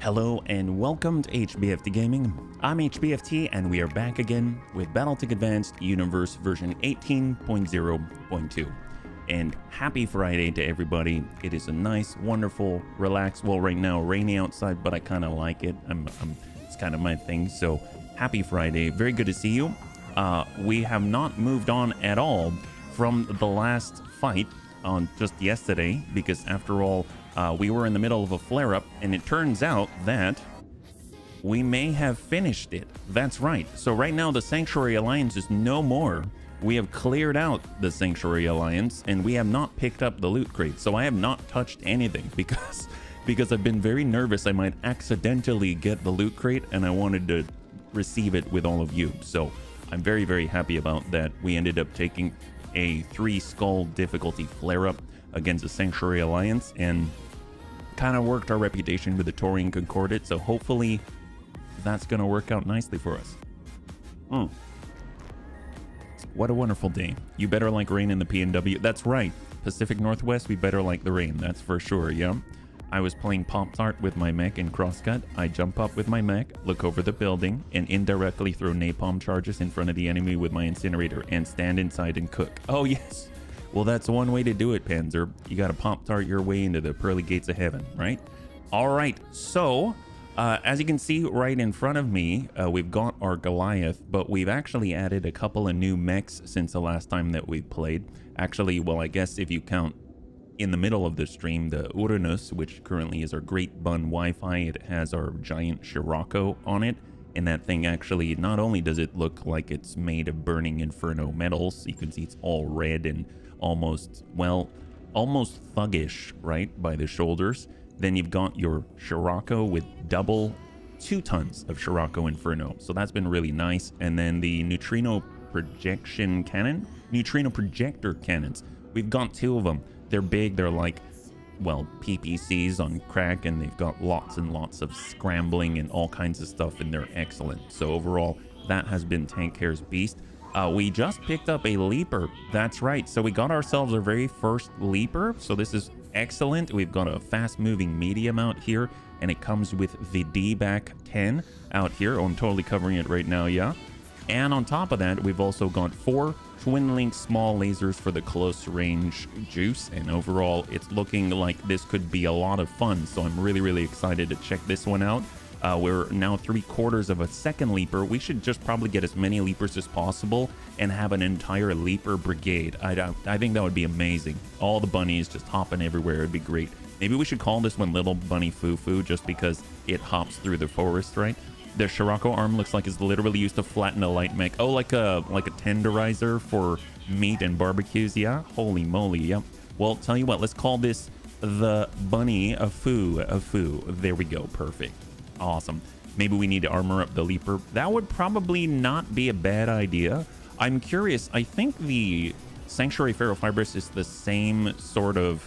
Hello and welcome to HBFT Gaming. I'm HBFT and we are back again with Battletech Advanced Universe version 18.0.2. And happy Friday to everybody. It is a nice, wonderful, relaxed, well right now rainy outside, but I kind of like it. It's kind of my thing. So happy Friday. Very good to see you. We have not moved on at all from the last fight on just yesterday, because after all, we were in the middle of a flare-up, and it turns out that we may have finished it. That's right. So right now, the Sanctuary Alliance is no more. We have cleared out the Sanctuary Alliance, and we have not picked up the loot crate. So I have not touched anything because I've been very nervous I might accidentally get the loot crate, and I wanted to receive it with all of you. So I'm very, very happy about that. We ended up taking a 3-skull difficulty flare-up against the Sanctuary Alliance, and kind of worked our reputation with the Taurian Concordate, so hopefully that's going to work out nicely for us. What a wonderful day. You better like rain in the PNW. That's right. Pacific Northwest, we better like the rain. That's for sure, yeah? I was playing Pop-Tart with my mech in Crosscut. I jump up with my mech, look over the building, and indirectly throw napalm charges in front of the enemy with my incinerator and stand inside and cook. Oh, yes. Well, that's one way to do it, Panzer. You got to Pop-Tart your way into the pearly gates of heaven, right? All right. So, as you can see right in front of me, we've got our Goliath, but we've actually added a couple of new mechs since the last time that we played. Actually, well, I guess if you count in the middle of the stream, the Uranus, which currently is our Great Bun Wi-Fi, it has our giant Scirocco on it. And that thing actually, not only does it look like it's made of burning inferno metals, you can see it's all red and almost thuggish, right, by the shoulders. Then you've got your Scirocco with double 2 tons of Scirocco Inferno. So that's been really nice. And then the neutrino projector cannons. We've got 2 of them. They're big. They're like, well, PPCs on crack, and they've got lots and lots of scrambling and all kinds of stuff, and they're excellent. So overall, that has been Tank Care's beast. We just picked up a Leaper. That's right. So we got ourselves our very first Leaper. So this is excellent. We've got a fast-moving medium out here, and it comes with the D-Back 10 out here. Oh, I'm totally covering it right now, yeah. And on top of that, we've also got 4 twin-link small lasers for the close-range juice. And overall, it's looking like this could be a lot of fun. So I'm really, really excited to check this one out. We're now 3/4 of a second Leaper. We should just probably get as many Leapers as possible and have an entire Leaper brigade. I think that would be amazing. All the bunnies just hopping everywhere. It'd be great. Maybe we should call this one Little Bunny Foo-Foo just because it hops through the forest, right? The Scirocco arm looks like it's literally used to flatten a light mech. Oh, like a tenderizer for meat and barbecues. Yeah, holy moly. Yep. Well, tell you what, let's call this the Bunny Foo. There we go. Perfect. Awesome. Maybe we need to armor up the Leaper. That would probably not be a bad idea. I'm curious. I think the Sanctuary Ferrofibrous is the same sort of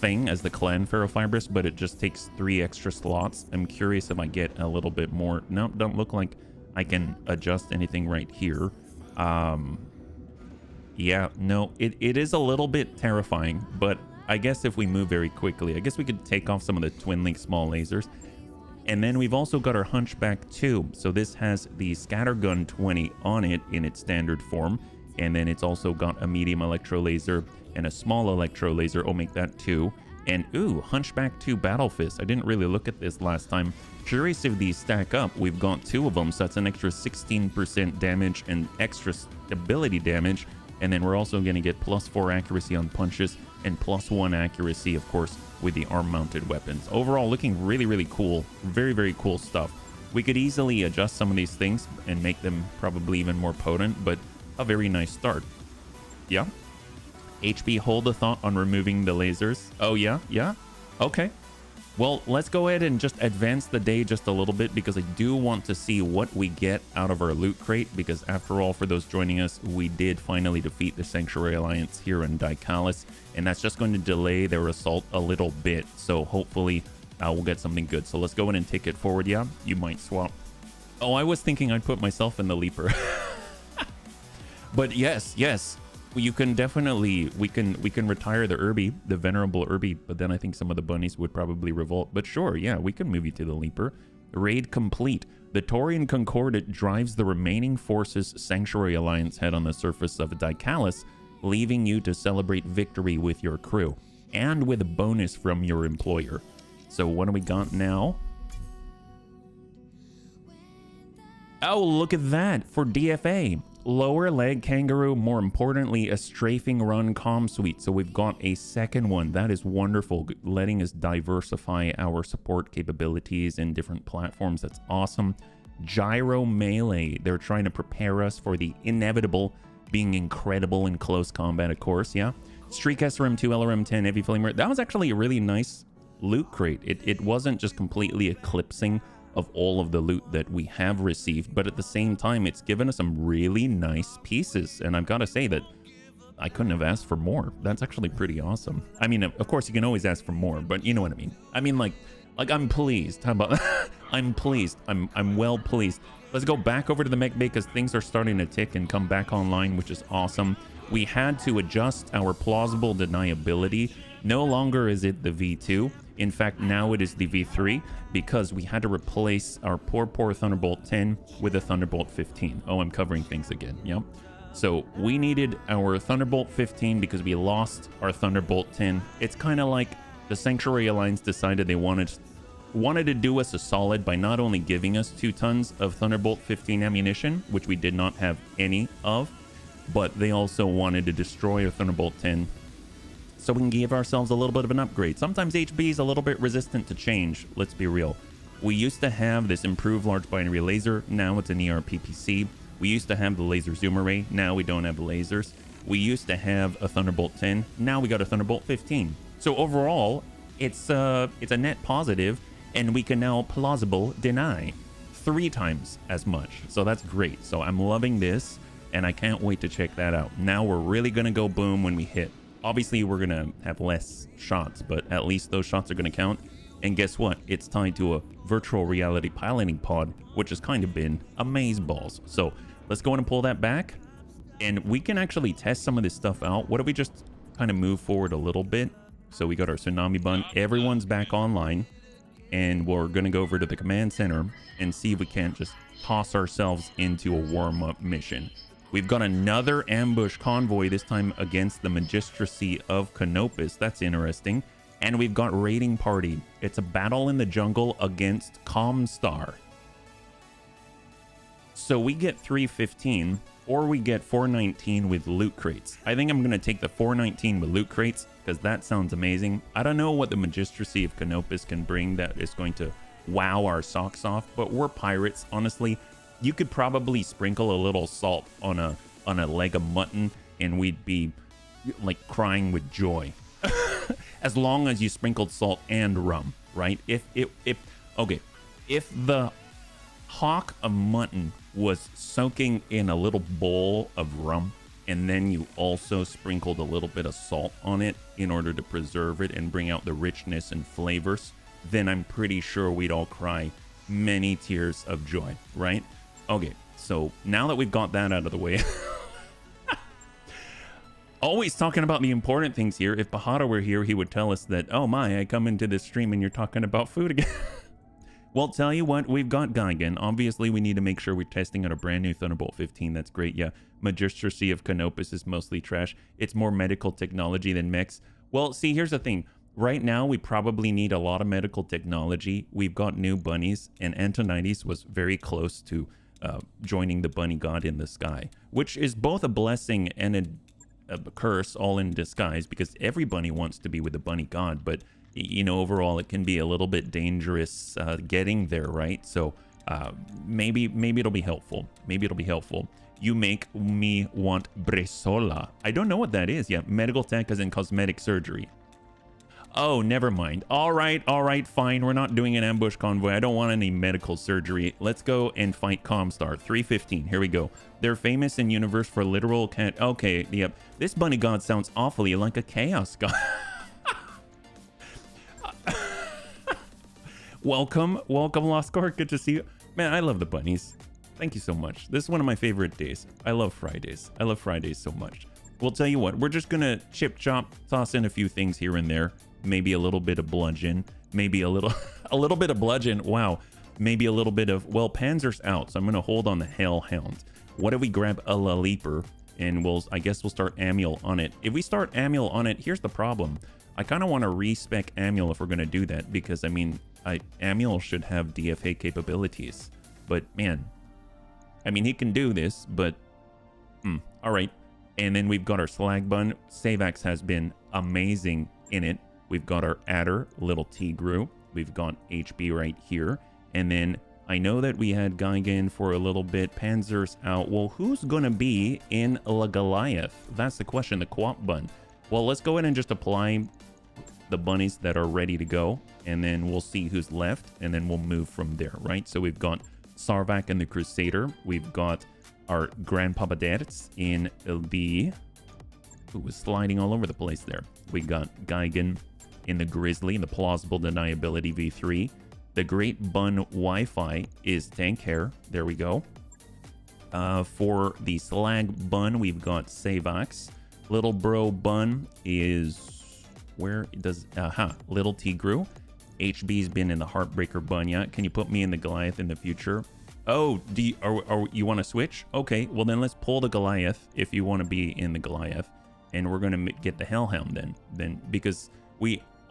thing as the Clan Ferrofibrous, but it just takes 3 extra slots. I'm curious if I get a little bit more. No, don't look like I can adjust anything right here. Yeah, no, it is a little bit terrifying, but I guess if we move very quickly, I guess we could take off some of the twin-link small lasers. And then we've also got our Hunchback 2. So this has the Scattergun 20 on it in its standard form. And then it's also got a medium electro laser and a small electro laser. Oh, make that 2. And ooh, Hunchback 2 Battle Fist. I didn't really look at this last time. Curious if these stack up. We've got 2 of them, so that's an extra 16% damage and extra stability damage. And then we're also going to get +4 accuracy on punches and +1 accuracy, of course, with the arm-mounted weapons. Overall, looking really, really cool. Very, very cool stuff. We could easily adjust some of these things and make them probably even more potent, but a very nice start. Yeah? HB, hold the thought on removing the lasers. Oh, yeah? Yeah? Okay. Well, let's go ahead and just advance the day just a little bit, because I do want to see what we get out of our loot crate, because after all, for those joining us, we did finally defeat the Sanctuary Alliance here in Daicalis, and that's just going to delay their assault a little bit. So hopefully we'll get something good. So let's go ahead and take it forward. Yeah, you might swap. Oh, I was thinking I'd put myself in the Leaper. But yes, You can definitely, we can retire the Irby, the venerable Irby, but then I think some of the bunnies would probably revolt. But sure, yeah, we can move you to the Leaper. Raid complete. The Taurian Concordat drives the remaining forces Sanctuary Alliance head on the surface of Daicalis, leaving you to celebrate victory with your crew, and with a bonus from your employer. So what do we got now? Oh, look at that for DFA. Lower leg kangaroo, more importantly, a strafing run comm suite. So we've got a second one. That is wonderful, letting us diversify our support capabilities in different platforms. That's awesome. Gyro melee. They're trying to prepare us for the inevitable, being incredible in close combat, of course, yeah. Streak SRM2, LRM10, Heavy Flamer. That was actually a really nice loot crate. It wasn't just completely eclipsing of all of the loot that we have received, but at the same time, it's given us some really nice pieces. And I've got to say that I couldn't have asked for more. That's actually pretty awesome. I mean, of course, you can always ask for more, but you know what I mean. I mean, like I'm pleased. How about that? I'm pleased. I'm well pleased. Let's go back over to the mech bay because things are starting to tick and come back online, which is awesome. We had to adjust our plausible deniability. No longer is it the V2. In fact, now it is the V3 because we had to replace our poor Thunderbolt 10 with a Thunderbolt 15. Oh, I'm covering things again. Yep. So we needed our Thunderbolt 15 because we lost our Thunderbolt 10. It's kind of like the Sanctuary Alliance decided they wanted to do us a solid by not only giving us 2 tons of Thunderbolt 15 ammunition, which we did not have any of, but they also wanted to destroy our Thunderbolt 10 so we can give ourselves a little bit of an upgrade. Sometimes HB is a little bit resistant to change, let's be real. We used to have this improved large binary laser, now it's an ERPPC. We used to have the laser zoom array, now we don't have the lasers. We used to have a Thunderbolt 10, now we got a Thunderbolt 15. So overall, it's a net positive, and we can now plausible deny 3 times as much. So that's great. So I'm loving this, and I can't wait to check that out. Now we're really gonna go boom when we hit. Obviously, we're gonna have less shots, but at least those shots are gonna count. And guess what? It's tied to a virtual reality piloting pod, which has kind of been amazeballs. So let's go in and pull that back, and we can actually test some of this stuff out. What if we just kind of move forward a little bit? So we got our tsunami bun. Everyone's back online, and we're gonna go over to the command center and see if we can't just toss ourselves into a warm-up mission. We've got another ambush convoy, this time against the Magistracy of Canopus. That's interesting. And we've got Raiding Party. It's a battle in the jungle against Comstar. So we get 315, or we get 419 with loot crates. I think I'm going to take the 419 with loot crates, because that sounds amazing. I don't know what the Magistracy of Canopus can bring that is going to wow our socks off, but we're pirates, honestly. You could probably sprinkle a little salt on a leg of mutton and we'd be like crying with joy. As long as you sprinkled salt and rum, right? If the hock of mutton was soaking in a little bowl of rum and then you also sprinkled a little bit of salt on it in order to preserve it and bring out the richness and flavors, then I'm pretty sure we'd all cry many tears of joy, right? Okay, so now that we've got that out of the way, always talking about the important things here. If Bahada were here, he would tell us that, oh my, I come into this stream and you're talking about food again. Well, tell you what, we've got Geigen. Obviously, we need to make sure we're testing out a brand new Thunderbolt 15. That's great, yeah. Magistracy of Canopus is mostly trash. It's more medical technology than mechs. Well, see, here's the thing. Right now, we probably need a lot of medical technology. We've got new bunnies, and Antonides was very close to joining the bunny god in the sky, which is both a blessing and a curse all in disguise, because every bunny wants to be with the bunny god, but you know, overall it can be a little bit dangerous getting there, right? So maybe it'll be helpful. Maybe it'll be helpful. You make me want Bresola. I don't know what that is yet. Medical tech as in cosmetic surgery. Oh, never mind. All right, fine. We're not doing an ambush convoy. I don't want any medical surgery. Let's go and fight Comstar. 315. Here we go. They're famous in universe for literal cat. Okay, yep. This bunny god sounds awfully like a chaos god. Welcome, Lost Court. Good to see you. Man, I love the bunnies. Thank you so much. This is one of my favorite days. I love Fridays. I love Fridays so much. we'll tell you what, we're just gonna chip chop, toss in a few things here and there. Maybe a little bit of bludgeon, maybe a little bit of bludgeon. Wow. Maybe a little bit of, well, Panzer's out, so I'm gonna hold on the Hellhound. What if we grab a La Leaper and I guess we'll start Amiel on it. If we start Amiel on it, here's the problem. I kind of want to respec Amiel if we're gonna do that, because I mean, Amiel should have DFA capabilities, but man, I mean, he can do this, but all right. And then we've got our Slag Bun. Savax has been amazing in it. We've got our Adder, Little Tigru. We've got HB right here. And then I know that we had Geigen for a little bit. Panzer's out. Well, who's going to be in La Goliath? That's the question, the Co-op Bun. Well, let's go ahead and just apply the bunnies that are ready to go. And then we'll see who's left. And then we'll move from there, right? So we've got Sarvak and the Crusader. We've got our Grandpapa Dertz in the... Who was sliding all over the place there. We got Geigen in the Grizzly, in the Plausible Deniability V3. The Great Bun Wi-Fi is Tank Hair. There we go. For the Slag Bun, we've got Savax. Little Bro Bun is... Where does... Little Tigru. HB's been in the Heartbreaker Bun yet. Can you put me in the Goliath in the future? Oh, you want to switch? Okay, well then let's pull the Goliath if you want to be in the Goliath. And we're going to get the Hellhound then. Because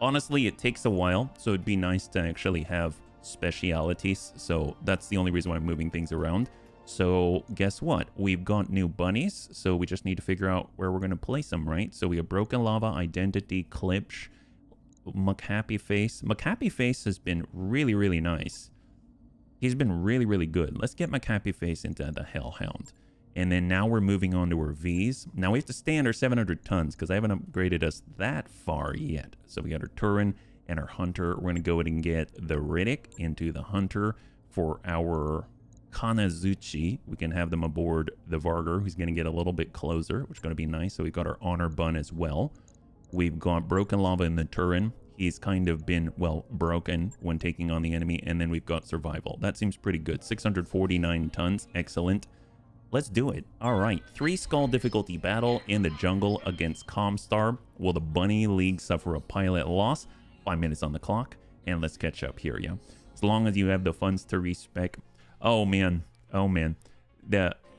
honestly, it takes a while, so it'd be nice to actually have specialities. So that's the only reason why I'm moving things around. So guess what? We've got new bunnies, so we just need to figure out where we're going to place them, right? So we have Broken Lava, Identity, Klipsch, McHappy Face. McHappy Face has been really, really nice. He's been really, really good. Let's get McHappy Face into the Hellhound. And then now we're moving on to our Vs. Now we have to stay under 700 tons because I haven't upgraded us that far yet. So we got our Turin and our Hunter. We're going to go ahead and get the Riddick into the Hunter for our Kanazuchi. We can have them aboard the Vargur, who's going to get a little bit closer, which is going to be nice. So we've got our Honor Bun as well. We've got Broken Lava in the Turin. He's kind of been, well, broken when taking on the enemy. And then we've got Survival. That seems pretty good. 649 tons. Excellent. Let's do it. All right. 3 skull difficulty battle in the jungle against Comstar. Will the Bunny League suffer a pilot loss? 5 minutes on the clock. And let's catch up here, yeah? As long as you have the funds to respec. Oh, man. Oh, man.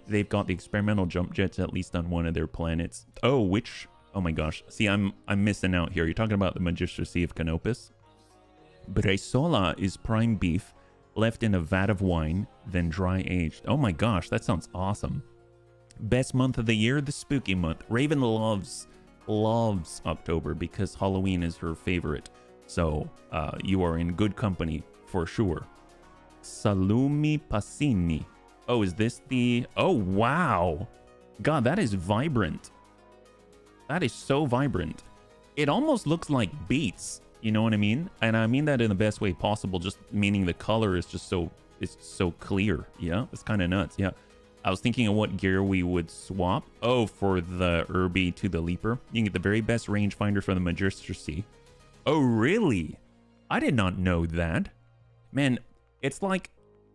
They've got the experimental jump jets at least on one of their planets. Oh, which... Oh my gosh. See, I'm missing out here. You're talking about the Magistracy of Canopus. Bresola is prime beef, left in a vat of wine, then dry aged. Oh my gosh, that sounds awesome. Best month of the year, the spooky month. Raven loves October because Halloween is her favorite. So you are in good company for sure. Salumi Passini. Oh, is this the... Oh, wow. God, that is vibrant. That is so vibrant. It almost looks like beets. You know what I mean? And I mean that in the best way possible, just meaning the color is just so... It's so clear. Yeah, it's kind of nuts. Yeah. I was thinking of what gear we would swap. Oh, for the Irby to the Leaper. You can get the very best rangefinder from the Magistracy. Oh, really? I did not know that. Man, it's like...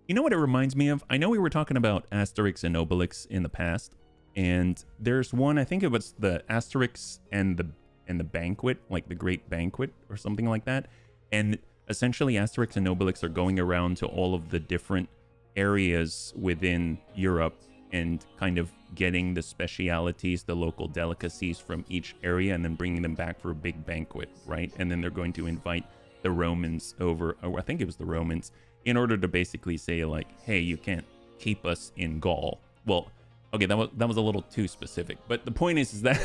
You know what it reminds me of? I know we were talking about Asterix and Obelix in the past. And there's one, I think it was the Asterix and the Banquet, like the Great Banquet or something like that. And essentially Asterix and Obelix are going around to all of the different areas within Europe and kind of getting the specialities, the local delicacies from each area and then bringing them back for a big banquet, right? And then they're going to invite the Romans over, or I think it was the Romans, in order to basically say like, hey, you can't keep us in Gaul. Well, okay, that was a little too specific, but the point is that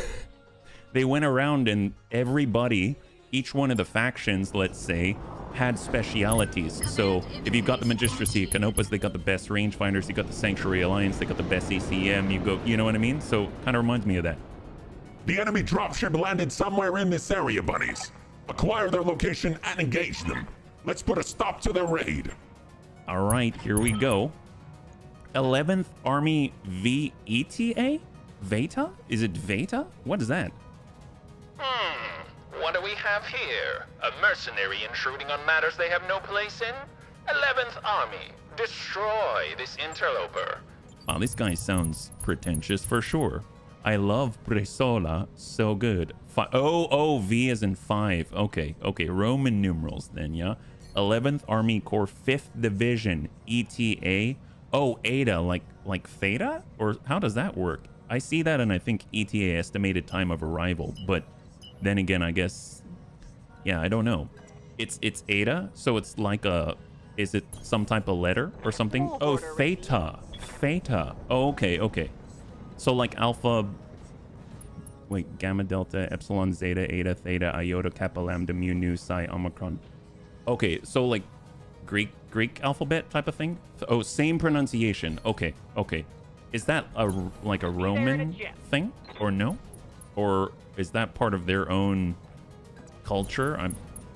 they went around and everybody, each one of the factions, let's say, had specialities. So if you've got the Magistracy of Canopus, they got the best rangefinders. You got the Sanctuary Alliance, they got the best ACM. You know what I mean? So kind of reminds me of that. The enemy dropship landed somewhere in this area, bunnies. Acquire their location and engage them. Let's put a stop to their raid. All right, here we go. 11th Army VETA? Veta? Is it Veta? What is that? What do we have here? A mercenary intruding on matters they have no place in? 11th Army, destroy this interloper. Wow, this guy sounds pretentious for sure. I love Bresola. So good. Oh, V as in 5. Okay. Roman numerals then, yeah. 11th Army Corps, 5th Division, ETA. Oh, Eta, like Theta? Or how does that work? I see that and I think ETA, estimated time of arrival. But then again, I guess, yeah, I don't know. It's Eta, so it's like a, is it some type of letter or something? Oh, Theta. Theta. Oh, okay. So like Alpha, wait, Gamma, Delta, Epsilon, Zeta, Eta, Theta, Iota, Kappa, Lambda, Mu, Nu, Psi, Omicron. Okay, so like Greek alphabet type of thing? Oh, same pronunciation. Okay. Is that like a Roman thing or no? Or is that part of their own culture?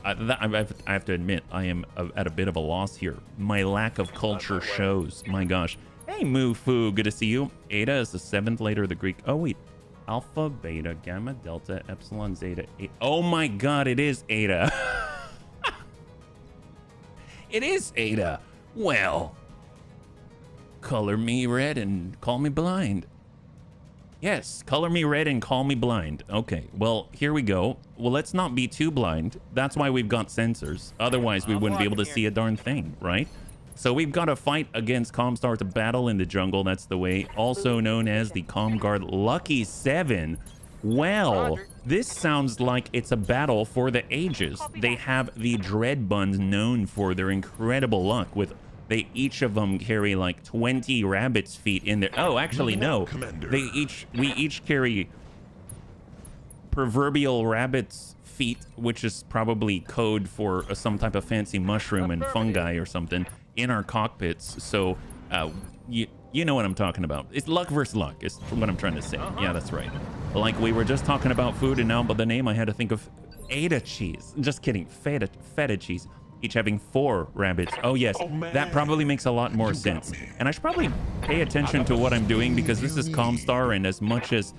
I have to admit, I am at a bit of a loss here. My lack of culture shows. My gosh. Hey, Mufu, good to see you. Eta is the 7th letter of the Greek. Oh, wait. Alpha, Beta, Gamma, Delta, Epsilon, Zeta, Eta. Oh my god, it is Eta. It is Eta. Well, color me red and call me blind. Yes, color me red and call me blind. Okay, well, here we go. Well, let's not be too blind. That's why we've got sensors. Otherwise, we wouldn't be able to see a darn thing, right? So we've got to fight against Comstar to battle in the jungle. That's the way. Also known as the Comguard Lucky 7. Well, this sounds like it's a battle for the ages. They have the Dread Buns known for their incredible luck with... They each of them carry like 20 rabbit's feet in there. Oh, actually, no. We each carry proverbial rabbit's feet, which is probably code for some type of fancy mushroom and fungi or something in our cockpits. So, you know what I'm talking about. It's luck versus luck is what I'm trying to say. Yeah, that's right. Like we were just talking about food, and now by the name I had to think of Ada cheese. Just kidding. Feta cheese. Each having 4 rabbits. Oh yes, that probably makes a lot more sense. And I should probably pay attention to what I'm doing because this is Comstar, and as much as,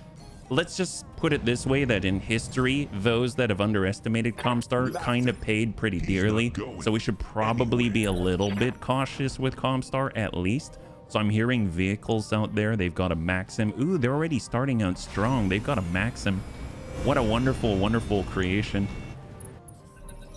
let's just put it this way, that in history, those that have underestimated Comstar kind of paid pretty dearly. So we should probably be a little bit cautious with Comstar at least. So I'm hearing vehicles out there. They've got a Maxim. Ooh, they're already starting out strong. They've got a Maxim. What a wonderful, wonderful creation.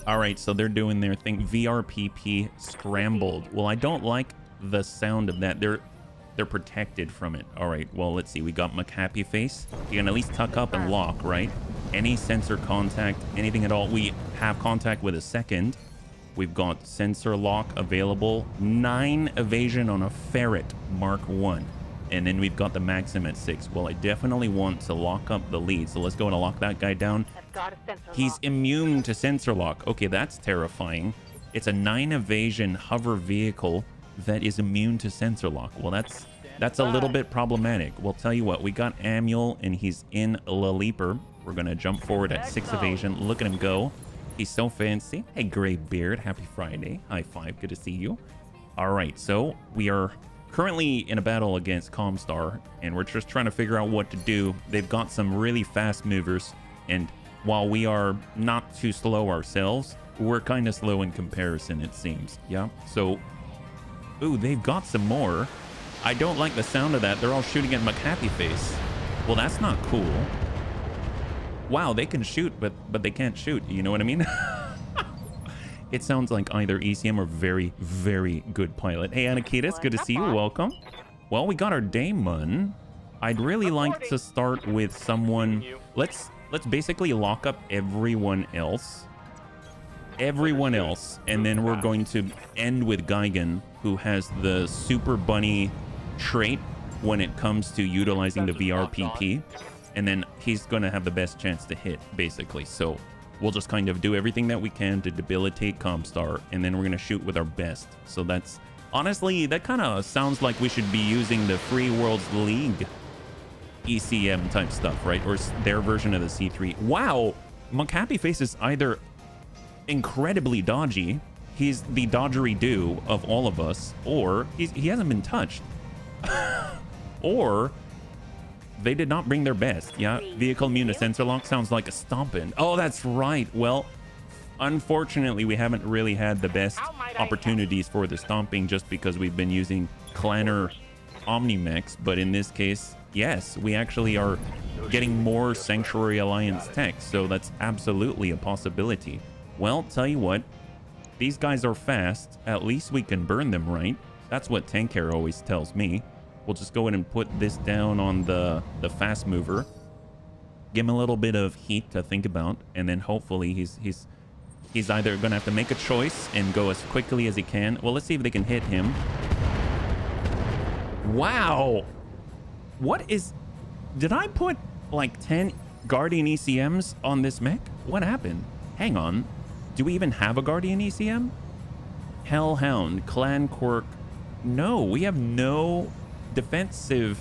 All right, so they're doing their thing. VRPP scrambled. Well, I don't like the sound of that. They're protected from it. All right, well, let's see. We got McHappy Face. You can at least tuck up and lock, right? Any sensor contact, anything at all. We have contact with a second. We've got sensor lock available. 9 evasion on a Ferret Mark 1. And then we've got the Maxim at 6. Well, I definitely want to lock up the lead. So let's go and lock that guy down. He's immune to sensor lock. Okay, that's terrifying. It's a 9 evasion hover vehicle that is immune to sensor lock. Well, that's a little bit problematic. We'll tell you what, we got Amuel and he's in La Leaper. We're gonna jump forward at 6 evasion. Look at him go. He's so fancy. Hey, Gray Beard, happy Friday. High five, good to see you. All right, so we are currently in a battle against Comstar, and we're just trying to figure out what to do. They've got some really fast movers, and while we are not too slow ourselves, we're kind of slow in comparison, it seems. Yeah, so, ooh, they've got some more. I don't like the sound of that. They're all shooting at McHappy Face. Well, that's not cool. Wow, they can shoot, but they can't shoot. You know what I mean? It sounds like either ECM or very, very good pilot. Hey, Anakitas, good to see you. Welcome. Well, we got our Daemon. I'd really like to start with someone. Let's basically lock up everyone else. Everyone else. And then we're going to end with Gigan, who has the Super Bunny trait when it comes to utilizing the VRPP. And then he's going to have the best chance to hit, basically. So we'll just kind of do everything that we can to debilitate Comstar, and then we're going to shoot with our best. So that's, honestly, that kind of sounds like we should be using the Free Worlds League ECM type stuff, right? Or their version of the C3. Wow, McHappy Face is either incredibly dodgy, he's the dodgery-do of all of us, or he hasn't been touched. Or they did not bring their best. Yeah, vehicle immune to sensor lock sounds like a stomping. Oh, that's right. Well, unfortunately, we haven't really had the best opportunities for the stomping just because we've been using Clanner Omnimex. But in this case, yes, we actually are getting more Sanctuary Alliance tech, so that's absolutely a possibility. Well, tell you what, these guys are fast. At least we can burn them, right? That's what Tank Care always tells me. We'll just go ahead and put this down on the fast mover. Give him a little bit of heat to think about, and then hopefully he's either gonna have to make a choice and go as quickly as he can. Well, let's see if they can hit him. Wow. What is... Did I put like 10 Guardian ECMs on this mech? What happened? Hang on. Do we even have a Guardian ECM? Hellhound, Clan Quirk. No, we have no defensive...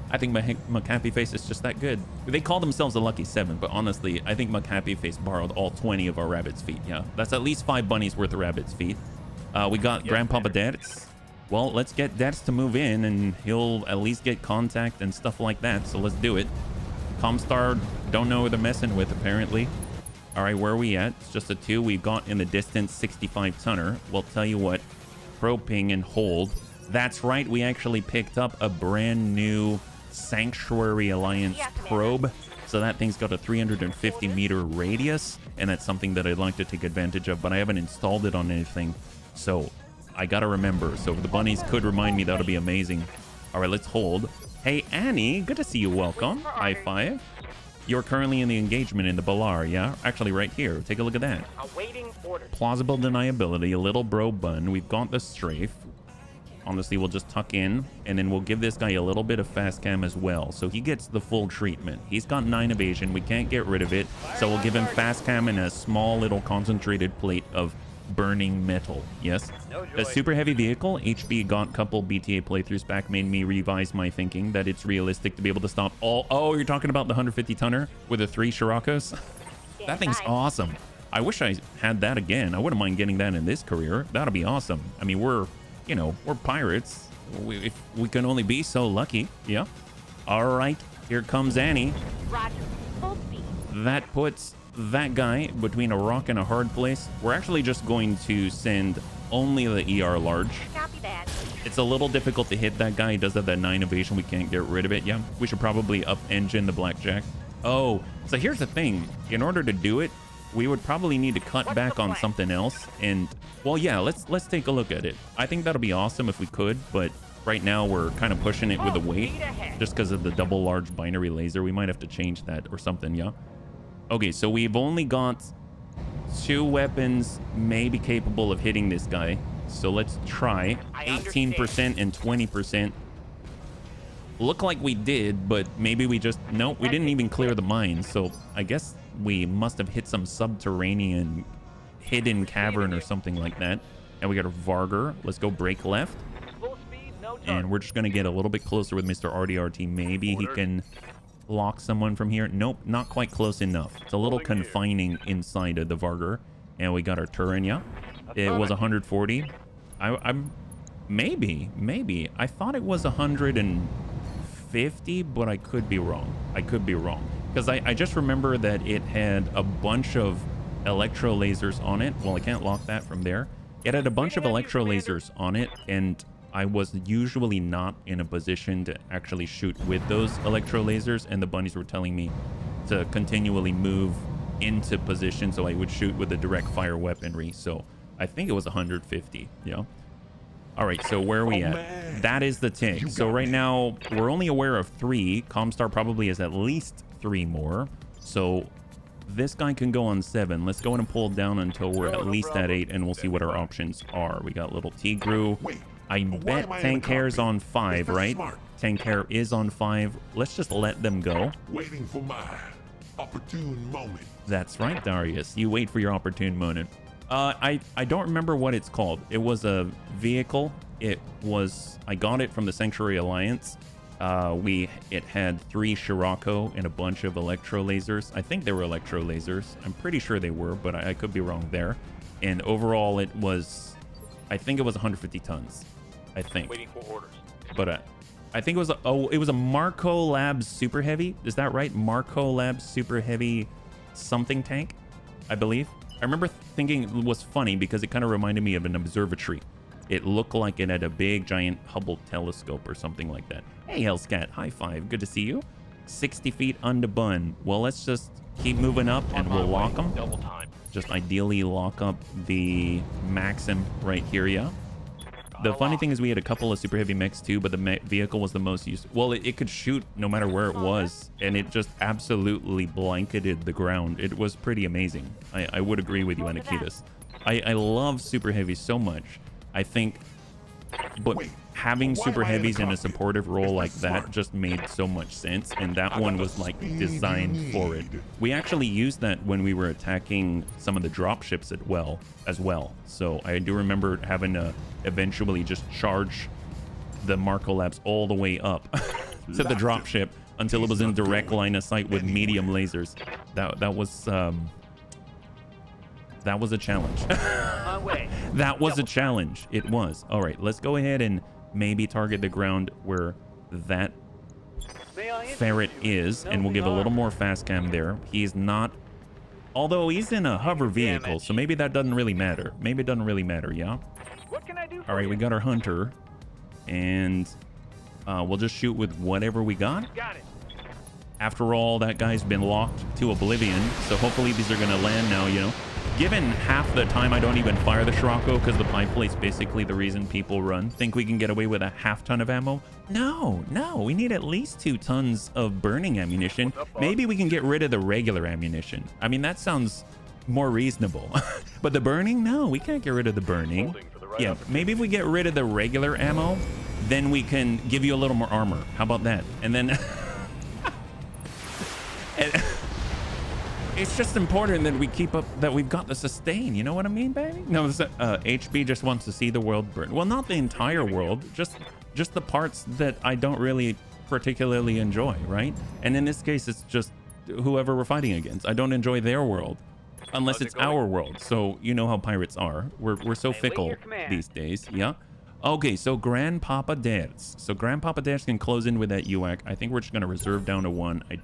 I think McHappy Face is just that good. They call themselves the Lucky 7, but honestly, I think McHappy Face borrowed all 20 of our rabbit's feet. Yeah, that's at least 5 bunnies worth of rabbit's feet. We got Grandpapa Dets. Well, let's get Dets to move in, and he'll at least get contact and stuff like that. So let's do it. Comstar don't know who they're messing with, apparently. All right, where are we at? It's just a 2. We've got in the distance 65 tonner. Well, tell you what, pro ping and hold. That's right, we actually picked up a brand new Sanctuary Alliance probe. So that thing's got a 350 meter radius, and that's something that I'd like to take advantage of, but I haven't installed it on anything. So I gotta remember. So if the bunnies could remind me, that would be amazing. All right, let's hold. Hey, Annie, good to see you. Welcome. High five. You're currently in the engagement in the Balar, yeah? Actually, right here. Take a look at that. Awaiting orders. Plausible deniability, a little bro bun. We've got the strafe. Honestly, we'll just tuck in, and then we'll give this guy a little bit of fast cam as well, so he gets the full treatment. He's got 9 evasion. We can't get rid of it, so we'll give him fast cam and a small little concentrated plate of burning metal. Yes, a super heavy vehicle. HB got couple BTA playthroughs back, made me revise my thinking that it's realistic to be able to stop all... Oh, you're talking about the 150 tonner with the 3 Scirocco's? That thing's awesome. I wish I had that again. I wouldn't mind getting that in this career. That'll be awesome. I mean, we're pirates. If we can only be so lucky. Yeah. All right, here comes Annie. Roger. Full speed. That puts that guy between a rock and a hard place. We're actually just going to send only the ER large. Copy that. It's a little difficult to hit that guy. He does have that 9 evasion. We can't get rid of it. Yeah, we should probably up engine the Blackjack. Oh, so here's the thing. In order to do it, we would probably need to cut back on something else. And well, yeah, let's take a look at it. I think that'll be awesome if we could, but right now we're kind of pushing it with the weight just because of the double large binary laser. We might have to change that or something. Yeah. Okay, so we've only got 2 weapons maybe capable of hitting this guy. So let's try 18% and 20%. Look like we did, but maybe we just... Nope, we didn't even clear the mine. So I guess we must have hit some subterranean hidden cavern or something like that. And we got a Varger. Let's go brake left. Full speed, no turn. And we're just going to get a little bit closer with Mr. RDRT. Maybe he can lock someone from here. Nope, not quite close enough. It's a little confining inside of the Varger. And we got our turret, yeah. It was 140. I'm maybe. I thought it was 150, but I could be wrong. Because I just remember that it had a bunch of electro lasers on it. Well, I can't lock that from there. It had a bunch of electro lasers on it, and I was usually not in a position to actually shoot with those electro lasers, and the bunnies were telling me to continually move into position so I would shoot with the direct fire weaponry. So I think it was 150. Yeah. All right, so where are we at? Man. That is the tick. So right now we're only aware of 3. Comstar probably has at least 3 more. So this guy can go on 7. Let's go in and pull down until we're at least at 8, and we'll see what our options are. We got little Tigru. I bet Tank Hair's on 5, right? Tank Hair is on 5. Let's just let them go. Waiting for my opportune moment. That's right, Darius. You wait for your opportune moment. I don't remember what it's called. It was a vehicle. I got it from the Sanctuary Alliance. It had 3 Scirocco and a bunch of electro lasers. I think they were electro lasers. I'm pretty sure they were, but I could be wrong there. And overall, it was, I think it was 150 tons. I think. Waiting for orders. But I think it was a Marco Labs Super Heavy. Is that right? Marco Labs Super Heavy something tank, I believe. I remember thinking it was funny because it kind of reminded me of an observatory. It looked like it had a big giant Hubble telescope or something like that. Hey, Hellscat, high five. Good to see you. 60 feet under bun. Well, let's just keep moving up and we'll lock them. Double time. Just ideally lock up the Maxim right here, yeah? The funny thing is we had a couple of super heavy mechs too, but the vehicle was the most used. Well, it could shoot no matter where it was, and it just absolutely blanketed the ground. It was pretty amazing. I would agree with you, Anakitas. I love super heavies so much. I think, but having super heavies in a supportive role like that just made so much sense, and that one was like designed for it. We actually used that when we were attacking some of the drop ships as well. So I do remember having to eventually just charge the Marco Labs all the way up to the drop ship until it was in direct line of sight with medium lasers. That was a challenge. My way. That was a challenge. It was. All right, let's go ahead and maybe target the ground where that ferret is, and we'll give a little more fast cam there. He's not, although he's in a hover vehicle, so maybe that doesn't really matter. Maybe it doesn't really matter, yeah? What can I do? All right, we got our hunter, and we'll just shoot with whatever we got. Got it. After all, that guy's been locked to oblivion, so hopefully these are gonna land now, you know? Given half the time I don't even fire the Scirocco because the pie plate's basically the reason people run. Think we can get away with a half ton of ammo? No, we need at least 2 tons of burning ammunition. Maybe we can get rid of the regular ammunition. I mean, that sounds more reasonable. But the burning? No, we can't get rid of the burning. Yeah, maybe if we get rid of the regular ammo, then we can give you a little more armor. How about that? And then... It's just important that we keep up, that we've got the sustain. You know what I mean, baby? No, HB just wants to see the world burn. Well, not the entire world, just the parts that I don't really particularly enjoy, right? And in this case, it's just whoever we're fighting against. I don't enjoy their world unless it's our world. So you know how pirates are. We're so fickle these days, yeah? Okay, so Grandpapa Dares. So Grandpapa Dares can close in with that UAC. I think we're just going to reserve down to 1. I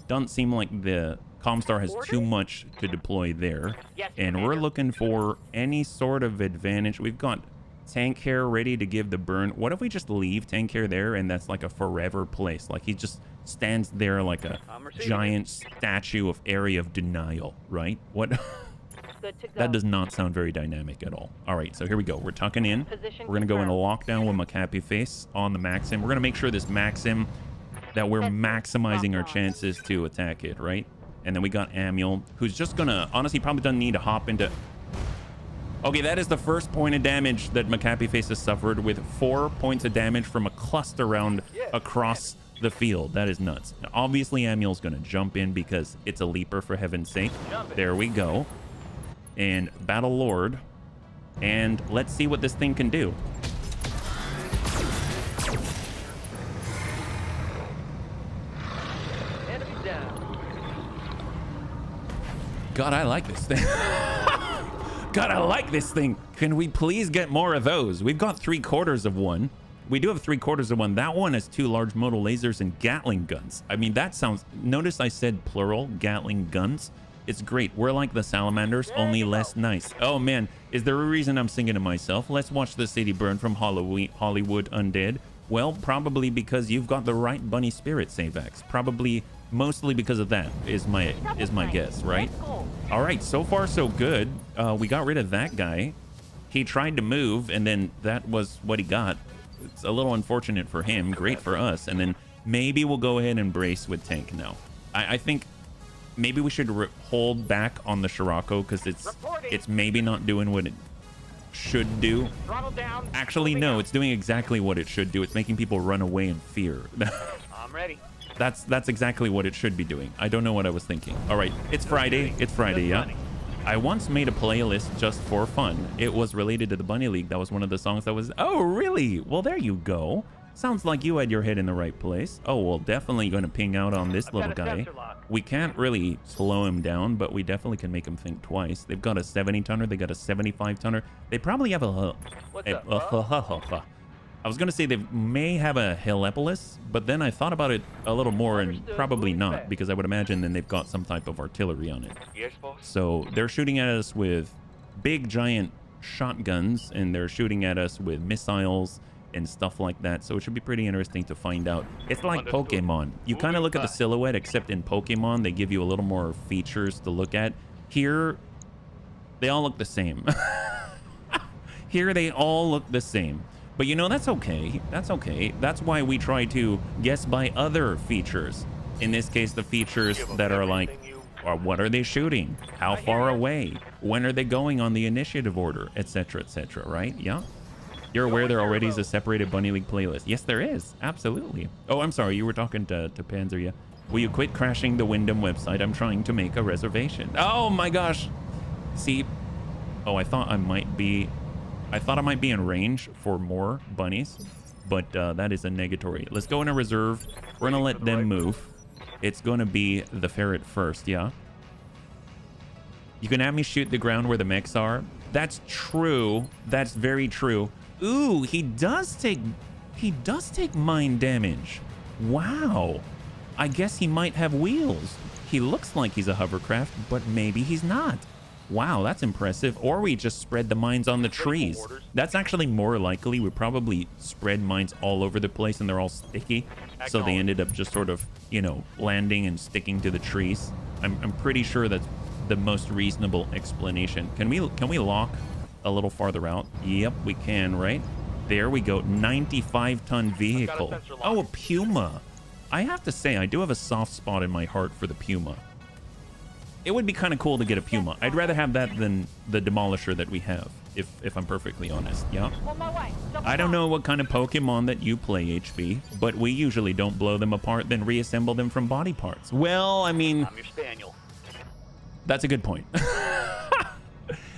don't seem like the Comstar has too much to deploy there, and we're looking for any sort of advantage. We've got Tank Hair ready to give the burn. What if we just leave Tank Hair there and that's like a forever place? Like he just stands there like a giant statue of area of denial, right? What? That does not sound very dynamic at all. All right, so here we go. We're tucking in. We're going to go in a lockdown with Macapi face on the Maxim. We're going to make sure this Maxim, that we're maximizing our chances to attack it, right? And then we got Amiel, who's just gonna, honestly, probably doesn't need to hop into... Okay, that is the first point of damage that Macapi Face has suffered, with 4 points of damage from a cluster round across the field. That is nuts. Now, obviously, Amiel's gonna jump in because it's a leaper, for heaven's sake. There we go. And Battle Lord. And let's see what this thing can do. God, I like this thing. God, I like this thing. Can we please get more of those? We've got 3/4 of one. We do have 3/4 of one. That one has 2 large modal lasers and Gatling guns. I mean, that sounds... Notice I said plural, Gatling guns. It's great. We're like the salamanders, only less nice. Oh, man. Is there a reason I'm singing to myself? Let's watch the city burn from Hollywood Undead. Well, probably because you've got the right bunny spirit, Savax. Probably... mostly because of that is my guess, right? All right, so far so good. We got rid of that guy. He tried to move, and then that was what he got. It's a little unfortunate for him, great for us. And then maybe we'll go ahead and brace with Tank now. I think maybe we should hold back on the Scirocco because it's maybe not doing what it should do. Actually, no, it's doing exactly what it should do. It's making people run away in fear. I'm ready. That's exactly what it should be doing. I don't know what I was thinking. All right, it's Friday. It's Friday, yeah. I once made a playlist just for fun. It was related to the Bunny League. That was one of the songs that was... Oh, really? Well, there you go. Sounds like you had your head in the right place. Oh, well, definitely going to ping out on this little guy. We can't really slow him down, but we definitely can make him think twice. They've got a 70-tonner. They got a 75-tonner. They probably have I was going to say they may have a Helepolis, but then I thought about it a little more and probably not, because I would imagine then they've got some type of artillery on it. So they're shooting at us with big, giant shotguns, and they're shooting at us with missiles and stuff like that. So it should be pretty interesting to find out. It's like Pokemon. You kind of look at the silhouette, except in Pokemon, they give you a little more features to look at. Here, they all look the same. Here, they all look the same. But you know, that's okay. That's okay. That's why we try to guess by other features. In this case, the features that are like, what are they shooting? How far away? When are they going on the initiative order? Etc., etc., right? Yeah. You're aware there already is a separated Bunny League playlist. Yes, there is. Absolutely. Oh, I'm sorry. You were talking to Panzer, yeah. Will you quit crashing the Wyndham website? I'm trying to make a reservation. Oh my gosh. See. Oh, I thought I might be in range for more bunnies, but that is a negatory. Let's go in a reserve. We're gonna let them move. It's gonna be the ferret first, yeah. You can have me shoot the ground where the mechs are. That's true. That's very true. Ooh, he does take mine damage. Wow. I guess he might have wheels. He looks like he's a hovercraft, but maybe he's not. Wow, that's impressive. Or we just spread the mines on the trees. That's actually more likely. We probably spread mines all over the place and they're all sticky. So they ended up just sort of, you know, landing and sticking to the trees. I'm pretty sure that's the most reasonable explanation. Can we lock a little farther out? Yep, we can, right? There we go. 95-ton vehicle. Oh, a Puma. I have to say, I do have a soft spot in my heart for the Puma. It would be kind of cool to get a Puma. I'd rather have that than the Demolisher that we have, if I'm perfectly honest. Yeah. I don't know what kind of Pokemon that you play, HB, but we usually don't blow them apart, then reassemble them from body parts. Well, I mean, I'm your spaniel. That's a good point.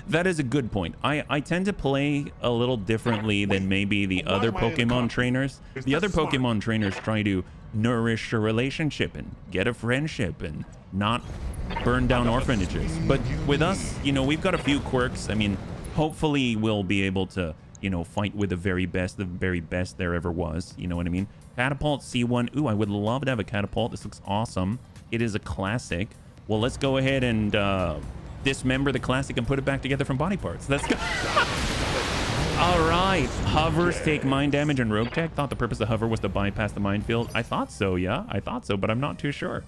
That is a good point. I tend to play a little differently than maybe the other Pokemon trainers. The other Pokemon trainers try to nourish a relationship and get a friendship and not burn down orphanages. But with us, you know, we've got a few quirks. I mean, hopefully we'll be able to, you know, fight with the very best there ever was. You know what I mean? Catapult C1. Ooh, I would love to have a catapult. This looks awesome. It is a classic. Well, let's go ahead and dismember the classic and put it back together from body parts. Let's go. All right. Hovers take mine damage and rogue tech. Thought the purpose of hover was to bypass the minefield. I thought so, yeah. I thought so, but I'm not too sure.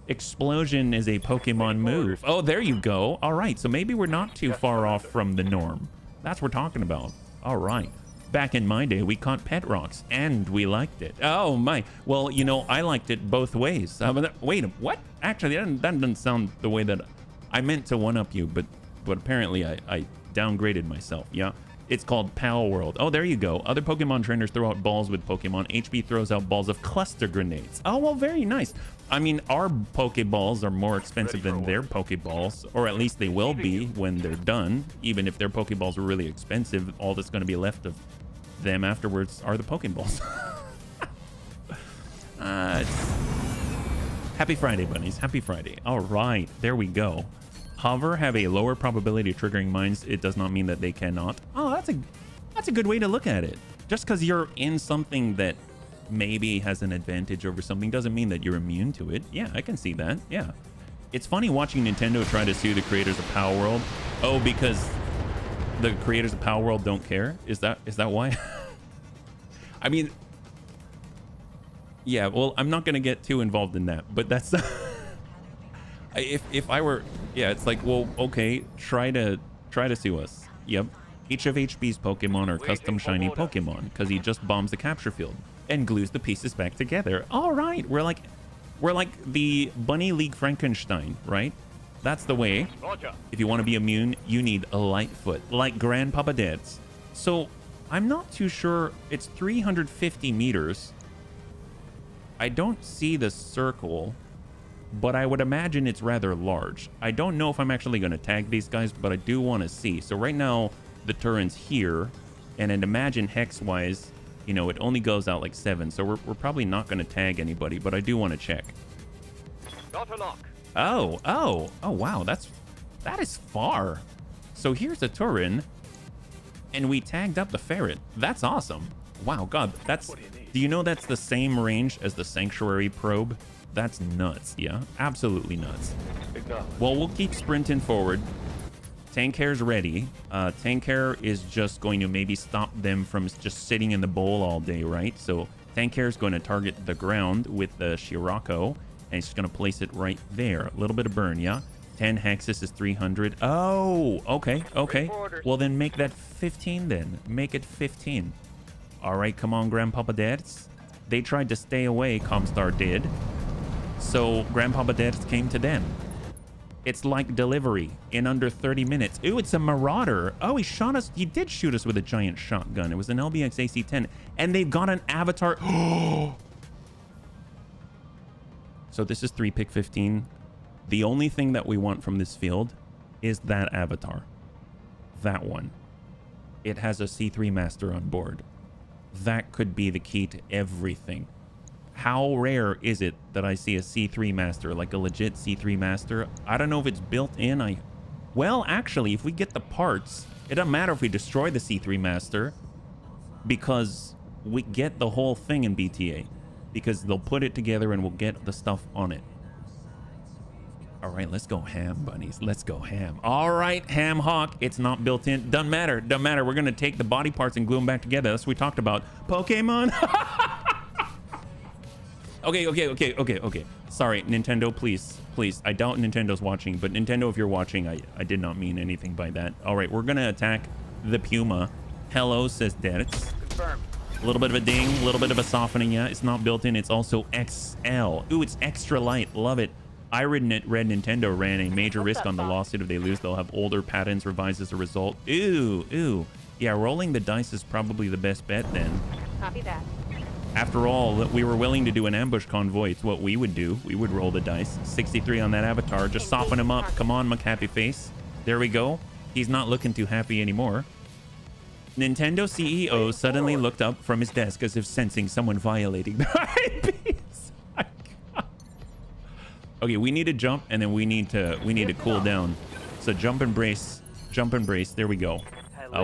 Explosion is a Pokemon move. Oh, there you go. All right. So maybe we're not too far off from the norm. That's what we're talking about. All right. Back in my day, we caught pet rocks, and we liked it. Oh, my. Well, you know, I liked it both ways. Wait, what? Actually, that doesn't sound the way that I meant to one-up you, but apparently I downgraded myself, yeah? It's called Pal World. Oh, there you go. Other Pokemon trainers throw out balls with Pokemon. HB throws out balls of cluster grenades. Oh, well, very nice. I mean, our Pokeballs are more expensive than their Pokeballs, or at least they will be when they're done. Even if their Pokeballs are really expensive, all that's going to be left of them afterwards are the Pokeballs. Happy Friday, bunnies. Happy Friday. All right, there we go. Hover have a lower probability of triggering mines. It does not mean that they cannot. Oh, that's a good way to look at it. Just because you're in something that maybe has an advantage over something doesn't mean that you're immune to it. Yeah, I can see that. Yeah. It's funny watching Nintendo try to sue the creators of Power World. Oh, because the creators of Power World don't care? Is that why? I mean, yeah, well, I'm not going to get too involved in that, but that's if I were, yeah, it's like, well, okay, try to sue us. Yep. Each of HB's Pokemon are custom shiny Pokemon because he just bombs the capture field and glues the pieces back together. All right, we're like the Bunny League Frankenstein, right? That's the way. If you want to be immune, you need a Lightfoot, like Grandpapa Dad's. So I'm not too sure. It's 350 meters. I don't see the circle, but I would imagine it's rather large. I don't know if I'm actually going to tag these guys, but I do want to see. So right now, the Turin's here, and I'd imagine hex-wise, you know, it only goes out like 7, so we're probably not going to tag anybody, but I do want to check. Oh, wow, that is far. So here's a Turin, and we tagged up the ferret. That's awesome. Wow, God, do you know that's the same range as the Sanctuary probe? That's nuts, yeah? Absolutely nuts. Well, we'll keep sprinting forward. Tank Hair's ready. Tank Hair is just going to maybe stop them from just sitting in the bowl all day, right? So Tank Hair is going to target the ground with the Scirocco, and he's just going to place it right there. A little bit of burn, yeah? 10 hexes is 300. Oh, okay, okay. Well, then make that 15 then. Make it 15. All right, come on, Grandpapa Dads. They tried to stay away, Comstar did. So Grandpapa Dads came to them. It's like delivery in under 30 minutes. Ooh, it's a Marauder. Oh, he shot us. He did shoot us with a giant shotgun. It was an LBX AC-10. And they've got an avatar. So this is 3 pick 15. The only thing that we want from this field is that avatar. That one. It has a C3 master on board. That could be the key to everything. How rare is it that I see a C3 master, like a legit C3 master? I don't know if it's built in. Well, actually, if we get the parts, it doesn't matter if we destroy the C3 master, because we get the whole thing in BTA, because they'll put it together and we'll get the stuff on it. All right, let's go ham, bunnies. Let's go ham. All right, Ham Hawk. It's not built in. Doesn't matter. Doesn't matter. We're going to take the body parts and glue them back together. That's what we talked about. Pokemon. Okay. Sorry, Nintendo, please. I doubt Nintendo's watching, but Nintendo, if you're watching, I did not mean anything by that. All right, we're going to attack the Puma. Hello, says Dertz. Confirmed. A little bit of a ding, a little bit of a softening. Yeah, it's not built in. It's also XL. Ooh, it's extra light. Love it. Red Nintendo ran a major risk on the lawsuit. If they lose, they'll have older patents revised as a result. Ooh. Yeah, rolling the dice is probably the best bet then. Copy that. After all, we were willing to do an ambush convoy. It's what we would do. We would roll the dice. 63 on that avatar. Just soften him up. Come on, McHappy Face. There we go. He's not looking too happy anymore. Nintendo CEO suddenly looked up from his desk as if sensing someone violating the IPs. Okay, we need to jump, and then we need to cool down. So jump and brace. There we go.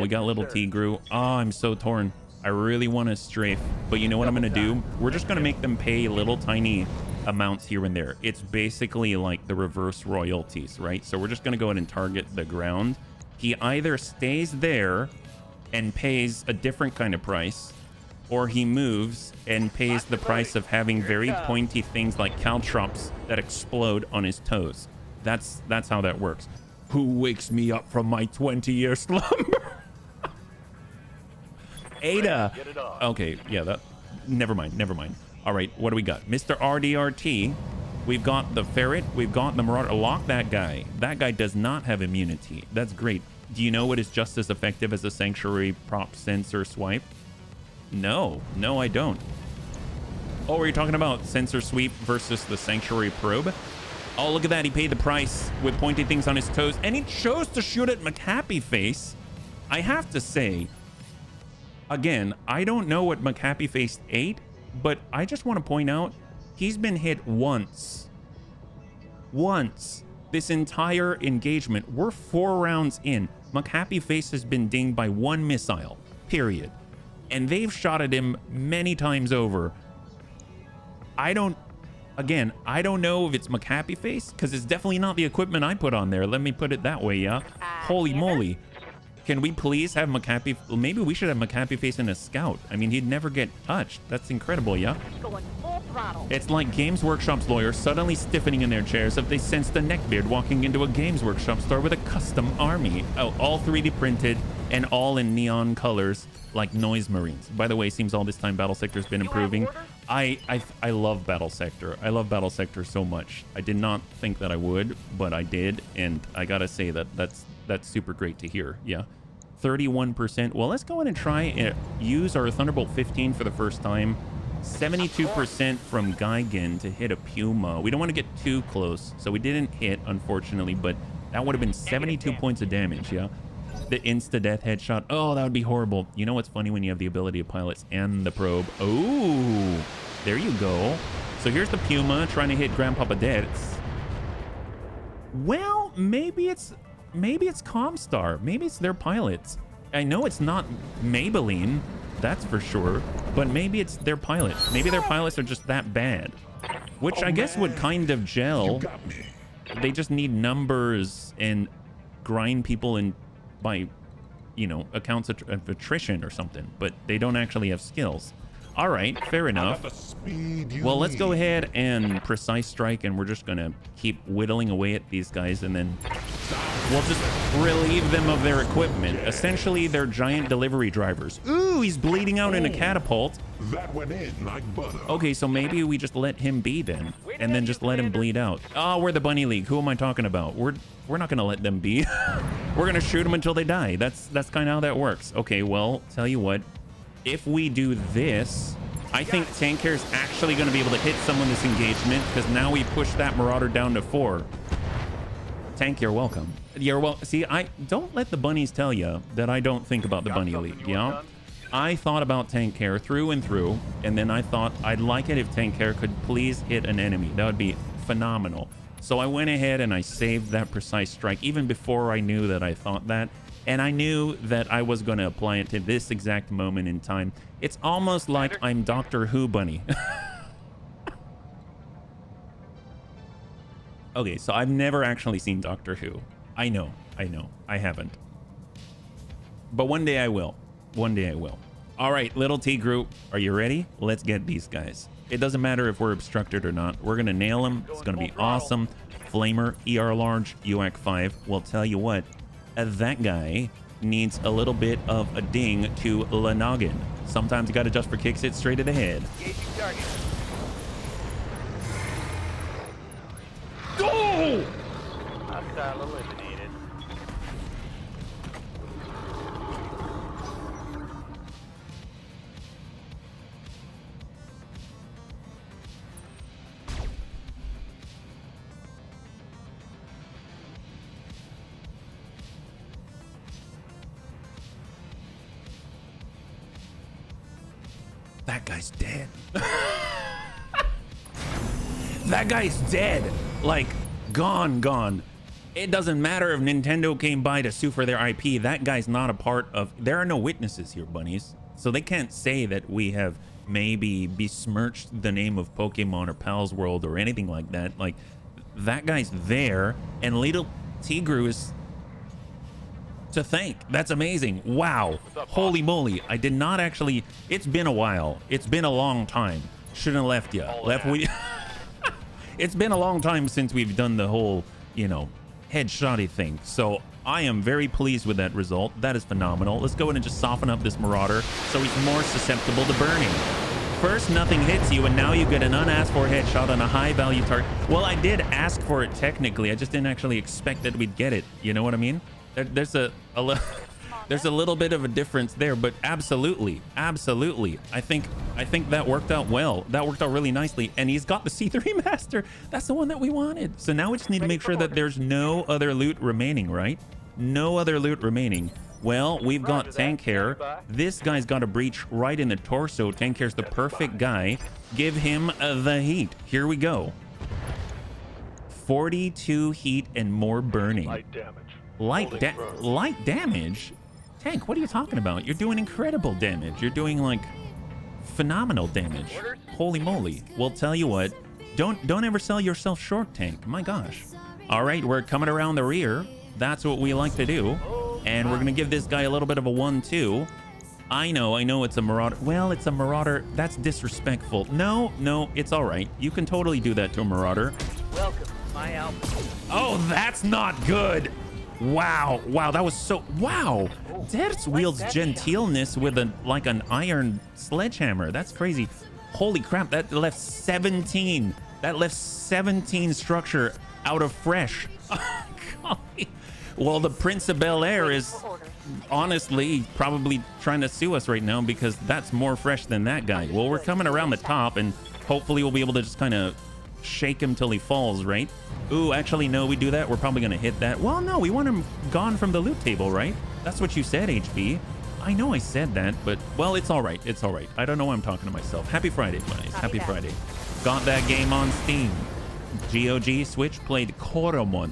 We got little Tigru. Oh, I'm so torn. I really want to strafe, but you know what I'm gonna do? We're just gonna make them pay little tiny amounts here and there. It's basically like the reverse royalties, right? So we're just gonna go ahead and target the ground. He either stays there and pays a different kind of price, or he moves and pays the price of having very pointy things like caltrops that explode on his toes. That's how that works. Who wakes me up from my 20-year slumber? Ada. Okay, yeah, never mind. All right, what do we got? Mr. RDRT. We've got the ferret. We've got the marauder. Lock that guy. That guy does not have immunity. That's great. Do you know what is just as effective as a sanctuary prop sensor swipe? No, I don't. Oh, are you talking about sensor sweep versus the sanctuary probe? Oh, look at that. He paid the price with pointy things on his toes, and he chose to shoot at McHappy Face. I have to say, again, I don't know what McHappy Face ate, but I just want to point out he's been hit once. This entire engagement. We're 4 rounds in. McHappy Face has been dinged by 1 missile, period. And they've shot at him many times over. I don't know if it's McHappy Face, because it's definitely not the equipment I put on there. Let me put it that way, yeah? Holy moly. Can we please have McHappy? Well, maybe we should have McHappy Face in a scout. I mean, he'd never get touched. That's incredible, yeah? Going full throttle. It's like Games Workshop's lawyers suddenly stiffening in their chairs if they sensed a neckbeard walking into a Games Workshop store with a custom army. Oh, all 3D printed and all in neon colors like Noise Marines. By the way, seems all this time Battle Sector's been improving. I love Battle Sector. I love Battle Sector so much. I did not think that I would, but I did, and I gotta say that's super great to hear. Yeah. 31%. Well, let's go ahead and try and use our Thunderbolt 15 for the first time. 72% from Gigan to hit a Puma. We don't want to get too close, so we didn't hit, unfortunately, but that would have been 72 points of damage, yeah? The insta-death headshot. Oh, that would be horrible. You know what's funny when you have the ability of pilots and the probe? Oh, there you go. So here's the Puma trying to hit Grandpapa Dertz. Well, maybe it's Comstar. Maybe it's their pilots. I know it's not Maybelline, that's for sure, but maybe it's their pilots. Maybe their pilots are just that bad, which I guess would kind of gel. You got me. They just need numbers and grind people in by, you know, accounts of attrition or something, but they don't actually have skills. All right, fair enough. Well, let's go ahead and precise strike, and we're just gonna keep whittling away at these guys, and then we'll just relieve them of their equipment. Essentially, they're giant delivery drivers. Ooh, he's bleeding out in a catapult. That went in like butter. Okay, so maybe we just let him be then, and then just let him bleed out. Oh, we're the Bunny League. Who am I talking about? We're not gonna let them be. We're gonna shoot them until they die. That's kind of how that works. Okay, well, tell you what. If we do this, I think Tank Care is actually going to be able to hit someone this engagement, because now we push that Marauder down to 4. Tank, you're welcome. You're welcome. See, I don't let the bunnies tell you that I don't think about the Bunny League. You know, I thought about Tank Care through and through, and then I thought I'd like it if Tank Care could please hit an enemy. That would be phenomenal. So I went ahead and I saved that precise strike even before I knew that I thought that. And I knew that I was going to apply it to this exact moment in time. It's almost like I'm Doctor Who Bunny. Okay, so I've never actually seen Doctor Who. I know, I haven't. But one day I will. One day I will. All right, little T group, are you ready? Let's get these guys. It doesn't matter if we're obstructed or not. We're going to nail them. It's going to be awesome. Flamer, ER large, UAC 5. Well, tell you what. That guy needs a little bit of a ding to the noggin. Sometimes you got to just for kicks it straight to the head. Oh! Hostile eliminated. That guy's dead. That guy's dead. Like, gone. It doesn't matter if Nintendo came by to sue for their IP. That guy's not a part of... There are no witnesses here, bunnies. So they can't say that we have maybe besmirched the name of Pokemon or Pal's World or anything like that. Like, that guy's there, and little Tigru is to thank. That's amazing. Wow. Holy moly. I did not actually... It's been a while. It's been a long time. Shouldn't have left you. It's been a long time since we've done the whole, you know, headshotty thing. So I am very pleased with that result. That is phenomenal. Let's go ahead and just soften up this Marauder so he's more susceptible to burning. First, nothing hits you, and now you get an unasked for headshot on a high-value target. Well, I did ask for it technically. I just didn't actually expect that we'd get it. You know what I mean? There's a little bit of a difference there, but absolutely. I think that worked out well. That worked out really nicely, and he's got the C3 Master. That's the one that we wanted. So now we just need to make sure that there's no other loot remaining, right? No other loot remaining. Well, we've got Tank Hair. This guy's got a breach right in the torso. Tank Hair's the perfect guy. Give him the heat. Here we go. 42 heat and more burning. Light damage. Light damage? Tank, what are you talking about? You're doing incredible damage. You're doing like phenomenal damage. Holy moly. Well, tell you what, don't ever sell yourself short, Tank. My gosh. All right, we're coming around the rear. That's what we like to do. And we're gonna give this guy a little bit of a 1-2. I know it's a Marauder. Well, it's a Marauder. That's disrespectful. No, it's all right. You can totally do that to a Marauder. Welcome to my album. Oh, that's not good. Wow, that was so... Wow. Dertz wields genteelness with like an iron sledgehammer. That's crazy. Holy crap, that left 17. That left 17 structure out of fresh. Well, the Prince of Bel-Air is honestly probably trying to sue us right now because that's more fresh than that guy. Well, we're coming around the top, and hopefully we'll be able to just kind of shake him till he falls, right? Ooh, actually, no, we do that. We're probably going to hit that. Well, no, we want him gone from the loot table, right? That's what you said, HB. I know I said that, but, well, it's all right. It's all right. I don't know why I'm talking to myself. Happy Friday, guys. Happy Friday. Got that game on Steam. GOG Switch played Koromon.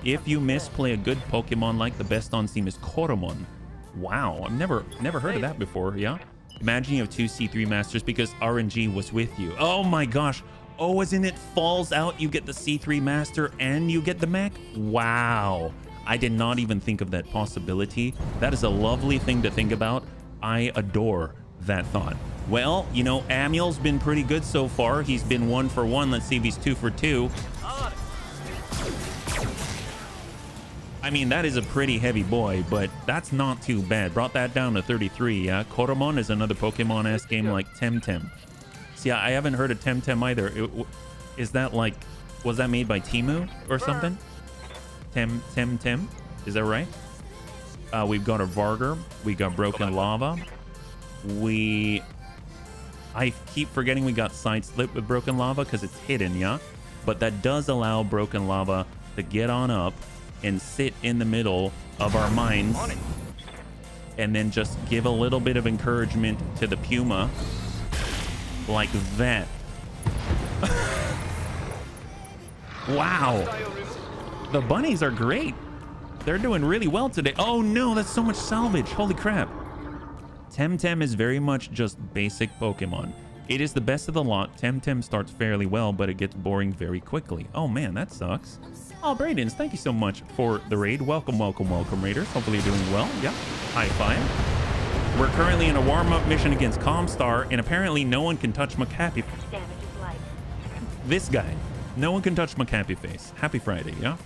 If you miss, play a good Pokemon like the best on Steam is Koromon. Wow, I've never heard of that before. Yeah. Imagine you have 2 C3 Masters because RNG was with you. Oh my gosh. Oh, as in it falls out, you get the C3 Master and you get the mech? Wow. I did not even think of that possibility. That is a lovely thing to think about. I adore that thought. Well, you know, Amiel's been pretty good so far. He's been 1 for 1. Let's see if he's 2 for 2. I mean, that is a pretty heavy boy, but that's not too bad. Brought that down to 33, yeah? Koromon is another Pokemon-esque game like Temtem. See, I haven't heard of Temtem either. Is that like, was that made by Temu or something? Temtem? Is that right? We've got a Varger. We got Broken Lava. I keep forgetting we got Side Slip with Broken Lava because it's hidden, yeah? But that does allow Broken Lava to get on up and sit in the middle of our mines and then just give a little bit of encouragement to the Puma like that. Wow. The bunnies are great. They're doing really well today. Oh no, that's so much salvage. Holy crap. Temtem is very much just basic Pokemon. It is the best of the lot. Temtem starts fairly well, but it gets boring very quickly. Oh man, that sucks. Oh, Braydens, thank you so much for the raid. Welcome, welcome, welcome, Raiders. Hopefully you're doing well. Yeah, high five. We're currently in a warm-up mission against Comstar, and apparently no one can touch McHappy. This guy. No one can touch McHappy Face. Happy Friday, yeah?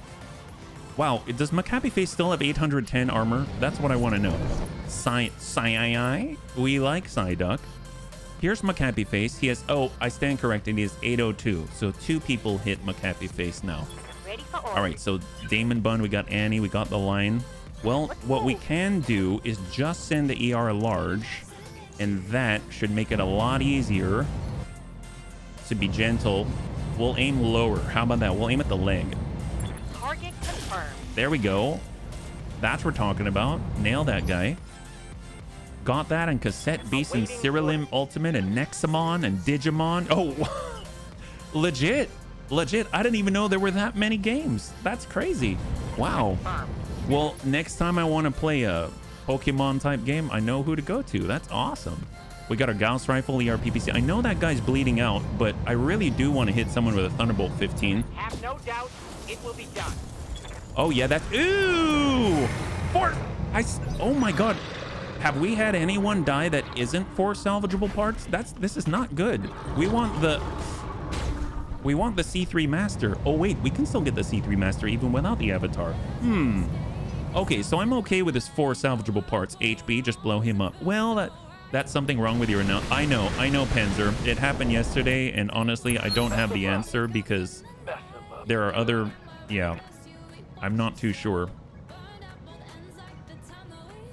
Wow, does McHappy Face still have 810 armor? That's what I want to know. We like Psyduck. Here's McHappy Face. He has, oh, I stand corrected. He is 802. So 2 people hit McHappy Face now. Ready for orders. All right, so Damon Bun, we got Annie, we got the line. Well, what we can do is just send the ER large, and that should make it a lot easier to be gentle. We'll aim lower. How about that? We'll aim at the leg. Target confirmed. There we go. That's what we're talking about. Nail that guy. Got that on cassette beast and Cyrilim Ultimate and Nexamon and Digimon. Oh, legit. Legit. I didn't even know there were that many games. That's crazy. Wow. Well, next time I want to play a Pokemon type game, I know who to go to. That's awesome. We got our Gauss Rifle, ERPPC. I know that guy's bleeding out, but I really do want to hit someone with a Thunderbolt 15. Have no doubt it will be done. Oh, yeah, that's... Ooh! Oh, my God. Have we had anyone die that isn't for salvageable parts? This is not good. We want the C3 Master. Oh, wait, we can still get the C3 Master even without the Avatar. Okay, so I'm okay with his 4 salvageable parts. HB, just blow him up. Well, that's something wrong with your analogy. I know, Panzer. It happened yesterday, and honestly, I don't have the answer because there are other... Yeah, I'm not too sure.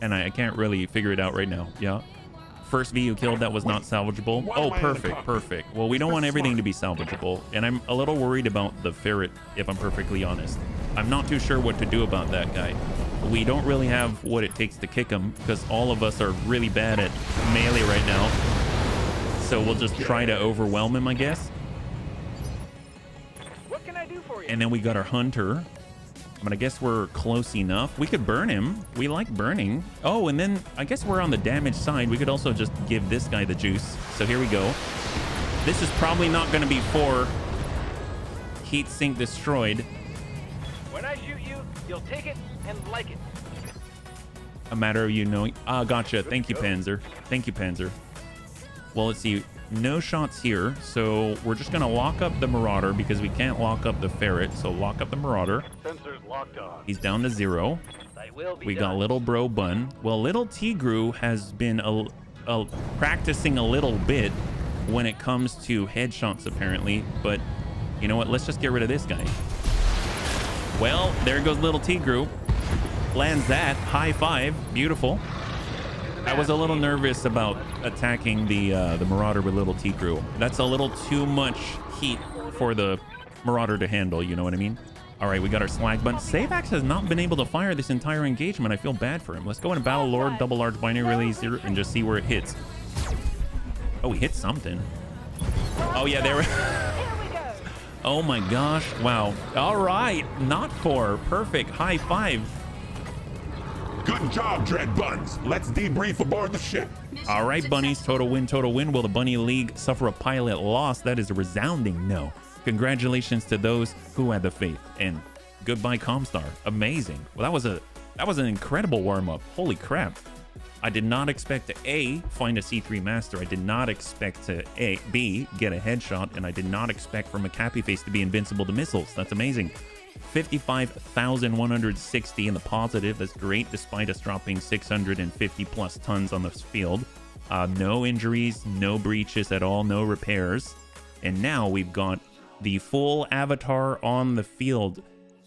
And I can't really figure it out right now. Yeah. First V you killed that was not salvageable. Oh, perfect, perfect. Well, we don't want everything to be salvageable. And I'm a little worried about the ferret, if I'm perfectly honest. I'm not too sure what to do about that guy. We don't really have what it takes to kick him because all of us are really bad at melee right now. So we'll just try to overwhelm him, I guess. What can I do for you? And then we got our hunter. But I guess we're close enough. We could burn him. We like burning. Oh, and then I guess we're on the damage side. We could also just give this guy the juice. So here we go. This is probably not going to be for heat sink destroyed. When I shoot you, you'll take it and like it. A matter of you knowing. Ah, gotcha. Thank you, Panzer. Thank you, Panzer. Well, let's see. No shots here. So we're just going to lock up the Marauder because we can't lock up the Ferret. So lock up the Marauder. Sensors locked on. He's down to 0. We got Little Bro Bun. Well, Little Tigru has been practicing a little bit when it comes to headshots, apparently. But you know what? Let's just get rid of this guy. Well, there goes Little Tigru. Lands that. High five. Beautiful. I was a little nervous about attacking the Marauder with Little Tigru. That's a little too much heat for the Marauder to handle, you know what I mean? All right, we got our Slag Button. Savax has not been able to fire this entire engagement. I feel bad for him. Let's go into Battle Lord, double large binary release here, and just see where it hits. Oh, he hit something. Oh, yeah, there we go. Oh, my gosh. Wow. All right. Not 4. Perfect. High five. Good job, Dread Buns. Let's debrief aboard the ship. All right, bunnies, total win, total win. Will the Bunny League suffer a pilot loss? That is a resounding no. Congratulations to those who had the faith, and goodbye, Comstar. Amazing. Well, that was an incredible warm-up. Holy crap. I did not expect to A, find a C3 Master. I did not expect to B, get a headshot, and I did not expect for McCappy Face to be invincible to missiles. That's amazing. 55,160 in the positive. That's great, despite us dropping 650 plus tons on this field. No injuries, no breaches at all, no repairs. And now we've got the full Avatar on the field.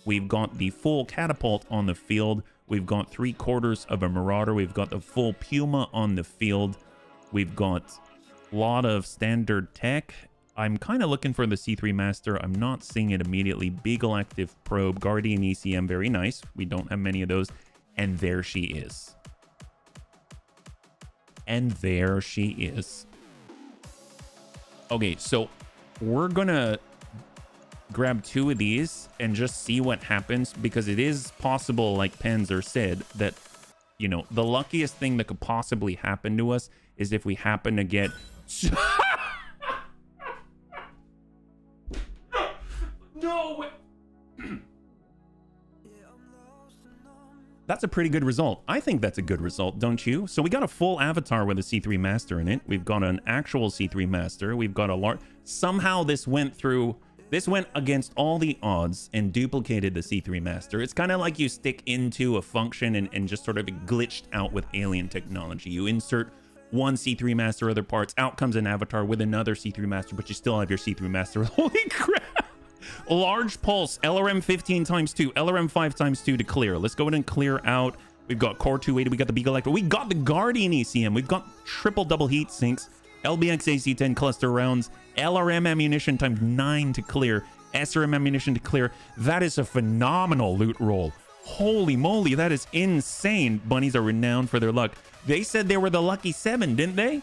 We've got the full catapult on the field. We've got 3/4 of a Marauder. We've got the full Puma on the field. We've got a lot of standard tech. I'm kind of looking for the C3 Master. I'm not seeing it immediately. Beagle Active Probe, Guardian ECM, very nice. We don't have many of those. And there she is. And there she is. Okay, so we're gonna grab 2 of these and just see what happens, because it is possible, like Panzer said, that, you know, the luckiest thing that could possibly happen to us is if we happen to get no way. That's a pretty good result. I think that's a good result, don't you? So we got a full Avatar with a C3 Master in it. We've got an actual C3 Master. We've got a large... Somehow this went against all the odds and duplicated the C3 Master. It's kind of like you stick into a function and just sort of glitched out with alien technology. You insert one C3 Master, other parts, out comes an Avatar with another C3 Master, but you still have your C3 Master. Holy crap! Large pulse, LRM 15x2, LRM 5x2 to clear. Let's go ahead and clear out. We've got Core 280, we got the Beagle Active, we got the Guardian ECM, we've got triple double heat sinks, LBX AC-10 cluster rounds, LRM ammunition times 9 to clear, SRM ammunition to clear. That is a phenomenal loot roll. Holy moly, that is insane. Bunnies are renowned for their luck. They said they were the lucky 7, didn't they?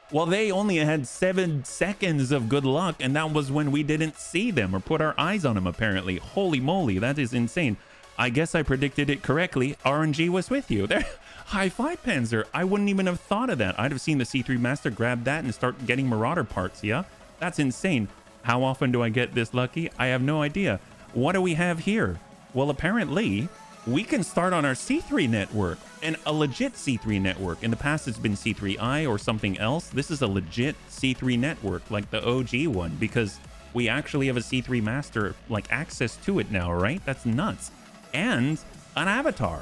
Well, they only had 7 seconds of good luck, and that was when we didn't see them or put our eyes on them, apparently. Holy moly, that is insane. I guess I predicted it correctly. RNG was with you. There. High five, Panzer. I wouldn't even have thought of that. I'd have seen the C3 Master grab that and start getting Marauder parts, yeah? That's insane. How often do I get this lucky? I have no idea. What do we have here? Well, apparently, we can start on our C3 network, and a legit C3 network. In the past, it's been C3I or something else. This is a legit C3 network, like the OG one, because we actually have a C3 Master, like, access to it now, right? That's nuts. And an Avatar.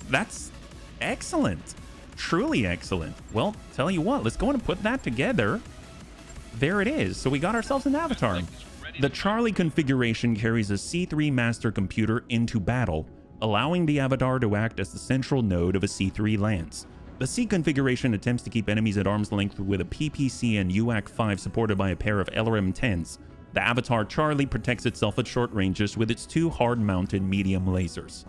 That's excellent. Truly excellent. Well, tell you what, let's go and put that together. There it is. So we got ourselves an Avatar. The Charlie configuration carries a C3 Master computer into battle, allowing the Avatar to act as the central node of a C3 lance. The C configuration attempts to keep enemies at arm's length with a PPC and UAC-5 supported by a pair of LRM-10s. The Avatar Charlie protects itself at short ranges with its 2 hard-mounted medium lasers.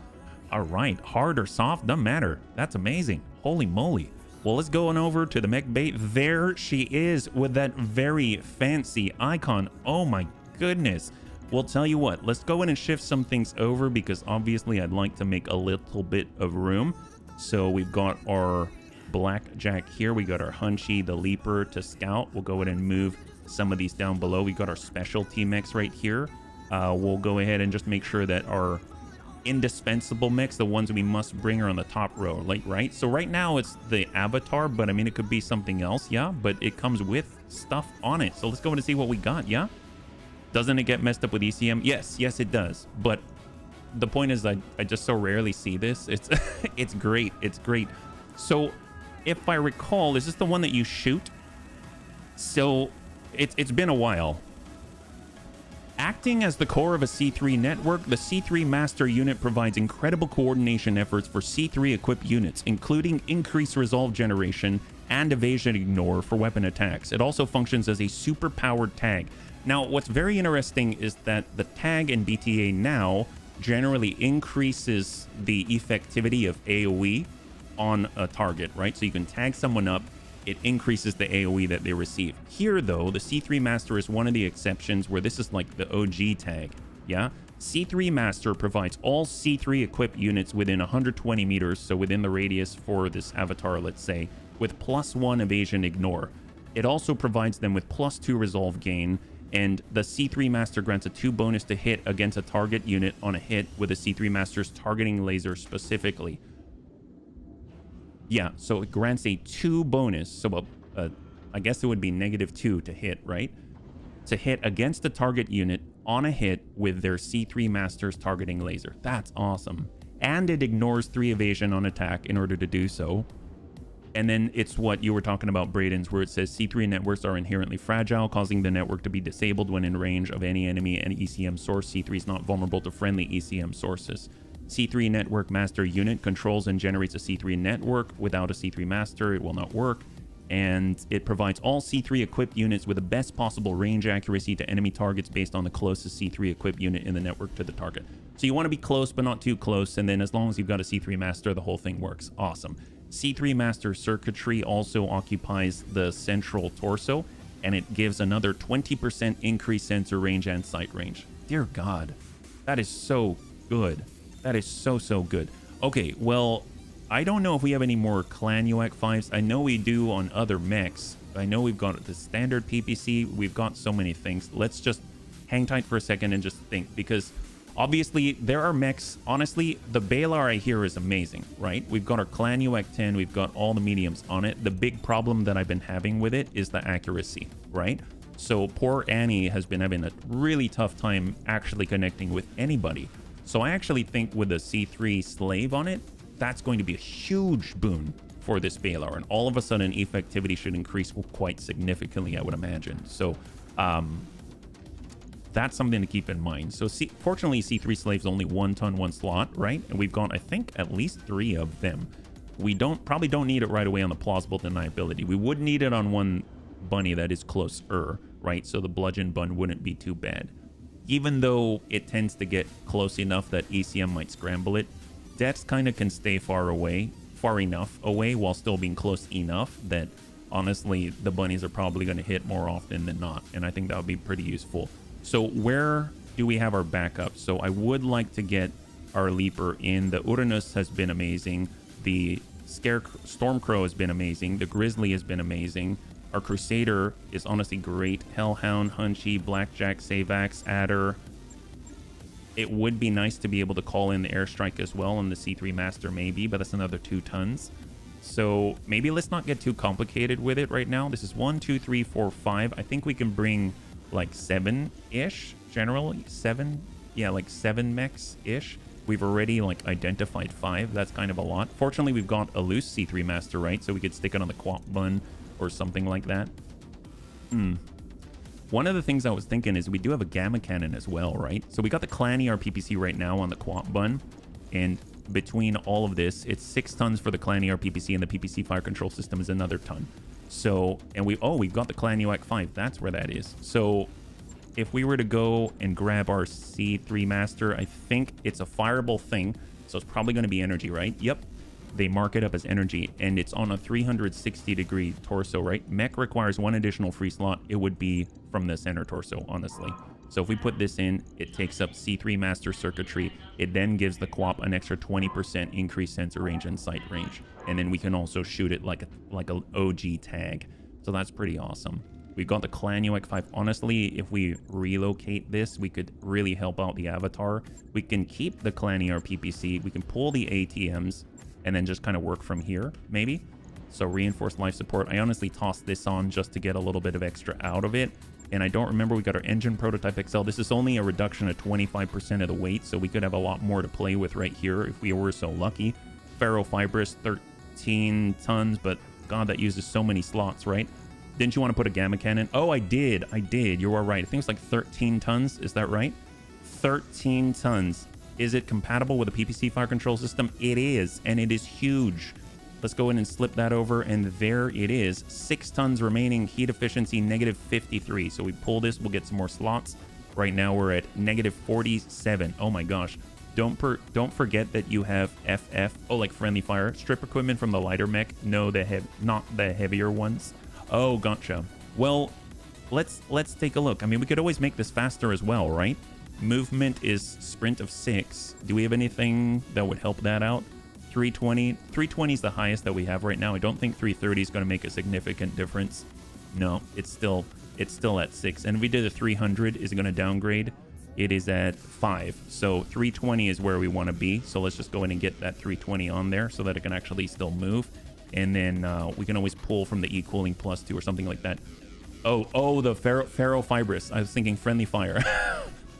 Alright, hard or soft, doesn't matter. That's amazing. Holy moly. Well, let's go on over to the mech bay. There she is with that very fancy icon. Oh my goodness. Well, tell you what, let's go in and shift some things over, because obviously I'd like to make a little bit of room. So we've got our Blackjack here. We got our Hunchy, the Leaper to scout. We'll go ahead and move some of these down below. We got our specialty mechs right here. We'll go ahead and just make sure that our indispensable mechs, the ones we must bring, are on the top row, like, right? So right now it's the Avatar, but I mean, it could be something else, yeah? But it comes with stuff on it. So let's go and see what we got, yeah? Doesn't it get messed up with ECM? Yes, it does. But the point is, I just so rarely see this. It's it's great. It's great. So if I recall, is this the one that you shoot? So it's been a while. Acting as the core of a C3 network, the C3 Master unit provides incredible coordination efforts for C3 equipped units, including increased resolve generation and evasion ignore for weapon attacks. It also functions as a super-powered tag. Now, what's very interesting is that the tag in BTA now generally increases the effectivity of AoE on a target, right? So you can tag someone up, it increases the AoE that they receive. Here, though, the C3 Master is one of the exceptions where this is like the OG tag, yeah? C3 Master provides all C3 equipped units within 120 meters, so within the radius for this avatar, let's say, with +1 evasion ignore. It also provides them with +2 resolve gain, and the C3 Master grants a 2 bonus to hit against a target unit on a hit with a C3 Master's targeting laser specifically. Yeah, so it grants a 2 bonus, so I guess it would be -2 to hit, right? To hit against a target unit on a hit with their C3 Master's targeting laser. That's awesome. And it ignores 3 evasion on attack in order to do so. And then it's what you were talking about, Braden's, where it says C3 networks are inherently fragile, causing the network to be disabled when in range of any enemy and ECM source. C3 is not vulnerable to friendly ECM sources. C3 network master unit controls and generates a C3 network. Without a C3 master, it will not work. And it provides all C3 equipped units with the best possible range accuracy to enemy targets based on the closest C3 equipped unit in the network to the target. So you want to be close, but not too close. And then as long as you've got a C3 master, the whole thing works. Awesome. C3 master circuitry also occupies the central torso, and it gives another 20% increased sensor range and sight range. Dear God, that is so good. That is so good. Okay, well, I don't know if we have any more Clan UAC 5s. I know we do on other mechs. I know we've got the standard PPC. We've got so many things. Let's just hang tight for a second and just think, because obviously there are mechs. Honestly, the Balar I hear is amazing, right? We've got our Clan UAC 10. We've got all the mediums on it. The big problem that I've been having with it is the accuracy, right? So poor Annie has been having a really tough time actually connecting with anybody. So I actually think with the C3 slave on it, that's going to be a huge boon for this Balar, and all of a sudden effectivity should increase quite significantly, I would imagine. So that's something to keep in mind. So fortunately, C3 slaves only 1 ton, 1 slot, right? And we've got, I think, at least 3 of them. We probably don't need it right away on the plausible deniability. We would need it on one bunny that is closer, right? So the bludgeon bun wouldn't be too bad. Even though it tends to get close enough that ECM might scramble it, Dex kind of can stay far enough away while still being close enough that honestly the bunnies are probably going to hit more often than not, and I think that would be pretty useful. So where do we have our backup? So I would like to get our Leaper in. The Uranus has been amazing. The Stormcrow has been amazing. The Grizzly has been amazing. Our Crusader is honestly great. Hellhound, Hunchy, Blackjack, Savax, Adder. It would be nice to be able to call in the airstrike as well on the C3 Master maybe, but that's another 2 tons. So maybe let's not get too complicated with it right now. This is 1, 2, 3, 4, 5. I think we can bring like 7-ish, generally. 7? Yeah, like 7 mechs-ish. We've already like identified 5. That's kind of a lot. Fortunately, we've got a loose C3 Master, right? So we could stick it on the Quap Bun or something like that. One of the things I was thinking is we do have a Gamma Cannon as well, right? So we got the Clan ER PPC right now on the Quap Bun, and between all of this, it's 6 tons for the Clan ER PPC, and the PPC fire control system is another ton. So, and we've got the Clan UAC 5. That's where that is. So if we were to go and grab our C3 Master, I think it's a fireable thing, so it's probably going to be energy, right? Yep. They mark it up as energy, and it's on a 360-degree torso, right? Mech requires 1 additional free slot. It would be from the center torso, honestly. So if we put this in, it takes up C3 Master circuitry. It then gives the Quap an extra 20% increased sensor range and sight range. And then we can also shoot it like a OG tag. So that's pretty awesome. We've got the Clan UAC 5. Honestly, if we relocate this, we could really help out the Avatar. We can keep the Clan ER PPC. We can pull the ATMs and then just kind of work from here, maybe. So reinforced life support. I honestly tossed this on just to get a little bit of extra out of it. And I don't remember, we got our engine prototype XL. This is only a reduction of 25% of the weight, so we could have a lot more to play with right here if we were so lucky. Ferrofibrous, 13 tons, but God, that uses so many slots, right? Didn't you want to put a Gamma Cannon? Oh, I did. You are right. I think it's like 13 tons. Is that right? 13 tons. Is it compatible with a PPC fire control system? It is, and it is huge. Let's go in and slip that over, and there it is. 6 tons remaining, heat efficiency -53. So we pull this, we'll get some more slots. Right now we're at -47. Oh my gosh. Don't forget that you have FF. Oh, like friendly fire. Strip equipment from the lighter mech. No, not the heavier ones. Oh, gotcha. Well, let's take a look. I mean, we could always make this faster as well, right? Movement is sprint of 6. Do we have anything that would help that out? 320. 320 is the highest that we have right now. I don't think 330 is going to make a significant difference. No, it's still at 6. And if we did a 300, is it going to downgrade? It is at 5. So 320 is where we want to be. So let's just go ahead and get that 320 on there so that it can actually still move. And then we can always pull from the E-cooling +2 or something like that. Oh, the ferrofibrous. I was thinking friendly fire.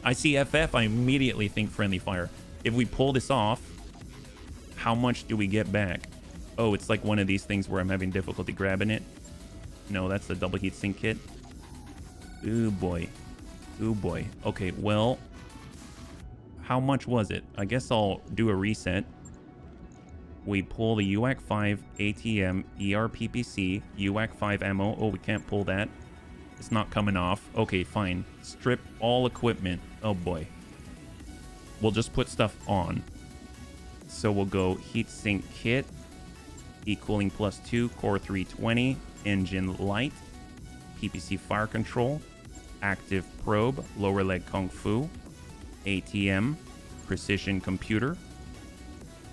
I see FF, I immediately think friendly fire. If we pull this off, how much do we get back? Oh, it's like one of these things where I'm having difficulty grabbing it. No, that's the double heat sink kit. Ooh boy. Ooh boy. Okay, well, how much was it? I guess I'll do a reset. We pull the UAC 5 ATM ERPPC UAC 5 ammo. Oh, we can't pull that. It's not coming off. Okay, fine. Strip all equipment. Oh boy. We'll just put stuff on. So we'll go heatsink kit, E-cooling +2, core 320, engine light, PPC fire control, active probe, lower leg kung fu, ATM, precision computer,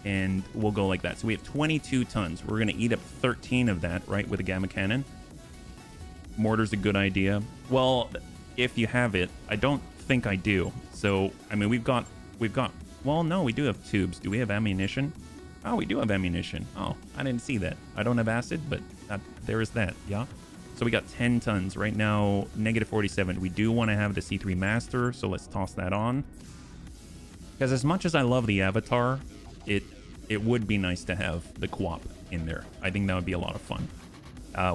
and we'll go like that. So we have 22 tons. We're going to eat up 13 of that, right, with a gamma cannon. Mortar's a good idea. Well, if you have it, I don't think I do. So, I mean, we've got, well, no, we do have tubes. Do we have ammunition? Oh, we do have ammunition. Oh, I didn't see that. I don't have acid, but there is that, yeah? So we got 10 tons. Right now, -47. We do want to have the C3 Master, so let's toss that on. Because as much as I love the Avatar, it would be nice to have the co-op in there. I think that would be a lot of fun.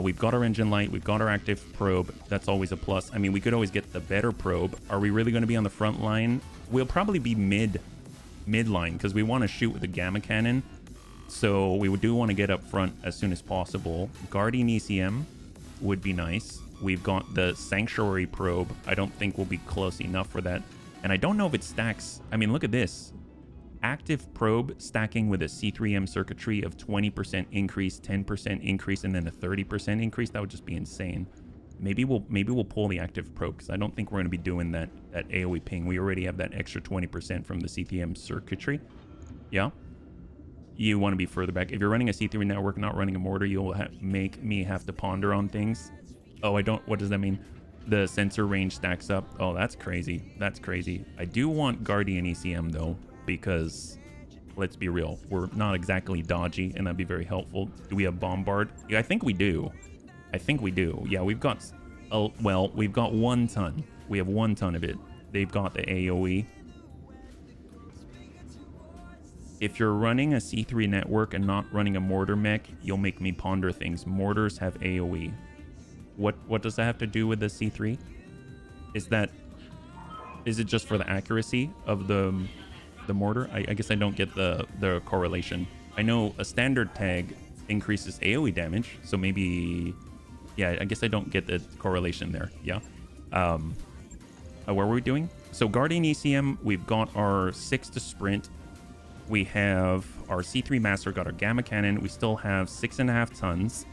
We've got our engine light. We've got our active probe. That's always a plus. I mean, we could always get the better probe. Are we really going to be on the front line? We'll probably be mid-line because we want to shoot with the gamma cannon. So we do want to get up front as soon as possible. Guardian ECM would be nice. We've got the Sanctuary probe. I don't think we'll be close enough for that. And I don't know if it stacks. I mean, look at this. Active probe stacking with a C3M circuitry of 20% increase, 10% increase, and then a 30% increase. That would just be insane. Maybe we'll pull the active probe because I don't think we're going to be doing that AoE ping. We already have that extra 20% from the C3M circuitry. Yeah. You want to be further back. If you're running a C3 network, not running a mortar, you'll make me have to ponder on things. Oh, I don't. What does that mean? The sensor range stacks up. Oh, that's crazy. That's crazy. I do want Guardian ECM though, because let's be real, we're not exactly dodgy, and that'd be very helpful. Do we have Bombard? Yeah, I think we do. I think we do. Yeah, we've got, well, we've got 1 ton. We have 1 ton of it. They've got the AoE. If you're running a C3 network and not running a mortar mech, you'll make me ponder things. Mortars have AoE. What does that have to do with the C3? Is it just for the accuracy of the mortar? I guess I don't get the correlation. I know a standard tag increases AoE damage, so maybe, yeah, I guess I don't get the correlation there. Yeah. What were we doing? So Guardian ECM, we've got our 6 to sprint. We have our C3 Master, got our gamma cannon. We still have 6.5 tons.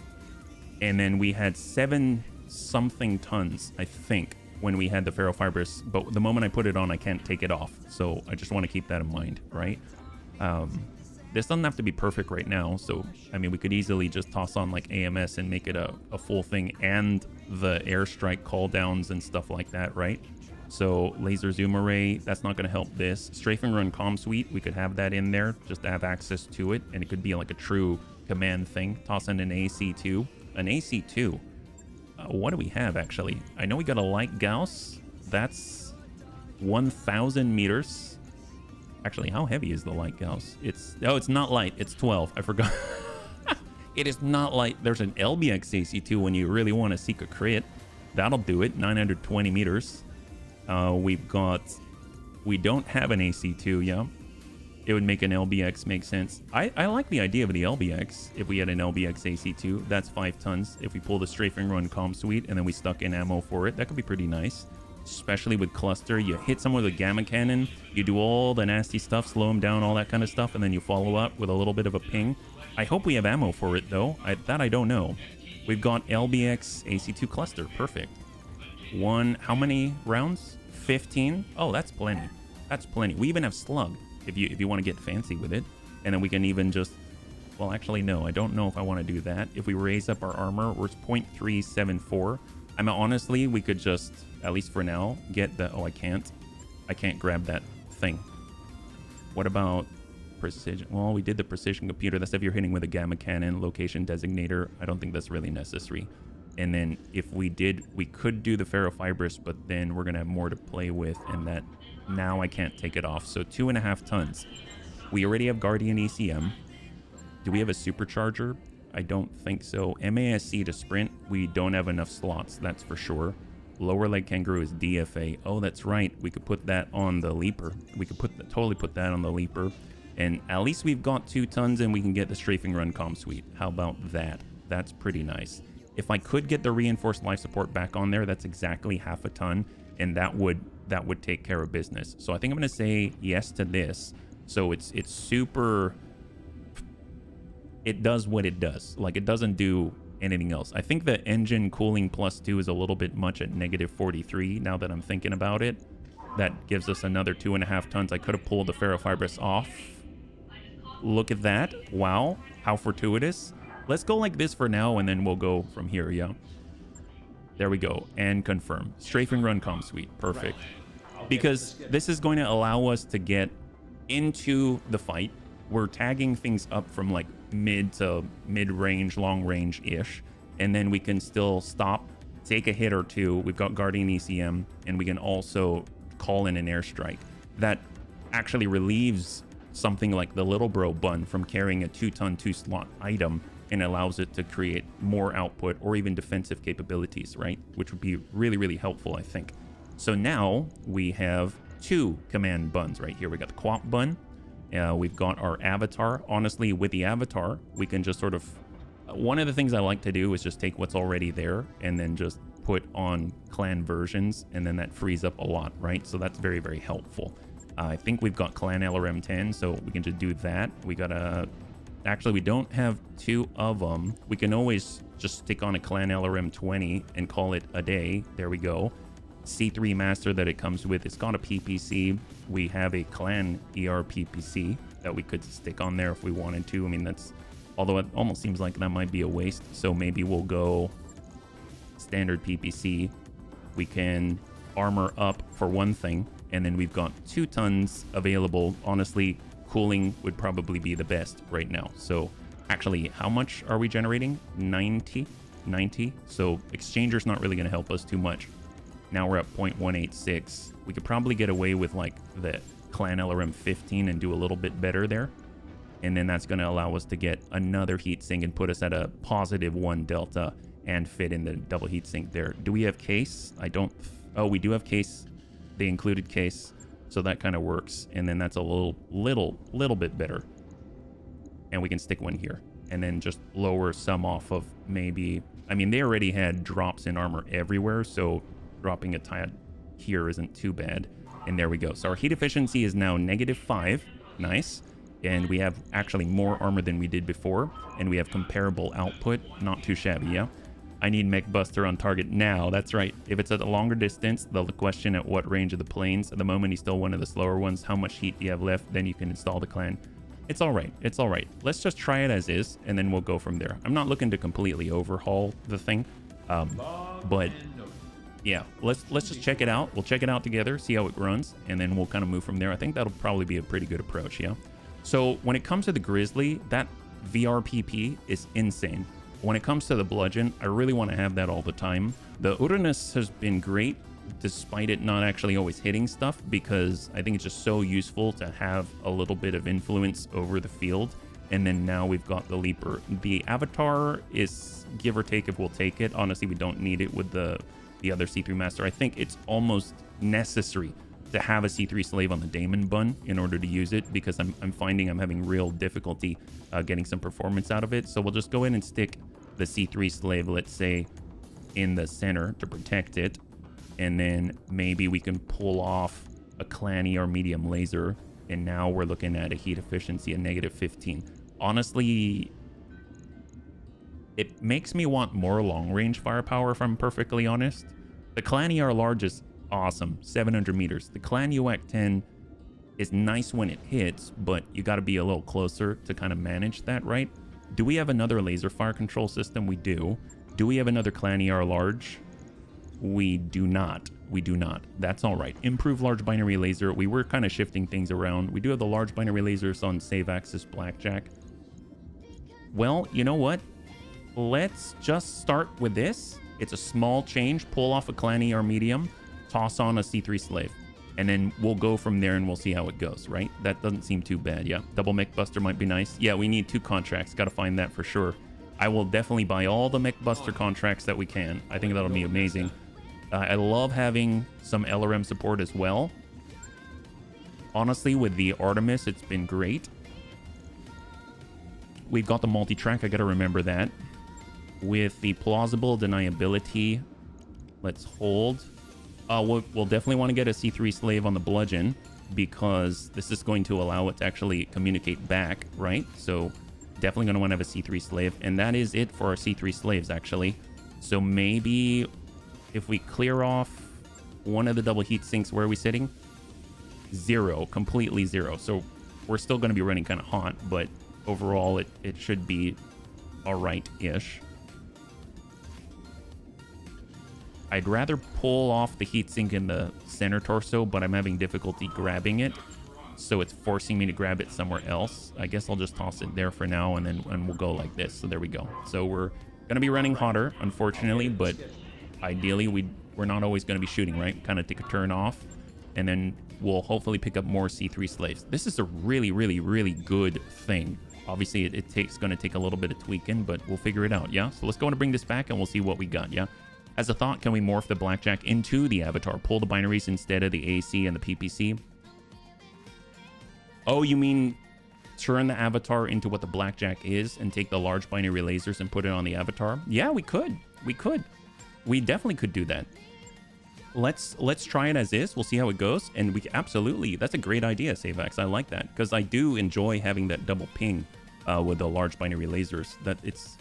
And then we had 7-something tons, I think, when we had the ferrofibrous. But the moment I put it on, I can't take it off. So I just want to keep that in mind, right? This doesn't have to be perfect right now. So, I mean, we could easily just toss on like AMS and make it a full thing, and the airstrike call downs and stuff like that, right? So laser zoom array, that's not going to help this. Strafe and run comm suite, we could have that in there just to have access to it, and it could be like a true command thing. Toss in an AC2. An AC2. What do we have actually? I know we got a light Gauss. That's 1,000 meters. Actually, how heavy is the light Gauss? It's not light. It's 12. I forgot. It is not light. There's an LBX AC2 when you really want to seek a crit. That'll do it. 920 meters. We don't have an AC2, yeah. It would make an LBX make sense. I like the idea of the LBX. If we had an LBX AC2, that's 5 tons. If we pull the strafing run comm suite and then we stuck in ammo for it, that could be pretty nice. Especially with cluster, you hit someone with a gamma cannon, you do all the nasty stuff, slow them down, all that kind of stuff, and then you follow up with a little bit of a ping. I hope we have ammo for it though. That I don't know. We've got LBX AC2 cluster, perfect. How many rounds? 15. Oh, that's plenty. That's plenty. We even have slug if you want to get fancy with it. And then we can even just, well, actually, no, I don't know if I want to do that. If we raise up our armor, we're 0.374. I mean, honestly, we could just, at least for now, get the, oh, I can't grab that thing. What about precision? Well, we did the precision computer. That's if you're hitting with a gamma cannon, location designator. I don't think that's really necessary. And then if we did, we could do the ferrofibrous, but then we're going to have more to play with, and that now I can't take it off. So 2.5 tons. We already have Guardian ECM. Do we have a supercharger? I don't think so. MASC to sprint, we don't have enough slots, that's for sure. Lower leg kangaroo is DFA. Oh, that's right. We could put that on the leaper. We could totally put that on the leaper. And at least we've got 2 tons and we can get the strafing run comm suite. How about that? That's pretty nice. If I could get the reinforced life support back on there, that's exactly 0.5 ton, and that would take care of business. So I think I'm going to say yes to this. So it's super, it does what it does. Like, it doesn't do anything else. I think the engine cooling +2 is a little bit much at -43 now that I'm thinking about it. That gives us another 2.5 tons. I could have pulled the ferrofibrous off. Look at that. Wow, how fortuitous. Let's go like this for now, and then we'll go from here, yeah? There we go, and confirm. Strafing run comm suite, perfect. Because this is going to allow us to get into the fight. We're tagging things up from like mid to mid-range, long-range-ish, and then we can still stop, take a hit or two. We've got Guardian ECM, and we can also call in an airstrike. That actually relieves something like the Little Bro bun from carrying a 2-ton, 2-slot item, and allows it to create more output or even defensive capabilities, right? Which would be really, really helpful, I think. So now we have 2 command buns right here. We got the Quap bun. We've got our avatar. Honestly, with the avatar, we can just sort of... one of the things I like to do is just take what's already there and then just put on clan versions, and then that frees up a lot, right? So that's very, very helpful. I think we've got clan LRM 10, so we can just do that. We got a... Actually, we don't have 2 of them. We can always just stick on a clan LRM 20 and call it a day. There we go. C3 master that it comes with, it's got a PPC. We have a clan ER PPC that we could stick on there if we wanted to. I mean, that's... although it almost seems like that might be a waste. So maybe we'll go standard PPC. We can armor up for one thing. And then we've got 2 tons available. Honestly, cooling would probably be the best right now. So actually, how much are we generating? 90. So exchanger's not really going to help us too much. Now we're at 0.186. We could probably get away with like the clan LRM 15 and do a little bit better there. And then that's going to allow us to get another heatsink and put us at a +1 delta and fit in the double heatsink there. Do we have case? I don't... oh, we do have case. They included case. So that kind of works. And then that's a little bit better. And we can stick one here. And then just lower some off of maybe... I mean, they already had drops in armor everywhere. So dropping a tad here isn't too bad. And there we go. So our heat efficiency is now -5. Nice. And we have actually more armor than we did before. And we have comparable output. Not too shabby, yeah? I need Mech Buster on target now. That's right. If it's at a longer distance, they'll question at what range of the planes. At the moment, he's still one of the slower ones. How much heat do you have left? Then you can install the clan. It's all right. It's all right. Let's just try it as is, and then we'll go from there. I'm not looking to completely overhaul the thing. But yeah, let's just check it out. We'll check it out together, see how it runs, and then we'll kind of move from there. I think that'll probably be a pretty good approach, yeah? So when it comes to the Grizzly, that VRPP is insane. When it comes to the bludgeon, I really want to have that all the time. The Uranus has been great, despite it not actually always hitting stuff, because I think it's just so useful to have a little bit of influence over the field. And then now we've got the Leaper. The Avatar is give or take if we'll take it. Honestly, we don't need it with the other C3 Master. I think it's almost necessary to have a C3 Slave on the Daemon bun in order to use it, because I'm finding I'm having real difficulty getting some performance out of it. So we'll just go in and stick the C3 Slave, let's say, in the center to protect it. And then maybe we can pull off a Clanny or medium laser. And now we're looking at a heat efficiency of -15. Honestly, it makes me want more long-range firepower, if I'm perfectly honest. The Clanny are largest Awesome. 700 meters. The Clan UAC 10 is nice when it hits, but you got to be a little closer to kind of manage that, right? Do we have another laser fire control system? We do. Do we have another Clan ER large? We do not. We do not. That's all right. Improve large binary laser. We were kind of shifting things around. We do have the large binary lasers on save axis blackjack. Well, you know what? Let's just start with this. It's a small change. Pull off a Clan ER medium. Toss on a C3 slave. And then we'll go from there and we'll see how it goes, right? That doesn't seem too bad, yeah. Double mech buster might be nice. Yeah, we need 2 contracts. Got to find that for sure. I will definitely buy all the mech buster contracts that we can. I think that'll be amazing. I love having some LRM support as well. Honestly, with the Artemis, it's been great. We've got the multi-track. I got to remember that. With the plausible deniability, let's hold. We'll definitely want to get a C3 slave on the bludgeon because this is going to allow it to actually communicate back, right? So definitely going to want to have a C3 slave. And that is it for our C3 slaves, actually. So maybe if we clear off one of the double heat sinks, where are we sitting? 0, completely 0. So we're still going to be running kind of hot, but overall it should be all right-ish. I'd rather pull off the heatsink in the center torso, but I'm having difficulty grabbing it. So it's forcing me to grab it somewhere else. I guess I'll just toss it there for now, and we'll go like this. So there we go. So we're going to be running hotter, unfortunately, but ideally we're not always going to be shooting, right? Kind of take a turn off, and then we'll hopefully pick up more C3 slaves. This is a really, really, really good thing. Obviously, it's going to take a little bit of tweaking, but we'll figure it out, yeah? So let's go and bring this back, and we'll see what we got, yeah? As a thought, can we morph the blackjack into the avatar? Pull the binaries instead of the AC and the PPC? Oh, you mean turn the avatar into what the blackjack is and take the large binary lasers and put it on the avatar? Yeah, we could. We could. We definitely could do that. Let's try it as is. We'll see how it goes. And we absolutely, that's a great idea, Savax. I like that because I do enjoy having that double ping with the large binary lasers. That it's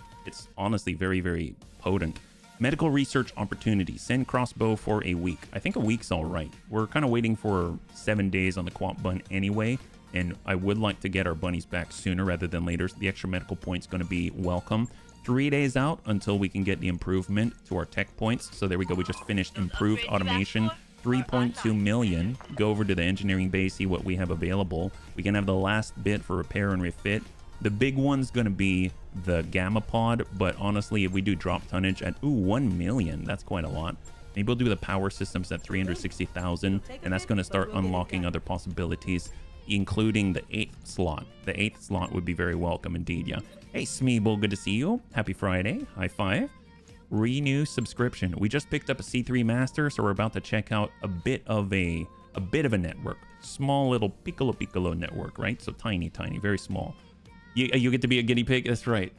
honestly very, very potent. Medical research opportunity. Send crossbow for a week. I think a week's all right. We're kind of waiting for 7 days on the quap bun anyway, and I would like to get our bunnies back sooner rather than later. So the extra medical point's going to be welcome. 3 days out until we can get the improvement to our tech points. So there we go. We just finished improved automation. 3.2 million. Go over to the engineering bay, see what we have available. We can have the last bit for repair and refit. The big one's going to be the Gamma Pod, but honestly, if we do drop tonnage at, 1 million, that's quite a lot. Maybe we'll do the power systems at 360,000, and that's going to start unlocking other possibilities, including the 8th slot. The 8th slot would be very welcome indeed, yeah. Hey, Smeeble, good to see you. Happy Friday. High five. Renew subscription. We just picked up a C3 Master, so we're about to check out a bit of a network. Small little piccolo network, right? So tiny, very small. You get to be a guinea pig? That's right.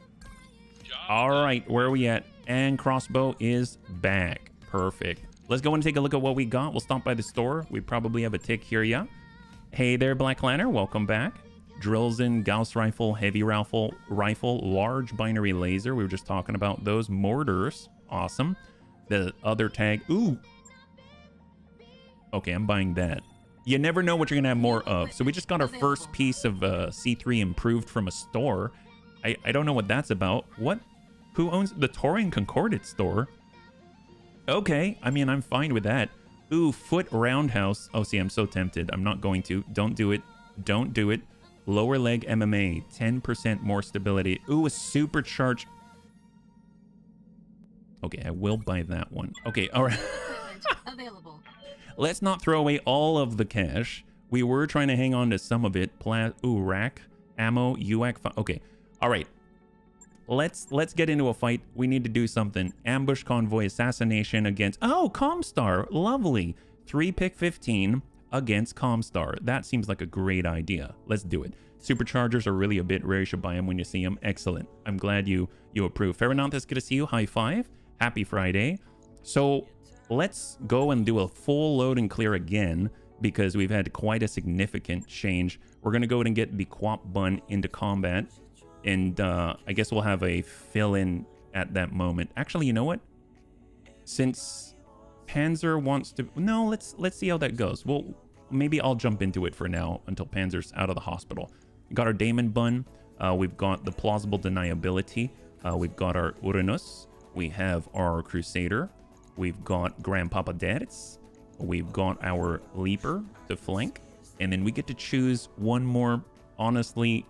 All right, where are we at? And crossbow is back. Perfect. Let's go and take a look at what we got. We'll stop by the store. We probably have a tick here, yeah? Hey there, Black Lantern. Welcome back. Drills-in, Gauss rifle, heavy rifle, large binary laser. We were just talking about those. Mortars. Awesome. The other tag. Ooh. Okay, I'm buying that. You never know what you're going to have more of. So we just got our first piece of C3 improved from a store. I don't know what that's about. What? Who owns the Taurian Concordate store? Okay, I mean, I'm fine with that. Ooh, foot roundhouse. Oh, see, I'm so tempted. I'm not going to. Don't do it. Don't do it. Lower leg MMA. 10% more stability. Ooh, a supercharged. Okay, I will buy that one. Okay, all right. Available. Let's not throw away all of the cash. We were trying to hang on to some of it. Ooh, rack, ammo, UAC. Okay, all right. Let's get into a fight. We need to do something. Ambush convoy assassination against... Oh, Comstar. Lovely. 3 pick 15 against Comstar. That seems like a great idea. Let's do it. Superchargers are really a bit rare. You should buy them when you see them. Excellent. I'm glad you approve. Ferranantes, good to see you. High five. Happy Friday. So... let's go and do a full load and clear again because we've had quite a significant change. We're going to go ahead and get the Quap Bun into combat. And I guess we'll have a fill-in at that moment. Actually, you know what? Since Panzer wants to... No, let's see how that goes. Well, maybe I'll jump into it for now until Panzer's out of the hospital. We got our Daemon Bun. We've got the plausible deniability. We've got our Uranus. We have our Crusader. We've got Grandpapa Daditz. We've got our Leaper to flank. And then we get to choose one more. Honestly,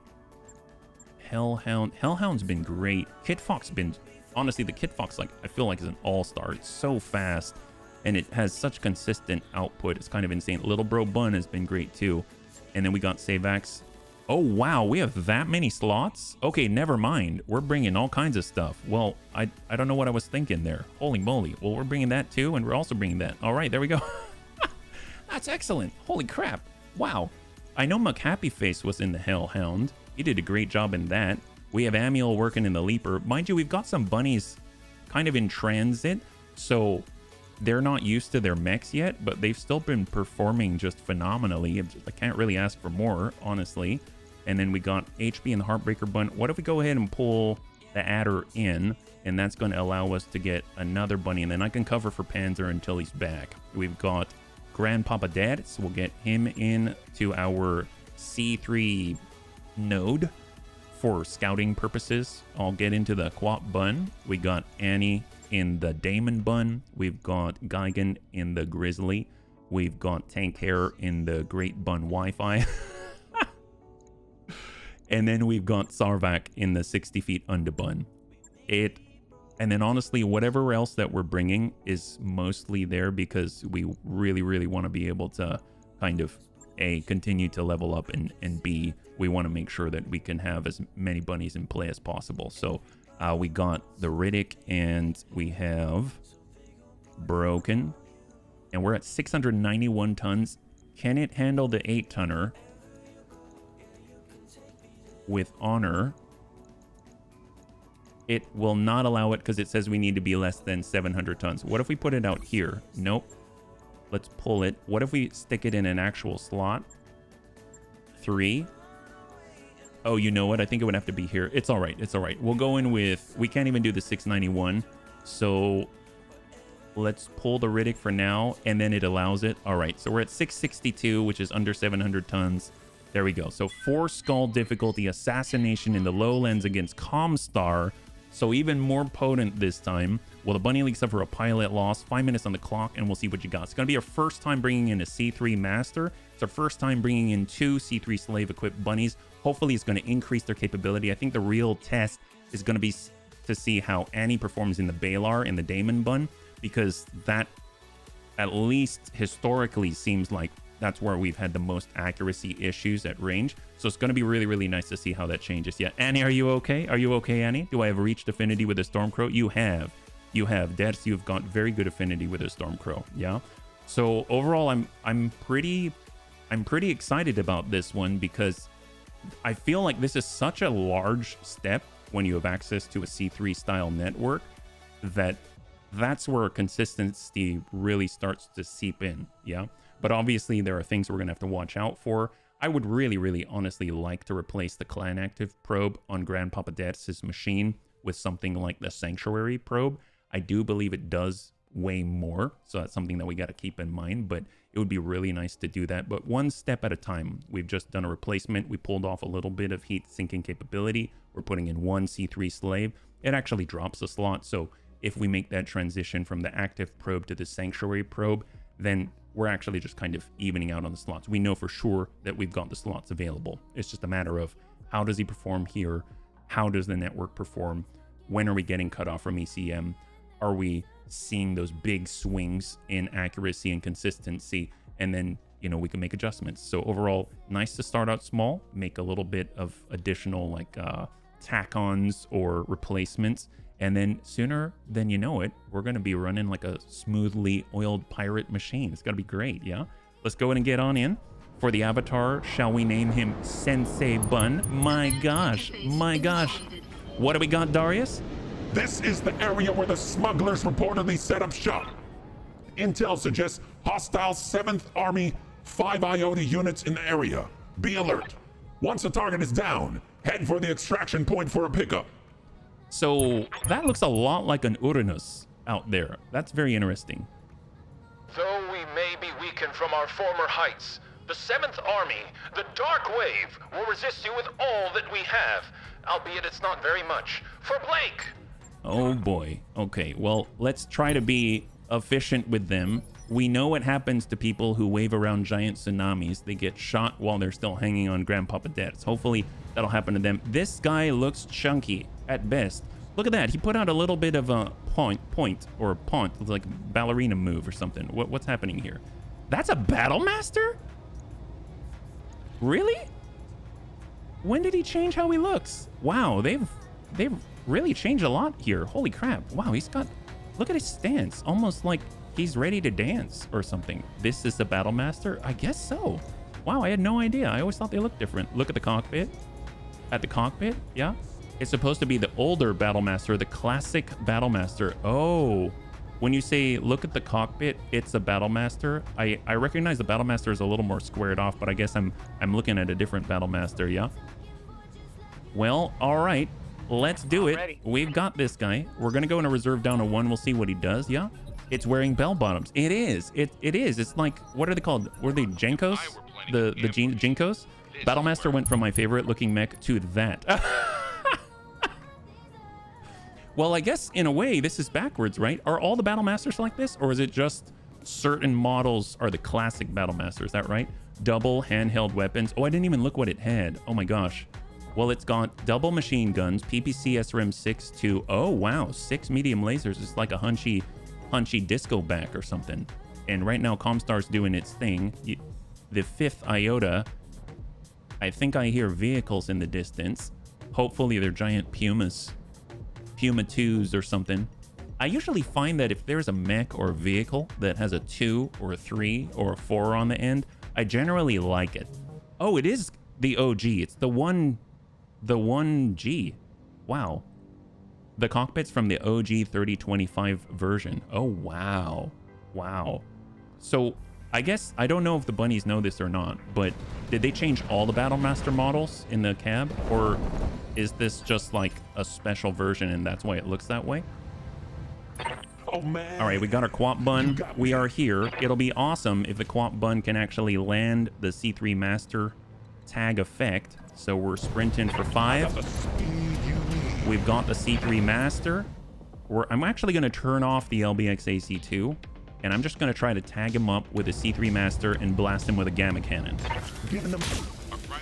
Hellhound. Hellhound's been great. Kit Fox been... Honestly, the Kit Fox, like, I feel like is an all-star. It's so fast. And it has such consistent output. It's kind of insane. Little Bro Bun has been great too. And then we got Savax. Oh, wow. We have that many slots? Okay, never mind. We're bringing all kinds of stuff. Well, I don't know what I was thinking there. Holy moly. Well, we're bringing that too, and we're also bringing that. All right, there we go. That's excellent. Holy crap. Wow. I know McHappyface was in the Hellhound. He did a great job in that. We have Amiel working in the Leaper. Mind you, we've got some bunnies kind of in transit, so they're not used to their mechs yet, but they've still been performing just phenomenally. I can't really ask for more, honestly. And then we got HB and the Heartbreaker Bun. What if we go ahead and pull the Adder in, and that's going to allow us to get another bunny, and then I can cover for Panzer until he's back. We've got Grandpapa Dad, so we'll get him in to our C3 node for scouting purposes. I'll get into the Quap Bun. We got Annie in the Daemon Bun. We've got Gigan in the Grizzly. We've got Tank Hair in the Great Bun Wi-Fi. And then we've got Sarvak in the 60 feet under bun. And then honestly, whatever else that we're bringing is mostly there because we really, really want to be able to kind of A, continue to level up, and B, we want to make sure that we can have as many bunnies in play as possible. So we got the Riddick, and we have Broken, and we're at 691 tons. Can it handle the 8-tonner with honor? It will not allow it because it says we need to be less than 700 tons. What if we put it out here? Nope. Let's pull it. What if we stick it in an actual slot? 3. Oh, you know what? I think it would have to be here. It's all right. It's all right. We'll go in with... We can't even do the 691. So let's pull the Riddick for now, and then it allows it. All right. So we're at 662, which is under 700 tons. There we go. So 4 skull difficulty, assassination in the lowlands against Comstar. So even more potent this time. Well, the Bunny League suffer a pilot loss. 5 minutes on the clock, and we'll see what you got. It's going to be our first time bringing in a C3 Master. It's our first time bringing in 2 C3 Slave-equipped bunnies. Hopefully, it's going to increase their capability. I think the real test is going to be to see how Annie performs in the Balar and the Daemon Bun, because that, at least historically, seems like that's where we've had the most accuracy issues at range. So it's going to be really, really nice to see how that changes. Yeah, Annie, are you okay? Are you okay, Annie? Do I have reached affinity with a Stormcrow? You have. You have. Debs, you've got very good affinity with a Stormcrow. Yeah. So overall, I'm pretty excited about this one because I feel like this is such a large step when you have access to a C3 style network that's where consistency really starts to seep in. Yeah. But obviously, there are things we're going to have to watch out for. I would really, really honestly like to replace the Clan Active probe on Grandpapa Dad's machine with something like the Sanctuary probe. I do believe it does way more, so that's something that we got to keep in mind, but it would be really nice to do that. But one step at a time. We've just done a replacement. We pulled off a little bit of heat sinking capability. We're putting in 1 C3 Slave. It actually drops a slot, so if we make that transition from the Active probe to the Sanctuary probe, then we're actually just kind of evening out on the slots. We know for sure that we've got the slots available. It's just a matter of how does he perform here? How does the network perform? When are we getting cut off from ECM? Are we seeing those big swings in accuracy and consistency? And then, you know, we can make adjustments. So overall, nice to start out small, make a little bit of additional like tack-ons or replacements. And then sooner than you know it, we're going to be running like a smoothly oiled pirate machine. It's going to be great, yeah? Let's go ahead and get on in. For the avatar, shall we name him Sensei Bun? My gosh, my gosh. What do we got, Darius? This is the area where the smugglers reportedly set up shop. Intel suggests hostile 7th Army 5 IOTA units in the area. Be alert. Once the target is down, head for the extraction point for a pickup. So that looks a lot like an Uranus out there. That's very interesting. broken from our former heights. The 7th Army, the Dark Wave, will resist you with all that we have, albeit it's not very much. For Blake! Oh boy. Okay, well, let's try to be efficient with them. We know what happens to people who wave around giant tsunamis. They get shot while they're still hanging on Grandpapa Dead. So hopefully that'll happen to them. This guy looks chunky at best. Look at that. He put out a little bit of a point, like ballerina move or something. What's happening here? That's a Battle Master? Really? When did he change how he looks? Wow, they've really changed a lot here. Holy crap. Wow, he's got, look at his stance. Almost like he's ready to dance or something. This is the Battle Master? I guess so. Wow, I had no idea. I always thought they looked different. Look at the cockpit. At the cockpit, yeah. It's supposed to be the older Battle Master, the classic Battle Master. Oh, when you say look at the cockpit, it's a Battle Master. I recognize the Battle Master is a little more squared off, but I guess I'm looking at a different Battle Master, yeah? Well, all right. Let's do it. We've got this guy. We're going to go in a reserve down to 1. We'll see what he does, yeah? It's wearing bell bottoms. It is. It is. It's like, what are they called? Were they Jenkos? The Jinkos? Battlemaster went from my favorite looking mech to that. Well, I guess in a way this is backwards, right? Are all the Battlemasters like this, or is it just certain models are the classic Battlemaster? Is that right? Double handheld weapons. Oh, I didn't even look what it had. Oh my gosh. Well, it's got double machine guns, PPC SRM 6 oh wow, 6 medium lasers. It's like a hunchy disco back or something. And right now Comstar's doing its thing. The 5th Iota, I think I hear vehicles in the distance. Hopefully they're giant Pumas. Puma 2s or something. I usually find that if there's a mech or a vehicle that has a 2 or a 3 or a 4 on the end, I generally like it. Oh, it is the OG. It's the 1G. Wow. The cockpit's from the OG 3025 version. Oh, wow. Wow. So I guess, I don't know if the bunnies know this or not, but did they change all the Battlemaster models in the cab? Or is this just like a special version and that's why it looks that way? Oh man. All right, we got our Quap Bun. We are here. It'll be awesome if the Quap Bun can actually land the C3 Master tag effect. So we're sprinting for 5. We've got the C3 Master. I'm actually going to turn off the LBX AC2. And I'm just going to try to tag him up with a C3 Master and blast him with a Gamma Cannon.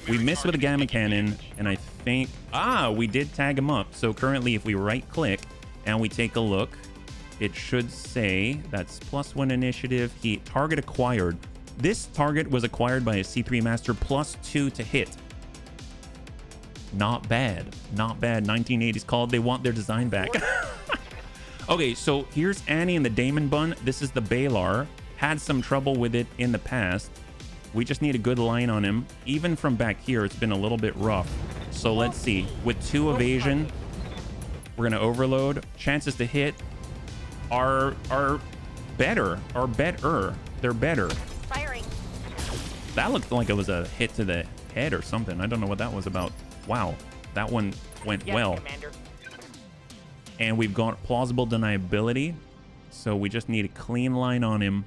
We missed with a Gamma Cannon, and I think... Ah, we did tag him up. So currently, if we right-click and we take a look, it should say that's +1 initiative. Target acquired. This target was acquired by a C3 Master +2 to hit. Not bad. Not bad. 1980s called. They want their design back. Okay, so here's Annie and the Damon Bun. This is the Balar. Had some trouble with it in the past. We just need a good line on him. Even from back here, it's been a little bit rough. So let's see. With 2 evasion, we're going to overload. Chances to hit are better. Are better. They're better. Firing. That looked like it was a hit to the head or something. I don't know what that was about. Wow, that one went well. Commander. And we've got plausible deniability. So we just need a clean line on him.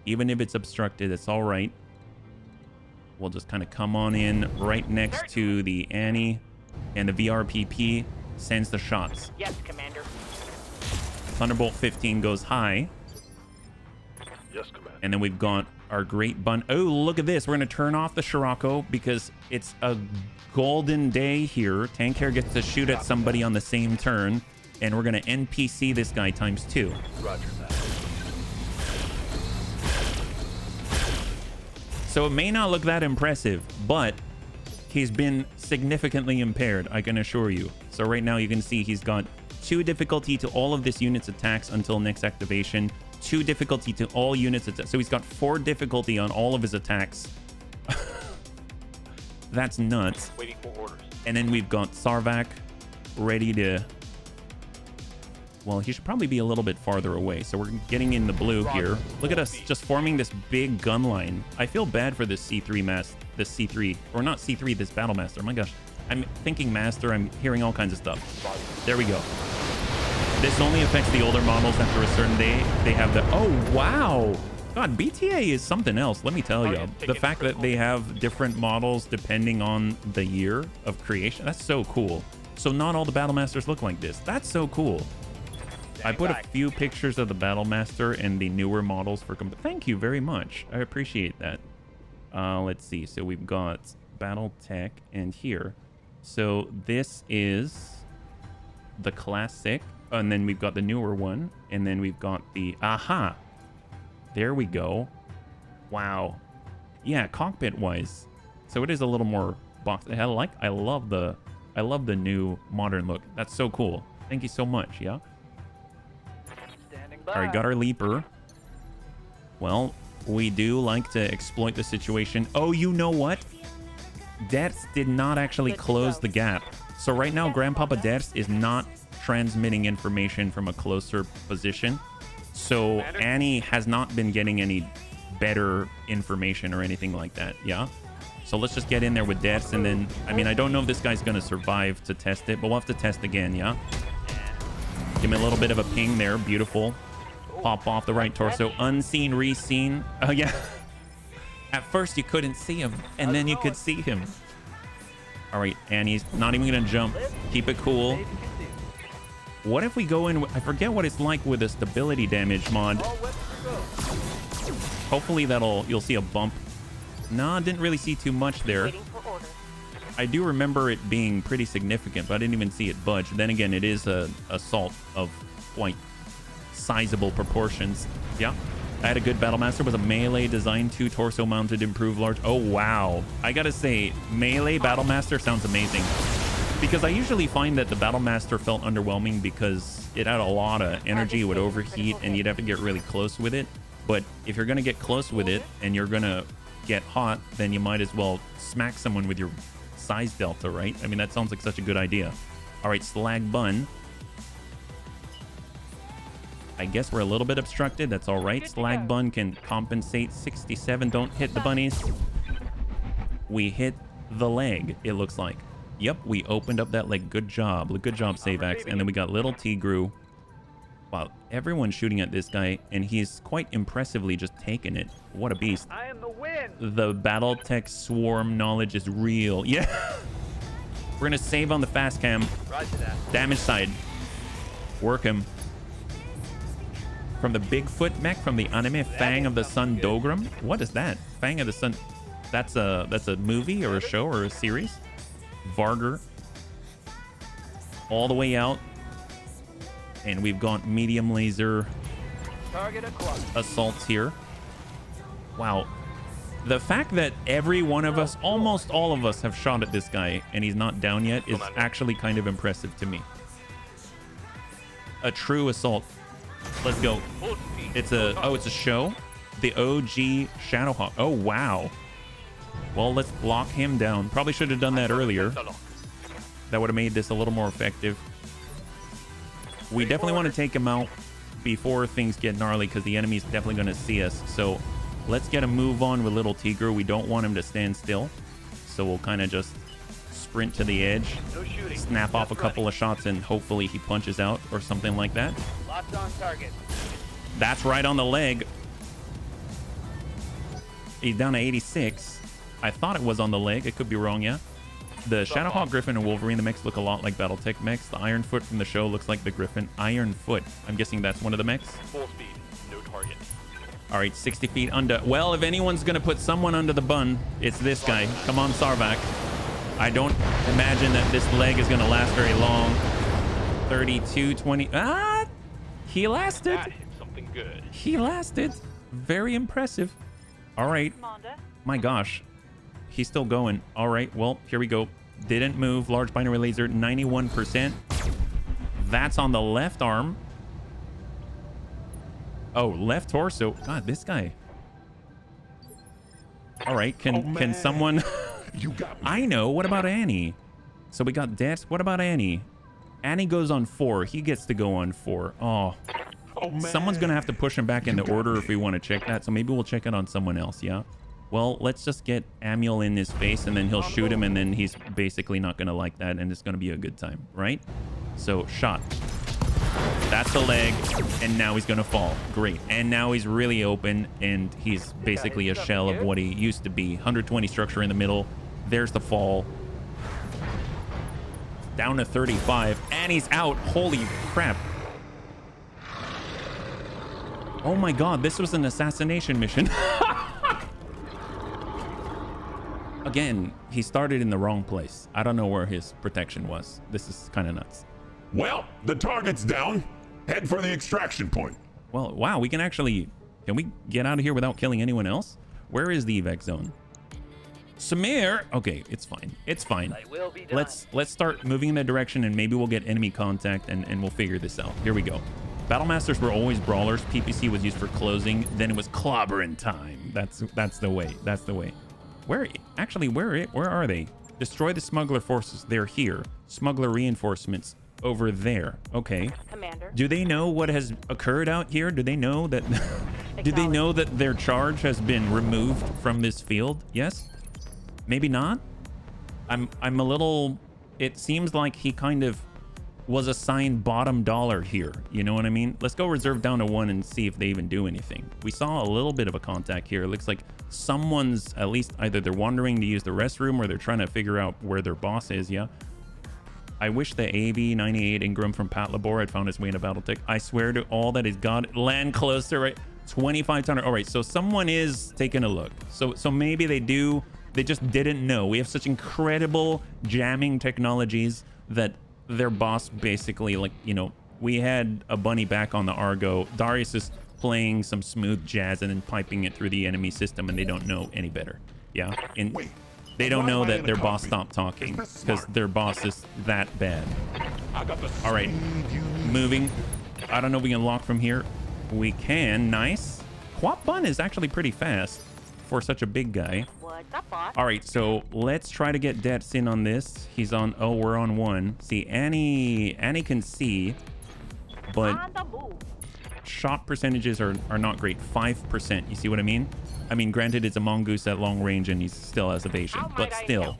Even if it's obstructed, it's all right. We'll just kind of come on in right next to the Annie. And the VRPP sends the shots. Yes, Commander. Thunderbolt 15 goes high. Yes, Commander. And then we've got our great bun. Oh, look at this. We're going to turn off the Scirocco because it's a golden day here. Tank Hair gets to shoot at somebody on the same turn. And we're going to NPC this guy ×2. Roger that. So it may not look that impressive, but he's been significantly impaired, I can assure you. So right now you can see he's got 2 difficulty to all of this unit's attacks until next activation. 2 difficulty to all units attacks. So he's got 4 difficulty on all of his attacks. That's nuts. Waiting for orders. And then we've got Sarvak ready to... Well, he should probably be a little bit farther away. So we're getting in the blue here. Look at us just forming this big gun line. I feel bad for this C3 this C3, or not C3, this Battlemaster. My gosh, I'm thinking Master. I'm hearing all kinds of stuff. There we go. This only affects the older models after a certain day. They have the... Oh, wow. God, BTA is something else, let me tell you. The fact that they have different models depending on the year of creation, that's so cool. So not all the Battle Masters look like this. That's so cool. I put a few pictures of the Battle Master and the newer models for... Thank you very much. I appreciate that. Let's see. So we've got Battletech and here. So this is the classic. And then we've got the newer one. And then we've got the... Aha! There we go. Wow. Yeah, cockpit-wise. So it is a little more boxed. I love the new modern look. That's so cool. Thank you so much, yeah? All right, got our leaper. Well, we do like to exploit the situation. Oh, you know what? Dets did not actually close the gap. So right now, Grandpapa Dets is not transmitting information from a closer position. So Annie has not been getting any better information or anything like that, yeah? So let's just get in there with Dets, and then, I mean, I don't know if this guy's going to survive to test it, but we'll have to test again, yeah? Give me a little bit of a ping there. Beautiful. Pop off the right torso. Unseen, re-seen. Oh, yeah. At first, you couldn't see him, and then you could see him. All right, Annie's not even going to jump. Keep it cool. What if we go in... I forget what it's like with the stability damage mod. Hopefully, you'll see a bump. No, I didn't really see too much there. I do remember it being pretty significant, but I didn't even see it budge. Then again, it is a assault of quite sizable proportions. Yeah, I had a good Battle Master with a melee design 2 torso mounted improved large. Oh wow, I gotta say, melee Battle Master sounds amazing, because I usually find that the Battle Master felt underwhelming because it had a lot of energy, it would overheat, and you'd have to get really close with it. But if you're gonna get close with it and you're gonna get hot, then you might as well smack someone with your size delta, right? I mean, that sounds like such a good idea. All right, Slag Bun. I guess we're a little bit obstructed. That's all right. Slag Bun can compensate. 67. Don't hit the bunnies. We hit the leg, it looks like. Yep, we opened up that leg. Good job. Good job, Savax. And then we got little Tigru. Wow, everyone's shooting at this guy, and he's quite impressively just taking it. What a beast. I am the win. The Battletech swarm knowledge is real. Yeah. We're going to save on the fast cam. Roger that. Damage side. Work him. From the Bigfoot mech from the anime Fang of the Sun Dogram. What is that? Fang of the Sun. That's a movie or a show or a series. Varger. All the way out. And we've got medium laser assaults here. Wow. The fact that every one of us, almost all of us, have shot at this guy and he's not down yet is actually kind of impressive to me. A true assault. Let's go. It's a show. The OG Shadowhawk. Oh, wow. Well, let's block him down. Probably should have done that earlier. That would have made this a little more effective. We definitely want to take him out before things get gnarly, because the enemy's definitely going to see us. So let's get a move on with little Tigru. We don't want him to stand still. So we'll kind of just sprint to the edge, snap off a couple of shots, and hopefully he punches out or something like that. Locked on target. That's right on the leg. He's down to 86. I thought it was on the leg. I could be wrong, yeah. The Shadowhawk Griffin and Wolverine, the mechs look a lot like Battletech mechs. The Iron Foot from the show looks like the Griffin. Iron Foot. I'm guessing that's one of the mechs. Full speed, no target. All right, 60 feet under. Well, if anyone's going to put someone under the bun, it's this guy. Come on, Sarvak. I don't imagine that this leg is going to last very long. 32, 20. Ah! He lasted. That hit something good. He lasted. Very impressive. All right. My gosh. He's still going. All right. Well, here we go. Didn't move. Large binary laser, 91%. That's on the left arm. Oh, left torso. God, this guy. All right. Can someone... You got me. I know. What about Annie? So we got Dex. What about Annie? Annie goes on 4. He gets to go on 4. Oh. Oh, man. Someone's going to have to push him back into order if we want to check that. So maybe we'll check it on someone else, yeah? Well, let's just get Amiel in his face, and then he'll shoot him, and then he's basically not going to like that, and it's going to be a good time, right? So, shot. That's a leg, and now he's gonna fall. Great. And now he's really open, and he's basically a shell of what he used to be. 120 structure in the middle. There's the fall. Down to 35, and he's out. Holy crap. Oh my god, this was an assassination mission. Again, he started in the wrong place. I don't know where his protection was. This is kind of nuts. Well, the target's down. Head for the extraction point. Well, wow, we can actually... Can we get out of here without killing anyone else? Where is the evac zone? Samir! Okay, it's fine. It's fine. Let's start moving in that direction, and maybe we'll get enemy contact, and we'll figure this out. Here we go. Battlemasters were always brawlers. PPC was used for closing. Then it was clobbering time. That's the way. That's the way. Where are they? Destroy the smuggler forces. They're here. Smuggler reinforcements over there. Okay. Commander. Do they know what has occurred out here? Do they know that do they know that their charge has been removed from this field? Yes? Maybe not? I'm a little... It seems like he kind of was assigned bottom dollar here. You know what I mean? Let's go reserve down to 1 and see if they even do anything. We saw a little bit of a contact here. It looks like someone's, at least either they're wandering to use the restroom or they're trying to figure out where their boss is. Yeah. I wish the AV-98 Ingram from Pat Labor had found his way into Battletech. I swear to all that is God, land closer, right? 25 tonner. All right, so someone is taking a look. So maybe they do. They just didn't know. We have such incredible jamming technologies that their boss basically, like, you know, we had a bunny back on the Argo. Darius is playing some smooth jazz and then piping it through the enemy system, and they don't know any better. Yeah. And they don't know that their boss stopped talking because their boss is that bad. All right, moving. I don't know if we can lock from here. We can. Nice. Quap Bun is actually pretty fast for such a big guy. What's up, boss? All right, so let's try to get Dets in on this. He's on... Oh, we're on 1. See, Annie can see, but On the move. shot percentages are not great. 5%. You see what I mean? I mean, granted, it's a mongoose at long range, and he still has evasion, but still.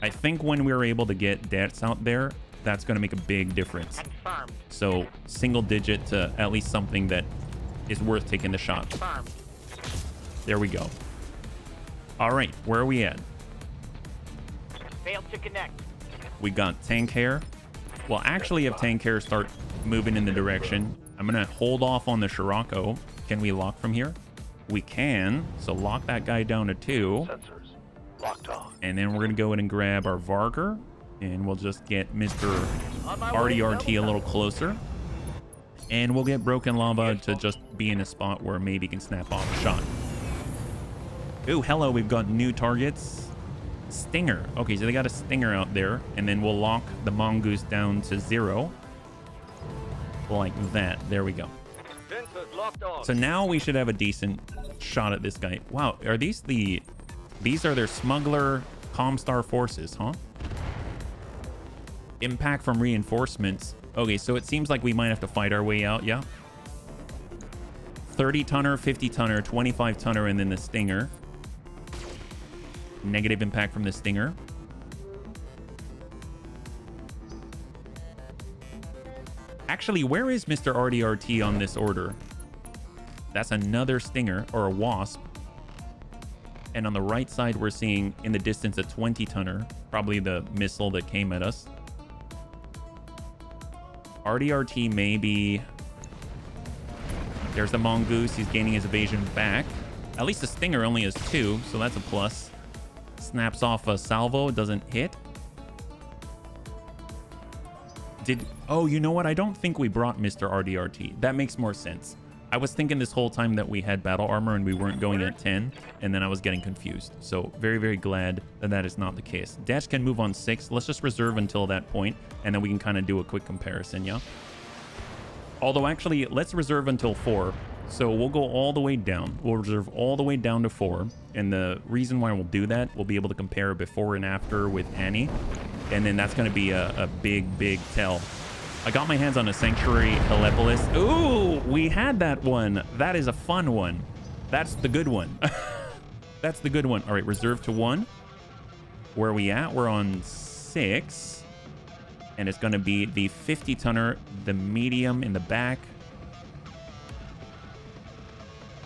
I think when we're able to get Dets out there, that's going to make a big difference. Confirmed. So, single digit to at least something that is worth taking the shot. Confirmed. There we go. All right, where are we at? Failed to connect. We got tank hair. Well, actually, if tank hair start moving in the direction, I'm going to hold off on the Scirocco. Can we lock from here? We can. So lock that guy down to 2. Sensors locked on. And then we're going to go in and grab our Varger. And we'll just get Mr. RDRT a little closer. And we'll get Broken Lava to just be in a spot where maybe he can snap off a shot. Ooh, hello, we've got new targets. Stinger. Okay, so they got a Stinger out there. And then we'll lock the Mongoose down to 0. Like that. There we go. Sensors locked on. So now we should have a decent shot at this guy. Wow, are these the... These are their smuggler Comstar forces, huh? Impact from reinforcements. Okay, so it seems like we might have to fight our way out, yeah? 30 tonner, 50 tonner, 25 tonner, and then the Stinger. Negative impact from the Stinger. Actually, where is Mr. RDRT on this order? That's another Stinger, or a Wasp. And on the right side, we're seeing in the distance a 20 tonner. Probably the missile that came at us. RDRT maybe... There's the Mongoose. He's gaining his evasion back. At least the Stinger only has 2, so that's a plus. Snaps off a salvo. Doesn't hit. Oh, you know what? I don't think we brought Mr. RDRT. That makes more sense. I was thinking this whole time that we had battle armor and we weren't going at 10, and then I was getting confused. So very, very glad that that is not the case. Dash can move on 6. Let's just reserve until that point, and then we can kind of do a quick comparison, yeah? Although, actually, let's reserve until 4. So we'll go all the way down. We'll reserve all the way down to 4. And the reason why we'll do that, we'll be able to compare before and after with Annie. And then that's going to be a big, big tell. I got my hands on a Sanctuary Helepolis. Ooh, we had that one. That is a fun one. That's the good one. That's the good one. All right, reserve to 1. Where are we at? We're on 6. And it's going to be the 50-tonner, the medium in the back.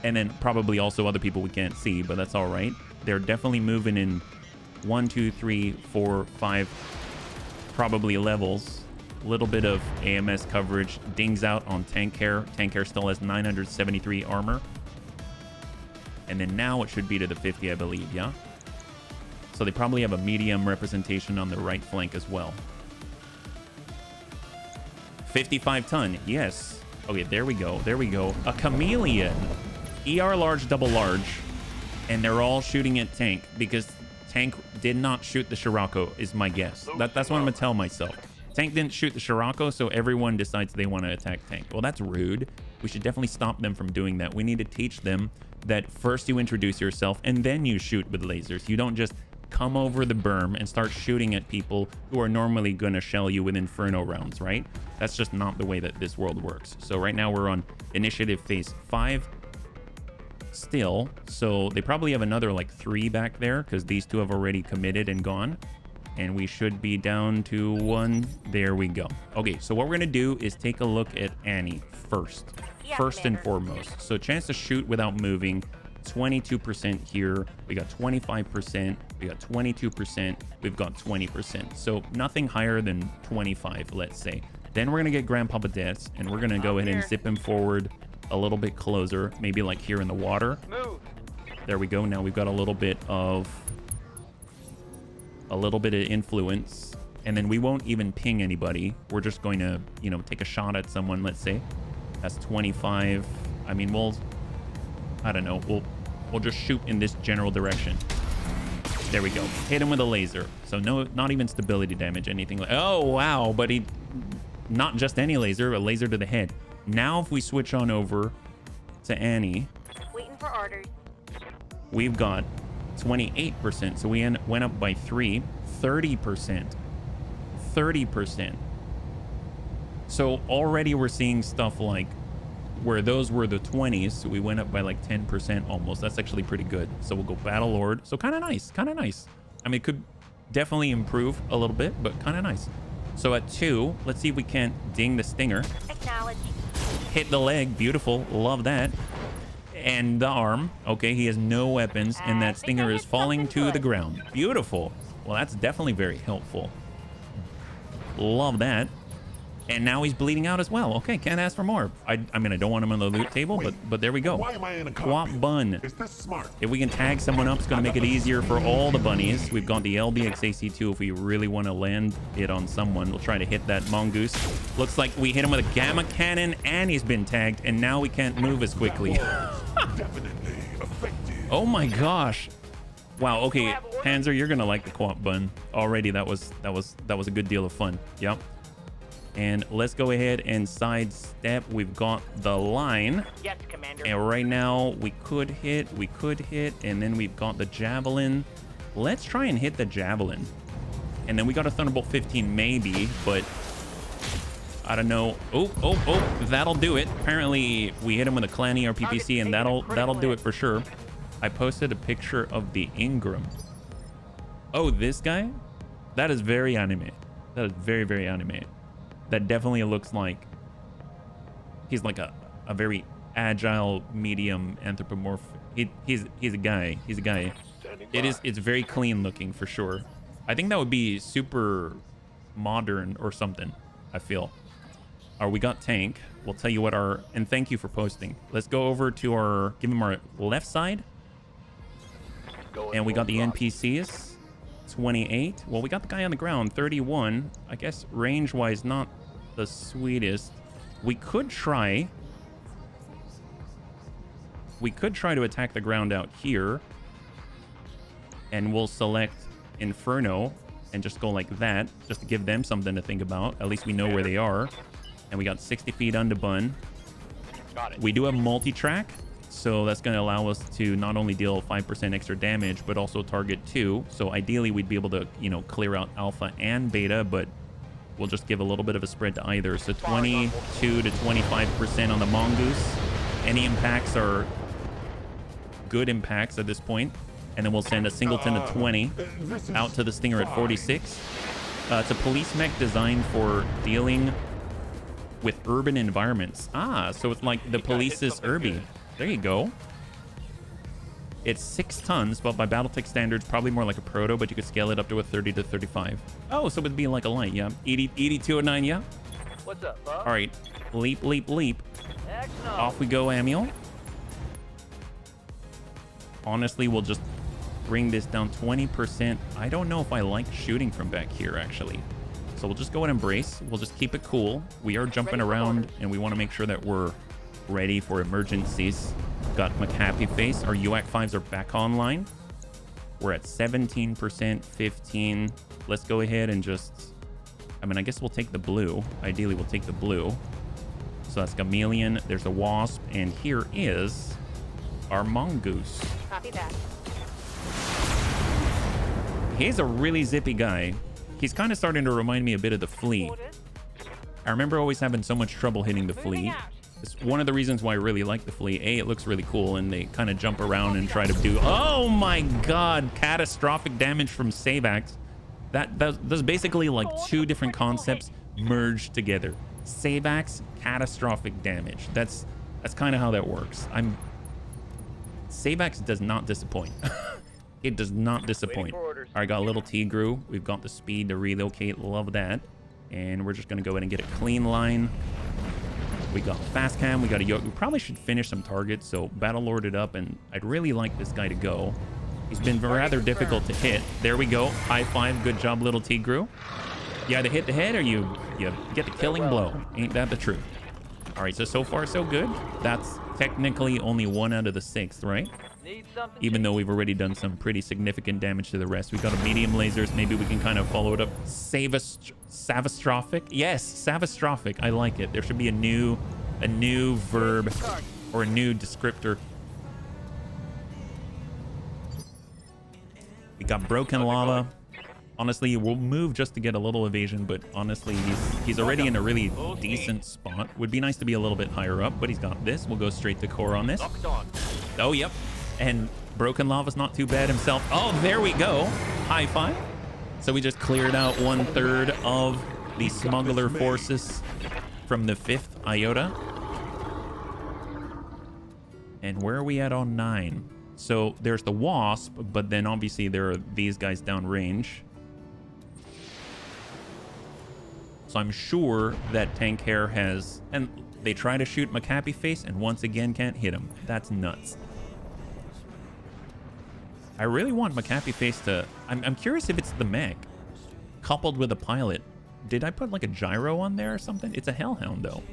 And then probably also other people we can't see, but that's all right. They're definitely moving in 1, 2, 3, 4, 5, probably levels. A little bit of AMS coverage. Dings out on tank hair. Tank hair still has 973 armor. And then now it should be to the 50, I believe, yeah? So they probably have a medium representation on the right flank as well. 55 ton, yes. Okay, there we go, there we go. A chameleon. ER large, double large. And they're all shooting at tank because tank did not shoot the Scirocco, is my guess. That's what I'm gonna tell myself. Tank didn't shoot the Scirocco, so everyone decides they want to attack tank. Well, that's rude. We should definitely stop them from doing that. We need to teach them that first you introduce yourself and then you shoot with lasers. You don't just come over the berm and start shooting at people who are normally gonna shell you with Inferno rounds, right? That's just not the way that this world works. So right now we're on initiative phase 5 still. So they probably have another like 3 back there because these 2 have already committed and gone. And we should be down to 1. There we go. Okay, so what we're gonna do is take a look at Annie first. First and foremost. So chance to shoot without moving, 22% here. We got 25%. We got 22%. We've got 20%. So nothing higher than 25, let's say. Then we're gonna get Grandpapa Deaths, and we're gonna go ahead and zip him forward a little bit closer, maybe like here in the water. Move. There we go. Now we've got a little bit of influence, and then we won't even ping anybody. We're just going to, you know, take a shot at someone, let's say. That's 25. I mean, I don't know, we'll just shoot in this general direction. There we go. Hit him with a laser. So no, not even stability damage, anything like. Oh wow, but he, not just any laser, a laser to the head. Now if we switch on over to Annie, Waiting for orders. we've got 28%. So we went up by 3. 30%. 30%. So already we're seeing stuff like where those were the 20s, so we went up by like 10% almost. That's actually pretty good. So we'll go Battle Lord. So kind of nice, kind of nice. I mean, it could definitely improve a little bit, but kind of nice. So at 2, let's see if we can't ding the Stinger. Acknowledge. Hit the leg, beautiful, love that. And the arm, okay, he has no weapons, and that Stinger is falling to the ground. Beautiful. Well, that's definitely very helpful. Love that. And now he's bleeding out as well. Okay, can't ask for more. I mean, I don't want him on the loot table, but there we go. Why am I in a Quap bun. Is this smart? If we can tag someone up, it's going to make it easier for all the bunnies. We've got the LBXAC2 if we really want to land it on someone. We'll try to hit that mongoose. Looks like we hit him with a gamma cannon, and he's been tagged, and now we can't move as quickly. Definitely effective. Oh my gosh. Wow, okay, Panzer, you're going to like the Quap bun. Already, that was a good deal of fun. Yep. And let's go ahead and sidestep. We've got the line. Yes, Commander. And right now we could hit, and then we've got the javelin. Let's try and hit the javelin. And then we got a Thunderbolt 15 maybe, but I don't know. Oh, that'll do it. Apparently we hit him with a Clanny or PPC, and that'll do it for sure. I posted a picture of the Ingram. Oh, this guy? That is very anime. That is very, very anime. That definitely looks like he's like a very agile, medium anthropomorphic. He's a guy. He's a guy. It's very clean looking for sure. I think that would be super modern or something, I feel. We got tank. We'll tell you what and thank you for posting. Let's go over to give him our left side. And we got the NPCs. 28. Well, we got the guy on the ground, 31. I guess range-wise, not the sweetest. We could try to attack the ground out here. And we'll select Inferno and just go like that, just to give them something to think about. At least we know where they are. And we got 60 feet under bun. Got it. We do have multi-track. So that's going to allow us to not only deal 5% extra damage, but also target 2. So ideally, we'd be able to, you know, clear out alpha and beta, but we'll just give a little bit of a spread to either. So 22 to 25% on the mongoose. Any impacts are good impacts at this point. And then we'll send a singleton of 20 out to the Stinger at 46. It's a police mech designed for dealing with urban environments. Ah, so it's like the police's Irby. There you go. It's 6 tons, but by Battletech standards, probably more like a proto, but you could scale it up to a 30 to 35. Oh, so it'd be like a light, yeah. 8209, yeah. What's up, bub? All right, leap, leap, leap. Action on. Off we go, Amiel. Honestly, we'll just bring this down 20%. I don't know if I like shooting from back here, actually. So we'll just go and embrace. We'll just keep it cool. We are jumping around, and we want to make sure that we're ready for emergencies. Got McHappy Face. Our UAC 5s are back online. We're at 17%, 15. Let's go ahead and just... I mean, I guess we'll take the blue. Ideally, we'll take the blue. So that's Chameleon. There's a Wasp. And here is our Mongoose. Copy that. He's a really zippy guy. He's kind of starting to remind me a bit of the Flea. I remember always having so much trouble hitting the Flea. It's one of the reasons why I really like the Flea. A, it looks really cool, and they kind of jump around and try to do... Oh my god! Catastrophic damage from Savax. That's basically like 2 different concepts merged together. Savax, catastrophic damage. That's kind of how that works. Savax does not disappoint. It does not disappoint. All right, got a little Tigru. We've got the speed to relocate. Love that. And we're just going to go ahead and get a clean line. We got fast cam. We got a yoke. We probably should finish some targets. So battle lord it up. And I'd really like this guy to go. He's been rather difficult to hit. There we go. High five. Good job, little Tigru. You either hit the head or you get the killing blow. Ain't that the truth? All right, so far so good. That's technically only 1 out of the 6, right? Even though we've already done some pretty significant damage to the rest. We got a medium lasers. Maybe we can kind of follow it up. Savastrophic. Yes, savastrophic. I like it. There should be a new verb or a new descriptor. We got broken lava. Honestly, we'll move just to get a little evasion, but honestly, he's already in a really decent spot. Would be nice to be a little bit higher up, but he's got this. We'll go straight to core on this. Oh, yep. And broken lava's not too bad himself. Oh, there we go. High five. So we just cleared out 1/3 of the smuggler forces from the 5th iota. And where are we at on 9? So there's the Wasp, but then obviously there are these guys downrange. So I'm sure that Tank Hair has... And they try to shoot McHappy Face and once again can't hit him. That's nuts. I really want McHappy Face to... I'm curious if it's the mech coupled with a pilot. Did I put like a gyro on there or something? It's a Hellhound though.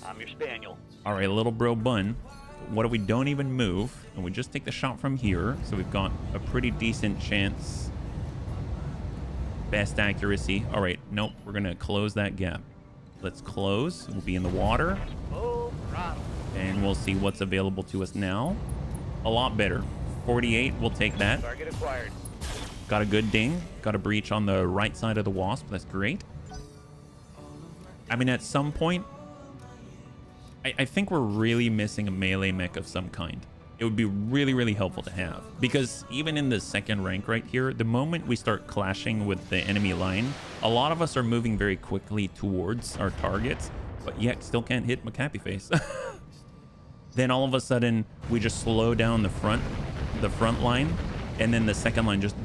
I'm your spaniel. All right, little bro bun. What if we don't even move and we just take the shot from here? So we've got a pretty decent chance. Best accuracy. All right, nope, we're gonna close that gap. Let's close. We'll be in the water. And we'll see what's available to us now. A lot better. 48, we'll take that. Target acquired. Got a good ding. Got a breach on the right side of the Wasp. That's great. I mean, at some point, I think we're really missing a melee mech of some kind. It would be really, really helpful to have. Because even in the 2nd rank right here, the moment we start clashing with the enemy line, a lot of us are moving very quickly towards our targets, but yet still can't hit McHappy Face. Then all of a sudden, we just slow down the front line, and then the 2nd line just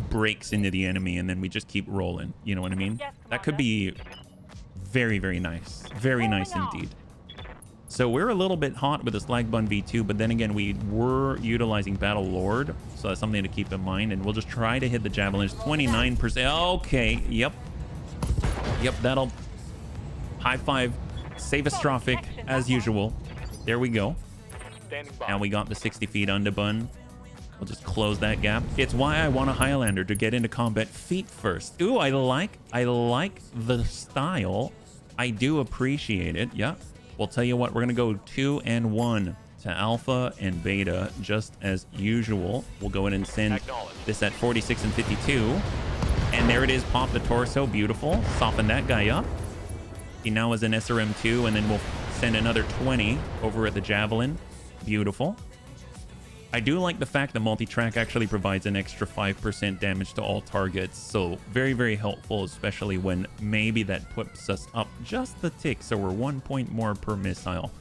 breaks into the enemy, and then we just keep rolling. You know what I mean? Yes, that could be very, very nice. Very nice indeed. So we're a little bit hot with the Slag Bun V2, but then again, we were utilizing Battle Lord, so that's something to keep in mind, and we'll just try to hit the Javelins. 29%. Okay, yep. Yep, that'll... High five. Savastrophic, as usual. There we go. And we got the 60 feet underbun. We'll just close that gap. It's why I want a Highlander to get into combat feet first. Ooh, I like the style. I do appreciate it. Yeah. We'll tell you what, we're gonna go 2 and 1 to Alpha and Beta, just as usual. We'll go in and send this at 46 and 52. And there it is, pop the torso, beautiful. Soften that guy up. He now is an SRM2, and then we'll send another 20 over at the Javelin. Beautiful. I do like the fact that multi-track actually provides an extra 5% damage to all targets. So very, very helpful, especially when maybe that puts us up just the tick. So we're 1 point more per missile.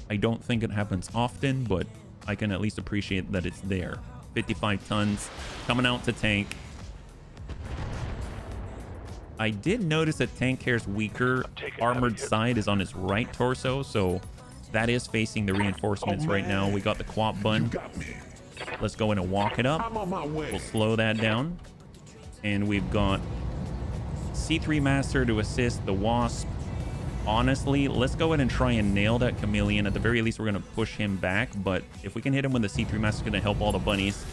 I don't think it happens often, but I can at least appreciate that it's there. 55 tons coming out to tank. I did notice that Tank Hair's weaker armored side is on his right torso, so that is facing the reinforcements right now. We got the quap bun. Let's go in and walk it up. I'm on my way. We'll slow that down. And we've got C3 Master to assist the Wasp. Honestly, let's go ahead and try and nail that Chameleon. At the very least, we're going to push him back. But if we can hit him with the C3 Master, it's going to help all the bunnies.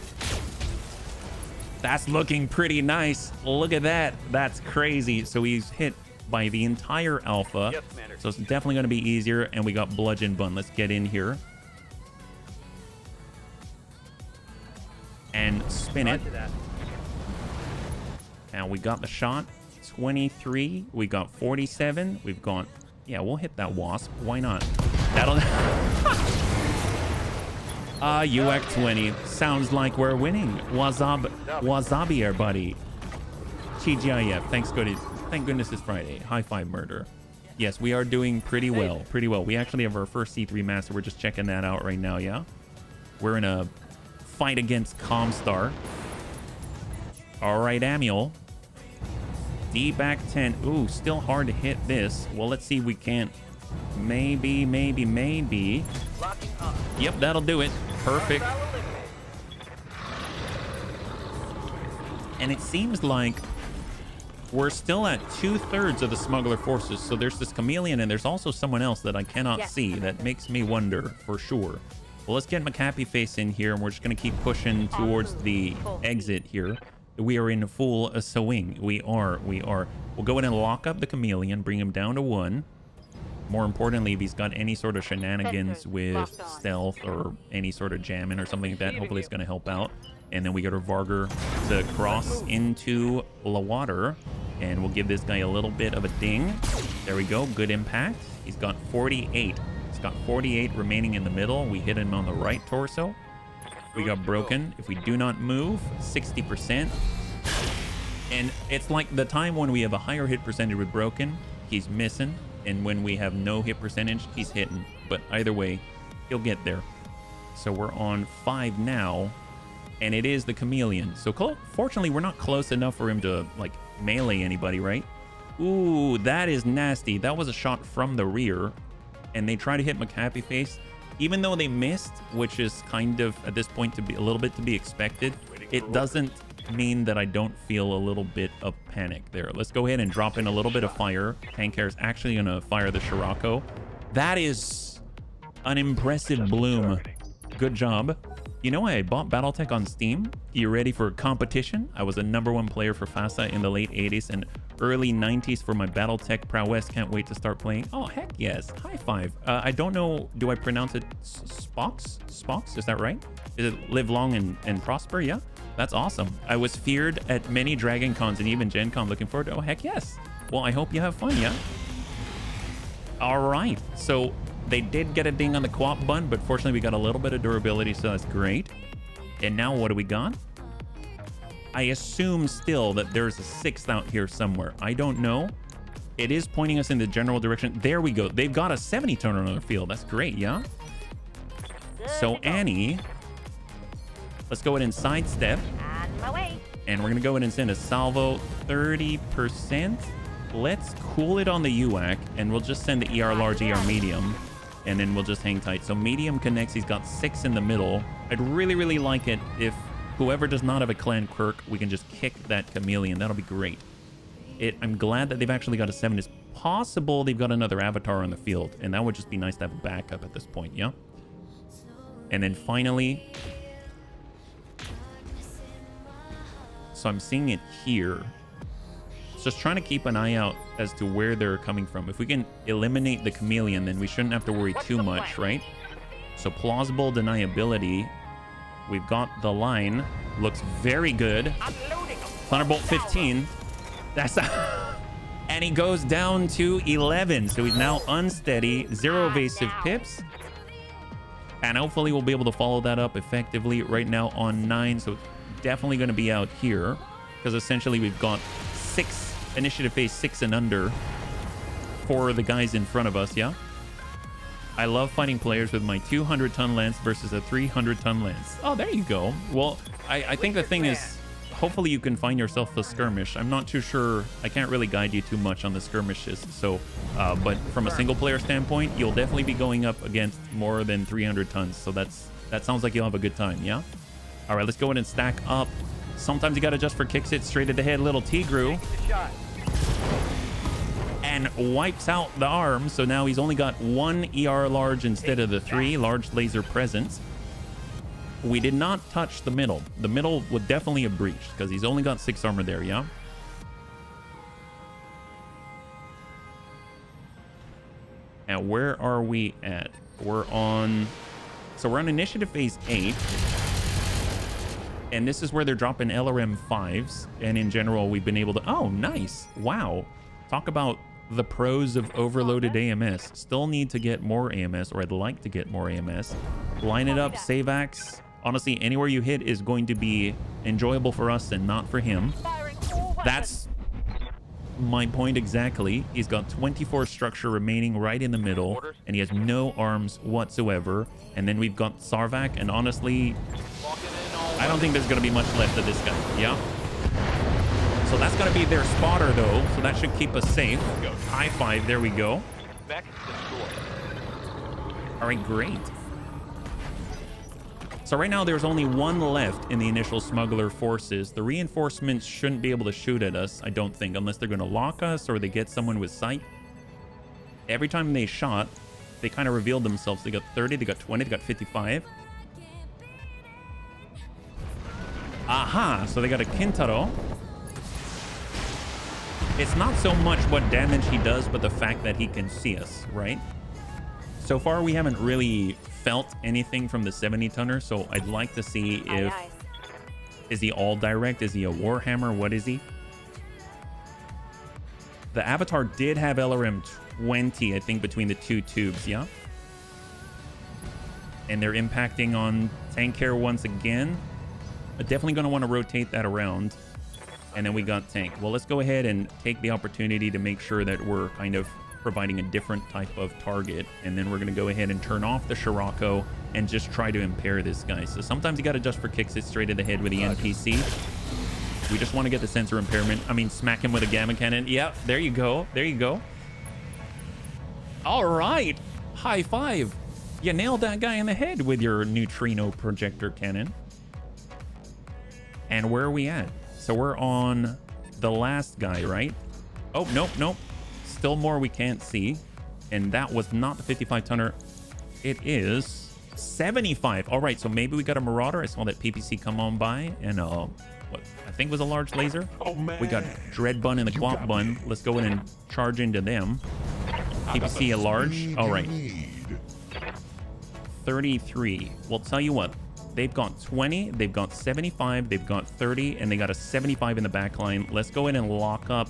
That's looking pretty nice. Look at that. That's crazy. So he's hit by the entire alpha. Yes, Commander. So it's definitely going to be easier. And we got Bludgeon Bun. Let's get in here. And spin it. Now we got the shot. 23. We got 47. We've got... Yeah, we'll hit that Wasp. Why not? That'll... UAC 20. Sounds like we're winning. Wasabi here, buddy. TGIF. Thank goodness it's Friday. High five, murder. Yes, we are doing pretty well. Pretty well. We actually have our first C3 Master. We're just checking that out right now, yeah? We're in a fight against Comstar. All right, Amiel. D back 10. Ooh, still hard to hit this. Well, let's see if we can't. Maybe. Yep, that'll do it. Perfect. And it seems like we're still at 2/3 of the smuggler forces. So there's this Chameleon, and there's also someone else that I cannot see. That makes me wonder for sure. Well, let's get McHappy Face in here, and we're just going to keep pushing towards the exit here. We are in full swing. We are. We'll go in and lock up the Chameleon, bring him down to 1. More importantly, if he's got any sort of shenanigans with stealth or any sort of jamming or something like that, hopefully it's going to help out. And then we got our Varger to cross into the water, and we'll give this guy a little bit of a ding. There we go. Good impact. He's got 48. He's got 48 remaining in the middle. We hit him on the right torso. We got broken. If we do not move, 60%. And it's like the time when we have a higher hit percentage with broken, he's missing. And when we have no hit percentage, he's hitting. But either way, he'll get there. So we're on 5 now. And it is the Chameleon. So fortunately, we're not close enough for him to like melee anybody, right? Ooh, that is nasty. That was a shot from the rear. And they try to hit McHappy Face. Even though they missed, which is kind of at this point to be a little bit to be expected, it doesn't mean that I don't feel a little bit of panic there. Let's go ahead and drop in a little bit of fire. Tank Hair is actually going to fire the Scirocco. That is an impressive bloom. Good job. You know, I bought Battletech on Steam. You ready for competition? I was a #1 player for FASA in the late 80s and early 90s for my Battletech prowess. Can't wait to start playing. Oh, heck yes. High five. I don't know. Do I pronounce it Spox? Spox? Is that right? Is it live long and prosper? Yeah. That's awesome. I was feared at many Dragon Cons and even Gen Con. Looking forward to. Oh, heck yes. Well, I hope you have fun, yeah? All right. So they did get a ding on the quap bun, but fortunately we got a little bit of durability, so that's great. And now what do we got? I assume still that there's a 6th out here somewhere. I don't know. It is pointing us in the general direction. There we go. They've got a 70 turn on their field. That's great, yeah? So Annie, let's go ahead and sidestep. On my way. And we're going to go ahead and send a salvo 30%. Let's cool it on the UAC, and we'll just send the ER large, ER medium, and then we'll just hang tight. So medium connects. He's got 6 in the middle. I'd really, really like it if whoever does not have a clan quirk, we can just kick that Chameleon. That'll be great. I'm glad that they've actually got a 7. It's possible they've got another avatar on the field, and that would just be nice to have a backup at this point, yeah? And then finally, so I'm seeing it here. Just trying to keep an eye out as to where they're coming from. If we can eliminate the Chameleon, then we shouldn't have to worry too much, right? So plausible deniability. We've got the line. Looks very good. Thunderbolt 15. That's and he goes down to 11. So he's now unsteady. 0 evasive pips. And hopefully we'll be able to follow that up effectively right now on 9. So definitely going to be out here because essentially we've got 6 initiative phase 6 and under for the guys in front of us. Yeah. I love fighting players with my 200-ton lance versus a 300-ton lance. Oh, there you go. Well, I think the thing is, hopefully you can find yourself a skirmish. I'm not too sure. I can't really guide you too much on the skirmishes. So, but from a single player standpoint, you'll definitely be going up against more than 300 tons. So that sounds like you'll have a good time. Yeah. All right, let's go ahead and stack up. Sometimes you got to adjust for kicks it straight at the head. Little Tigru. And wipes out the arm. So now he's only got 1 ER large instead of the 3 large laser presence. We did not touch the middle. The middle would definitely have breached because he's only got 6 armor there. Yeah. And where are we at? We're on initiative phase 8. And this is where they're dropping LRM 5s. And in general, we've been able to... Oh, nice. Wow. Talk about the pros of overloaded AMS. Still need to get more AMS, or I'd like to get more AMS. Line it up, save axe. Honestly, anywhere you hit is going to be enjoyable for us and not for him. That's my point exactly. He's got 24 structure remaining right in the middle, and he has no arms whatsoever. And then we've got Sarvak, and honestly, I don't think there's going to be much left of this guy. Yeah. So that's going to be their spotter, though. So that should keep us safe. High five. There we go. All right, great. So right now there's only 1 left in the initial smuggler forces. The reinforcements shouldn't be able to shoot at us, I don't think, unless they're going to lock us or they get someone with sight. Every time they shot, they kind of revealed themselves. They got 30, they got 20, they got 55. Aha, so they got a Kintaro. It's not so much what damage he does, but the fact that he can see us, right? So far, we haven't really felt anything from the 70-tonner, so I'd like to see if... Is he all direct? Is he a Warhammer? What is he? The Avatar did have LRM 20, I think, between the 2 tubes, yeah? And they're impacting on tank care once again. But definitely going to want to rotate that around. And then we got tank. Well, let's go ahead and take the opportunity to make sure that we're kind of providing a different type of target. And then we're going to go ahead and turn off the Scirocco and just try to impair this guy. So sometimes you got to adjust for kicks it straight at the head with the NPC. We just want to get the sensor impairment. I mean, smack him with a gamma cannon. Yep, there you go. There you go. All right. High five. You nailed that guy in the head with your neutrino projector cannon. And where are we at? So we're on the last guy, right? Oh, nope. Still more we can't see. And that was not the 55-tonner. It is 75. All right, so maybe we got a Marauder. I saw that PPC come on by. And what I think was a large laser. Oh, man. We got Dread Bun and the Guap Bun. Let's go in and charge into them. PPC a large. All right. 33. Well, tell you what. They've got 20, they've got 75, they've got 30, and they got a 75 in the back line. Let's go in and lock up.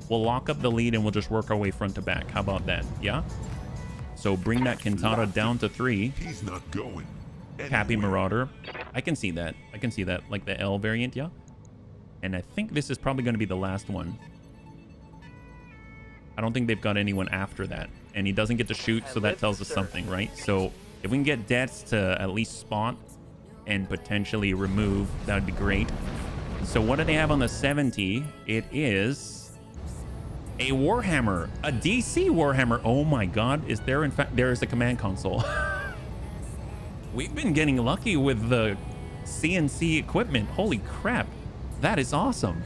We'll lock up the lead and we'll just work our way front to back. How about that? Yeah? So bring that Kintara down to 3. He's not going anywhere. Happy Marauder. I can see that. I can see that. Like the L variant, yeah? And I think this is probably going to be the last one. I don't think they've got anyone after that. And he doesn't get to shoot, so that tells us something, right? So if we can get deaths to at least spot and potentially remove, that would be great. So what do they have on the 70? It is a Warhammer, a DC Warhammer. Oh my god, is there in fact, there is a command console. We've been getting lucky with the CNC equipment. Holy crap, that is awesome.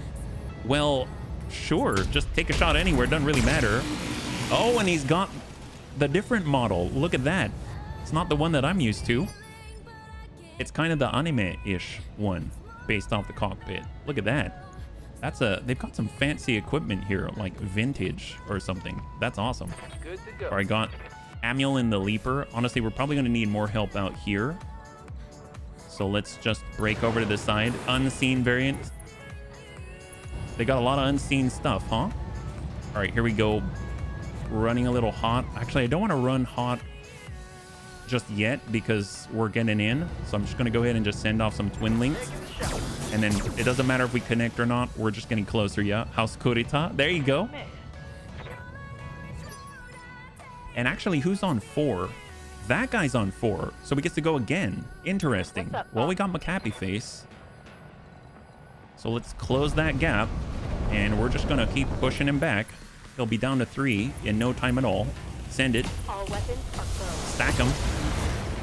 Well, sure, just take a shot anywhere, doesn't really matter. Oh, and he's got the different model. Look at that. It's not the one that I'm used to. It's kind of the anime-ish one based off the cockpit. Look at that. They've got some fancy equipment here, like vintage or something. That's awesome. Good to go. All right, got Amul and the Leaper. Honestly, we're probably going to need more help out here. So let's just break over to the side. Unseen variant. They got a lot of unseen stuff, huh? All right, here we go. Running a little hot. Actually, I don't want to run hot just yet because we're getting in. So I'm just going to go ahead and just send off some twin links. And then it doesn't matter if we connect or not. We're just getting closer, yeah? House Kurita. There you go. And actually, who's on 4? That guy's on 4. So we get to go again. Interesting. What's up, Well, we Bob? got McAppy face. So let's close that gap. And we're just going to keep pushing him back. He'll be down to 3 in no time at all. Send it. All weapons are closed. Stack him.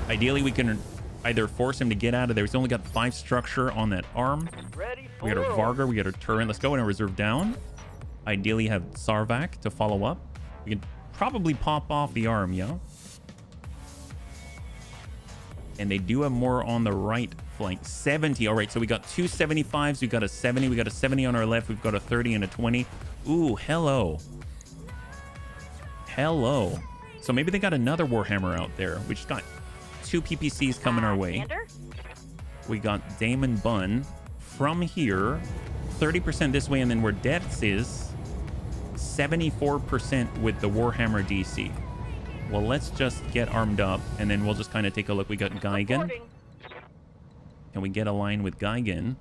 Ideally, we can either force him to get out of there. He's only got 5 structure on that arm. Ready for We got our Vargar. We got our turret. Let's go in and reserve down. Ideally, have Sarvak to follow up. We can probably pop off the arm, yeah? And they do have more on the right flank. 70. All right, so we got 2 75s. We got a 70. We got a 70 on our left. We've got a 30 and a 20. Ooh, hello. Hello. So maybe they got another Warhammer out there. We just got 2 PPCs coming our way. Commander? We got Damon Bunn from here. 30% this way, and then where Deaths is 74% with the Warhammer DC. Well, let's just get armed up, and then we'll just kind of take a look. We got Geigen. Reporting. Can we get a line with Geigen?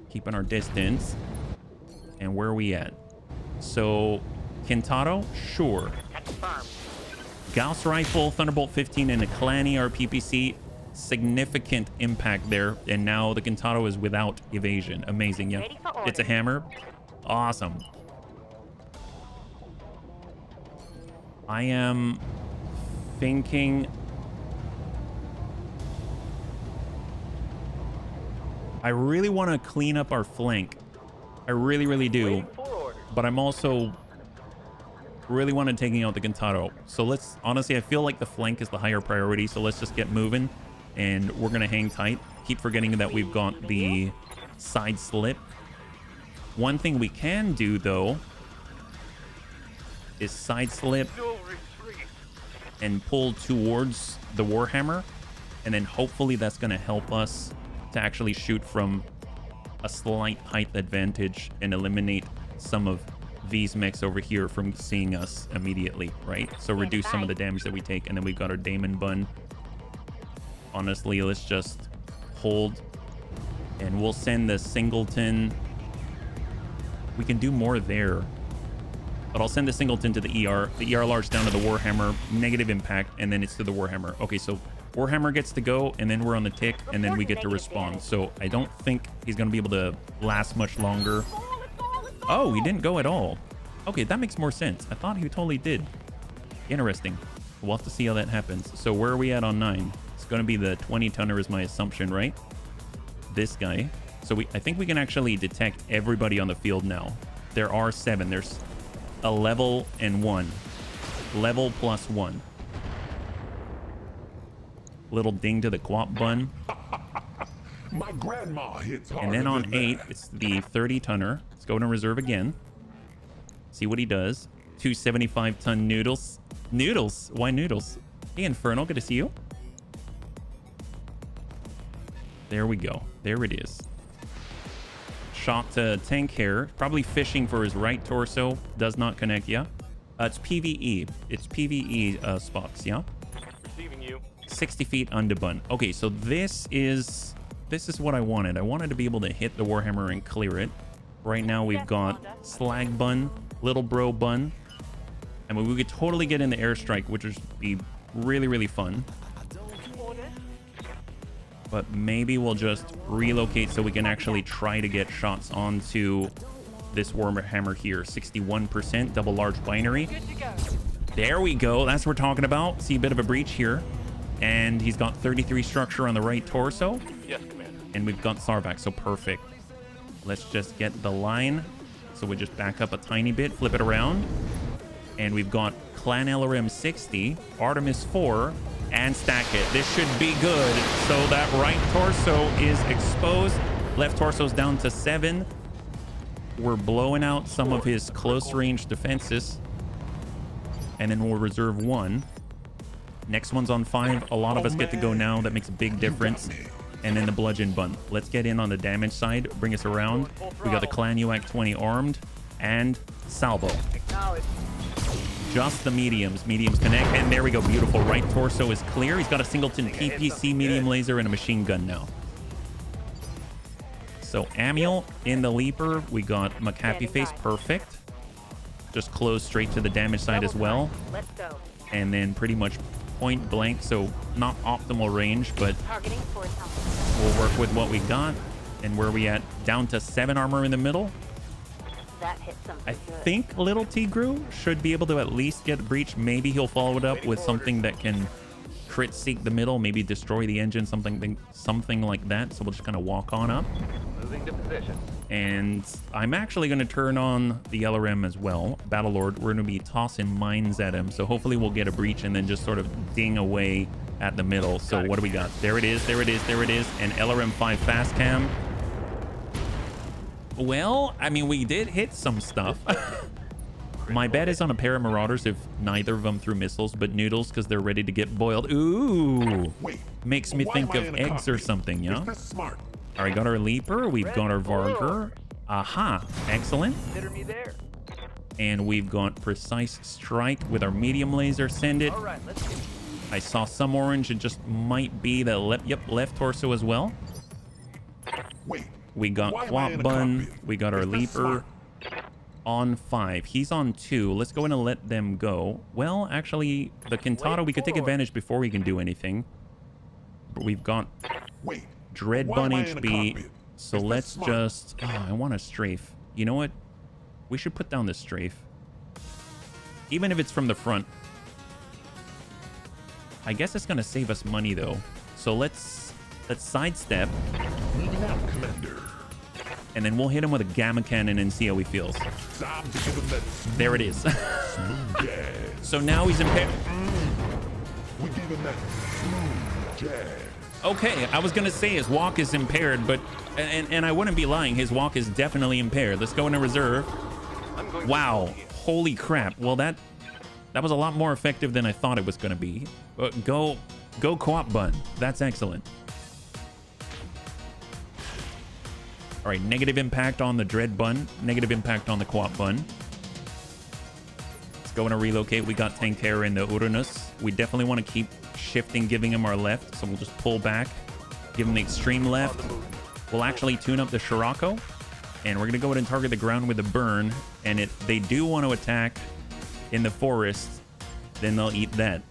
Keeping our distance. And where are we at? So, Kintaro? Sure. Confirmed. Gauss Rifle, Thunderbolt 15, and a Kalani are PPC. Significant impact there. And now the Kintaro is without evasion. Amazing, yeah. Ready for It's a orders. hammer. Awesome. I am thinking... I really want to clean up our flank. I really, really do. Waiting for orders. But I'm also really want to taking out the Kintaro. So let's, honestly, I feel like the flank is the higher priority. So let's just get moving, and we're going to hang tight. Keep forgetting that we've got the side slip. One thing we can do, though, is side slip No retreat. and pull towards the Warhammer. And then hopefully that's going to help us to actually shoot from a slight height advantage and eliminate some of these mechs over here from seeing us immediately, right? So reduce some of the damage that we take. And then we've got our Damon Bun. Honestly, let's just hold, and we'll send the Singleton. We can do more there, but I'll send the Singleton to the ER. The ER large down to the Warhammer. Negative impact, and then it's to the Warhammer. Okay, so Warhammer gets to go, and then we're on the tick, and then we get to respond. So I don't think he's going to be able to last much longer. Oh, he didn't go at all. Okay, that makes more sense. I thought he totally did. Interesting. We'll have to see how that happens. So where are we at on 9? It's going to be the 20-tonner is my assumption, right? This guy. So I think we can actually detect everybody on the field now. There are 7. There's a level and 1. Level plus 1. Little ding to the Quap Bun. My grandma hits hard. And then on 8, it's the 30-tonner. Let's go to reserve again. See what he does. 2 75-ton noodles. Noodles? Why noodles? Hey, Infernal, good to see you. There we go. There it is. Shot to tank hair. Probably fishing for his right torso. Does not connect, yeah? It's PvE. It's PvE spots, yeah? Receiving you. 60 feet under bun. Okay, so this is what I wanted. I wanted to be able to hit the Warhammer and clear it. Right now we've got Slag Bun, Little Bro Bun. I mean, we could totally get in the airstrike, which would be really, really fun. But maybe we'll just relocate so we can actually try to get shots onto this Warhammer here. 61%, double large binary. Good to go. There we go. That's what we're talking about. See a bit of a breach here. And he's got 33 structure on the right torso. Yes, Commander. And we've got Sarvak, so perfect. Let's just get the line. So we just back up a tiny bit, flip it around. And we've got Clan LRM 60, Artemis 4, and stack it. This should be good. So that right torso is exposed. Left torso's down to 7. We're blowing out some of his close range defenses. And then we'll reserve 1. Next one's on 5. A lot of us get to go now. That makes a big difference. And then the bludgeon bun. Let's get in on the damage side. Bring us around. We got the Clan UAC 20 armed. And salvo. Acknowledge. just the mediums. Mediums connect, and there we go. Beautiful. Right torso is clear. He's got a singleton PPC medium laser and a machine gun now. So Amiel in the leaper. We got McHappy Face. Perfect. Just close straight to the damage side as well. Let's go. And then pretty much point blank. So not optimal range, but Targeting for something. we'll work with what we got. And where are we at? Down to 7 armor in the middle. That hit something I good. think Little Tigru should be able to at least get breach. Maybe he'll follow it up with something that can crit seek the middle, maybe destroy the engine, something like that. So we'll just kind of walk on up. Moving to position. And I'm actually going to turn on the LRM as well. Battlelord, we're going to be tossing mines at him. So hopefully we'll get a breach and then just sort of ding away at the middle. So what do we got? There it is, there it is, there it is. And LRM 5 fast cam. Well, I mean, we did hit some stuff. My bet is on a pair of Marauders if neither of them threw missiles, but Noodles because they're ready to get boiled. Ooh. Wait. Makes me why think am I of in a eggs or cockpit? something, yeah? Is this smart? All right, got our Leaper. We've got our Varger. Aha. Excellent. Consider me there. And we've got Precise Strike with our medium laser. Send it. All right, let's go. I saw some orange. It just might be the left torso as well. Wait. We got Why am I in Quap a Bun. cockpit? We got our Is this Leaper smart? on 5. He's on 2. Let's go in and let them go. Well, actually, the Kintaro, we could take advantage before we can do anything. But we've got Wait. Dread Why Bun am I in a HB. cockpit? So Is this let's smart? just... Oh, I want a strafe. You know what? We should put down the strafe. Even if it's from the front. I guess it's going to save us money, though. So let's sidestep. Moving out, Commander. And then we'll hit him with a Gamma Cannon and see how he feels. Time to give him that There it is. smooth jazz. So now he's impaired. We give him that smooth jazz. Okay, I was gonna say his walk is impaired, but and I wouldn't be lying. His walk is definitely impaired. Let's go into reserve. I'm going Wow, holy crap! Well, that was a lot more effective than I thought it was gonna be. Go Co-op Bun. That's excellent. All right, negative impact on the Dread Bun. Negative impact on the Co-op Bun. Let's go and relocate. We got Tank Terror in the Uranus. We definitely want to keep shifting, giving him our left. So we'll just pull back, give him the extreme left. We'll actually tune up the Scirocco. And we're going to go ahead and target the ground with a burn. And if they do want to attack in the forest, then they'll eat that.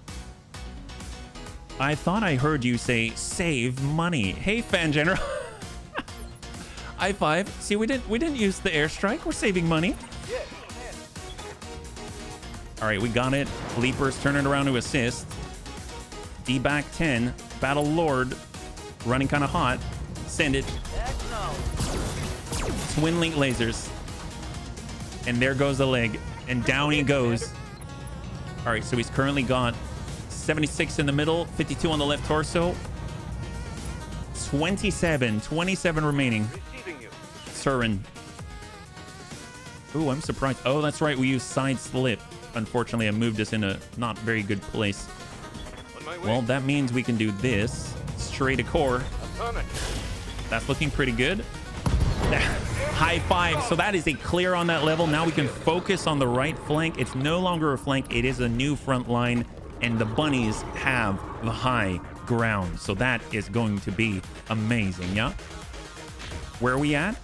I thought I heard you say, save money. Hey, Fan General. High five. See, we didn't use the airstrike. We're saving money. All right, we got it. Leapers turning around to assist. D-back 10. Battle Lord running kind of hot. Send it. Twin link lasers. And there goes the leg. And down he goes. All right, so he's currently got 76 in the middle, 52 on the left torso. 27 remaining. Receiving you. Surin. Ooh, I'm surprised. Oh, that's right. We used side slip. Unfortunately, I moved us in a not very good place. On my way. Well, that means we can do this. Straight to core. Atomic. That's looking pretty good. High five. So that is a clear on that level. Now we can focus on the right flank. It's no longer a flank. It is a new front line. And the bunnies have the high ground. So that is going to be amazing, yeah? Where are we at?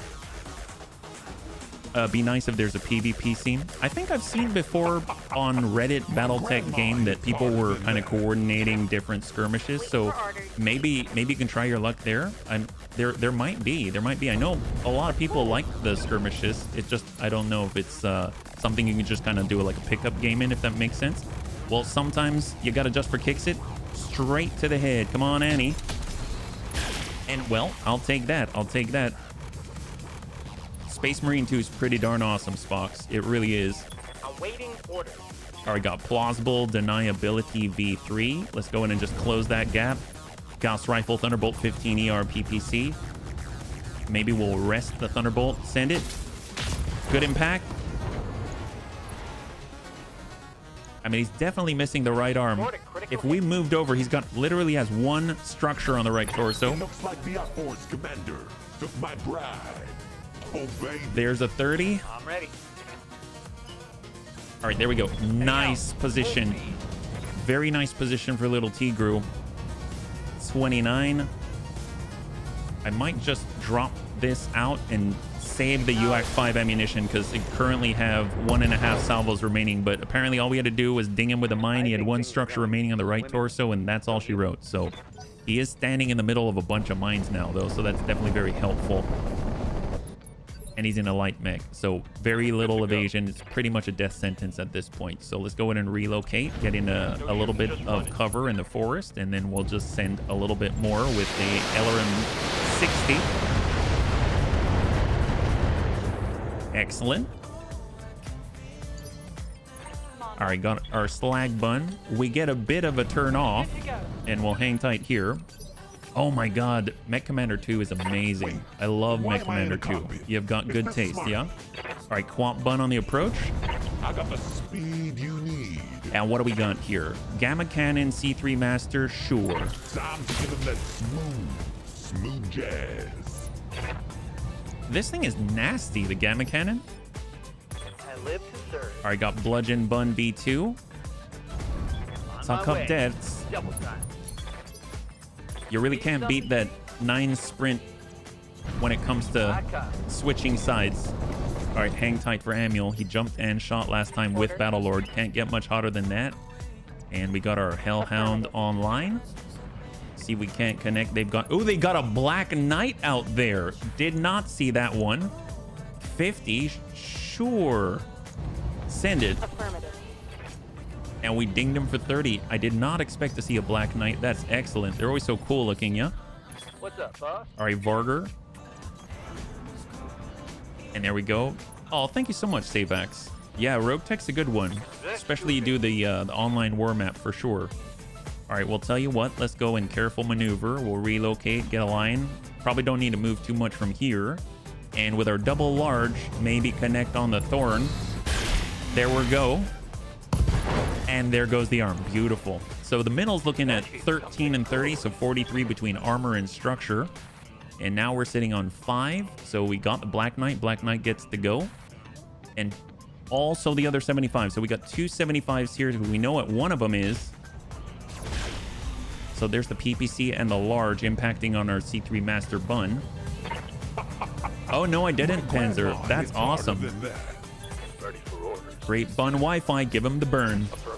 Be nice if there's a PvP scene. I think I've seen before on Reddit Battletech game that people were kind of coordinating different skirmishes. So maybe you can try your luck there. There might be. I know a lot of people like the skirmishes. It's just I don't know if it's something you can just kind of do like a pickup game in, if that makes sense. Well, sometimes you gotta just for kicks it straight to the head. Come on, Annie. And well, I'll take that. Space Marine 2 is pretty darn awesome, Spox. It really is. Awaiting order. All right, got Plausible Deniability V3. Let's go in and just close that gap. Gauss Rifle Thunderbolt 15 ER PPC. Maybe we'll rest the Thunderbolt. Send it. Good impact. I mean, he's definitely missing the right arm. If we moved over, he's got literally has one structure on the right torso. It looks like the Outforce Commander took my bride. Obey me. There's a 30. I'm ready. All right, there we go. Nice position. Very nice position for little Tigru. 29. I might just drop this out and save the UAC 5 ammunition because it currently have 1.5 salvos remaining, but apparently all we had to do was ding him with a mine. He had one structure remaining on the right torso, and that's all she wrote. So he is standing in the middle of a bunch of mines now, though, so that's definitely very helpful. And he's in a light mech, so very little evasion. It's pretty much a death sentence at this point. So let's go in and relocate, get in a little bit of cover in the forest, and then we'll just send a little bit more with the LRM 60. Excellent. All right, got our slag bun. We get a bit of a turn off, and we'll hang tight here. Oh my god, Mech Commander 2 is amazing. I love Mech Commander 2. You've got good taste, yeah? All right, Quant Bun on the approach. I got the speed you need. And what do we got here? Gamma Cannon, C3 Master, sure. Time to give him that smooth jazz. This thing is nasty, the Gamma Cannon. I live to serve. All right, got Bludgeon Bun B2. Suck up deaths. Double time. You really can't beat that 9 sprint when it comes to switching sides. All right, hang tight for Amul. He jumped and shot last time with Battlelord. Can't get much hotter than that. And we got our Hellhound online. See, we can't connect. They've got... Oh, they got a Black Knight out there. Did not see that one. 50. Sure. Send it. Affirmative. And we dinged him for 30. I did not expect to see a Black Knight. That's excellent. They're always so cool looking, yeah? What's up, boss? All right, Varger. And there we go. Oh, thank you so much, Savax. Yeah, Rogue Tech's a good one. Especially you do the online war map for sure. All right, we'll tell you what. Let's go in careful maneuver. We'll relocate, get a line. Probably don't need to move too much from here. And with our double large, maybe connect on the Thorn. There we go. And there goes the arm. Beautiful. So the middle's looking at 13 and 30, so 43 between armor and structure. And now we're sitting on 5. So we got the Black Knight. Black Knight gets to go. And also the other 75. So we got 2 75s here. We know what one of them is. So there's the PPC and the large impacting on our C3 Master Bun. Oh, no, I didn't, Panzer. That's awesome. Ready for orders. Great Bun Wi-Fi. Give him the burn. Affirmative.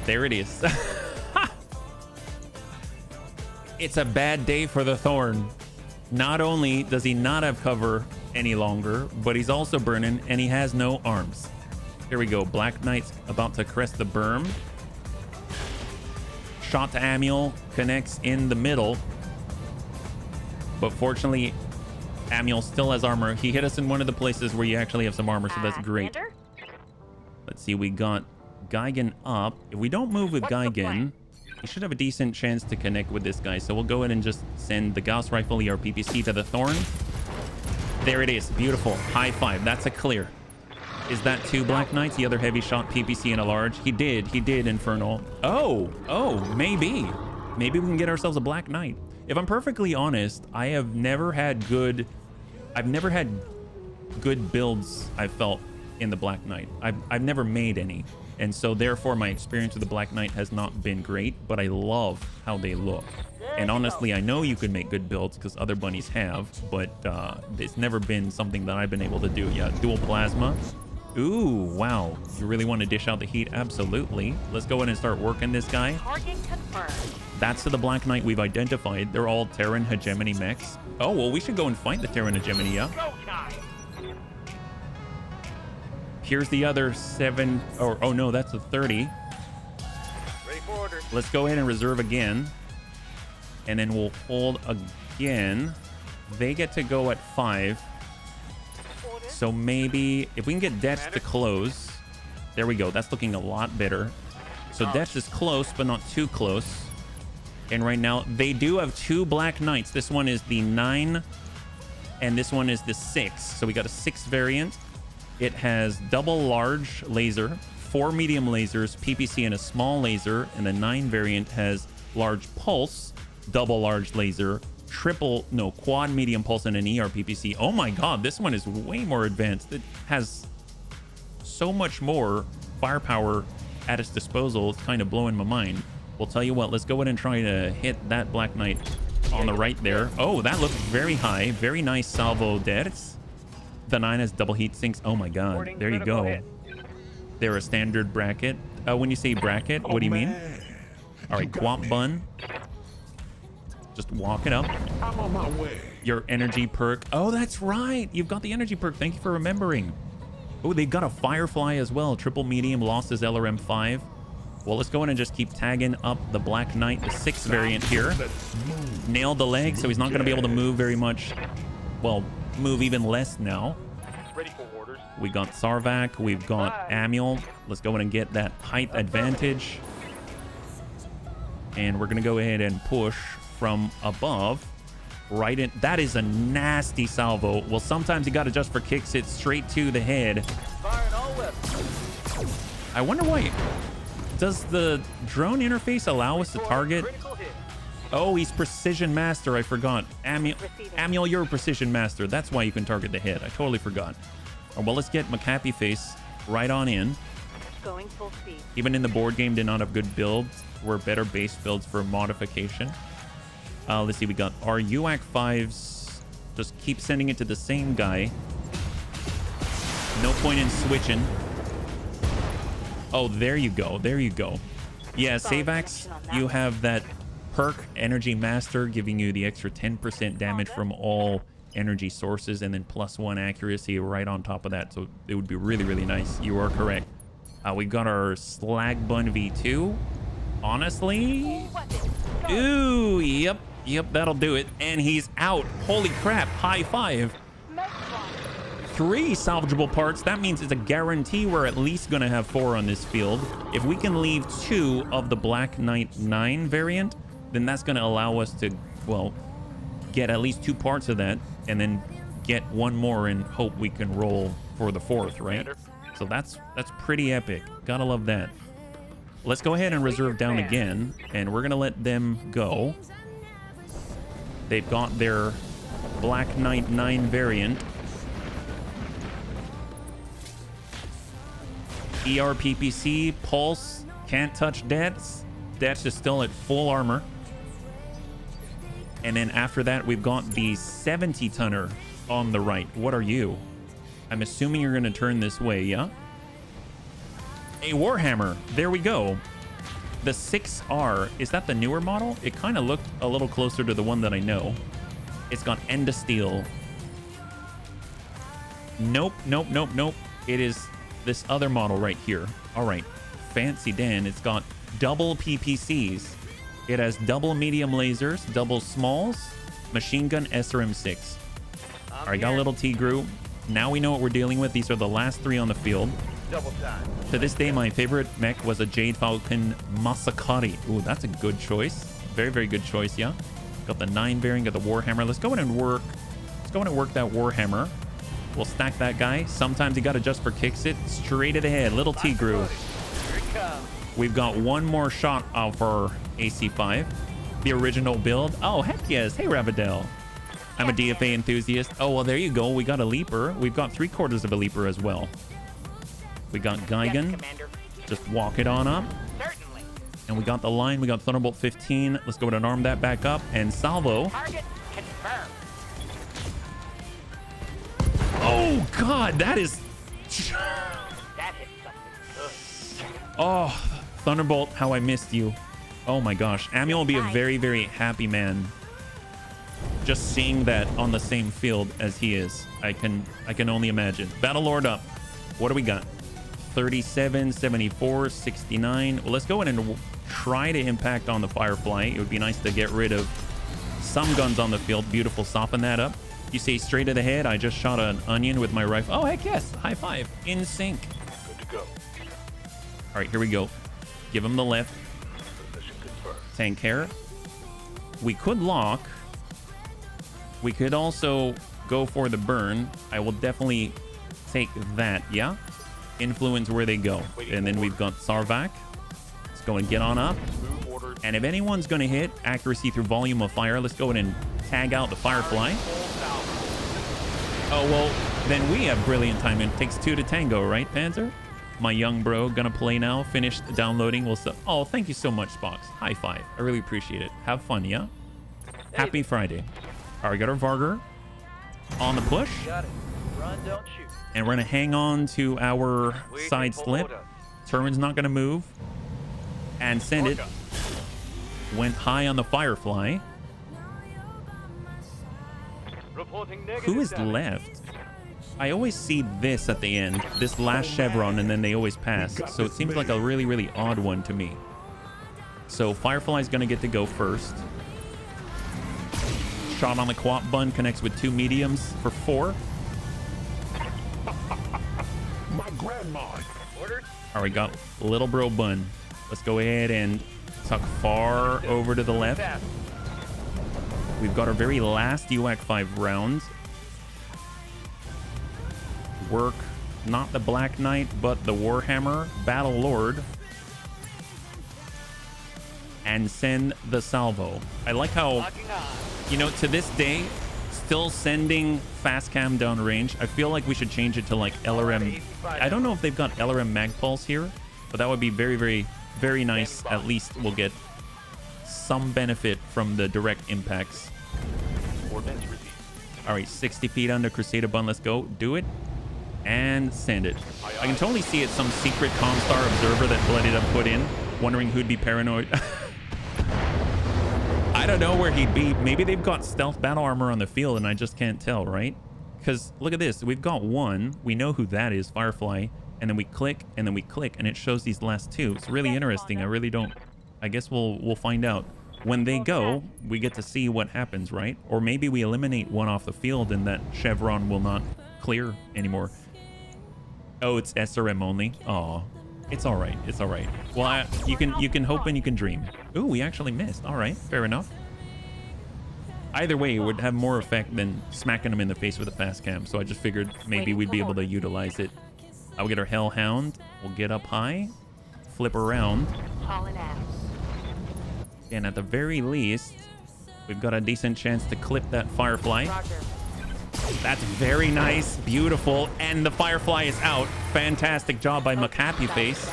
There it is. It's a bad day for the Thorn. Not only does he not have cover any longer, but he's also burning and he has no arms. Here we go. Black Knight's about to crest the berm. Shot to Amul. Connects in the middle. But fortunately, Amul still has armor. He hit us in one of the places where you actually have some armor, so that's great. Commander? Let's see. We got Geigen up. If we don't move with Geigen, he should have a decent chance to connect with this guy. So we'll go ahead and just send the Gauss Rifle ERPPC to the Thorn. There it is. Beautiful. High five. That's a clear. Is that 2 Black Knights? The other heavy shot PPC and a large. He did, Infernal. Oh, maybe. Maybe we can get ourselves a Black Knight. If I'm perfectly honest, I've never had good builds, I felt, in the Black Knight. I've never made any. And so therefore my experience with the Black Knight has not been great, but I love how they look. And honestly, I know you can make good builds because other bunnies have, but it's never been something that I've been able to do yet. Dual plasma. Ooh, wow. You really want to dish out the heat? Absolutely. Let's go in and start working this guy. Target confirmed. That's the Black Knight we've identified. They're all Terran hegemony mechs. Oh, well, we should go and fight the Terran hegemony, yeah? Go time. Here's the other 7, or oh no, that's a 30. Ready for orders. Let's go ahead and reserve again. And then we'll hold again. They get to go at 5. So maybe if we can get Detch to close. There we go. That's looking a lot better. So Detch is close, but not too close. And right now, they do have 2 Black Knights. This one is the 9, and this one is the 6. So we got a 6 variant. It has double large laser, 4 medium lasers, PPC, and a small laser. And the 9 variant has large pulse, double large laser, quad medium pulse, and an ER PPC. Oh my god, this one is way more advanced. It has so much more firepower at its disposal. It's kind of blowing my mind. We'll tell you what, let's go ahead and try to hit that Black Knight on the right there. Oh, that looked very high. Very nice salvo deaths. The 9 has double heat sinks. Oh my god. There you go. They're a standard bracket. When you say bracket, what do you mean? All right, Quap Bun. Just walk it up. I'm on my way. Your energy perk. Oh, that's right. You've got the energy perk. Thank you for remembering. Oh, they got a Firefly as well. Triple medium, lost his LRM 5. Well, let's go in and just keep tagging up the Black Knight, the 6 variant here. Nailed the leg, so he's not going to be able to move very much. Well, move even less now. Ready for orders. We got Sarvac. We've got Amiel. Let's go in and get that height advantage. And we're going to go ahead and push from above. Right in. That is a nasty salvo. Well, sometimes you got to just for kicks it straight to the head. Firing all weapons. I wonder why. Does the drone interface allow us to target? Critical hit. Oh, he's Precision Master. I forgot. Amiel, you're a Precision Master. That's why you can target the head. I totally forgot. Oh, well, let's get McAppy Face right on in. Going full speed. Even in the board game, did not have good builds. Were better base builds for modification. Let's see. We got our UAC 5s. Just keep sending it to the same guy. No point in switching. Oh, there you go. There you go. Yeah, Savax, you have that perk, Energy Master, giving you the extra 10% damage from all energy sources, and then +1 accuracy right on top of that. So it would be really, really nice. You are correct. We got our Slag Bun V2. Honestly, ooh, yep, that'll do it. And he's out. Holy crap! High five. 3 salvageable parts. That means it's a guarantee we're at least going to have 4 on this field. If we can leave 2 of the Black Knight 9 variant, then that's going to allow us to, well, get at least 2 parts of that, and then get 1 more and hope we can roll for the 4th, right? So that's pretty epic. Gotta love that. Let's go ahead and reserve down again, and we're going to let them go. They've got their Black Knight 9 variant. ERPPC, Pulse, can't touch Dets. Dets is still at full armor. And then after that, we've got the 70-tonner on the right. What are you? I'm assuming you're going to turn this way, yeah? A Warhammer. There we go. The 6R. Is that the newer model? It kind of looked a little closer to the one that I know. It's got End of Steel. Nope. It is this other model right here. All right. Fancy Dan. It's got double PPCs. It has double medium lasers, double smalls, machine gun, SRM6. All right, got a little Tigru. Now we know what we're dealing with. These are the last 3 on the field. Double time. To this day, my favorite mech was a Jade Falcon Masakari. Ooh, that's a good choice. Very, very good choice, yeah. Got the 9 variant, got the Warhammer. Let's go in and work. Let's go in and work that Warhammer. We'll stack that guy. Sometimes you got to just for kicks it straight to the head. Little Tigru. Here it comes. We've got 1 more shot of our AC5. The original build. Oh, heck yes. Hey, Ravadell. I'm a DFA enthusiast. Oh, well, there you go. We got a Leaper. We've got 3/4 of a Leaper as well. We got Gigan. Just walk it on up. Certainly. And we got the line. We got Thunderbolt 15. Let's go ahead and arm that back up. And Salvo. Target confirmed. Oh, God. That is... That hit something. Oh, Thunderbolt, how I missed you. Oh, my gosh. Amiel will be a very, very happy man. Just seeing that on the same field as he is. I can only imagine. Battlelord up. What do we got? 37, 74, 69. Well, let's go in and try to impact on the Firefly. It would be nice to get rid of some guns on the field. Beautiful. Soften that up. You say straight to the head. I just shot an onion with my rifle. Oh, heck yes. High five. In sync. Good to go. All right, here we go. Give him the left. Position confirmed. Tank care. We could lock. We could also go for the burn. I will definitely take that, yeah? Influence where they go. And then we've got Sarvac. Let's go and get on up. Move order. And if anyone's going to hit accuracy through volume of fire, let's go ahead and tag out the Firefly. Oh, well, then we have brilliant timing. It takes 2 to tango, right, Panzer? My young bro gonna play now. Finished downloading. We'll oh, thank you so much, Spox. High five. I really appreciate it. Have fun, yeah? Happy Friday. All right, got our Varger on the push. Got it. Run, don't shoot. And we're gonna hang on to our side slip. Turbines not gonna move. And send it. Went high on the Firefly. Reporting negative Who is damage. left? I always see this at the end, this last chevron, and then they always pass. So it seems like a really, really odd one to me. So Firefly's gonna get to go first. Shot on the quap bun connects with 2 mediums for 4. My grandma. Orders. All right, got little bro bun. Let's go ahead and tuck far over to the left. Fast. We've got our very last UAC 5 round. Work not the Black Knight, but the Warhammer Battle Lord. And send the salvo. I like how, Locking on. you know, to this day, still sending fast cam down range. I feel like we should change it to like LRM. I don't know if they've got LRM mag pulse here, but that would be very, very, very nice. At least we'll get some benefit from the direct impacts. Ordnance received. All right, 60 feet under Crusader Bun. Let's go. Do it. And send it. I can totally see it's some secret Comstar observer that Blooded Up put in, wondering who'd be paranoid. I don't know where he'd be. Maybe they've got stealth battle armor on the field and I just can't tell, right? Because look at this. We've got 1. We know who that is, Firefly. And then we click, and then we click, and it shows these last 2. It's really interesting. I really don't... I guess we'll find out. When they go, we get to see what happens, right? Or maybe we eliminate one off the field and that chevron will not clear anymore. Oh, it's SRM only. Oh, it's all right. It's all right. Well, you can hope and you can dream. Ooh, we actually missed. All right, fair enough. Either way, it would have more effect than smacking them in the face with a fast cam. So I just figured maybe we'd be able to utilize it. I'll get our Hellhound. We'll get up high, flip around. And at the very least, we've got a decent chance to clip that Firefly. Roger. That's very nice, beautiful, and the Firefly is out. Fantastic job by McHappy Face.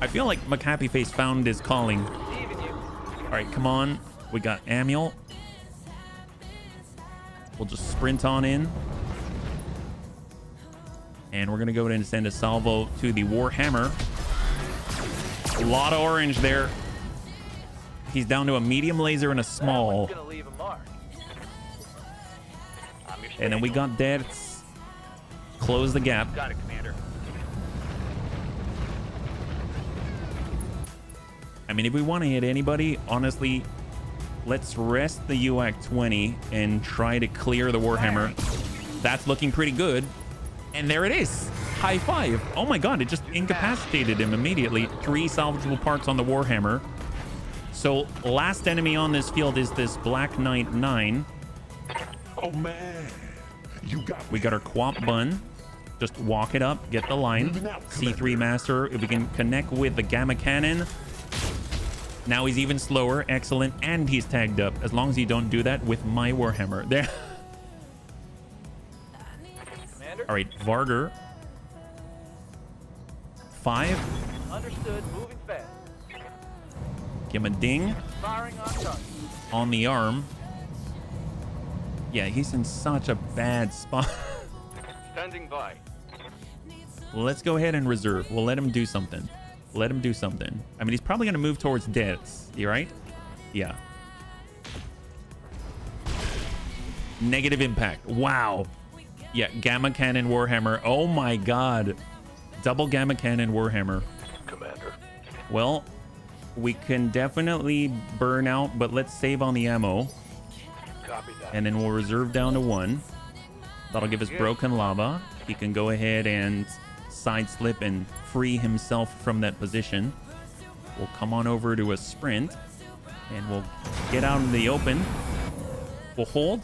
I feel like McHappy Face found his calling. Receiving you. All right, come on. We got Amiel. We'll just sprint on in. And we're going to go ahead and send a salvo to the Warhammer. A lot of orange there. He's down to a medium laser and a small. That one's gonna leave a mark. I'm your And then we got deaths. Close the gap. Got it, Commander. I mean, if we want to hit anybody, honestly, let's rest the UAC 20 and try to clear the Warhammer. That's looking pretty good. And there it is. High five. Oh my god, it just incapacitated him immediately. 3 salvageable parts on the Warhammer. So last enemy on this field is this Black Knight 9. Oh man, you got We got our Quap Bun. Just walk it up, get the line. C3 Master, if we can connect with the Gamma Cannon. Now he's even slower, excellent, and he's tagged up. As long as you don't do that with my Warhammer. There. Commander. All right, Varger. 5. Understood. Moving fast. Give him a ding Firing on target. on the arm. Yeah, he's in such a bad spot. Standing by. Let's go ahead and reserve. We'll let him do something. Let him do something. I mean, he's probably going to move towards deaths. You right? Yeah. Negative impact. Wow. Yeah, Gamma Cannon Warhammer. Oh my god. Double Gamma Cannon Warhammer. Commander. Well, we can definitely burn out, but let's save on the ammo. Copy that. And then we'll reserve down to 1. That'll give us broken lava. He can go ahead and side slip and free himself from that position. We'll come on over to a sprint and we'll get out in the open. We'll hold.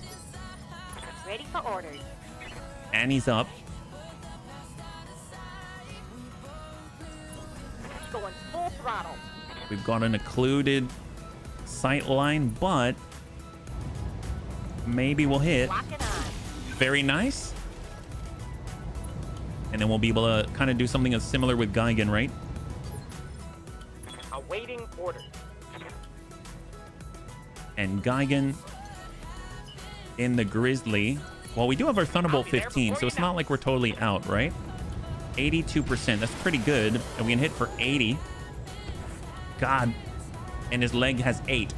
Ready for orders. And he's up. Going full throttle. We've got an occluded sight line, but maybe we'll hit. Locking on. Very nice. And then we'll be able to kind of do something as similar with Geigen, right? Awaiting orders. And Geigen in the Grizzly. Well, we do have our Thunderbolt 15, so it's not like we're totally out, right? 82%. That's pretty good. And we can hit for 80. God. And his leg has 8.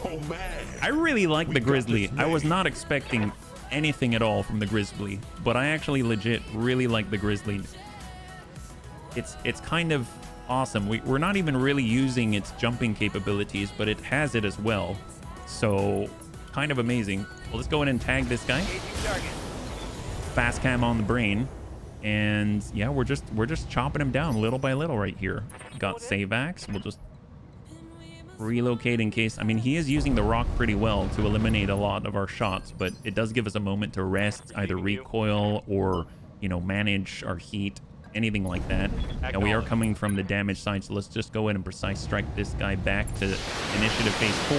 Oh, man. I really like the Grizzly. I was not expecting anything at all from the Grizzly, but I actually legit really like the Grizzly. It's kind of awesome. We're not even really using its jumping capabilities, but it has it as well. So kind of amazing. Well, let's go ahead and tag this guy. Fast cam on the brain. And yeah, we're just chopping him down little by little right here. Got save axe. We'll just relocate in case. I mean, he is using the rock pretty well to eliminate a lot of our shots, but it does give us a moment to rest, either recoil or, you know, manage our heat, anything like that. And we are coming from the damage side, so let's just go ahead and precise strike this guy back to initiative phase 4.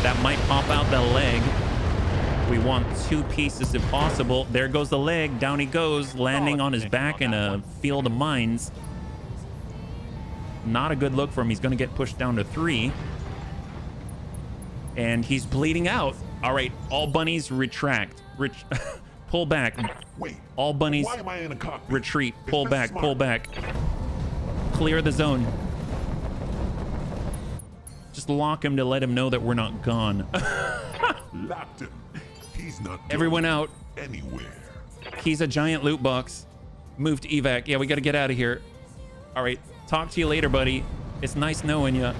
That might pop out the leg. We want 2 pieces if possible. There goes the leg. Down he goes, landing on his back in a field of mines. Not a good look for him. He's going to get pushed down to 3. And he's bleeding out. All right, all bunnies retract. Pull back. Wait. All bunnies Why am I in a cockpit? retreat. Pull Is this back, smart? pull back. Clear the zone. Just lock him to let him know that we're not gone. Locked him. He's not Everyone going out. anywhere. He's a giant loot box. Move to evac. Yeah, we got to get out of here. All right. Talk to you later, buddy. It's nice knowing you.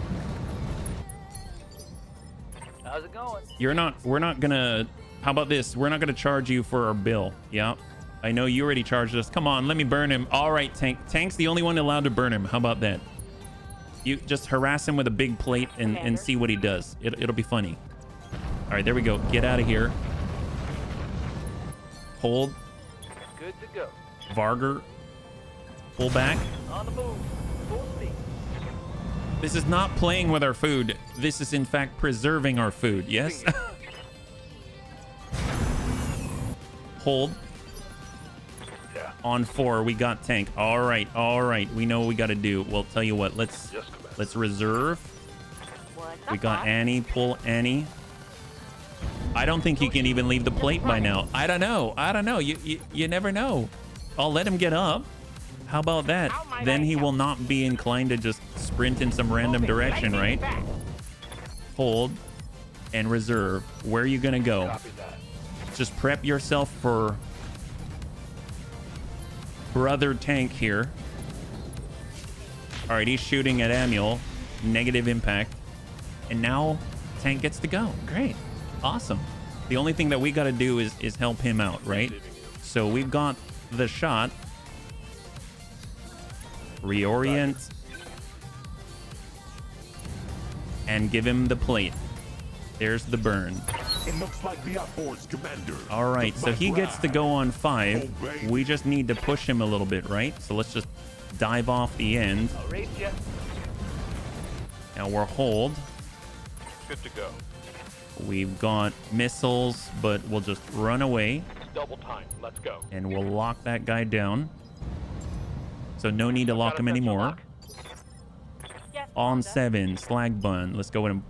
How's it going? We're not gonna, how about this? We're not gonna charge you for our bill. Yeah. I know you already charged us. Come on, let me burn him. All right, Tank. Tank's the only one allowed to burn him. How about that? You just harass him with a big plate and see what he does. It'll be funny. All right, there we go. Get out of here. Hold. Good to go. Varger. Pull back. On the move. Full speed. This is not playing with our food. This is, in fact, preserving our food. Yes? Hold. Yeah. On 4, we got Tank. All right, all right. We know what we got to do. Well, tell you what. Let's reserve. What's We up, got boss? Annie. Pull Annie. I don't think he can even leave the plate by now. I don't know. I don't know. You never know. I'll let him get up. How about that? Then he will not be inclined to just sprint in some random direction, right? Hold and reserve. Where are you gonna go? Copy that. Just prep yourself for brother Tank here. All right, he's shooting at Amiel. Negative impact. And now Tank gets to go. Great. Awesome. The only thing that we got to do is help him out, right? So we've got the shot. Reorient. And give him the plate. There's the burn. It looks like the outboards commander. All right, took so my he gets to drive. go on 5. Oh, baby. We just need to push him a little bit, right? So let's just dive off the end. I'll raise you. Now we're hold. Good to go. We've got missiles, but we'll just run away Double time. Let's go. and we'll lock that guy down. So no need to lock him anymore. Yes, On Commander. 7, slag bun. Let's go in.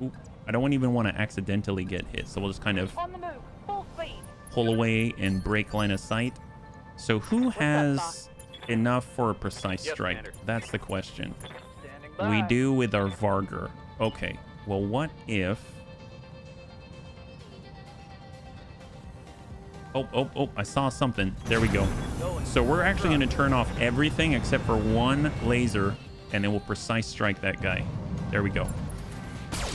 Oop, I don't even want to accidentally get hit, so we'll just kind of On the move. Full speed. pull away and break line of sight. So who has enough for a precise Yes, strike? Commander. That's the question. Standing by. We do with our Varger. Okay. Well, what if... Oh, I saw something. There we go. So we're actually going to turn off everything except for one laser, and then we'll precise strike that guy. There we go.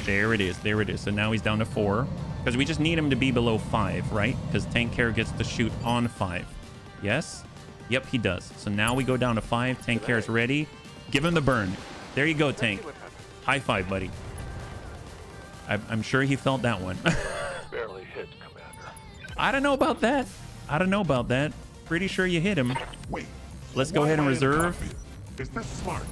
There it is. There it is. So now he's down to 4. Because we just need him to be below 5, right? Because Tank Care gets to shoot on 5. Yes? Yep, he does. So now we go down to 5. Tank Care is ready. Give him the burn. There you go, Tank. High five, buddy. I'm sure he felt that one. Barely hit, Commander. I don't know about that. I don't know about that. Pretty sure you hit him. Wait. Let's go why ahead and am I in a reserve. cockpit? Is this smart?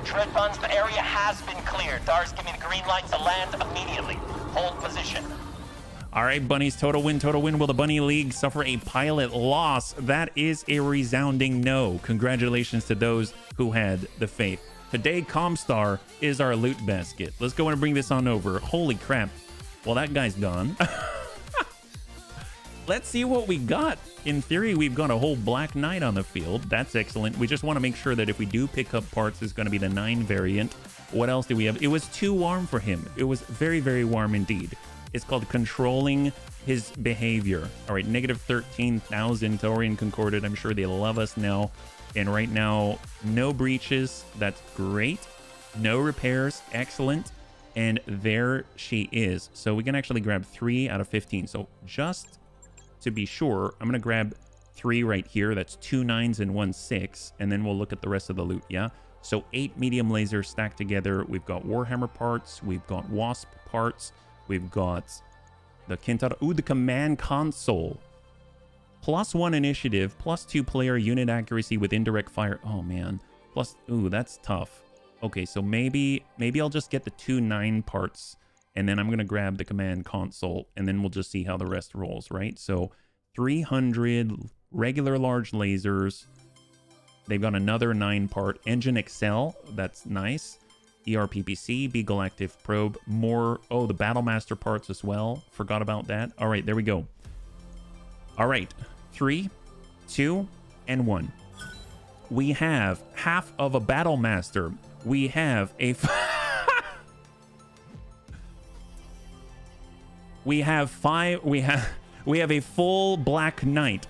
Tread funds, the area has been cleared. Tharr's giving me the green light to land immediately. Hold position. All right, bunnies, total win, total win. Will the Bunny League suffer a pilot loss? That is a resounding no. Congratulations to those who had the faith. Today, Comstar is our loot basket. Let's go and bring this on over. Holy crap. Well, that guy's gone. Let's see what we got. In theory, we've got a whole Black Knight on the field. That's excellent. We just want to make sure that if we do pick up parts, it's going to be the 9 variant. What else do we have? It was too warm for him. It was very, very warm indeed. It's called controlling his behavior. All right, negative 13,000 Taurian Concordant. I'm sure they love us now. And right now, no breaches. That's great. No repairs. Excellent. And there she is. So we can actually grab 3 out of 15. So just to be sure, I'm going to grab 3 right here. That's 2 9s and 1 6. And then we'll look at the rest of the loot, yeah? So 8 medium lasers stacked together. We've got Warhammer parts. We've got Wasp parts. We've got the Kintaro. Ooh, the command console. +1 initiative, +2 player unit accuracy with indirect fire. Oh, man. Plus, ooh, that's tough. Okay, so maybe I'll just get the 2 9 parts, and then I'm going to grab the command console, and then we'll just see how the rest rolls, right? So 300 regular large lasers. They've got another 9 part engine Excel. That's nice. ERPPC, Beagle Active Probe, more, oh, the Battlemaster parts as well. Forgot about that. All right, there we go. All right, 3, 2, and 1. We have half of a Battlemaster. We have a... we have a full Black Knight.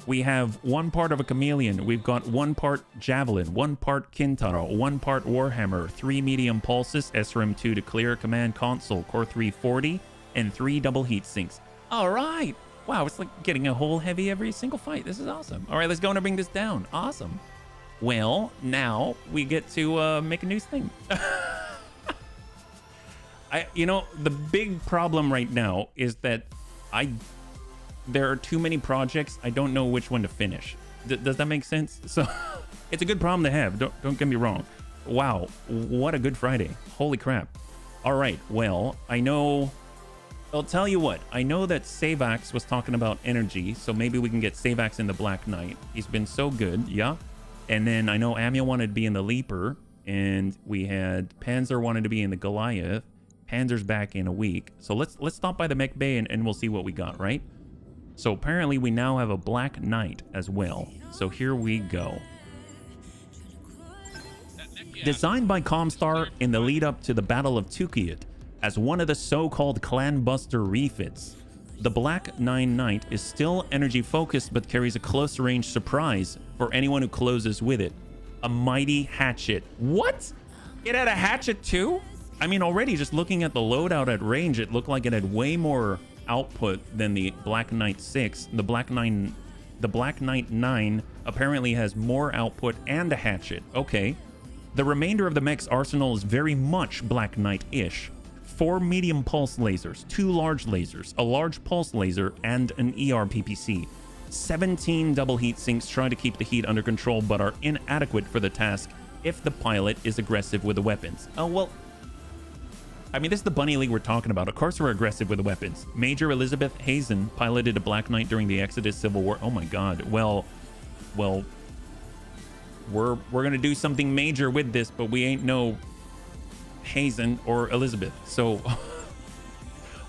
We have 1 part of a Chameleon. We've got 1 part Javelin, 1 part Kintaro, 1 part Warhammer, 3 medium pulses, SRM2 to clear, command console, core 340, and 3 double heat sinks. All right. Wow, it's like getting a whole heavy every single fight. This is awesome. All right, let's go and bring this down. Awesome. Well, now we get to make a new thing. You know, the big problem right now is that there are too many projects. I don't know which one to finish. Does that make sense? So it's a good problem to have. Don't get me wrong. Wow, what a good Friday. Holy crap. All right, well, I know... I'll tell you what. I know that Savax was talking about energy, so maybe we can get Savax in the Black Knight. He's been so good, yeah. And then I know Amia wanted to be in the Leaper, and we had Panzer wanted to be in the Goliath. Panzer's back in a week. So let's stop by the mech bay and we'll see what we got, right? So apparently we now have a Black Knight as well. So here we go. Designed by Comstar in the lead up to the Battle of Tukiyat as one of the so-called Clan Buster refits, the Black Knight is still energy focused but carries a close range surprise for anyone who closes with it. A mighty hatchet. What? It had a hatchet too? I mean, already just looking at the loadout at range, it looked like it had way more output than the Black Knight 6. The Black Knight 9 apparently has more output and a hatchet. Okay. The remainder of the mech's arsenal is very much Black Knight-ish. 4 medium pulse lasers, 2 large lasers, a large pulse laser, and an ERPPC. 17 double heat sinks try to keep the heat under control but are inadequate for the task if the pilot is aggressive with the weapons. Oh, well... I mean, this is the Bunny League we're talking about. Of course we're aggressive with the weapons. Major Elizabeth Hazen piloted a Black Knight during the Exodus Civil War. Oh my god. Well, we're gonna do something major with this, but we ain't no Hazen or Elizabeth. So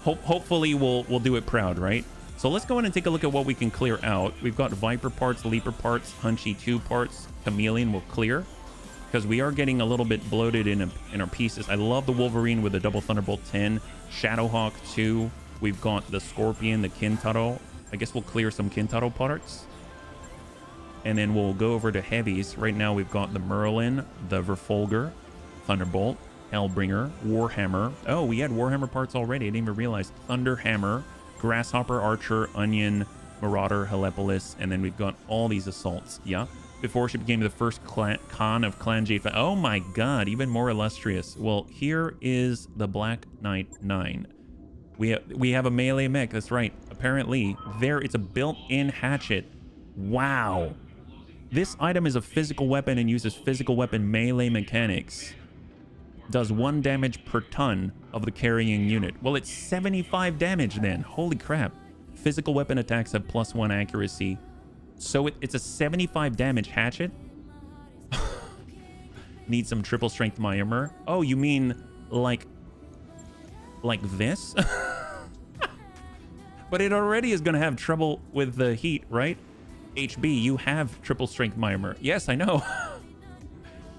hopefully we'll do it proud, right? So let's go in and take a look at what we can clear out. We've got Viper parts, Leaper parts, Hunchy 2 parts, Chameleon will clear. Because we are getting a little bit bloated in our pieces. I love the Wolverine with the double Thunderbolt 10, Shadowhawk 2. We've got the Scorpion, the Kintaro. I guess we'll clear some Kintaro parts. And then we'll go over to heavies. Right now we've got the Merlin, the Verfolger, Thunderbolt, Hellbringer, Warhammer. Oh, we had Warhammer parts already. I didn't even realize. Thunderhammer, Grasshopper, Archer, Onion, Marauder, Helepolis. And then we've got all these assaults. Yeah. Before she became the first Khan of Clan Jade. Oh my god, even more illustrious. Well, here is the Black Knight 9. We have a melee mech, that's right. Apparently, it's a built-in hatchet. Wow. This item is a physical weapon and uses physical weapon melee mechanics. does 1 damage per ton of the carrying unit. Well, it's 75 damage then. Holy crap. Physical weapon attacks have +1 accuracy. So it's a 75 damage hatchet? Need some triple strength my armor. Oh, you mean like this? But it already is going to have trouble with the heat, right? HB, you have triple strength my armor. Yes, I know.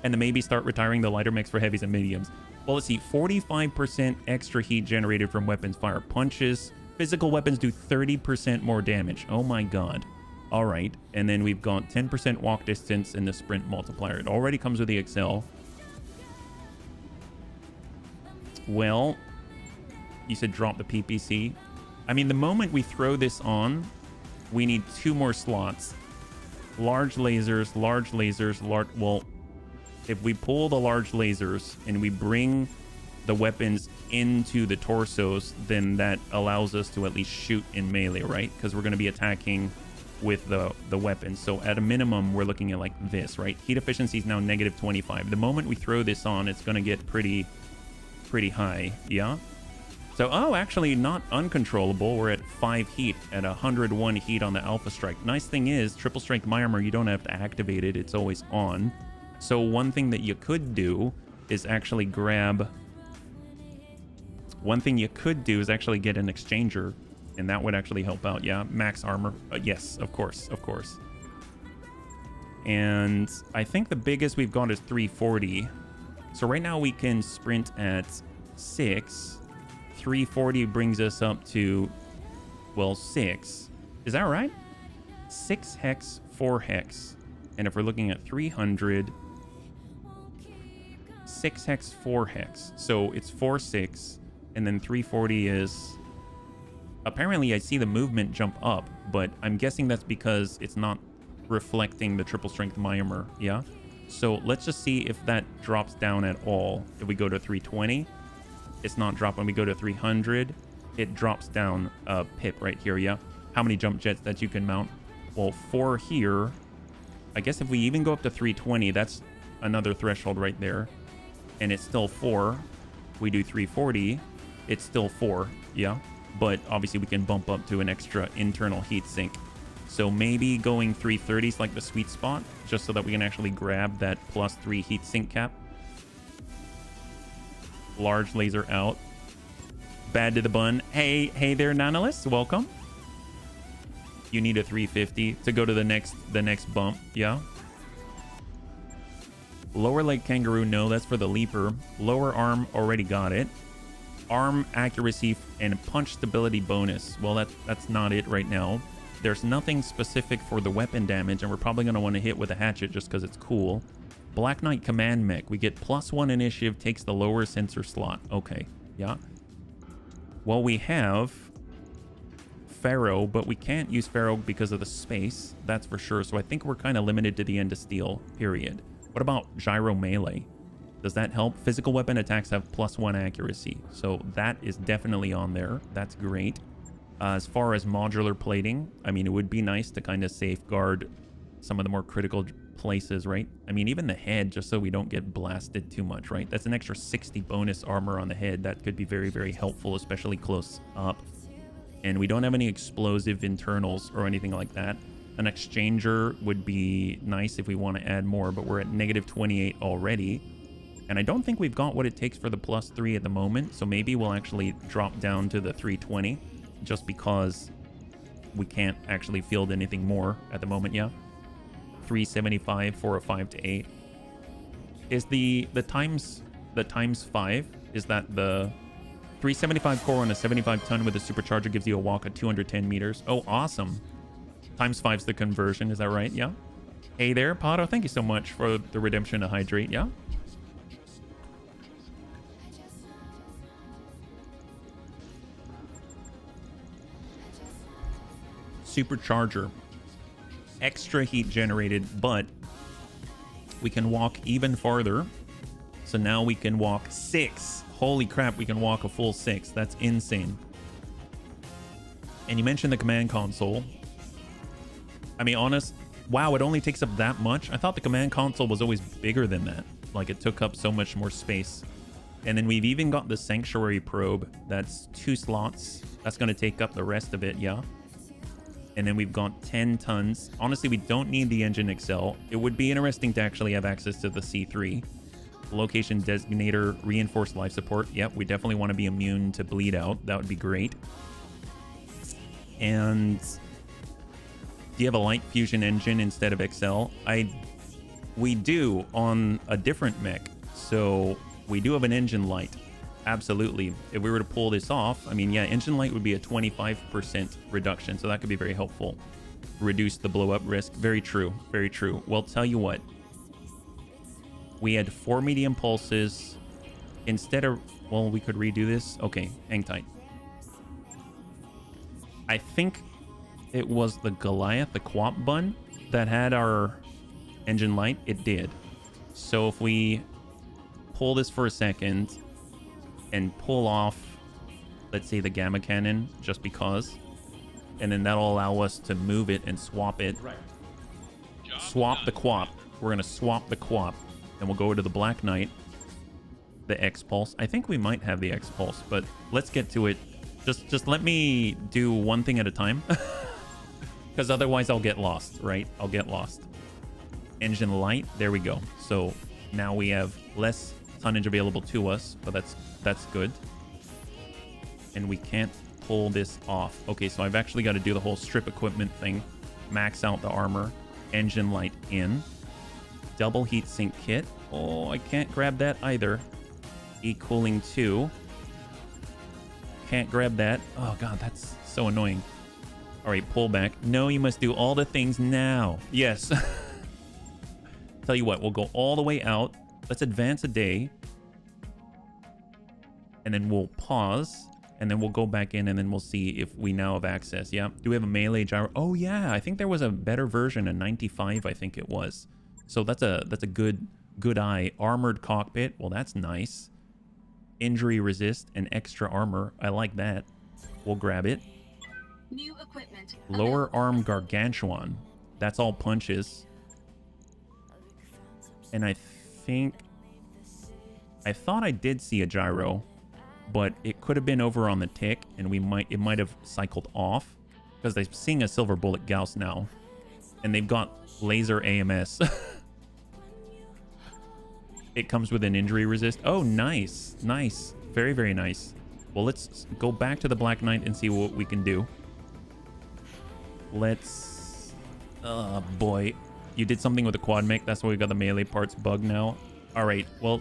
And then maybe start retiring the lighter mix for heavies and mediums. Well, let's see. 45% extra heat generated from weapons fire punches. Physical weapons do 30% more damage. Oh my god. All right. And then we've got 10% walk distance and the sprint multiplier. It already comes with the Excel. Well, you said drop the PPC. I mean, the moment we throw this on, we need 2 more slots. Large lasers, large... Well, if we pull the large lasers and we bring the weapons into the torsos, then that allows us to at least shoot in melee, right? Because we're going to be attacking with the weapons. So at a minimum, we're looking at like this, right? Heat efficiency is now -25. The moment we throw this on, it's going to get pretty high, yeah? So, oh, actually not uncontrollable. We're at 5 heat at 101 heat on the Alpha Strike. Nice thing is, triple strength my armor, you don't have to activate it. It's always on. So one thing that you could do is actually grab... One thing you could do is actually get an exchanger, and that would actually help out. Yeah, max armor. Yes, of course, of course. And I think the biggest we've got is 340. So right now we can sprint at 6. 340 brings us up to, well, 6. Is that right? 6 hex, 4 hex. And if we're looking at 300, 6 hex, 4 hex. So it's 4, 6. And then 340 is... Apparently I see the movement jump up, but I'm guessing that's because it's not reflecting the triple strength my armor, yeah? So let's just see if that drops down at all. If we go to 320, it's not dropping. We go to 300, it drops down a pip right here, yeah? How many jump jets that you can mount? Well, 4 here. I guess if we even go up to 320, that's another threshold right there. And it's still 4. We do 340, it's still 4, yeah? But obviously we can bump up to an extra internal heat sink. So maybe going 330 is like the sweet spot, just so that we can actually grab that +3 heat sink cap. Large laser out. Bad to the bun. Hey there, Nanolis, welcome. You need a 350 to go to the next bump, yeah? Lower leg kangaroo, no, that's for the leaper. Lower arm, already got it. Arm accuracy and punch stability bonus. Well, that's not it right now. There's nothing specific for the weapon damage, and we're probably going to want to hit with a hatchet just because it's cool. Black Knight command mech. We get +1 initiative, takes the lower sensor slot. Okay, yeah. Well, we have Pharaoh, but we can't use Pharaoh because of the space. That's for sure. So I think we're kind of limited to the end of steel, period. What about gyro melee? Does that help? Physical weapon attacks have +1 accuracy. So that is definitely on there. That's great. As far as modular plating, I mean, it would be nice to kind of safeguard some of the more critical places, right? I mean, even the head, just so we don't get blasted too much, right? That's an extra 60 bonus armor on the head. That could be very, very helpful, especially close up. And we don't have any explosive internals or anything like that. An exchanger would be nice if we want to add more, but we're at -28 already. And I don't think we've got what it takes for the +3 at the moment, so maybe we'll actually drop down to the 320, just because we can't actually field anything more at the moment, yeah? 375 for a 5 to 8. Is the times 5, is that the 375 core on a 75 ton with a supercharger gives you a walk of 210 meters? Oh, awesome. Times 5's the conversion, is that right? Yeah? Hey there, Pato, thank you so much for the redemption to hydrate, yeah? Supercharger. Extra heat generated, but we can walk even farther. So now we can walk 6. Holy crap, we can walk a full 6. That's insane. And you mentioned the command console. I mean, wow, it only takes up that much? I thought the command console was always bigger than that. Like, it took up so much more space. And then we've even got the Sanctuary Probe. That's 2 slots. That's going to take up the rest of it, yeah. And then we've got 10 tons. Honestly, we don't need the Engine Excel. It would be interesting to actually have access to the C3. Location Designator, Reinforced Life Support. Yep, we definitely want to be immune to bleed out. That would be great. And do you have a Light Fusion engine instead of Excel? We do on a different mech. So we do have an engine light. Absolutely. If we were to pull this off, I mean, yeah, engine light would be a 25% reduction. So that could be very helpful. Reduce the blow up risk. Very true. Very true. Well, tell you what. We had 4 medium pulses. Instead of, well, we could redo this. Okay, hang tight. I think it was the Goliath, the Quap Bun, that had our engine light. It did. So if we pull this for a second and pull off, let's say, the Gamma Cannon, just because, and then that'll allow us to move it and swap it. Swap the Quap. We're going to swap the Quap, and we'll go to the Black Knight, the X-Pulse. I think we might have the X-Pulse, but let's get to it. Just let me do one thing at a time, because otherwise I'll get lost, right? I'll get lost. Engine light, there we go. So now we have less tonnage available to us, but that's good. And we can't pull this off. Okay, so I've actually got to do the whole strip equipment thing, max out the armor, engine light in, double heat sink kit. Oh, I can't grab that either. E-cooling 2. Can't grab that. Oh god, that's so annoying. All right, pull back. No, you must do all the things now. Yes. Tell you what, we'll go all the way out. Let's advance a day. And then we'll pause. And then we'll go back in and then we'll see if we now have access. Yeah. Do we have a melee gyro? Oh yeah, I think there was a better version, a 95, I think it was. So that's a good eye. Armored cockpit. Well, that's nice. Injury resist and extra armor. I like that. We'll grab it. New equipment. Lower arm gargantuan. That's all punches. And I thought I did see a gyro, but it could have been over on the tick, and it might have cycled off, because they're seeing a silver bullet Gauss now, and they've got laser AMS. It comes with an injury resist. Oh, nice. Nice. Very, very nice. Well, let's go back to the Black Knight and see what we can do. Let's... Oh, boy. You did something with the quad mech. That's why we got the melee parts bug now. All right. Well,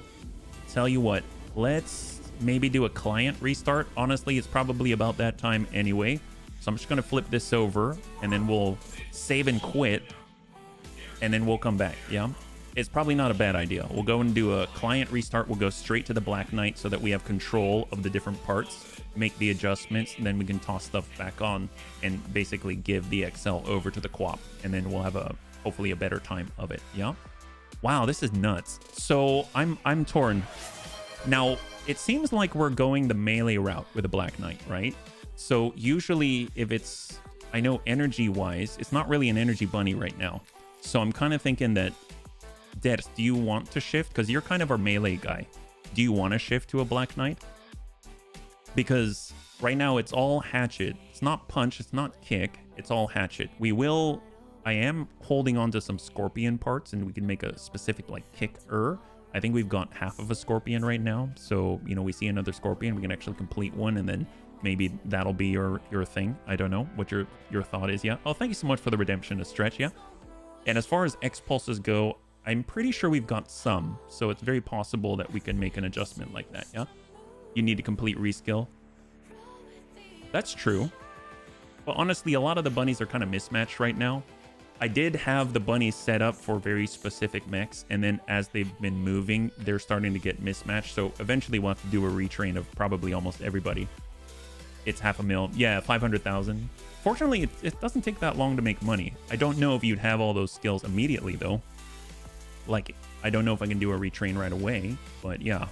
tell you what. Let's maybe do a client restart. Honestly, it's probably about that time anyway. So I'm just going to flip this over, and then we'll save and quit, and then we'll come back. Yeah? It's probably not a bad idea. We'll go and do a client restart. We'll go straight to the Black Knight so that we have control of the different parts, make the adjustments, and then we can toss stuff back on and basically give the XL over to the Quap, and then we'll have hopefully a better time of it. Yeah. Wow, this is nuts. So I'm torn. Now, it seems like we're going the melee route with the Black Knight, right? So usually if it's, I know energy wise, it's not really an energy bunny right now. So I'm kind of thinking that, Ders, do you want to shift? Because you're kind of our melee guy. Do you want to shift to a Black Knight? Because right now it's all hatchet. It's not punch, it's not kick, it's all hatchet. I am holding on to some scorpion parts, and we can make a specific like kick-er. I think we've got half of a scorpion right now. So, you know, we see another scorpion, we can actually complete one, and then maybe that'll be your thing. I don't know what your thought is. Yeah. Oh, thank you so much for the redemption to Stretch. Yeah. And as far as X-Pulses go, I'm pretty sure we've got some. So it's very possible that we can make an adjustment like that. Yeah. You need to complete reskill. That's true. But honestly, a lot of the bunnies are kind of mismatched right now. I did have the bunnies set up for very specific mechs, and then as they've been moving, they're starting to get mismatched. So eventually we'll have to do a retrain of probably almost everybody. It's 500,000. Yeah, 500,000. Fortunately, it doesn't take that long to make money. I don't know if you'd have all those skills immediately, though. Like, I don't know if I can do a retrain right away, but yeah.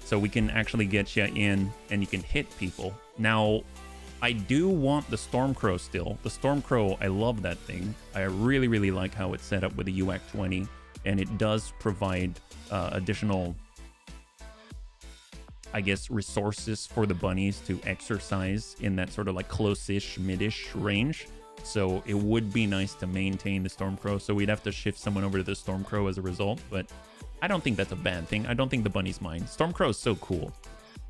So we can actually get you in, and you can hit people. Now, I do want the Stormcrow still. The Stormcrow, I love that thing. I really, really like how it's set up with the UAC 20, and it does provide additional I guess, resources for the bunnies to exercise in that sort of like close-ish, mid-ish range. So it would be nice to maintain the Stormcrow. So we'd have to shift someone over to the Stormcrow as a result. But I don't think that's a bad thing. I don't think the bunnies mind. Stormcrow is so cool.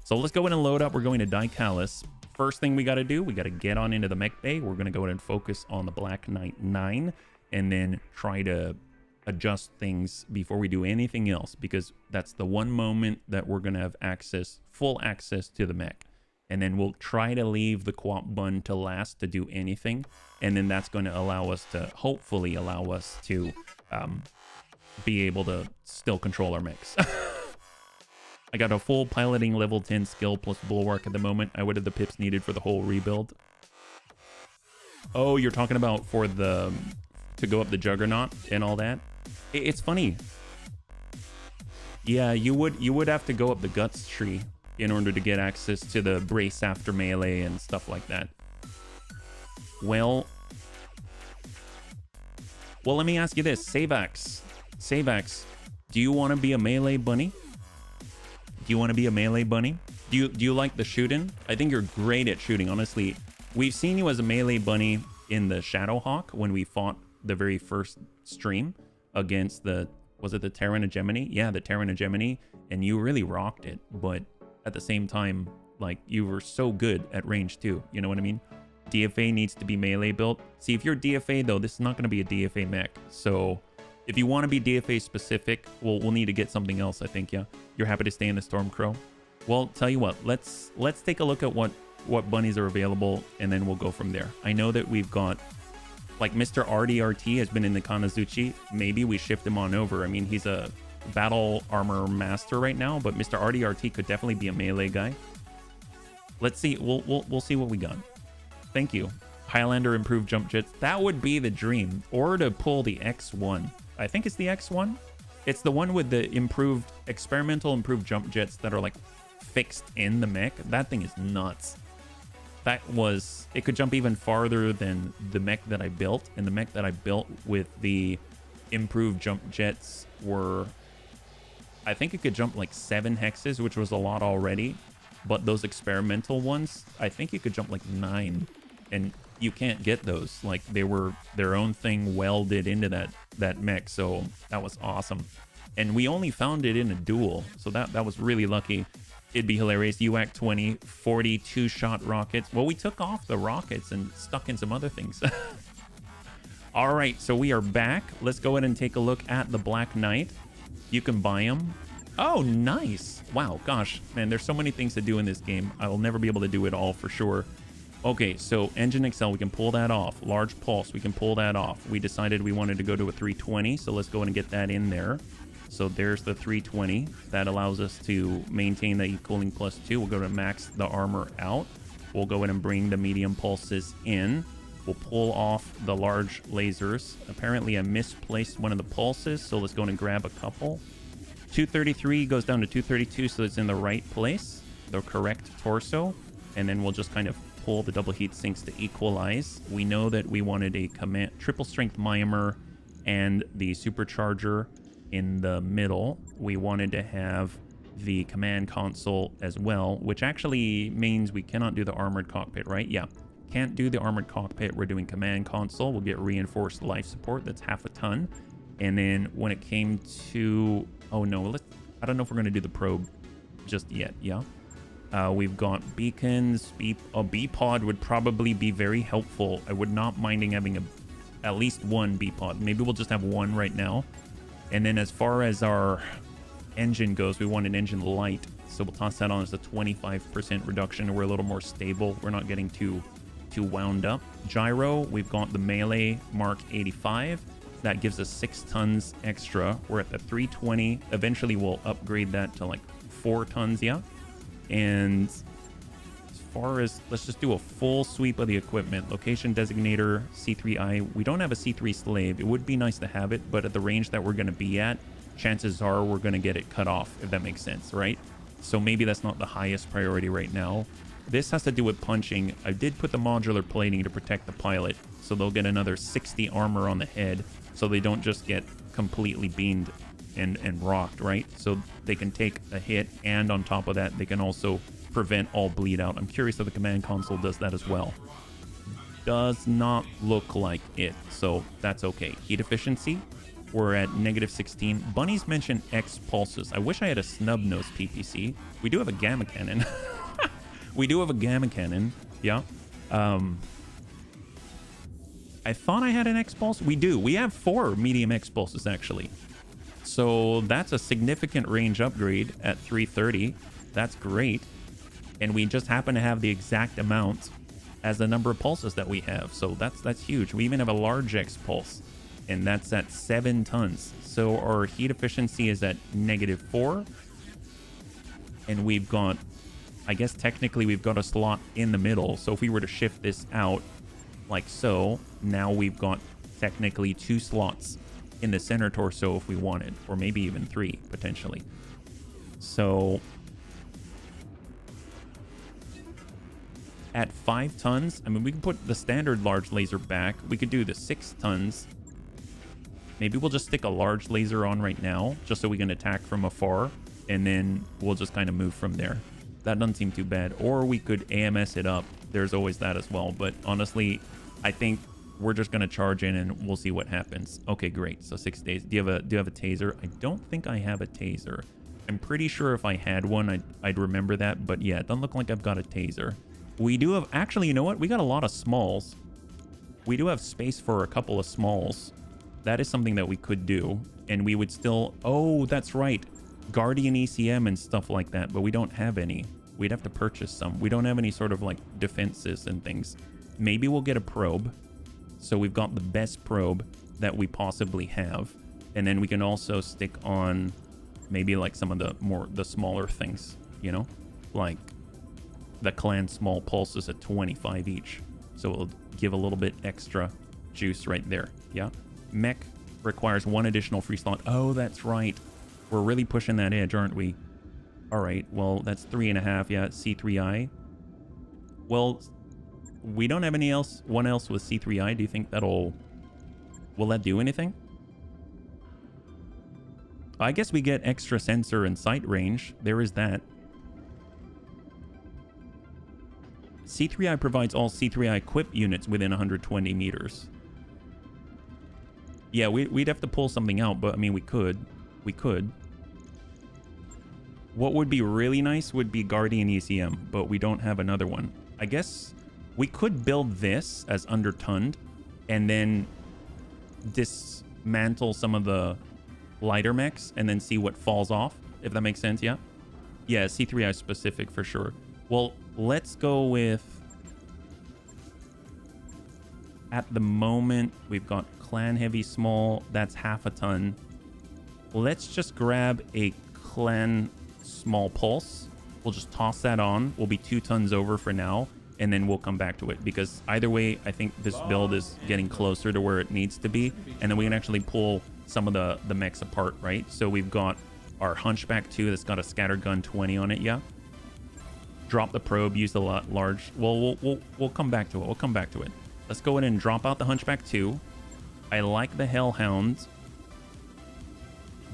So let's go in and load up. We're going to Dicalus. First thing we got to do, we got to get on into the mech bay. We're going to go ahead and focus on the Black Knight 9 and then try to adjust things before we do anything else, because that's the one moment that we're going to have access, full access to the mech. And then we'll try to leave the co-op bun to last to do anything. And then that's going to allow us to, hopefully allow us to be able to still control our mechs. I got a full piloting level 10 skill plus bulwark at the moment. I would have the pips needed for the whole rebuild. Oh, you're talking about for the, to go up the Juggernaut and all that? It's funny. Yeah, you would have to go up the Guts tree in order to get access to the brace after melee and stuff like that. Well, let me ask you this. Savax, do you want to be a melee bunny? Do you want to be a melee bunny? Do you like the shooting? I think you're great at shooting, honestly. We've seen you as a melee bunny in the Shadowhawk when we fought the very first stream against the, was it the Terran Hegemony? Yeah, the Terran Hegemony, and you really rocked it, but at the same time, like, you were so good at range too, you know what I mean? DFA needs to be melee built. See, if you're DFA though, this is not going to be a DFA mech, so if you want to be DFA specific, we'll need to get something else, I think. Yeah, you're happy to stay in the Stormcrow. Well, tell you what, let's take a look at what bunnies are available, and then we'll go from there. I know that we've got, like, Mr. RDRT has been in the Kanazuchi. Maybe we shift him on over. I mean, he's a battle armor master right now, but Mr. RDRT could definitely be a melee guy. Let's see. We'll see what we got. Thank you. Highlander improved jump jets. That would be the dream. Or to pull the X1. I think it's the X1. It's the one with the experimental improved jump jets that are like fixed in the mech. That thing is nuts. It could jump even farther than the mech that I built. And the mech that I built with the improved jump jets were, I think it could jump like 7 hexes, which was a lot already. But those experimental ones, I think you could jump like 9. And you can't get those. Like, they were their own thing welded into that mech. So that was awesome. And we only found it in a duel. So that was really lucky. It'd be hilarious. UAC 20, 42 shot rockets. Well, we took off the rockets and stuck in some other things. All right, so we are back. Let's go ahead and take a look at the Black Knight. You can buy them. Oh, nice. Wow, gosh, man, there's so many things to do in this game. I will never be able to do it all for sure. Okay, so Engine Excel, we can pull that off. Large Pulse, we can pull that off. We decided we wanted to go to a 320, so let's go ahead and get that in there. So there's the 320. That allows us to maintain the cooling +2. We'll go to max the armor out. We'll go ahead and bring the medium pulses in. We'll pull off the large lasers. Apparently I misplaced one of the pulses, so let's go ahead and grab a couple. 233 goes down to 232, so it's in the right place, the correct torso. And then we'll just kind of pull the double heat sinks to equalize. We know that we wanted a triple strength Myanmar and the supercharger in the middle. We wanted to have the command console as well, which actually means we cannot do the armored cockpit, right? Yeah, can't do the armored cockpit. We're doing command console. We'll get reinforced life support. That's 1/2 ton. And then when it came to, oh no, I don't know if we're going to do the probe just yet. Yeah, we've got beacons. A B-pod would probably be very helpful. I would not minding having at least one B-pod. Maybe we'll just have one right now. And then as far as our engine goes, we want an engine light. So we'll toss that on as a 25% reduction. We're a little more stable. We're not getting too wound up. Gyro, we've got the melee Mark 85. That gives us 6 tons extra. We're at the 320. Eventually we'll upgrade that to like 4 tons, yeah. And as far as, let's just do a full sweep of the equipment. Location designator, C3I. We don't have a C3 slave. It would be nice to have it, but at the range that we're going to be at, chances are we're going to get it cut off, if that makes sense, right? So maybe that's not the highest priority right now. This has to do with punching. I did put the modular plating to protect the pilot, so they'll get another 60 armor on the head, so they don't just get completely beamed and rocked, right? So they can take a hit, and on top of that, they can also prevent all bleed out. I'm curious if the command console does that as well. Does not look like it, so that's okay. Heat efficiency, we're at -16. Bunnies mentioned X pulses. I wish I had a snub nose PPC. We do have a gamma cannon. We do have a gamma cannon, yeah. I thought I had an X pulse. We do. We have 4 medium X pulses actually. So that's a significant range upgrade at 330. That's great. And we just happen to have the exact amount as the number of pulses that we have. So that's huge. We even have a large X pulse, and that's at 7 tons. So our heat efficiency is at -4. And we've got, I guess technically we've got a slot in the middle. So if we were to shift this out like so, now we've got technically 2 slots in the center torso if we wanted, or maybe even 3 potentially. So at 5 tons, I mean, we can put the standard large laser back. We could do the 6 tons. Maybe we'll just stick a large laser on right now, just so we can attack from afar, and then we'll just kind of move from there. That doesn't seem too bad. Or we could AMS it up. There's always that as well. But honestly, I think we're just going to charge in and we'll see what happens. Okay, great. So 6 days. Do you have a taser? I don't think I have a taser. I'm pretty sure if I had one, I'd remember that. But yeah, it doesn't look like I've got a taser. We do have... Actually, you know what? We got a lot of smalls. We do have space for a couple of smalls. That is something that we could do. And we would still... Oh, that's right. Guardian ECM and stuff like that. But we don't have any. We'd have to purchase some. We don't have any sort of like defenses and things. Maybe we'll get a probe. So we've got the best probe that we possibly have. And then we can also stick on maybe like some of the smaller things, you know? Like the clan small pulses at 25 each. So it'll give a little bit extra juice right there. Yeah. Mech requires 1 additional free slot. Oh, that's right. We're really pushing that edge, aren't we? All right, well, that's 3.5. Yeah, C3I. Well, we don't have one else with C3I. Do you think will that do anything? I guess we get extra sensor and sight range. There is that. C3I provides all C3I equipped units within 120 meters. Yeah, we'd have to pull something out, but I mean, we could. We could. What would be really nice would be Guardian ECM, but we don't have another one. I guess we could build this as undertonned and then dismantle some of the lighter mechs and then see what falls off, if that makes sense, yeah? Yeah, C3I specific for sure. Well, let's go with... At the moment, we've got Clan Heavy Small. That's 1/2 ton. Let's just grab a Clan Small Pulse. We'll just toss that on. We'll be 2 tons over for now, and then we'll come back to it. Because either way, I think this build is getting closer to where it needs to be. And then we can actually pull some of the mechs apart, right? So we've got our Hunchback 2 that's got a Scattergun 20 on it, yeah? Drop the probe, use the large... Well, we'll come back to it. We'll come back to it. Let's go ahead and drop out the Hunchback 2. I like the Hellhound,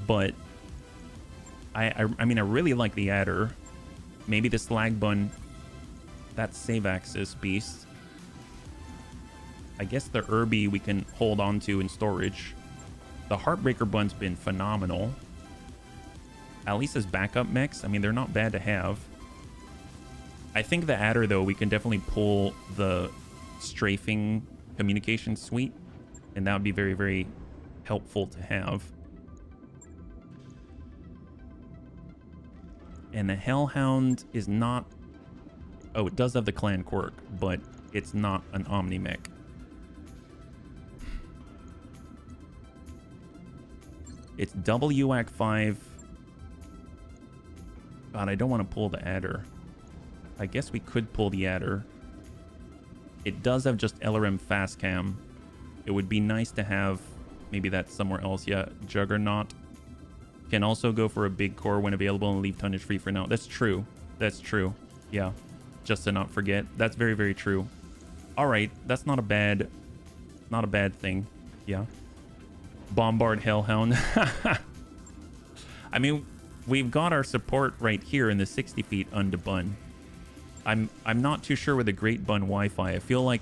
but I mean, I really like the Adder. Maybe the Slag Bun. That's Save Axis Beast. I guess the Irby we can hold on to in storage. The Heartbreaker Bun's been phenomenal. At least as backup mechs, I mean, they're not bad to have. I think the Adder, though, we can definitely pull the Strafing Communication Suite, and that would be very, very helpful to have. And the Hellhound is not... Oh, it does have the Clan Quirk, but it's not an Omni-Mech. It's WAC 5. God, I don't want to pull the Adder. I guess we could pull the Adder. It does have just LRM fast cam. It would be nice to have maybe that's somewhere else. Yeah, Juggernaut can also go for a big core when available and leave tonnage free for now. That's true. That's true. Yeah, just to not forget. That's very, very true. All right, that's not a bad thing. Yeah. Bombard Hellhound. I mean, we've got our support right here in the 60 feet under bun. I'm not too sure with the Great Bun Wi-Fi. I feel like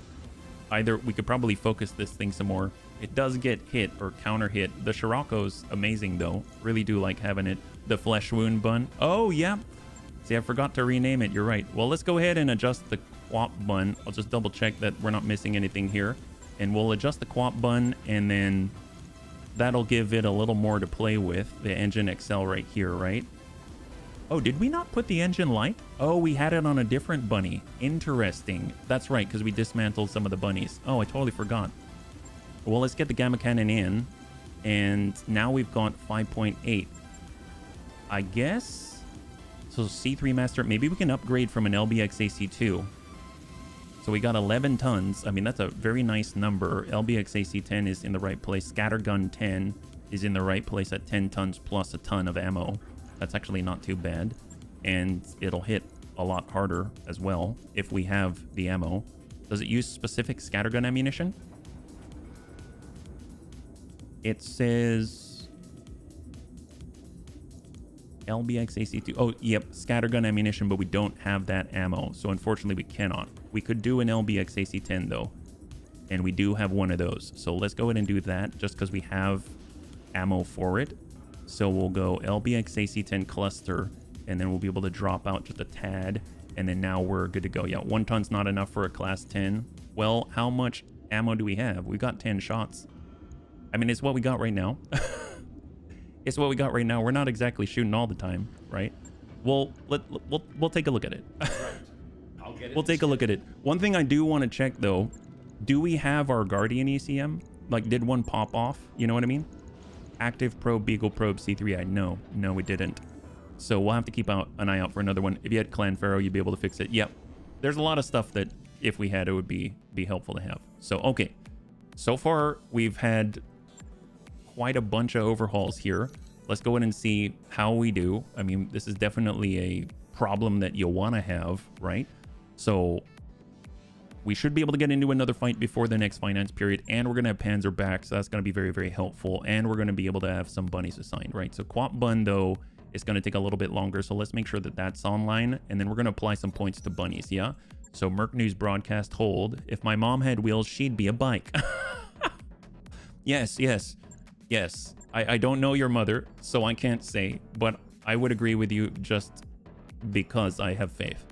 either we could probably focus this thing some more. It does get hit or counter hit. The Scirocco's amazing though. Really do like having it. The Flesh Wound Bun. Oh yeah. See, I forgot to rename it. You're right. Well, let's go ahead and adjust the Quap Bun. I'll just double check that we're not missing anything here. And we'll adjust the Quap Bun, and then that'll give it a little more to play with. The Engine Excel right here, right? Oh, did we not put the engine light? Oh, we had it on a different bunny. Interesting. That's right, because we dismantled some of the bunnies. Oh, I totally forgot. Well, let's get the Gamma Cannon in. And now we've got 5.8. I guess... So C3 Master, maybe we can upgrade from an LBX AC2. So we got 11 tons. I mean, that's a very nice number. LBX AC10 is in the right place. Scattergun 10 is in the right place at 10 tons plus a ton of ammo. That's actually not too bad. And it'll hit a lot harder as well if we have the ammo. Does it use specific scattergun ammunition? It says LBX AC2. Oh, yep, scattergun ammunition, but we don't have that ammo. So unfortunately, we cannot. We could do an LBX AC10 though, and we do have one of those. So let's go ahead and do that just because we have ammo for it. So we'll go LBX AC10 cluster, and then we'll be able to drop out just a tad, and then now we're good to go. Yeah, 1 ton's not enough for a class 10. Well, how much ammo do we have? We got 10 shots. I mean, it's what we got right now. It's what we got right now. We're not exactly shooting all the time, right? We'll take a look at it. We'll take a look at it. One thing I do want to check though, do we have our Guardian ECM? Like, did one pop off? You know what I mean? Active Probe, Beagle Probe, C3I. No, we didn't. So we'll have to keep an eye out for another one. If you had Clan Pharaoh, you'd be able to fix it. Yep. There's a lot of stuff that if we had, it would be helpful to have. So, okay. So far, we've had quite a bunch of overhauls here. Let's go in and see how we do. I mean, this is definitely a problem that you'll want to have, right? So we should be able to get into another fight before the next finance period, and we're going to have Panzer back, so that's going to be very, very helpful, and we're going to be able to have some bunnies assigned, right? So Quap Bun, though, is going to take a little bit longer, so let's make sure that that's online, and then we're going to apply some points to bunnies, yeah? So Merc News broadcast hold. If my mom had wheels, she'd be a bike. Yes. I don't know your mother, so I can't say, but I would agree with you just because I have faith.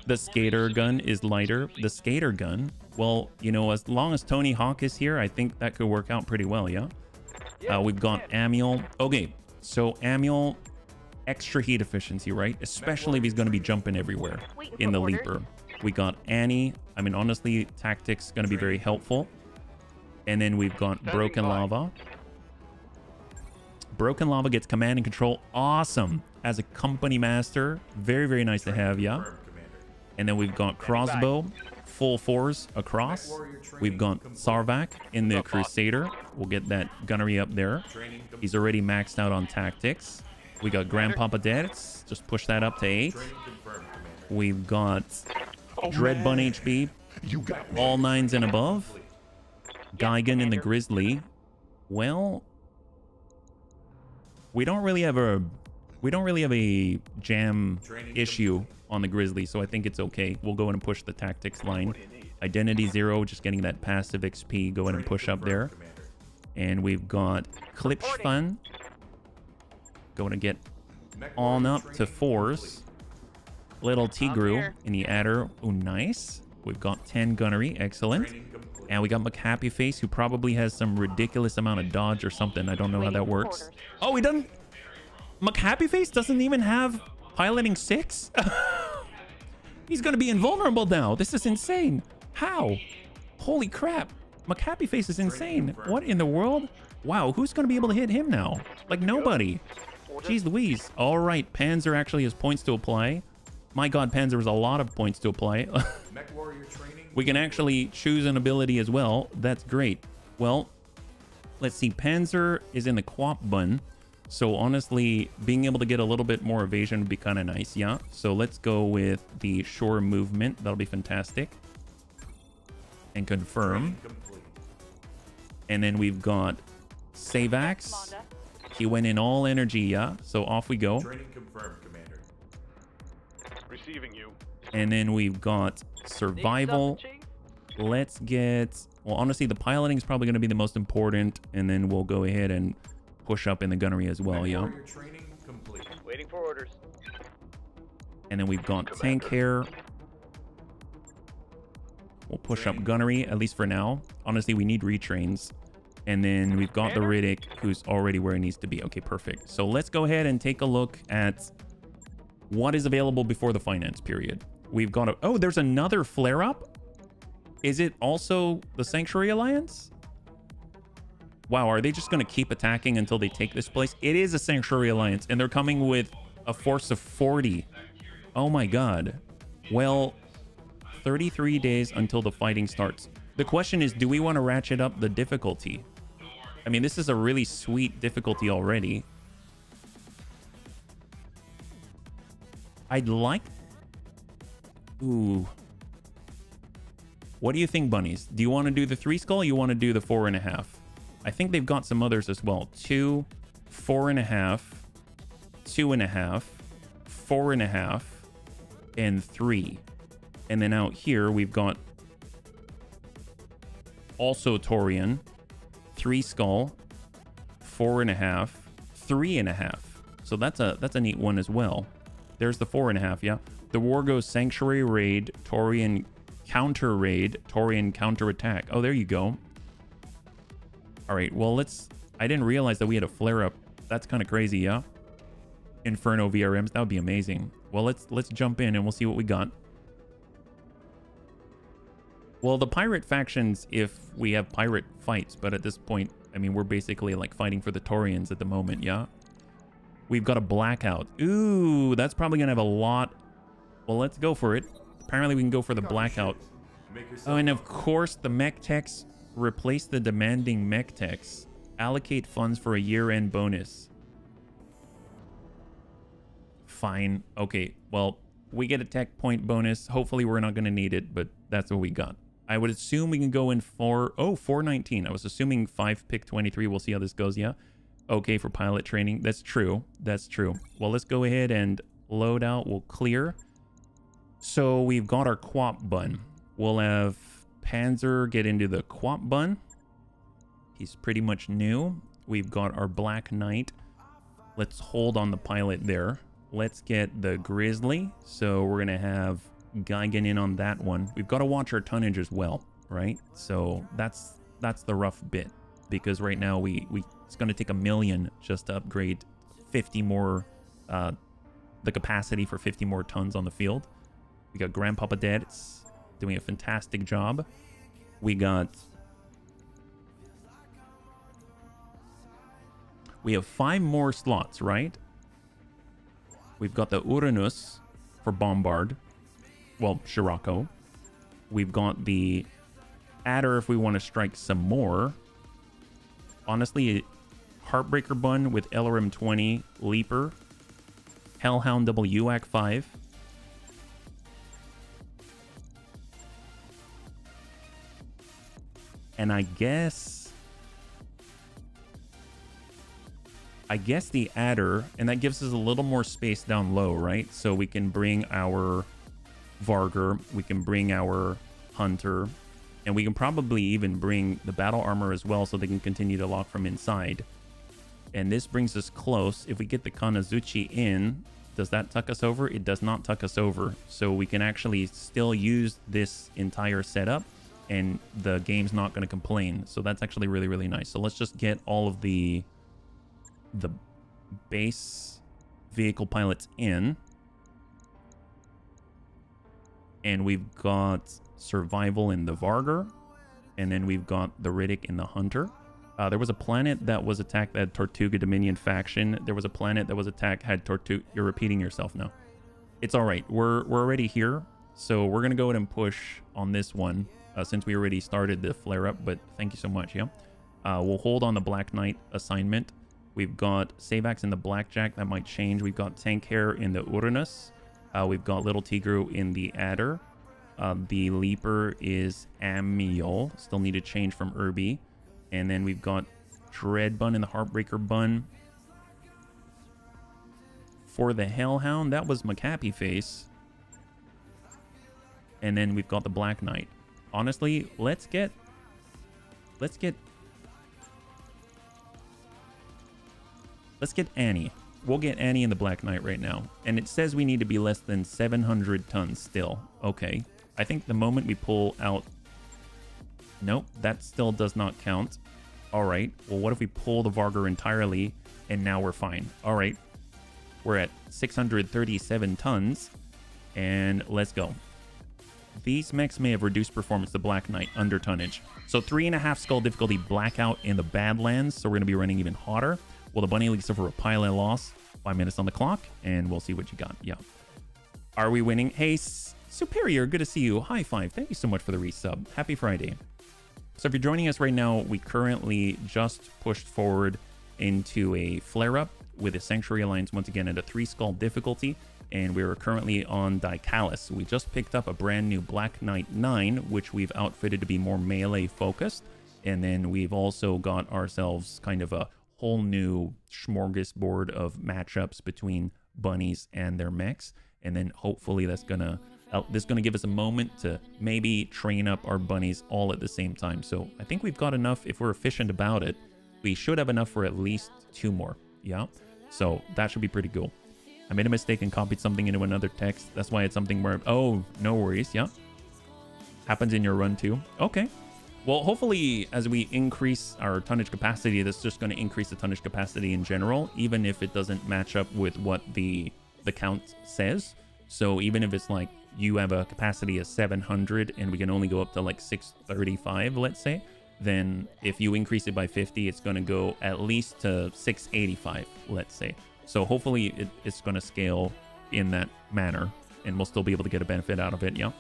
The skater gun is lighter. The skater gun, well, you know, as long as Tony Hawk is here, I think that could work out pretty well, yeah? We've got Amiel. Okay, so Amiel, extra heat efficiency, right? Especially if he's going to be jumping everywhere in the Leaper. We got Annie. I mean, honestly, tactics going to be very helpful. And then we've got Broken Lava. Broken Lava gets command and control. Awesome. As a company master. Very, very nice to have, yeah? And then we've got Crossbow. Full fours across. We've got Sarvak in the Crusader. We'll get that gunnery up there. He's already maxed out on tactics. We got Grandpapa Dad's. Just push that up to 8. We've got Dread Bun HB. All 9s and above. Geigen in the Grizzly. Well, we don't really have a jam issue on the Grizzly, so I think it's okay. We'll go in and push the tactics line. Identity 0, just getting that passive XP. Go in and push up there. And we've got Klipschfun. Going to get on up to 4s. Little Tigru in the Adder. Oh, nice. We've got 10 gunnery. Excellent. And we got McHappy Face, who probably has some ridiculous amount of dodge or something. I don't know how that works. Oh, he doesn't... McHappy Face doesn't even have piloting 6? He's going to be invulnerable now. This is insane. How? Holy crap. McHappy Face is insane. What in the world? Wow, who's going to be able to hit him now? Like, nobody. Jeez Louise. All right, Panzer actually has points to apply. My god, Panzer has a lot of points to apply. We can actually choose an ability as well. That's great. Well, let's see. Panzer is in the Quap Bun. So honestly, being able to get a little bit more evasion would be kind of nice, yeah? So let's go with the shore movement. That'll be fantastic. And confirm. And then we've got Savax. He went in all energy, yeah. So off we go. Training confirmed, Commander. Receiving you. And then we've got survival. Let's get... Well, honestly, the piloting is probably going to be the most important. And then we'll go ahead and push up in the gunnery as well, yeah. Warrior training complete. Waiting for orders. And then we've got tank hair. We'll push up gunnery, at least for now. Honestly, we need retrains. And then we've got the Riddick, who's already where he needs to be. Okay, perfect. So let's go ahead and take a look at what is available before the finance period. We've got a... Oh, there's another flare-up? Is it also the Sanctuary Alliance? Wow, are they just going to keep attacking until they take this place? It is a Sanctuary Alliance, and they're coming with a force of 40. Oh my god. Well, 33 days until the fighting starts. The question is, do we want to ratchet up the difficulty? I mean, this is a really sweet difficulty already. I'd like... Ooh. What do you think, bunnies? Do you want to do the 3 skull or you want to do the 4.5? I think they've got some others as well. 2, 4.5, 2.5, 4.5, and 3. And then out here, we've got also Taurian, 3 skull, 4.5, 3.5. So that's a neat one as well. There's the 4.5, yeah. The Wargo Sanctuary Raid, Taurian Counter Raid, Taurian Counter Attack. Oh, there you go. All right, well, let's... I didn't realize that we had a flare-up. That's kind of crazy, yeah? Inferno VRMs, that would be amazing. Well, let's jump in and we'll see what we got. Well, the pirate factions, if we have pirate fights, but at this point, I mean, we're basically like fighting for the Taurians at the moment, yeah? We've got a blackout. Ooh, that's probably gonna have a lot. Well, let's go for it. Apparently we can go for the blackout. Oh, and of course the mech techs. Replace the demanding mech techs. Allocate funds for a year-end bonus. Fine. Okay, well, we get a tech point bonus. Hopefully we're not going to need it, but that's what we got. I would assume we can go in for... Oh, 419. I was assuming 5 pick 23. We'll see how this goes, yeah? Okay, for pilot training. That's true. That's true. Well, let's go ahead and load out. We'll clear. So we've got our Quap Bun. We'll have Panzer get into the Quap Bun. He's pretty much new. We've got our Black Knight. Let's hold on the pilot there. Let's get the Grizzly. So we're going to have Geigen in on that one. We've got to watch our tonnage as well, right? So that's the rough bit. Because right now it's going to take $1 million just to upgrade 50 more, the capacity for 50 more tons on the field. We got Grandpapa Dead. It's doing a fantastic job. We have 5 more slots, right? We've got the Uranus for Bombard. Well, Scirocco. We've got the Adder if we want to strike some more. Honestly, Heartbreaker Bun with LRM 20, Leaper, Hellhound WAC 5. And I guess the Adder, and that gives us a little more space down low, right? So we can bring our Vargur, we can bring our Hunter, and we can probably even bring the battle armor as well so they can continue to lock from inside. And this brings us close. If we get the Kanazuchi in, does that tuck us over? It does not tuck us over. So we can actually still use this entire setup and the game's not going to complain. So that's actually really, really nice. So let's just get all of the base vehicle pilots in. And we've got Survival in the Vargur. And then we've got the Riddick in the Hunter. There was a planet that was attacked that had Tortuga Dominion faction. There was a planet that was attacked had Tortuga... You're repeating yourself now. It's all right. We're already here. So we're going to go ahead and push on this one since we already started the flare-up. But thank you so much, yeah. We'll hold on the Black Knight assignment. We've got Savax in the Blackjack. That might change. We've got Tank Hair in the Uranus. We've got Little Tigru in the Adder. The Leaper is Amiel. Still need to change from Irby. And then we've got Dread Bun in the Heartbreaker Bun. for the Hellhound, that was McHappy Face. And then we've got the Black Knight. Honestly, let's get Annie. We'll get Annie in the Black Knight right now. And it says we need to be less than 700 tons still. Okay. I think the moment we pull out... Nope, that still does not count. All right. Well, what if we pull the Vargur entirely and now we're fine? All right. We're at 637 tons. And let's go. These mechs may have reduced performance to Black Knight under tonnage. So 3.5 skull difficulty blackout in the Badlands. So we're going to be running even hotter. Will the bunny league suffer a pilot loss? 5 minutes on the clock, and we'll see what you got. Yeah. Are we winning? Hey, Superior, good to see you. High five. Thank you so much for the resub. Happy Friday. So if you're joining us right now, we currently just pushed forward into a flare-up with a Sanctuary Alliance once again at a 3 skull difficulty, and we're currently on Dicalis. We just picked up a brand new Black Knight 9, which we've outfitted to be more melee focused, and then we've also got ourselves kind of a whole new smorgasbord of matchups between bunnies and their mechs, and then hopefully that's gonna give us a moment to maybe train up our bunnies all at the same time. So I think we've got enough. If we're efficient about it, we should have enough for at least 2 more. Yeah, so that should be pretty cool. I made a mistake and copied something into another text. That's why it's something where, oh, no worries. Yeah, happens in your run too. Okay. Well, hopefully, as we increase our tonnage capacity, that's just going to increase the tonnage capacity in general, even if it doesn't match up with what the count says. So even if it's like you have a capacity of 700 and we can only go up to like 635, let's say, then if you increase it by 50, it's going to go at least to 685, let's say. So hopefully it's going to scale in that manner, and we'll still be able to get a benefit out of it. Yeah.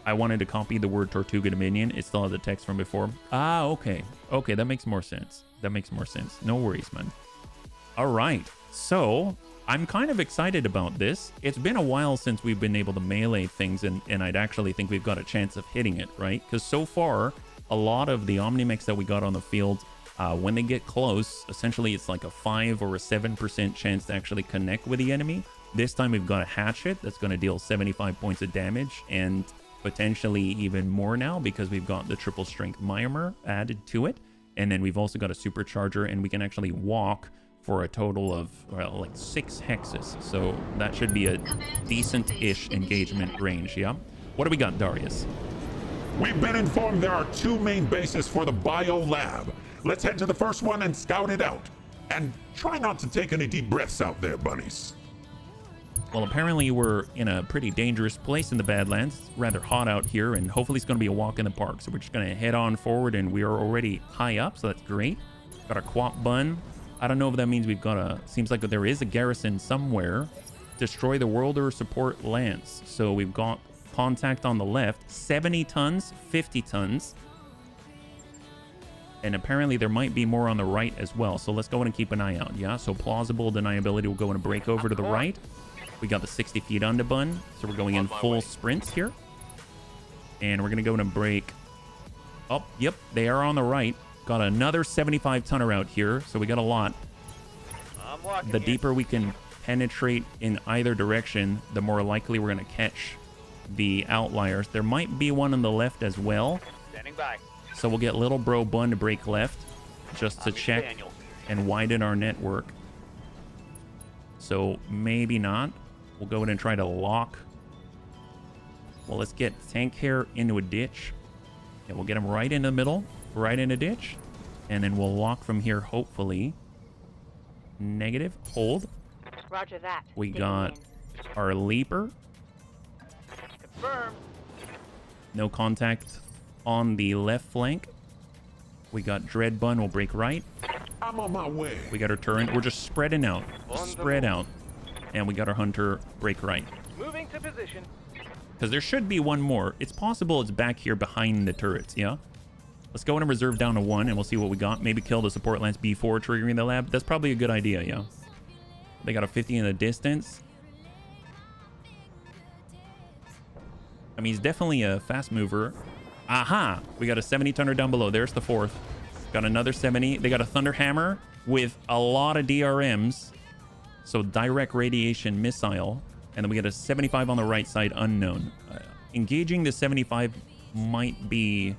I wanted to copy the word Tortuga Dominion. It still has the text from before. Ah, okay. Okay, that makes more sense. That makes more sense. No worries, man. All right. So I'm kind of excited about this. It's been a while since we've been able to melee things, and I'd actually think we've got a chance of hitting it, right? Because so far, a lot of the Omnimex that we got on the field, when they get close, essentially it's like a 5 or a 7% chance to actually connect with the enemy. This time we've got a hatchet that's going to deal 75 points of damage, and potentially even more now because we've got the triple strength Mimir added to it, and then we've also got a supercharger, and we can actually walk for a total of, well, like 6 hexes. So that should be a decent-ish engagement range. Yeah. What do we got, Darius? We've been informed there are 2 main bases for the bio lab. Let's head to the first one and scout it out. And try not to take any deep breaths out there, bunnies. Well, apparently we're in a pretty dangerous place in the Badlands. It's rather hot out here, and hopefully it's going to be a walk in the park. So we're just going to head on forward, and we are already high up, so that's great. Got our quap bun. I don't know if that means we've got a... Seems like there is a garrison somewhere. Destroy the world or support Lance. So we've got contact on the left. 70 tons, 50 tons. And apparently there might be more on the right as well. So let's go in and keep an eye out. Yeah, so plausible deniability will go in a break over to the right. We got the 60 feet under bun, so we're going in full sprints here. And we're going to go in and break. Oh, yep, they are on the right. Got another 75 tonner out here, so we got a lot. The deeper we can penetrate in either direction, the more likely we're going to catch the outliers. There might be one on the left as well. Standing by. So we'll get little bro bun to break left just to check and widen our network. So maybe not. We'll go in and try to lock. Well, let's get tank hair into a ditch. And we'll get him right in the middle, right in a ditch. And then we'll lock from here, hopefully. Negative. Hold. Roger that. We Stay got in. our leaper. Confirmed. No contact on the left flank. We got dread bun. We'll break right. I'm on my way. We got our turret. We're just spreading out. Spread out. And we got our hunter break right. Moving to position. Because there should be one more. It's possible it's back here behind the turrets, yeah? Let's go in and reserve down to 1, and we'll see what we got. Maybe kill the support lance before triggering the lab. That's probably a good idea, yeah? They got a 50 in the distance. I mean, he's definitely a fast mover. Aha! We got a 70 tonner down below. There's the 4th. Got another 70. They got a thunder hammer with a lot of DRMs. So direct radiation missile. And then we get a 75 on the right side, unknown. Engaging the 75 might be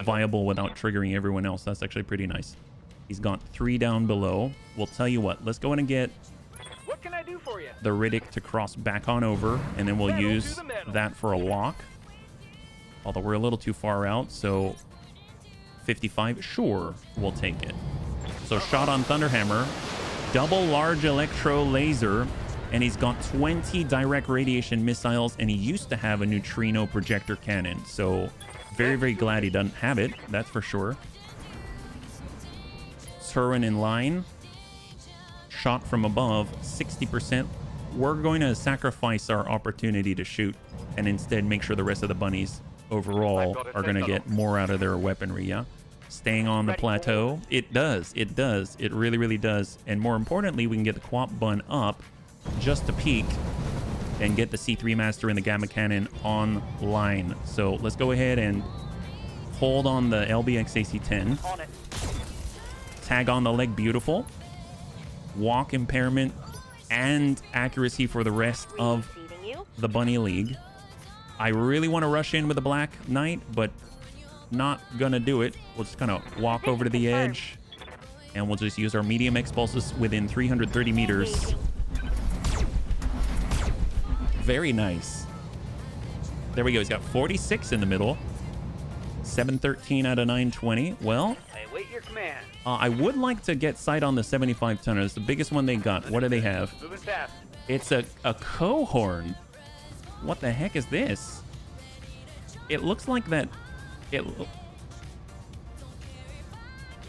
viable without triggering everyone else. That's actually pretty nice. He's got 3 down below. We'll tell you what. Let's go in and get What can I do for you? the Riddick to cross back on over. And then we'll Metal to use the metal. that for a lock. Although we're a little too far out. So 55, sure, we'll take it. So shot on Thunderhammer. Double large electro laser. And he's got 20 direct radiation missiles, and he used to have a neutrino projector cannon. So very, very glad he doesn't have it. That's for sure. Tharr in line. Shot from above, 60%. We're going to sacrifice our opportunity to shoot and instead make sure the rest of the bunnies overall are going to get more out of their weaponry, yeah? Staying on the plateau. It does. It does. It really, really does. And more importantly, we can get the Quap Bun up just to peek and get the C3 Master and the Gamma Cannon online. So let's go ahead and hold on the LBX AC-10. On it. Tag on the leg, beautiful. Walk impairment and accuracy for the rest of Receiving you. the Bunny League. I really want to rush in with the Black Knight, but not gonna do it. We'll just kind of walk over to the edge and we'll just use our medium expulses within 330 meters. Very nice. There we go. He's got 46 in the middle. 713 out of 920. Well, I await your command. I would like to get sight on the 75 tonner. It's the biggest one they got. What do they have? Moving fast. It's a cohorn. What the heck is this? It looks like that.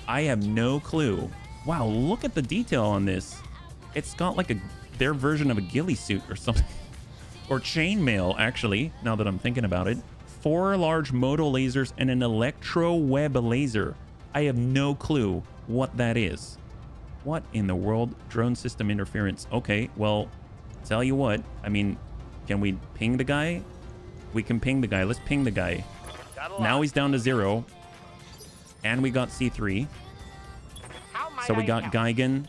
I have no clue. Wow, look at the detail on this. It's got like their version of a ghillie suit or something. Or chainmail, actually, now that I'm thinking about it. 4 large moto lasers and an electro web laser. I have no clue what that is. What in the world? Drone system interference. Okay, well, tell you what. I mean, can we ping the guy? We can ping the guy. Let's ping the guy. Now he's down to 0. And we got C3. So we got Geigen.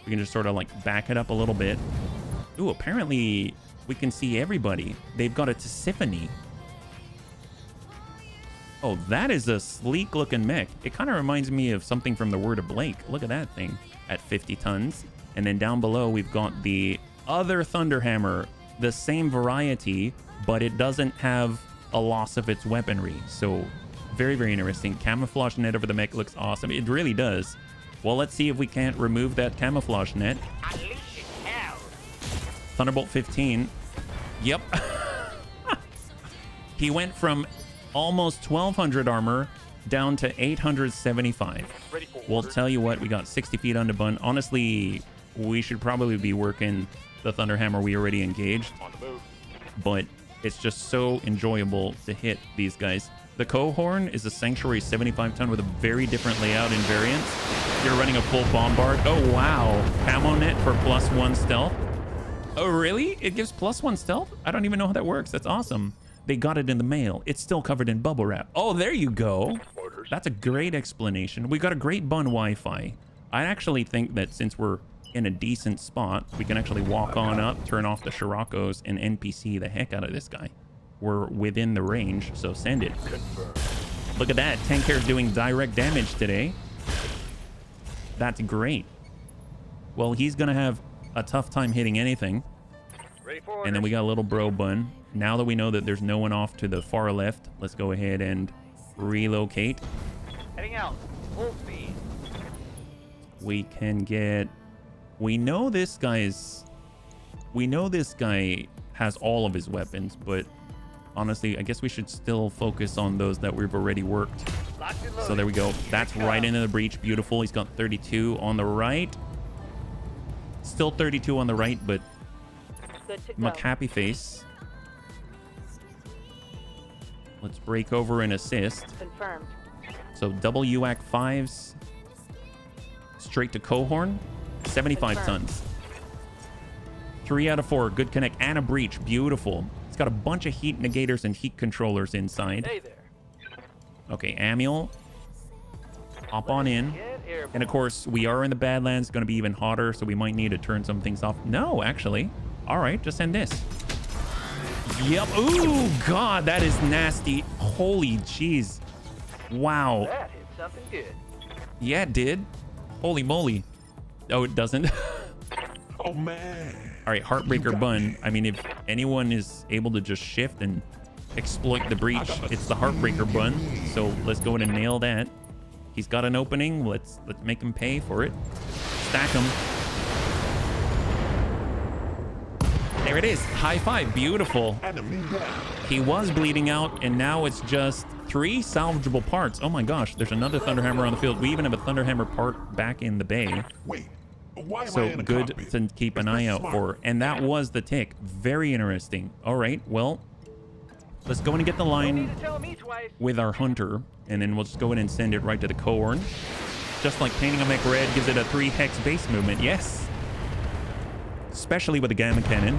We can just sort of like back it up a little bit. Ooh, apparently we can see everybody. They've got a Tisiphone. Oh, that is a sleek looking mech. It kind of reminds me of something from the Word of Blake. Look at that thing at 50 tons. And then down below, we've got the other Thunderhammer, the same variety, but it doesn't have a loss of its weaponry. So very, very interesting. Camouflage net over the mech looks awesome. It really does. Well, let's see if we can't remove that camouflage net. Thunderbolt 15. Yep. He went from almost 1200 armor down to 875. We'll tell you what, we got 60 feet under bun. Honestly, we should probably be working the Thunderhammer we already engaged. But it's just so enjoyable to hit these guys. The Cohorn is a Sanctuary 75 ton with a very different layout and variance. You're running a full bombard. Oh, wow. Camo net for +1 stealth. Oh, really? It gives +1 stealth? I don't even know how that works. That's awesome. They got it in the mail. It's still covered in bubble wrap. Oh, there you go. That's a great explanation. We got a great bun Wi-Fi. I actually think that since we're in a decent spot, we can actually walk on up, turn off the Scirocco's, and NPC the heck out of this guy. We're within the range, so send it. Look at that. Tank Hair's doing direct damage today. That's great. Well, he's going to have a tough time hitting anything. And then we got a little bro bun. Now that we know that there's no one off to the far left, let's go ahead and relocate. Heading out. Full speed. We can get... We know this guy has all of his weapons, but honestly, I guess we should still focus on those that we've already worked. So there we go. That's right into the breach. Beautiful. He's got 32 on the right. Still 32 on the right, but McHappy face. Let's break over and assist. Confirmed. So double UAC 5s. Straight to Cohorn. 75 tons. 3 out of 4. Good connect. And a breach. Beautiful. It's got a bunch of heat negators and heat controllers inside. Hey there. Okay, Amiel. Hop on in. Get terrible. And of course, we are in the Badlands, going to be even hotter, so we might need to turn some things off. No, actually. All right, just send this. Yep. Ooh, God, that is nasty. Holy jeez. Wow. That hit something good. Yeah, it did. Holy moly. Oh, it doesn't. Oh, man. All right, Heartbreaker Bun. I mean, if anyone is able to just shift and exploit the breach, it's the Heartbreaker Bun. So let's go ahead and nail that. He's got an opening. Let's make him pay for it. Stack him. There it is. High five. Beautiful. He was bleeding out, and now it's just 3 salvageable parts. Oh my gosh, there's another Thunderhammer on the field. We even have a Thunderhammer part back in the bay. Wait. Why am I So in a good cockpit? to keep an eye out for. And that was the tick. Very interesting. All right, well, let's go in and get the Don't line need to tell me twice. with our hunter, and then we'll just go in and send it right to the cohorn. Just like painting a mech red gives it a 3 hex base movement. Yes. Especially with the gamma cannon.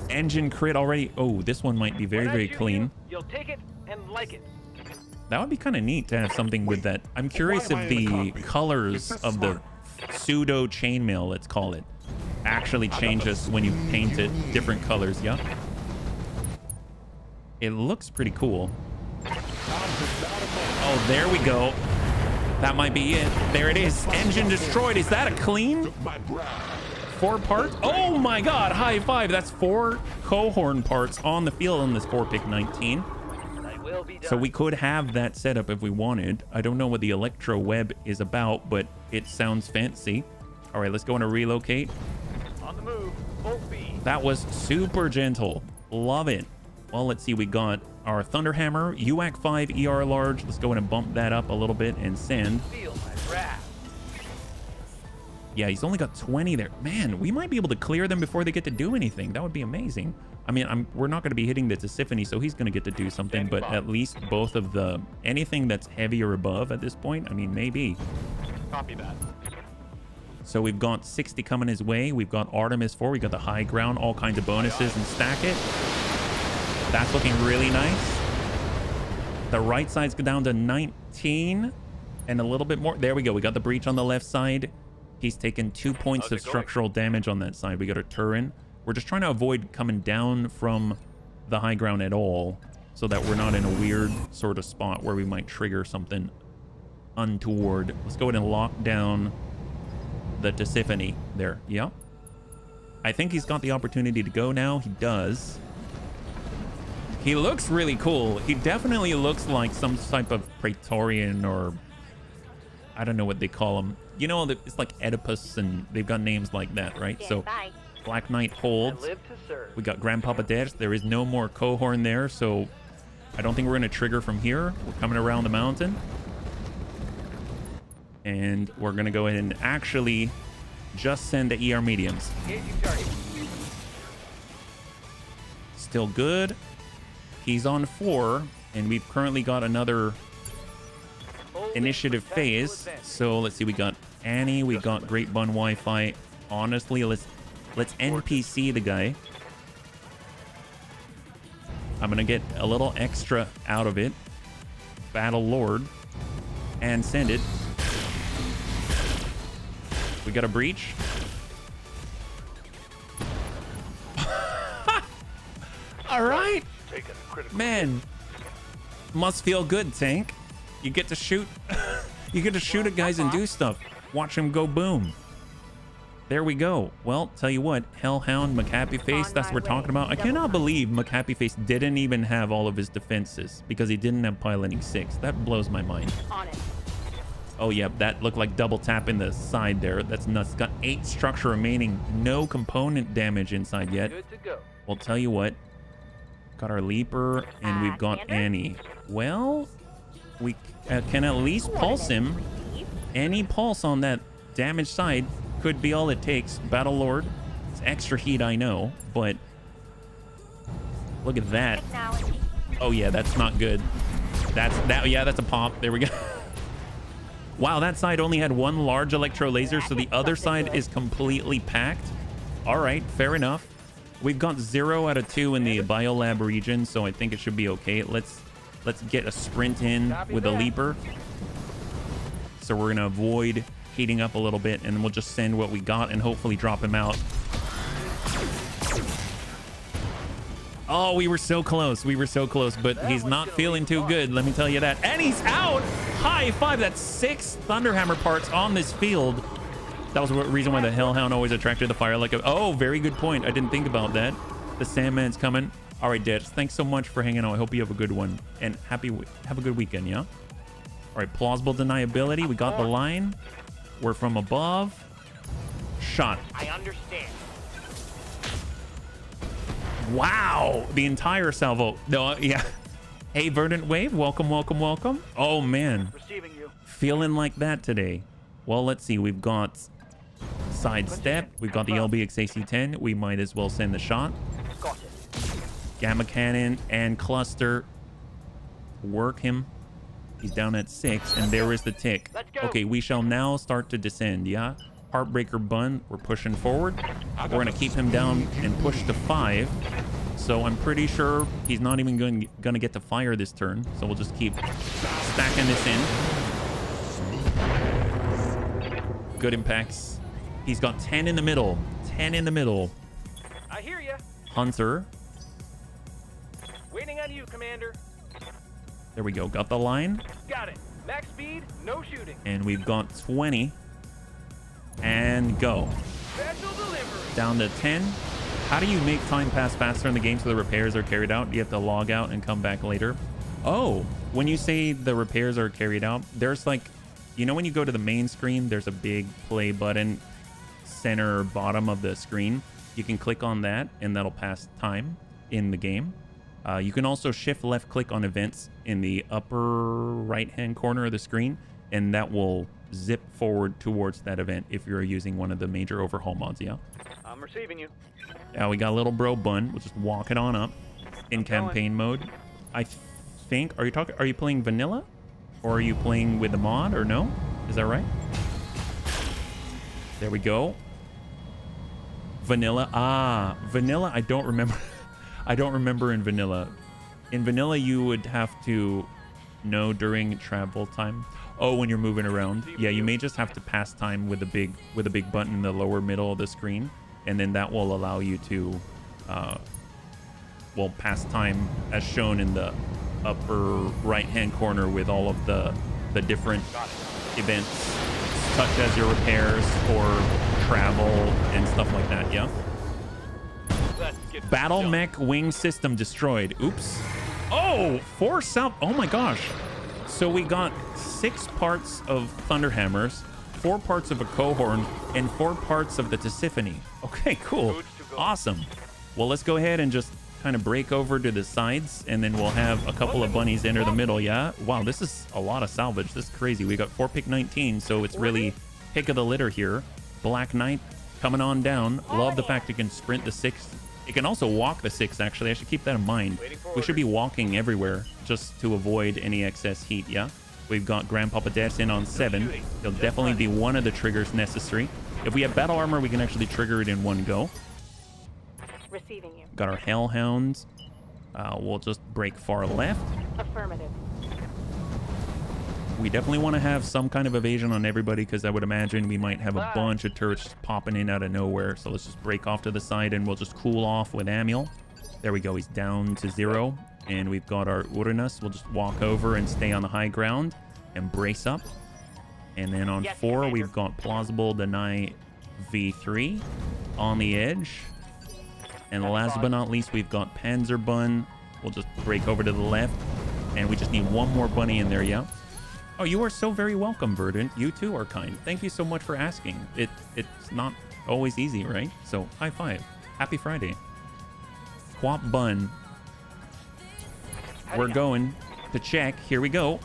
Engine crit already. Oh, this one might be very, When I very shoot clean. you, you'll take it and like it. That would be kind of neat to have something with that. I'm curious Why am I if in the the cockpit? colors Is that of the smart? pseudo chainmail, let's call it, actually changes when you paint it different colors. Yeah. It looks pretty cool. Oh, there we go. That might be it. There it is. Engine destroyed. Is that a clean? My brow. 4 parts? Oh my God. High five. That's 4 cohorn parts on the field on this 4-pick 19. I will be done. So we could have that set up if we wanted. I don't know what the electro web is about, but it sounds fancy. All right, let's go into relocate. On the move, full speed. That was super gentle. Love it. Well, let's see. We got our Thunderhammer, UAC 5 ER large. Let's go in and bump that up a little bit and send. Feel my wrath. Yeah, he's only got 20 there. Man, we might be able to clear them before they get to do anything. That would be amazing. I mean, we're not going to be hitting the Tisiphone, so he's going to get to do something, but at least both of the... anything that's heavy or above at this point, I mean, maybe. Copy that. So we've got 60 coming his way. We've got Artemis 4. We got the high ground, all kinds of bonuses, and stack it. That's looking really nice. The right side's go down to 19 and a little bit more. There we go. We got the breach on the left side. He's taken 2 points of structural damage on that side. We got a Turin. We're just trying to avoid coming down from the high ground at all so that we're not in a weird sort of spot where we might trigger something untoward. Let's go ahead and lock down the Tisiphone there. Yeah. I think he's got the opportunity to go now. He does. He looks really cool. He definitely looks like some type of Praetorian, or I don't know what they call him. You know, it's like Oedipus, and they've got names like that, right? So Bye. Black Knight I holds. live to serve. We got Grandpapa Death. There is no more cohorn there, so I don't think we're going to trigger from here. We're coming around the mountain. And we're going to go ahead and actually just send the ER mediums. Engaging target. Still good. He's on 4, and we've currently got another Holding initiative for tactical phase. advantage. So let's see, we got Annie, we got Great Bun Wi-Fi. Honestly, let's NPC the guy. I'm gonna get a little extra out of it. Battle Lord, and send it. We got a breach. All right, man. Must feel good, Tank. You get to shoot. You get to shoot at guys and do stuff. Watch him go boom. There we go. Well, tell you what, Hellhound, McHappy Face, that's what we're talking about. I cannot believe McHappy Face didn't even have all of his defenses because he didn't have piloting 6. That blows my mind. On it. Oh, yeah, that looked like double tap in the side there. That's nuts. Got 8 structure remaining. No component damage inside yet. Good to go. Well, tell you what. Got our Leaper, and we've got Commander? Annie. Well, we can at least pulse him. Any pulse on that damage side could be all it takes. Battle Lord. It's extra heat, I know, but look at that. Technology. Oh, yeah, that's not good. Yeah, that's a pop. There we go. Wow, that side only had 1 large electro laser, so the other side is completely packed. All right, fair enough. We've got 0 out of 2 in the biolab region, so I think it should be okay. Let's get a sprint in with a Leaper. So we're gonna avoid heating up a little bit, and we'll just send what we got and hopefully drop him out. Oh, we were so close. We were so close, but he's not feeling too good. Let me tell you that. And he's out. High five. That's 6 Thunderhammer parts on this field. That was the reason why the Hellhound always attracted the fire like a... Oh, very good point. I didn't think about that. The Sandman's coming. All right, Ditch. Thanks so much for hanging out. I hope you have a good one. And have a good weekend, yeah? All right, plausible deniability. We got the line. We're from above. Shot. I understand. Wow. The entire salvo. No, yeah. Hey, Verdant Wave. Welcome, welcome, welcome. Oh, man. Receiving you. Feeling like that today. Well, let's see. We've got sidestep. We've got the LBXAC-10. We might as well send the shot. Got it. Gamma cannon and cluster. Work him. He's down at 6, and there is the tick. Okay, we shall now start to descend, yeah? Heartbreaker Bun, we're pushing forward. We're going to keep him down and push to 5. So I'm pretty sure he's not even going to get to fire this turn. So we'll just keep stacking this in. Good impacts. He's got 10 in the middle. 10 in the middle. I hear you. Hunter. Waiting on you, Commander. There we go. Got the line. Got it. Max speed, no shooting. And we've got 20. And go. Special delivery. Down to 10. How do you make time pass faster in the game so the repairs are carried out? You have to log out and come back later. Oh, when you say the repairs are carried out, there's like, you know, when you go to the main screen, there's a big play button center bottom of the screen. You can click on that and that'll pass time in the game. You can also shift left click on events in the upper right hand corner of the screen, and that will zip forward towards that event if you're using one of the major overhaul mods. Yeah, I'm receiving you. Now we got a little bro bun. We'll just walk it on up in campaign mode. I think, are you playing vanilla, or are you playing with the mod, or no? Is that right? There we go. Vanilla. Ah, vanilla. I don't remember. I don't remember in vanilla. In vanilla, you would have to know during travel time. Oh, when you're moving around. Yeah, you may just have to pass time with a big button in the lower middle of the screen, and then that will allow you to, well, pass time as shown in the upper right-hand corner with all of the different events, such as your repairs or travel and stuff like that. Yeah. Battle mech wing system destroyed. Oops. Oh, 4 south. Oh my gosh. So we got 6 parts of Thunderhammers, 4 parts of a Cohorn, and 4 parts of the Tisiphone. Okay, cool. Awesome. Well, let's go ahead and just kind of break over to the sides, and then we'll have a couple of bunnies enter the middle. Yeah. Wow, this is a lot of salvage. This is crazy. We got 4 pick 19, so it's really pick of the litter here. Black Knight coming on down. Love the fact you can sprint the 6. It can also walk the 6, actually. I should keep that in mind. We should be walking everywhere just to avoid any excess heat, yeah? We've got Grandpapa Dad's in on 7. He'll definitely be one of the triggers necessary. If we have battle armor, we can actually trigger it in one go. Receiving you. Got our Hellhounds. We'll just break far left. Affirmative. We definitely want to have some kind of evasion on everybody, because I would imagine we might have a bunch of turrets just popping in out of nowhere. So let's just break off to the side, and we'll just cool off with Amiel. There we go. He's down to 0. And we've got our Uranus. We'll just walk over and stay on the high ground and brace up. And then on 4, we've got Plausible Deny V3 on the edge. And last but not least, we've got Panzer Bun. We'll just break over to the left. And we just need one more bunny in there, yeah? Oh, you are so very welcome, Verdant. You too are kind. Thank you so much for asking. It's not always easy, right? So, high five. Happy Friday. Quap Bun. We're going to check. Here we go.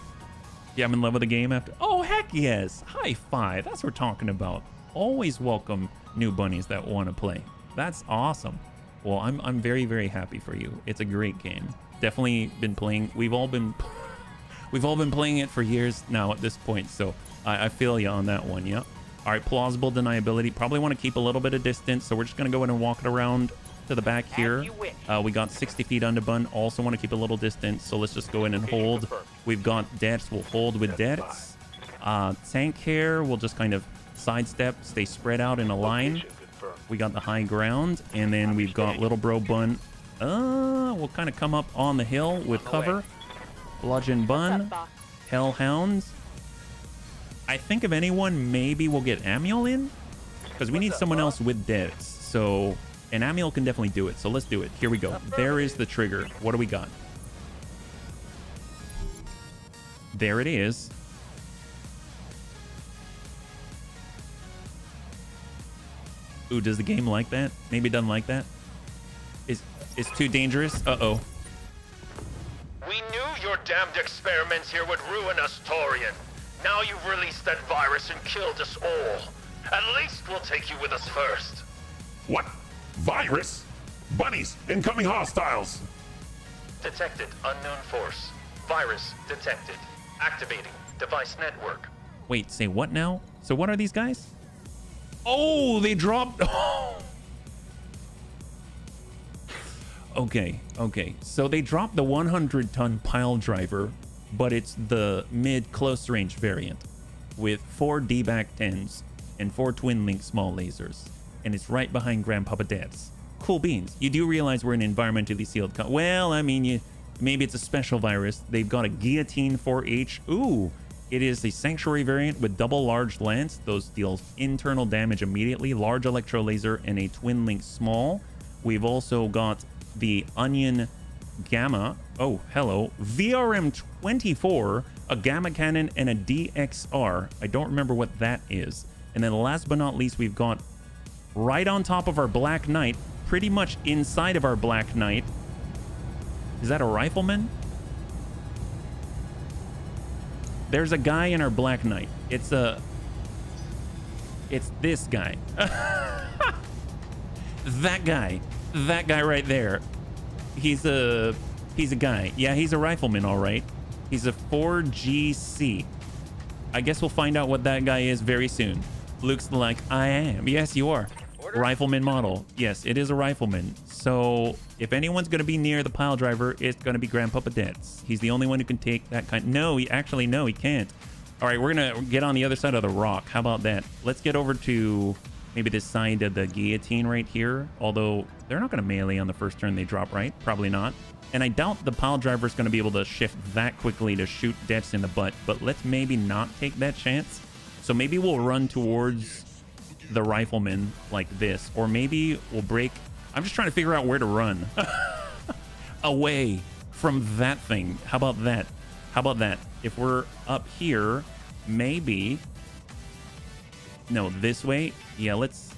Yeah, I'm in love with the game after. Oh, heck yes. High five. That's what we're talking about. Always welcome new bunnies that want to play. That's awesome. Well, I'm very, very happy for you. It's a great game. Definitely been playing. We've all been playing it for years now at this point, so I feel you on that one. Yeah. All right, plausible deniability. Probably want to keep a little bit of distance, so we're just going to go in and walk it around to the back here. We got 60 feet under bun. Also want to keep a little distance, so let's just go in and hold. We've got Debts. We'll hold with Debts. Tank here, we'll just kind of sidestep, stay spread out in a line. Location confirmed. We got the high ground, and then we've got little bro Bun. We'll kind of come up on the hill with cover. Bludgeon Bun, What's up, boss? Hellhounds. I think if anyone, maybe we'll get Amiel in, because we need someone else with deaths. So, and Amiel can definitely do it. So let's do it. Here we go. There is the trigger. What do we got? There it is. Ooh, does the game like that? Maybe it doesn't like that. It's too dangerous. Uh-oh. We knew your damned experiments here would ruin us, Taurian. Now you've released that virus and killed us all. At least we'll take you with us first. What? Virus? Bunnies, incoming hostiles. Detected unknown force. Virus detected. Activating device network. Wait, say what now? So what are these guys? Oh, they dropped. Okay. So they dropped the 100-ton pile driver, but it's the mid-close range variant with 4 D-back 10s and 4 twin-link small lasers. And it's right behind Grandpapa Dad's. Cool beans. You do realize we're an environmentally sealed well, I mean, maybe it's a special virus. They've got a guillotine 4H. Ooh, it is a sanctuary variant with double large lance. Those deals internal damage immediately, large electro laser, and a twin link small. We've also got the Onion Gamma. Oh, hello. VRM-24, a Gamma Cannon, and a DXR. I don't remember what that is. And then last but not least, we've got right on top of our Black Knight, pretty much inside of our Black Knight. Is that a rifleman? There's a guy in our Black Knight. It's this guy. That guy right there. He's a guy. Yeah, he's a rifleman, all right. He's a 4GC. I guess we'll find out what that guy is very soon. Looks like I am. Yes, you are. Rifleman model. Yes, it is a rifleman. So if anyone's going to be near the pile driver, it's going to be Grandpapa Dets. He's the only one who can take that kind. No, he can't. All right, we're going to get on the other side of the rock. How about that? Let's get over to maybe this side of the guillotine right here. Although they're not going to melee on the first turn they drop, right? Probably not. And I doubt the pile driver is going to be able to shift that quickly to shoot Dets in the butt. But let's maybe not take that chance. So maybe we'll run towards the rifleman like this, or maybe we'll break. I'm just trying to figure out where to run away from that thing. How about that? If we're up here, maybe no, this way. Yeah, let's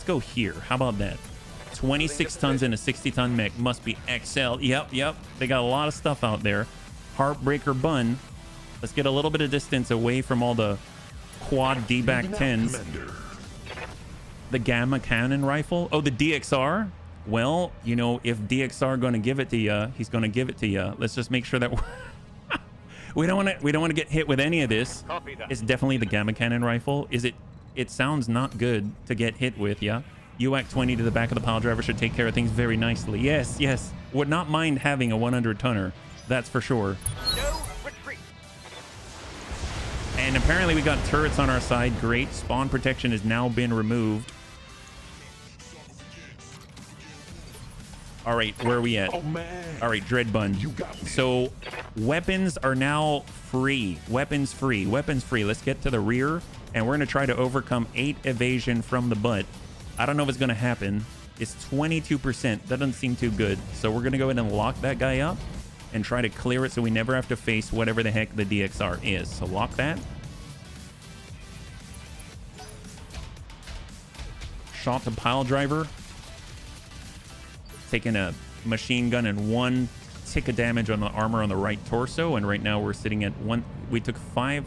go here. How about that? 26 tons and a 60-ton mech must be XL. Yep. They got a lot of stuff out there. Heartbreaker Bun. Let's get a little bit of distance away from all the quad D-back 10s. The Gamma Cannon rifle. Oh, the DXR. Well, you know, if DXR going to give it to you, he's going to give it to you. Let's just make sure that we don't want to get hit with any of this. It's definitely the Gamma Cannon rifle. Is it? It sounds not good to get hit with. Yeah. UAC 20 to the back of the pile driver should take care of things very nicely. Yes. Would not mind having a 100-tonner. That's for sure. No retreat. And apparently we got turrets on our side. Great. Spawn protection has now been removed. All right, where are we at? Oh, man. All right, Dread Bun. You got me. So weapons are now free. Weapons free. Let's get to the rear, and we're going to try to overcome 8 evasion from the butt. I don't know if it's going to happen. It's 22%. That doesn't seem too good. So we're going to go ahead and lock that guy up and try to clear it so we never have to face whatever the heck the DXR is. So lock that. Shot to pile driver. Taking a machine gun and 1 tick of damage on the armor on the right torso. And right now we're sitting at 1. We took 5.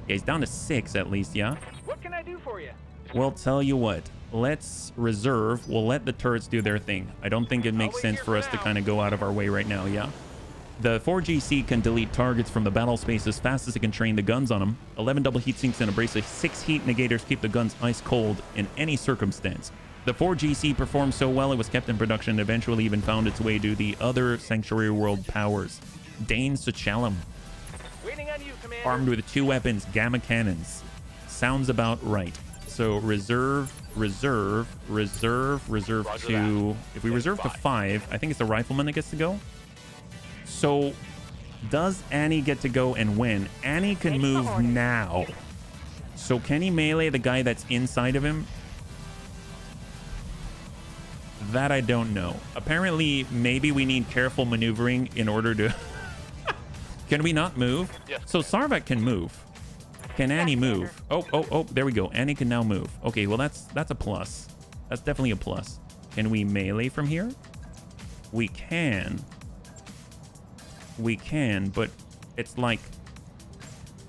Yeah, he's down to 6 at least, yeah? What can I do for you? Well, tell you what. Let's reserve. We'll let the turrets do their thing. I don't think it makes sense for us to kind of go out of our way right now, yeah? The 4GC can delete targets from the battle space as fast as it can train the guns on them. 11 double heat sinks and a brace of 6 heat negators keep the guns ice cold in any circumstance. The 4GC performed so well it was kept in production and eventually even found its way to the other Sanctuary World powers. Dane Suchalum. Waiting on you, Commander. Armed with 2 weapons, gamma cannons. Sounds about right. So reserve Roger 2. If we reserve to 5, I think it's the rifleman that gets to go. So does Annie get to go and when? Annie can move now. So can he melee the guy that's inside of him? That I don't know. Apparently, maybe we need careful maneuvering in order to... Can we not move? Yes. So Sarvak can move. Can Annie move? Oh, there we go. Annie can now move. Okay, well, that's a plus. That's definitely a plus. Can we melee from here? We can. We can, but it's like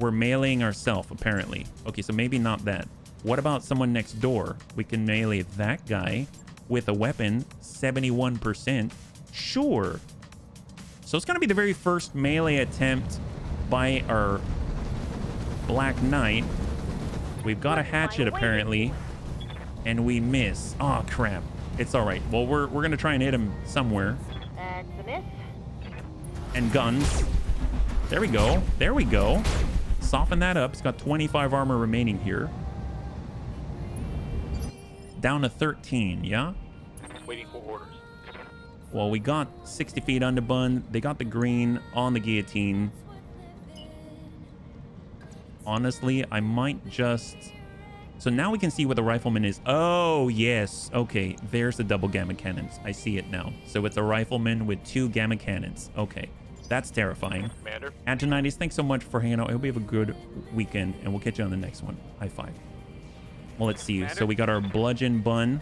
we're meleeing ourselves, apparently. Okay, so maybe not that. What about someone next door? We can melee that guy with a weapon, 71%. Sure. So it's going to be the very first melee attempt by our Black Knight. We've got a hatchet, apparently, and we miss. Oh, crap. It's all right. Well, we're going to try and hit him somewhere. That's a miss. And guns. There we go. There we go. Soften that up. It's got 25 armor remaining here. Down to 13, yeah? Waiting for orders. Well, we got 60 feet underbun. They got the green on the guillotine. Honestly, I might just... So now we can see what the rifleman is. Oh, yes. Okay, there's the double gamma cannons. I see it now. So it's a rifleman with 2 gamma cannons. Okay, that's terrifying. Commander. Antonides, thanks so much for hanging out. I hope you have a good weekend, and we'll catch you on the next one. High five. Well, let's see. Commander? So we got our bludgeon bun.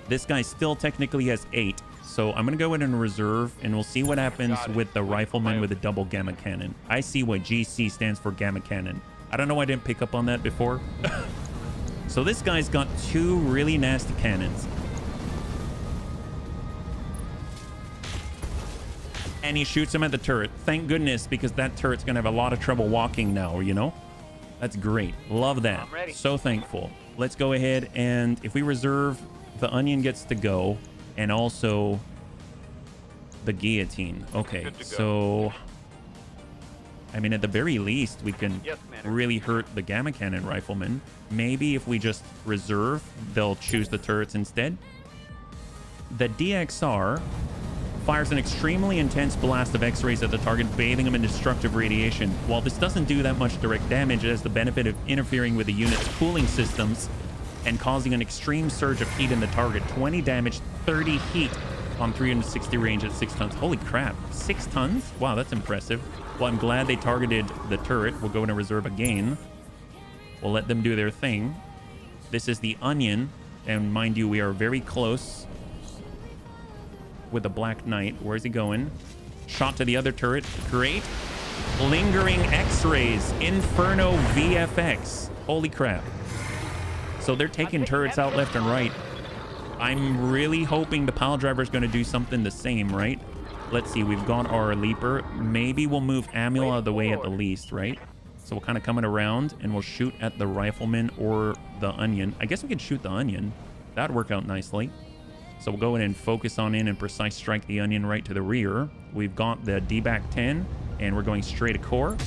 This guy still technically has 8. So I'm going to go in and reserve, and we'll see what happens with the rifleman with a double gamma cannon. I see what GC stands for, gamma cannon. I don't know why I didn't pick up on that before. So this guy's got 2 really nasty cannons. And he shoots him at the turret. Thank goodness, because that turret's going to have a lot of trouble walking now, you know? That's great. Love that. I'm ready. So thankful. Let's go ahead, and if we reserve, the onion gets to go, and also the guillotine. Okay, Good to go. so... I mean, at the very least, we can Yes, Commander. really hurt the gamma cannon rifleman. Maybe if we just reserve, they'll choose the turrets instead. The DXR fires an extremely intense blast of X-rays at the target, bathing them in destructive radiation. While this doesn't do that much direct damage, it has the benefit of interfering with the unit's cooling systems and causing an extreme surge of heat in the target. 20 damage, 30 heat on 360 range at 6 tons. Holy crap, 6 tons? Wow, that's impressive. Well, I'm glad they targeted the turret. We'll go into reserve again. We'll let them do their thing. This is the onion, and mind you, we are very close with the Black Knight. Where's he going? Shot to the other turret. Great. Lingering X-rays. Inferno VFX. Holy crap. So they're taking turrets out left and right. I'm really hoping the pile driver is going to do something the same, right? Let's see. We've got our leaper. Maybe we'll move Amul out of the way at the least, right? So we're kind of coming around, and we'll shoot at the rifleman or the onion. I guess we could shoot the onion. That'd work out nicely. So we'll go in and focus on in and precise strike the onion right to the rear. We've got the D-back 10, and we're going straight to core.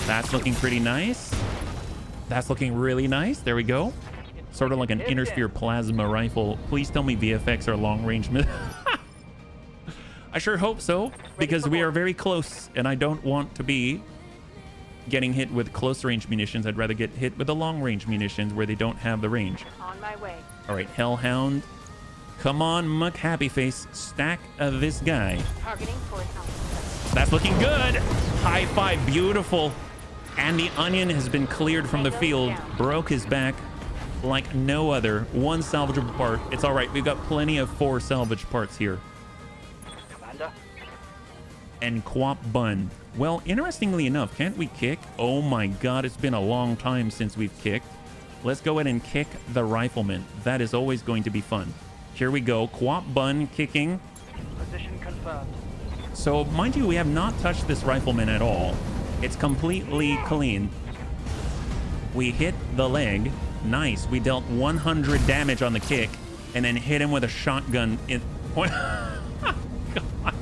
That's looking pretty nice. That's looking really nice. There we go. Sort of like an Intersphere plasma rifle. Please tell me VFX are long-range. I sure hope so, because we are very close, and I don't want to be getting hit with close-range munitions. I'd rather get hit with the long-range munitions where they don't have the range. On my way. All right, Hellhound. Come on, Muck Happy Face. Stack this guy. Targeting for Alpha. That's looking good. High five. Beautiful. And the onion has been cleared from the field. Broke his back like no other. 1 salvageable part. It's all right. We've got plenty of 4 salvage parts here. Commander. And Quap Bun. Well, interestingly enough, can't we kick? Oh my god, it's been a long time since we've kicked. Let's go ahead and kick the rifleman. That is always going to be fun. Here we go. Quap Bun kicking. Position confirmed. So, mind you, we have not touched this rifleman at all. It's completely clean. We hit the leg. Nice. We dealt 100 damage on the kick and then hit him with a shotgun in... God.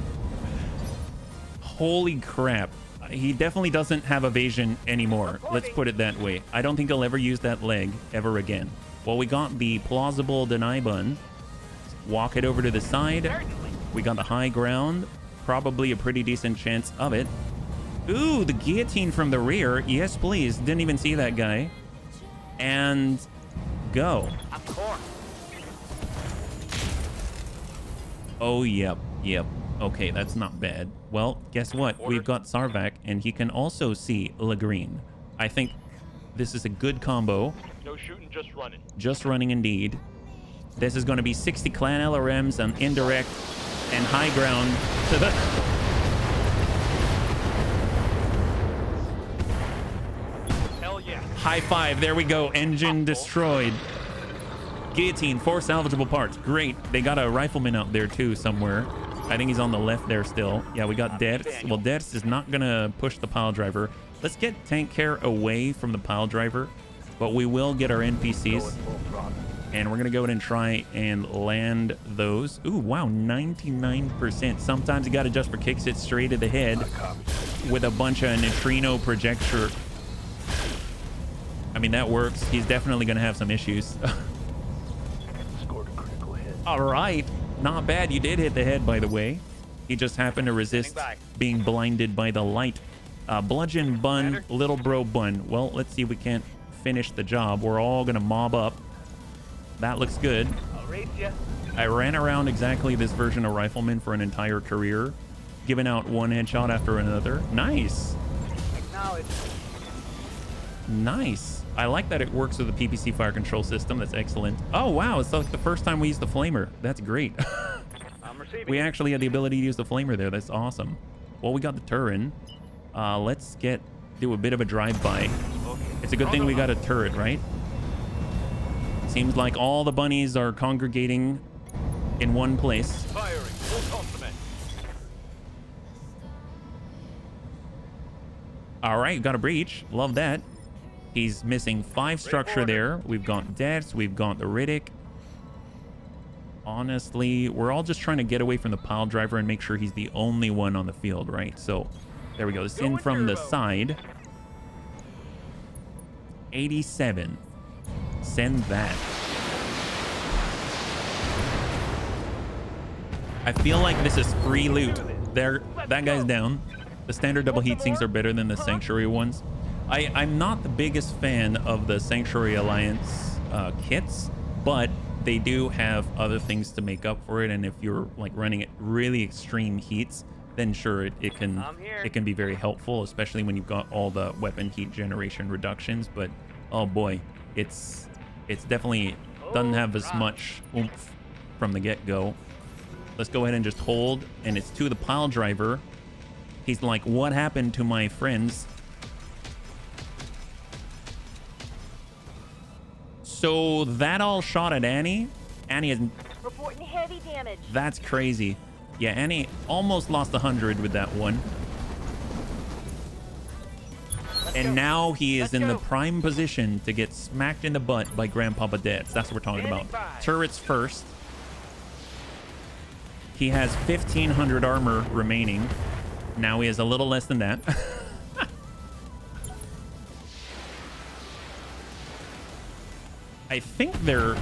Holy crap. He definitely doesn't have evasion anymore. Let's put it that way. I don't think he'll ever use that leg ever again. Well, we got the plausible deny button. Walk it over to the side. We got the high ground. Probably a pretty decent chance of it. Ooh, the guillotine from the rear. Yes, please. Didn't even see that guy. And go. Of course. Oh, yep. Okay, that's not bad. Well, guess what? We've got Sarvac, and he can also see Lagreen. I think this is a good combo. No shooting, just running. Just running indeed. This is going to be 60 clan LRMs on indirect and high ground to the... Hell yeah. High five. There we go. Engine destroyed. Guillotine, 4 salvageable parts. Great. They got a rifleman out there too somewhere. I think he's on the left there still. Yeah, we got Dertz. Well, Dertz is not going to push the pile driver. Let's get tank care away from the pile driver, but we will get our NPCs. And we're going to go ahead and try and land those. Ooh, wow, 99%. Sometimes you got to just for kicks it straight to the head with a bunch of neutrino projector. I mean, that works. He's definitely going to have some issues. Scored a critical hit. All right. Not bad. You did hit the head, by the way. He just happened to resist being blinded by the light. Bludgeon bun, little bro bun. Well, let's see if we can't finish the job. We're all going to mob up. That looks good. I'll race ya. I ran around exactly this version of Rifleman for an entire career, giving out one headshot after another. Nice. Acknowledge. Nice. I like that it works with the PPC fire control system. That's excellent. Oh, wow. It's like the first time we used the flamer. That's great. I'm receiving. We actually had the ability to use the flamer there. That's awesome. Well, we got the turret. Let's do a bit of a drive-by. It's a good thing we got a turret, right? Seems like all the bunnies are congregating in one place. Firing, full complement. All right, got a breach. Love that. He's missing 5 structure there. We've got Deaths. We've got the Riddick. Honestly, we're all just trying to get away from the pile driver and make sure he's the only one on the field, right? So there we go. This in from the side. 87. Send that. I feel like this is free loot. There, that guy's down. The standard double heat sinks are better than the Sanctuary ones. I'm not the biggest fan of the Sanctuary Alliance kits, but they do have other things to make up for it. And if you're like running at really extreme heats, then sure, it can be very helpful, especially when you've got all the weapon heat generation reductions. But oh boy, it's definitely doesn't have as much oomph from the get-go. Let's go ahead and just hold, and it's to the pile driver. He's like, what happened to my friends? So that all shot at Annie. Annie is... Reporting heavy damage. That's crazy. Yeah, Annie almost lost 100 with that one. And now he is in the prime position to get smacked in the butt by Grandpapa Deads. That's what we're talking about. Turrets first. He has 1,500 armor remaining. Now he has a little less than that. I think they're...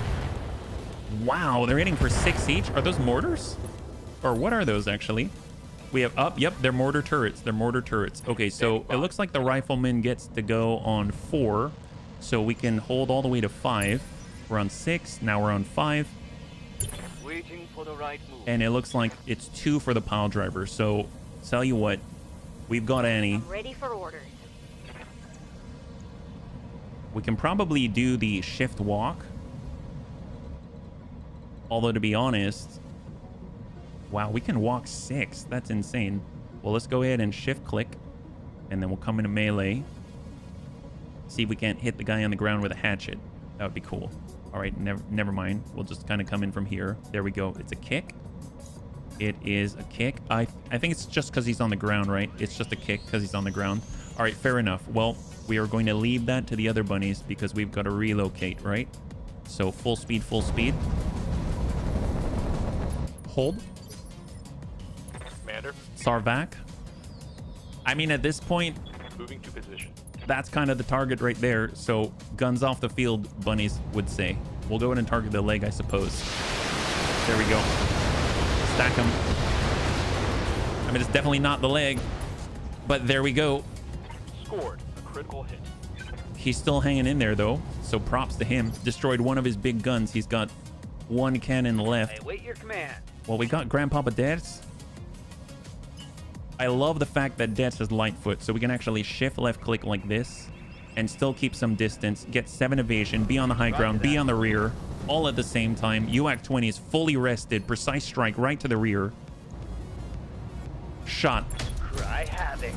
Wow, they're hitting for 6 each. Are those mortars? Or what are those, actually? We have up. Yep, they're mortar turrets. They're mortar turrets. Okay, so it looks like the rifleman gets to go on 4. So we can hold all the way to 5. We're on 6. Now we're on 5. Waiting for the right move. And it looks like it's 2 for the pile driver. So, tell you what. We've got Annie. I'm ready for orders. We can probably do the shift walk. Although, to be honest... Wow, we can walk 6. That's insane. Well, let's go ahead and shift click. And then we'll come into melee. See if we can't hit the guy on the ground with a hatchet. That would be cool. All right, never mind. We'll just kind of come in from here. There we go. It's a kick. It is a kick. I think it's just because he's on the ground, right? It's just a kick because he's on the ground. All right, fair enough. Well, we are going to leave that to the other bunnies because we've got to relocate, right? So full speed, full speed. Hold. Commander. Sarvac. I mean, at this point, Moving to position. that's kind of the target right there. So guns off the field, bunnies would say. We'll go in and target the leg, I suppose. There we go. Stack him. I mean, it's definitely not the leg, but there we go. Scored a critical hit. He's still hanging in there, though, so props to him. Destroyed one of his big guns. He's got one cannon left. Wait your command. Well, we got Grandpapa Dets. I love the fact that Dets has light foot, so we can actually shift left click like this and still keep some distance, get 7 evasion, be on the high ground, be on the rear, all at the same time. UAC 20 is fully rested. Precise strike right to the rear. Shot. Cry havoc.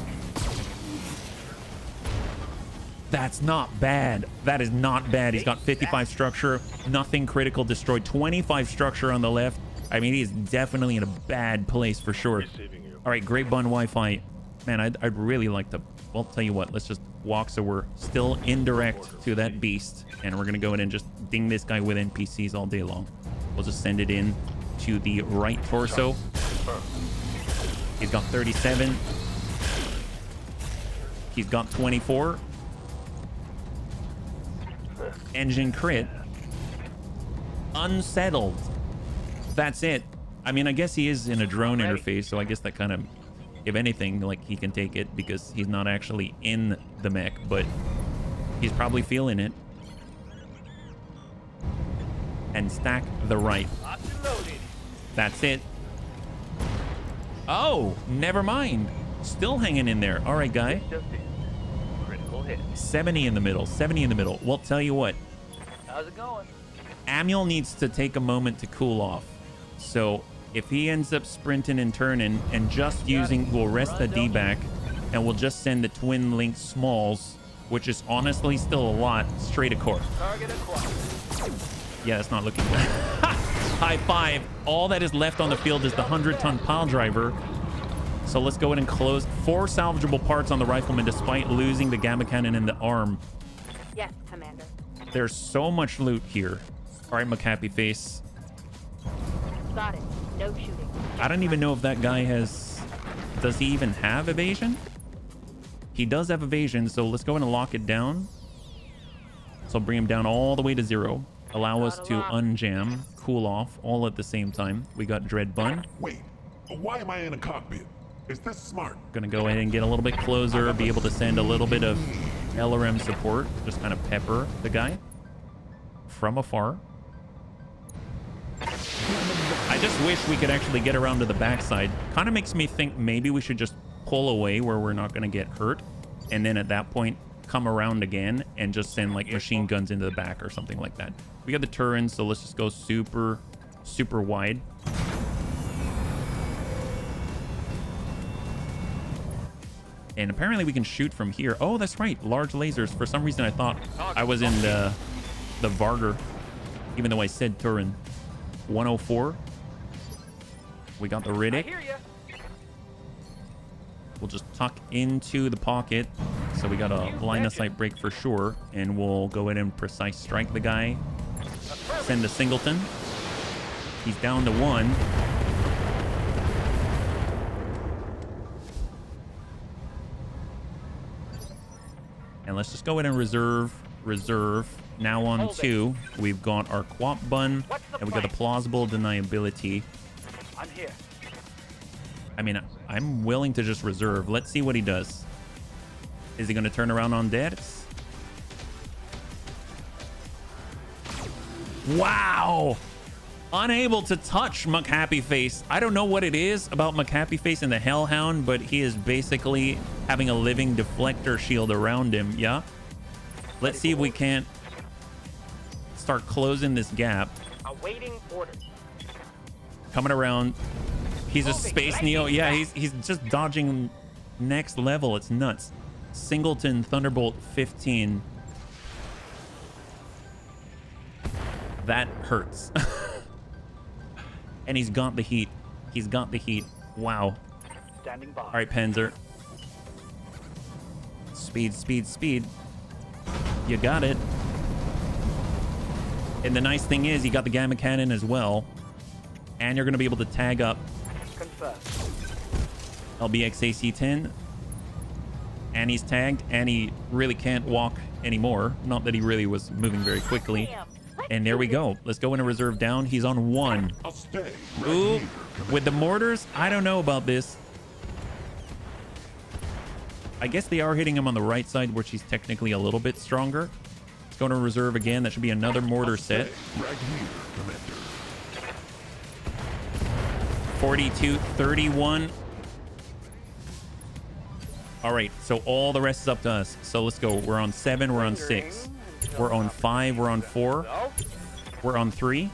That's not bad. That is not bad. He's got 55 structure, nothing critical destroyed, 25 structure on the left. I mean, he's definitely in a bad place for sure. Receiving you. All right, great bun Wi-Fi. Man, I'd really like to, well, tell you what, let's just walk so we're still indirect to that beast. And we're going to go in and just ding this guy with NPCs all day long. We'll just send it in to the right torso. He's got 37. He's got 24. Engine crit. Unsettled. That's it. I mean, I guess he is in a drone interface, so I guess that kind of, if anything, like, he can take it because he's not actually in the mech, but he's probably feeling it. And stack the right. That's it. Oh, never mind. Still hanging in there. All right, guy. Critical hit. 70 in the middle. 70 in the middle. Well, tell you what. How's it going? Amuel needs to take a moment to cool off. So if he ends up sprinting and turning and just using, we'll rest the D back and we'll just send the twin link smalls, which is honestly still a lot, straight to core. Target acquired. Yeah, that's not looking good. High five. All that is left on the field is the 100-ton pile driver. So let's go ahead and close. 4 salvageable parts on the rifleman despite losing the gamma cannon in the arm. Yes, Commander. There's so much loot here. All right, McHappy Face. Got it. No shooting. I don't even know if that guy has... Does he even have evasion? He does have evasion, so let's go ahead and lock it down. So bring him down all the way to 0. Allow us to unjam, cool off, all at the same time. We got Dread Bun. Wait, why am I in a cockpit? Is this smart? Gonna go ahead and get a little bit closer, be able to send a little bit of LRM support. Just kind of pepper the guy from afar. I just wish we could actually get around to the backside. Kind of makes me think maybe we should just pull away where we're not going to get hurt. And then at that point, come around again and just send like machine guns into the back or something like that. We got the turrets, so let's just go super, super wide. And apparently we can shoot from here. Oh, that's right. Large lasers. For some reason, I thought I was in the Varger, even though I said Turin. 104. We got the Riddick. I hear ya. We'll just tuck into the pocket. So we got a line of sight break for sure. And we'll go ahead and precise strike the guy. Send a singleton. He's down to 1. And let's just go ahead and reserve. Now on 2, we've got our Quap Bun, and we got a plausible deniability. I'm here. I mean, I'm willing to just reserve. Let's see what he does. Is he going to turn around on Dets? Wow! Unable to touch McHappy Face. I don't know what it is about McHappy Face and the Hellhound, but he is basically having a living deflector shield around him. Yeah? Let's see if we can't start closing this gap. Awaiting orders. Coming around. He's a Space Neo. Yeah, he's just dodging next level. It's nuts. Singleton Thunderbolt 15. That hurts. And he's got the heat. He's got the heat. Wow. Standing by. All right, Panzer. Speed, speed, speed. You got it. And the nice thing is you got the gamma cannon as well. And you're going to be able to tag up Confirmed. LBX AC-10. Annie's tagged. Annie really can't walk anymore. Not that he really was moving very quickly. And there we go. Let's go into reserve down. He's on 1. I'll stay. Right Ooh, here, with the mortars, I don't know about this. I guess they are hitting him on the right side, where she's technically a little bit stronger. Let's go into reserve again. That should be another mortar set. Right here, Commander. 42, 31. All right, so all the rest is up to us. So let's go. We're on 7, we're on 6. We're on 5, we're on 4. We're on 3.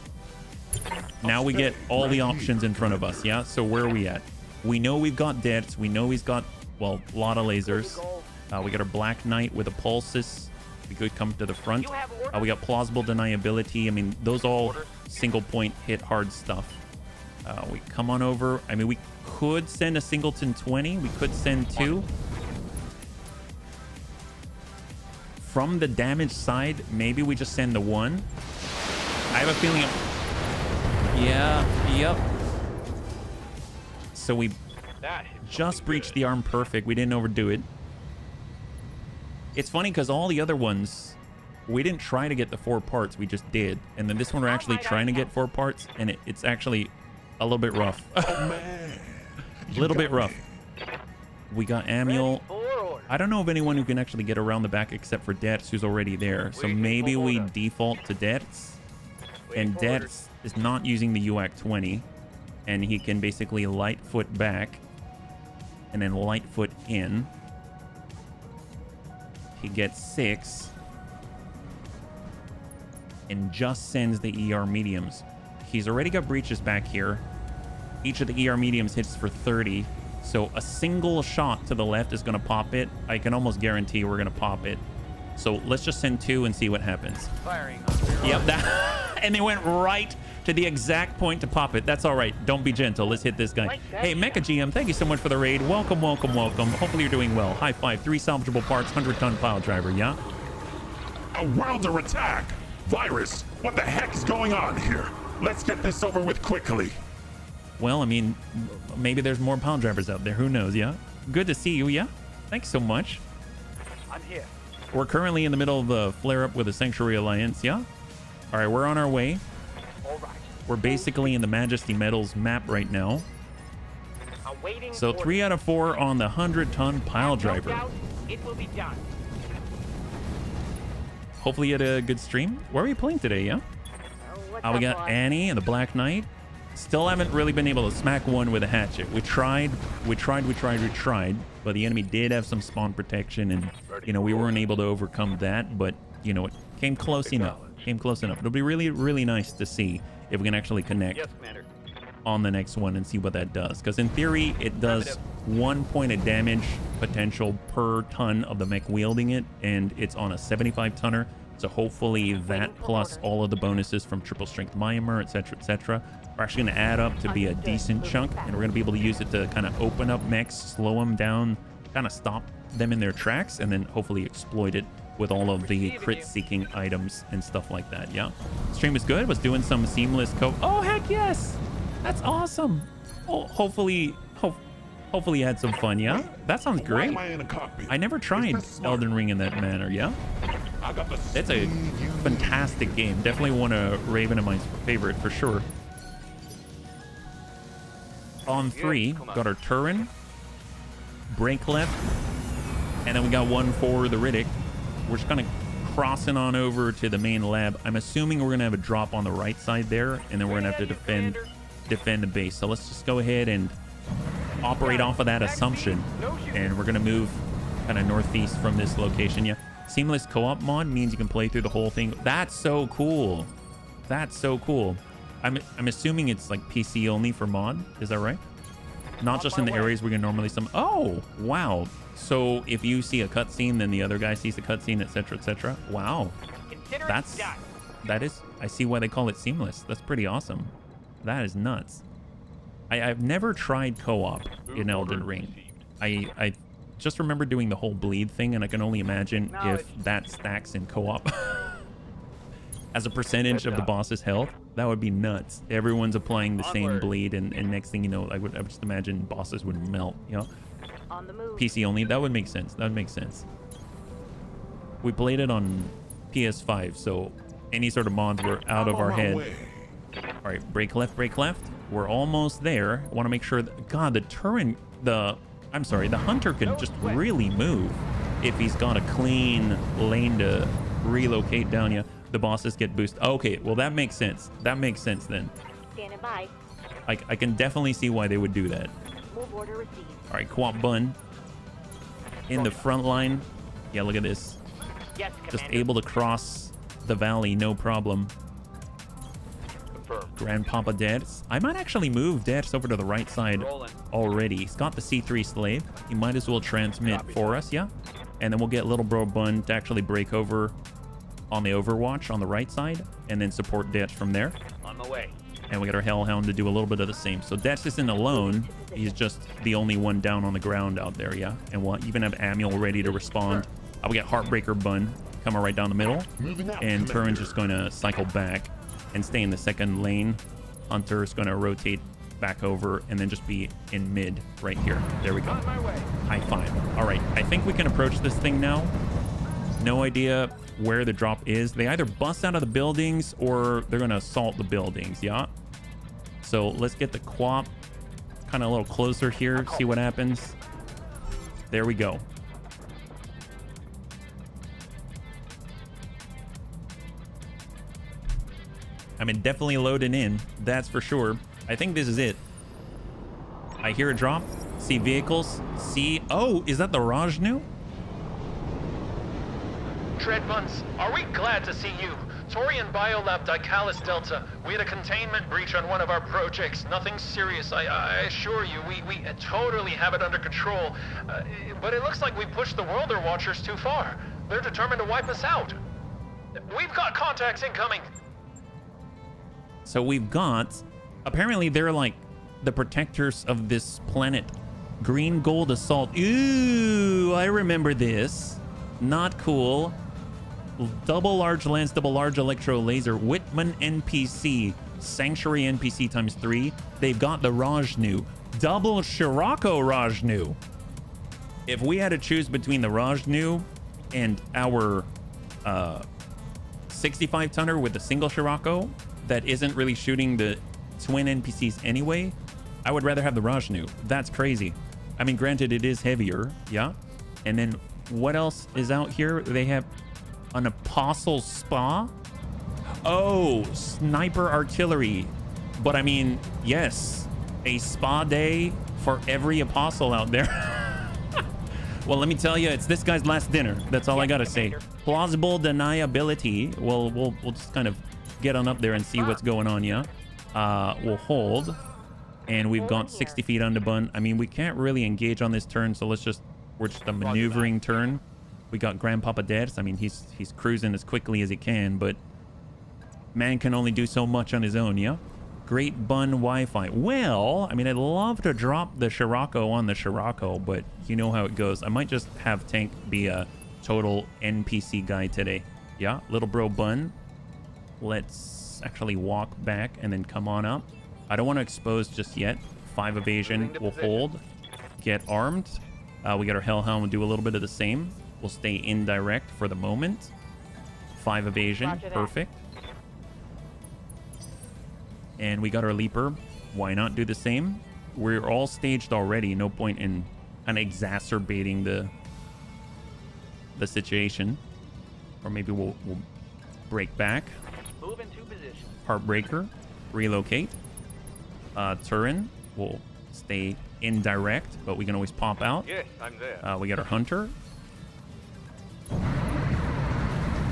Now we get all the options in front of us, yeah? So where are we at? We know we've got deaths. We know he's got, well, a lot of lasers. We got our Black Knight with a pulses. We could come to the front. We got plausible deniability. I mean, those all single point hit hard stuff. We come on over. I mean, we could send a singleton 20. We could send 2. From the damage side, maybe we just send the 1. I have a feeling. Yeah, yep. So we just breached the arm perfect. We didn't overdo it. It's funny because all the other ones, we didn't try to get the 4 parts. We just did. And then this one, we're actually trying to get 4 parts. And it's actually a little bit rough. Oh, man. A little bit rough. We got Amiel. I don't know of anyone who can actually get around the back except for Dets, who's already there. So maybe we default to Dets. And Dets is not using the UAC 20. And he can basically light foot back. And then light foot in. He gets 6. And just sends the ER mediums. He's already got breaches back here. Each of the ER mediums hits for 30. So a single shot to the left is going to pop it. I can almost guarantee we're going to pop it. So let's just send 2 and see what happens. Yep, that, and they went right to the exact point to pop it. That's all right. Don't be gentle. Let's hit this guy. Hey, Mecha GM, thank you so much for the raid. Welcome, welcome, welcome. Hopefully you're doing well. High five. 3 salvageable parts, 100-ton pile driver, yeah? A welder attack! Virus, what the heck is going on here? Let's get this over with quickly. Well, I mean, maybe there's more pile drivers out there. Who knows, yeah? Good to see you, yeah? Thanks so much. I'm here. We're currently in the middle of a flare-up with the Sanctuary Alliance, yeah? All right, we're on our way. All right. We're basically in the Majesty Metals map right now. I'm waiting. So 3 out of 4 on the 100-ton pile driver. No doubt it will be done. Hopefully you had a good stream. Where are we playing today, yeah? We got Annie and the Black Knight. Still haven't really been able to smack one with a hatchet. We tried, but the enemy did have some spawn protection, and, you know, we weren't able to overcome that, but, you know, it came close enough. It'll be really, really nice to see if we can actually connect on the next one and see what that does. Because in theory, it does 1 point of damage potential per ton of the mech wielding it, and it's on a 75-tonner. So hopefully that plus all of the bonuses from triple strength Myanmar, etc., are actually going to add up to be a decent chunk, and we're going to be able to use it to kind of open up mechs, slow them down, kind of stop them in their tracks, and then hopefully exploit it with all of the crit-seeking items and stuff like that. Yeah, stream is good. Was doing some seamless Oh heck yes, that's awesome. Oh, hopefully you had some fun. Yeah, that sounds great. I never tried Elden Ring in that manner. Yeah, that's a fantastic game. Definitely one of Raven and my favorite for sure. On 3, got our Turin, break left, and then we got 1 for the Riddick. We're just kind of crossing on over to the main lab. I'm assuming we're gonna have a drop on the right side there, and then we're gonna have to defend the base. So let's just go ahead and operate off of that assumption, and we're gonna move kind of northeast from this location. Yeah, seamless co-op mod means you can play through the whole thing. That's so cool. That's so cool. I'm assuming it's like PC only for mod. Is that right? Not just in the areas where you normally Oh, wow. So if you see a cutscene, then the other guy sees the cutscene, etc. Wow. That is. I see why they call it seamless. That's pretty awesome. That is nuts. I've never tried co-op in Elden Ring. I just remember doing the whole bleed thing, and I can only imagine if that stacks in co-op as a percentage of the boss's health. That would be nuts. Everyone's applying the same bleed, and next thing you know, I would just imagine bosses would melt, you know? On the move. PC only. That would make sense. That would make sense. We played it on PS5, so any sort of mods were out of our head. All right, brake left, brake left. We're almost there. Want to make sure that, God, the turret, the hunter can just really move if he's got a clean lane to relocate down. Yeah, the bosses get boosted. Okay, well, that makes sense. That makes sense then. Standing by. I can definitely see why they would do that. Move order received. All right, Quap Bun in the front line. Yeah, look at this. Yes, Just Commander. able to cross the valley, no problem. Confirmed. Grandpapa Debs. I might actually move Debs over to the right side Rolling. already. He's got the C3 slave. He might as well transmit for us, yeah? And then we'll get Little Bro Bun to actually break over on the Overwatch on the right side and then support Debs from there. On my way. And we got our Hellhound to do a little bit of the same. So Debs isn't alone. He's just the only one down on the ground out there, yeah? And we'll even have Amuel ready to respond. We got Heartbreaker Bun coming right down the middle. Moving out, And Commander. Turin's just going to cycle back and stay in the second lane. Hunter's going to rotate back over and then just be in mid right here. There we go. On my way. High five. All right, I think we can approach this thing now. No idea where the drop is. They either bust out of the buildings or they're going to assault the buildings, yeah? So let's get the Quap kind of a little closer here, see what happens. There we go. I mean, definitely loading in, that's for sure. I think this is it. I hear a drop, see vehicles, see... Oh, is that the Rajnu? Tread Buns, are we glad to see you? Torian Biolab Dicalis Delta. We had a containment breach on one of our projects. Nothing serious, I assure you. We totally have it under control. But it looks like we pushed the Worlder Watchers too far. They're determined to wipe us out. We've got contacts incoming. So we've got... Apparently they're like the protectors of this planet. Green Gold Assault. Ooh, I remember this. Not cool. Double large lance, double large electro laser. Whitman NPC. Sanctuary NPC times 3. They've got the Rajnu. Double Scirocco Rajnu. If we had to choose between the Rajnu and our 65 tonner with a single Scirocco that isn't really shooting the twin NPCs anyway, I would rather have the Rajnu. That's crazy. I mean, granted, it is heavier, yeah? And then what else is out here? They have an Apostle Spa. Oh, sniper artillery. But I mean, yes, a spa day for every apostle out there. Well, let me tell you, it's this guy's last dinner. That's all I gotta say. Plausible deniability. We'll just kind of get on up there and see what's going on, yeah? We'll hold. And we've got 60 feet under bun. I mean, we can't really engage on this turn, so we're just a maneuvering turn. We got Grandpapa Debs. I mean, he's cruising as quickly as he can, but man can only do so much on his own, yeah? Great Bun Wi-Fi. Well, I mean, I'd love to drop the Scirocco on the Scirocco, but you know how it goes. I might just have Tank be a total NPC guy today. Yeah, Little Bro Bun. Let's actually walk back and then come on up. I don't want to expose just yet. 5 evasion. We'll hold. Get armed. We got our Hellhound. We'll do a little bit of the same. We'll stay indirect for the moment. 5 evasion. Perfect. And we got our Leaper. Why not do the same? We're all staged already. No point in kind of exacerbating the situation. Or maybe we'll break back. Move into position. Heartbreaker. Relocate. Turin will stay indirect, but we can always pop out. Yes, I'm there. We got our Hunter.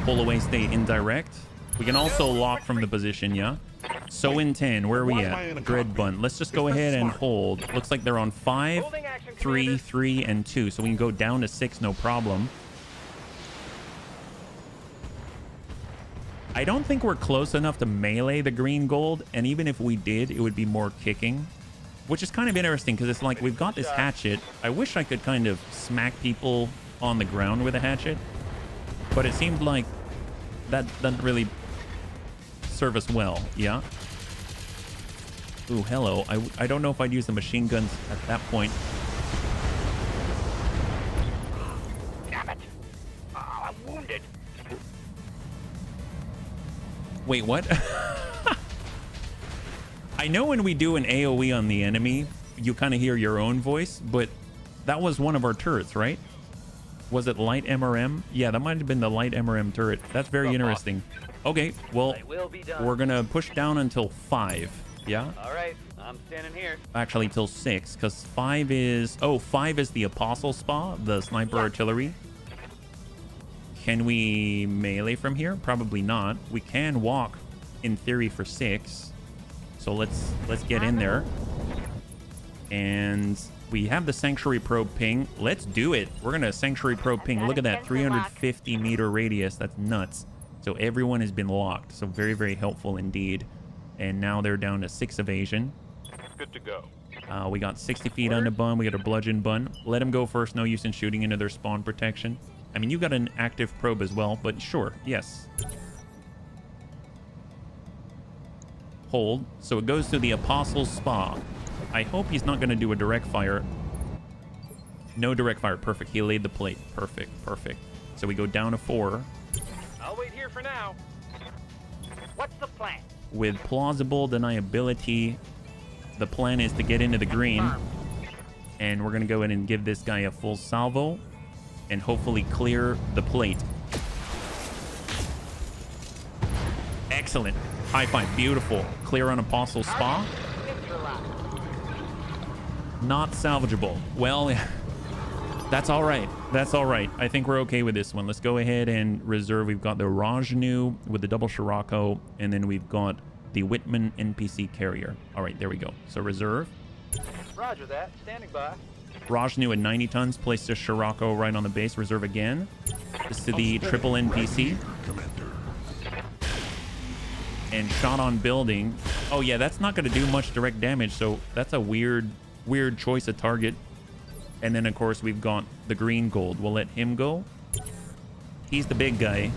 Pull away, stay indirect. We can also lock from the position, yeah? So in 10, where are we at? Dread Bun. Let's just go ahead and hold. Looks like they're on 5, 3, 3, and 2. So we can go down to 6, no problem. I don't think we're close enough to melee the green gold, and even if we did, it would be more kicking, which is kind of interesting because it's like we've got this hatchet. I wish I could kind of smack people on the ground with a hatchet, but it seemed like that doesn't really serve us well, yeah? Ooh, hello. I don't know if I'd use the machine guns at that point. Wait, what? I know when we do an AoE on the enemy, you kind of hear your own voice, but that was one of our turrets, right? Was it light MRM? Yeah, that might have been the light MRM turret. That's very interesting. Okay, well, we're gonna push down until 5. Yeah? All right, I'm standing here. Actually, till 6, because 5 is... Oh, 5 is the Apostle Spa, the sniper artillery. Can we melee from here? Probably not. We can walk, in theory, for 6. So let's get in there. And we have the Sanctuary Probe ping. Let's do it. We're going to Sanctuary Probe ping. Look at that, 350 meter radius. That's nuts. So everyone has been locked. So very, very helpful indeed. And now they're down to 6 evasion. Good to go. We got 60 feet on the bun. We got a bludgeon bun. Let them go first. No use in shooting into their spawn protection. I mean, you got an active probe as well, but sure, yes. Hold. So it goes to the Apostle's Spa. I hope he's not going to do a direct fire. No direct fire. Perfect. He laid the plate. Perfect. Perfect. So we go down to 4. I'll wait here for now. What's the plan? With plausible deniability, the plan is to get into the green. And we're going to go in and give this guy a full salvo. And hopefully clear the plate. Excellent. High five. Beautiful. Clear on Apostle Spa. Not salvageable. Well, that's all right. That's all right. I think we're okay with this one. Let's go ahead and reserve. We've got the Rajnu with the double Scirocco, and then we've got the Whitman NPC carrier. All right, there we go. So reserve. Roger that. Standing by. Rajnu at 90 tons. Place the Scirocco right on the base. Reserve again. This to the triple NPC. And shot on building. Oh yeah, that's not going to do much direct damage, so that's a weird choice of target. And then of course we've got the green gold. We'll let him go. He's the big guy.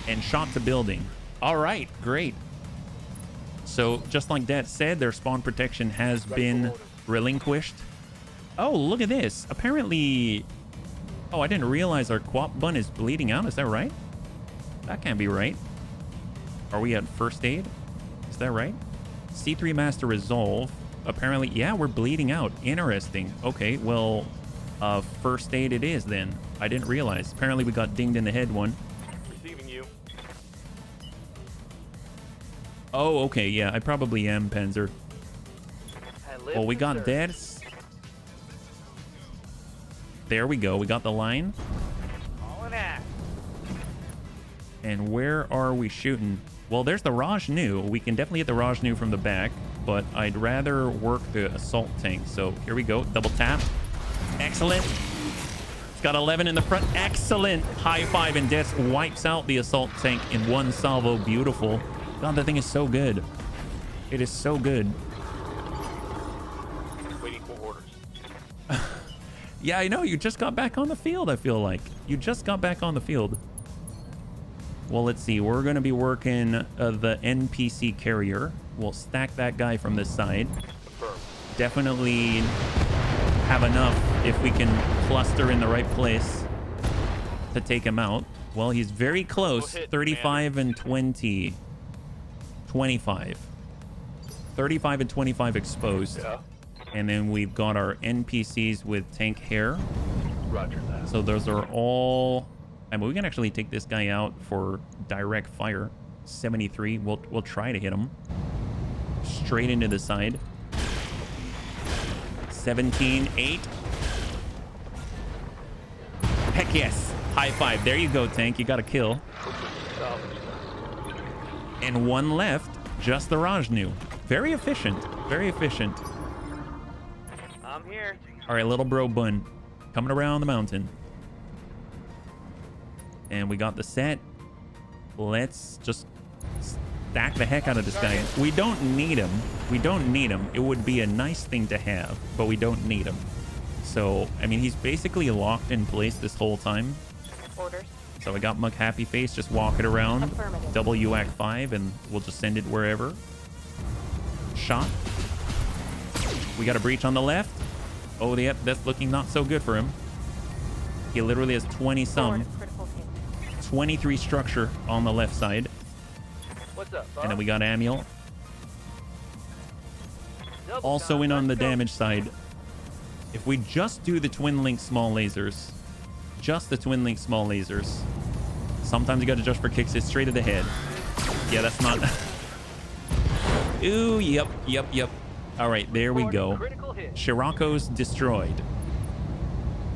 And shot to building. All right, great. So just like that said, their spawn protection has been relinquished. Oh, look at this. Apparently... Oh, I didn't realize our quap bun is bleeding out. Is that right? That can't be right. Are we at first aid? Is that right? C3 Master Resolve. Apparently, yeah, we're bleeding out. Interesting. Okay, well, first aid it is then. I didn't realize. Apparently we got dinged in the head one. Receiving you. Oh, okay, yeah, I probably am, Panzer. Well, we got dead. There we go. We got the line. And where are we shooting? Well, there's the Rajnu. We can definitely hit the Rajnu from the back, but I'd rather work the assault tank. So here we go. Double tap. Excellent. It's got 11 in the front. Excellent. High five, and Death wipes out the assault tank in one salvo. Beautiful. God, that thing is so good. It is so good. Waiting for orders. Yeah, I know. You just got back on the field, I feel like. You just got back on the field. Well, let's see. We're going to be working the NPC carrier. We'll stack that guy from this side. Confirmed. Definitely have enough if we can cluster in the right place to take him out. Well, he's very close. 35 and 20. 25. 35 and 25 exposed. Yeah. And then we've got our NPCs with tank hair. Roger that. So those are all... I mean, we can actually take this guy out for direct fire. 73. We'll try to hit him. Straight into the side. 17, 8. Heck yes. High five. There you go, tank. You got a kill. And one left. Just the Rajnu. Very efficient. Very efficient. I'm here. All right, little bro bun. Coming around the mountain. And we got the set. Let's just stack the heck out of this guy. We don't need him. We don't need him. It would be a nice thing to have, but we don't need him. So, I mean, he's basically locked in place this whole time. Orders. So I got Muck Happy Face just walking around. Double UAC 5, and we'll just send it wherever. Shot. We got a breach on the left. Oh, yep, that's looking not so good for him. He literally has 20 some. 23 structure on the left side. What's up, And then we got Amiel. Also in on the damage side. If we just do the twin link small lasers, just the twin link small lasers, sometimes you got to adjust for kicks. It's straight to the head. Yeah, that's not. Ooh, yep. All right, there we go. Scirocco's destroyed.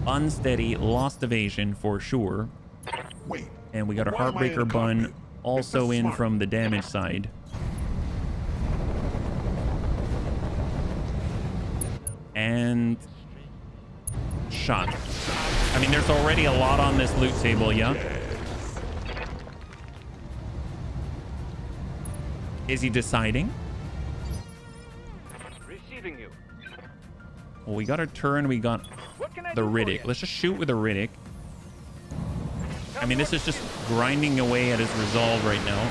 Unsteady, lost evasion for sure. Wait. And we got our why am I in Heartbreaker the Bun cockpit? also This is in smart. from the damage side. And shot. I mean, there's already a lot on this loot table, yeah? Is he deciding? Receiving you. Well, we got our turn. We got What can I the do for Riddick. you? Let's just shoot with the Riddick. I mean, this is just grinding away at his resolve right now.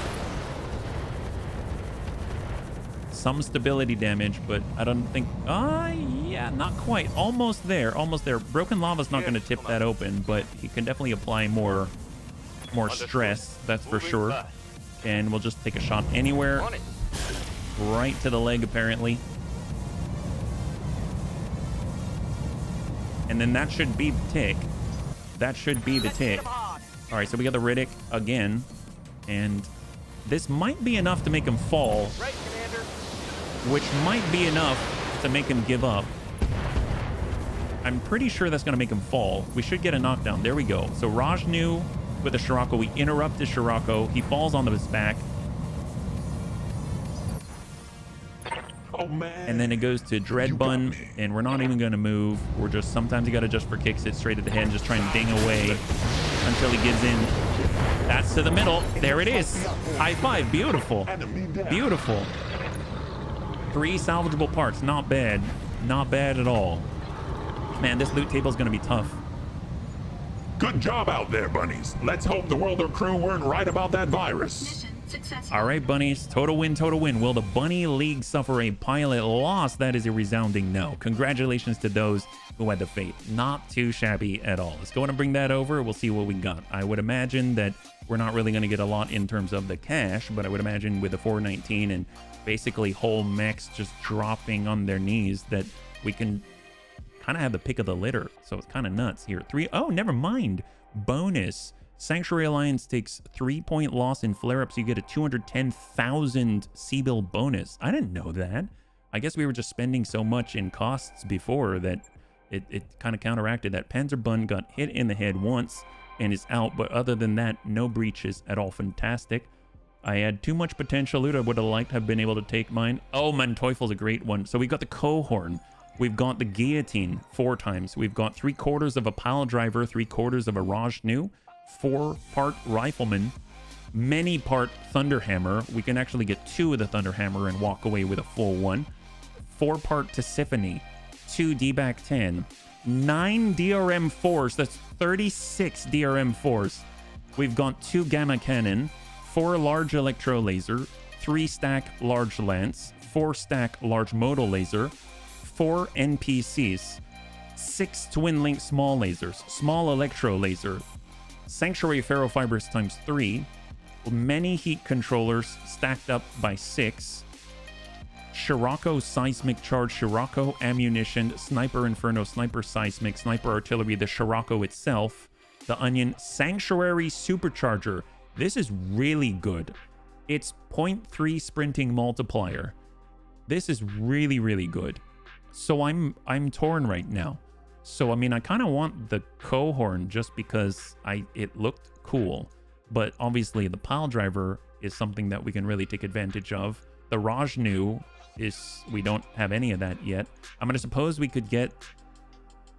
Some stability damage, but I don't think... yeah, not quite. Almost there. Almost there. Broken Lava's not going to tip that open, but he can definitely apply more stress. That's for sure. And we'll just take a shot anywhere. Right to the leg, apparently. And then that should be the tick. That should be the tick. All right, so we got the Riddick again. And this might be enough to make him fall. Right, Commander. Which might be enough to make him give up. I'm pretty sure that's going to make him fall. We should get a knockdown. There we go. So Rajnu with a Scirocco. We interrupt the Scirocco. He falls on his back. Oh, man. And then it goes to Dread Bun. And we're not even going to move. We're just... Sometimes you got to adjust for kicks. It straight at the head. Just try and ding away until he gives in. That's to the middle. There it is. High five. Beautiful. Beautiful. 3 salvageable parts. Not bad. Not bad at all. Man, this loot table is going to be tough. Good job out there, bunnies. Let's hope the Worlder crew weren't right about that virus. Mission successful. All right, bunnies. Total win, total win. Will the Bunny League suffer a pilot loss? That is a resounding no. Congratulations to those who had the fate. Not too shabby at all. Let's go and bring that over. We'll see what we got. I would imagine that we're not really going to get a lot in terms of the cash, but I would imagine with the 419 and basically whole mechs just dropping on their knees that we can kind of have the pick of the litter. So it's kind of nuts here. Oh, never mind. Bonus. Sanctuary Alliance takes 3-point loss in flare-ups. You get a 210,000 C-bill bonus. I didn't know that. I guess we were just spending so much in costs before that it kind of counteracted that. Panzerbun got hit in the head once and is out, but other than that, no breaches at all. Fantastic. I had too much potential loot. I would have liked to have been able to take mine. Oh, Manteufel's a great one. So we got the Cohorn. We've got the Guillotine 4 times. We've got 3/4 of a Pile Driver, 3/4 of a Rajnu, 4-part Rifleman, many-part Thunderhammer. We can actually get 2 of the Thunderhammer and walk away with a full one. 4-part Tisiphone, 2 D-Back 10, 9 DRM 4s. That's 36 DRM 4s. We've got 2 Gamma Cannon, 4 large Electro Laser, 3-stack large Lance, 4-stack large Modal Laser, 4 NPCs, 6 Twin Link small lasers, small Electro Laser, Sanctuary Ferrofibers times 3, many heat controllers stacked up by 6, Scirocco Seismic Charge, Scirocco Ammunition, Sniper Inferno, Sniper Seismic, Sniper Artillery, the Scirocco itself, the Onion, Sanctuary Supercharger. This is really good. It's 0.3 sprinting multiplier. This is really, really good. So I'm torn right now. So I mean, I kind of want the Cohorn just because it looked cool, but obviously the Pile Driver is something that we can really take advantage of. The Rajnu is, we don't have any of that yet. I'm gonna suppose we could get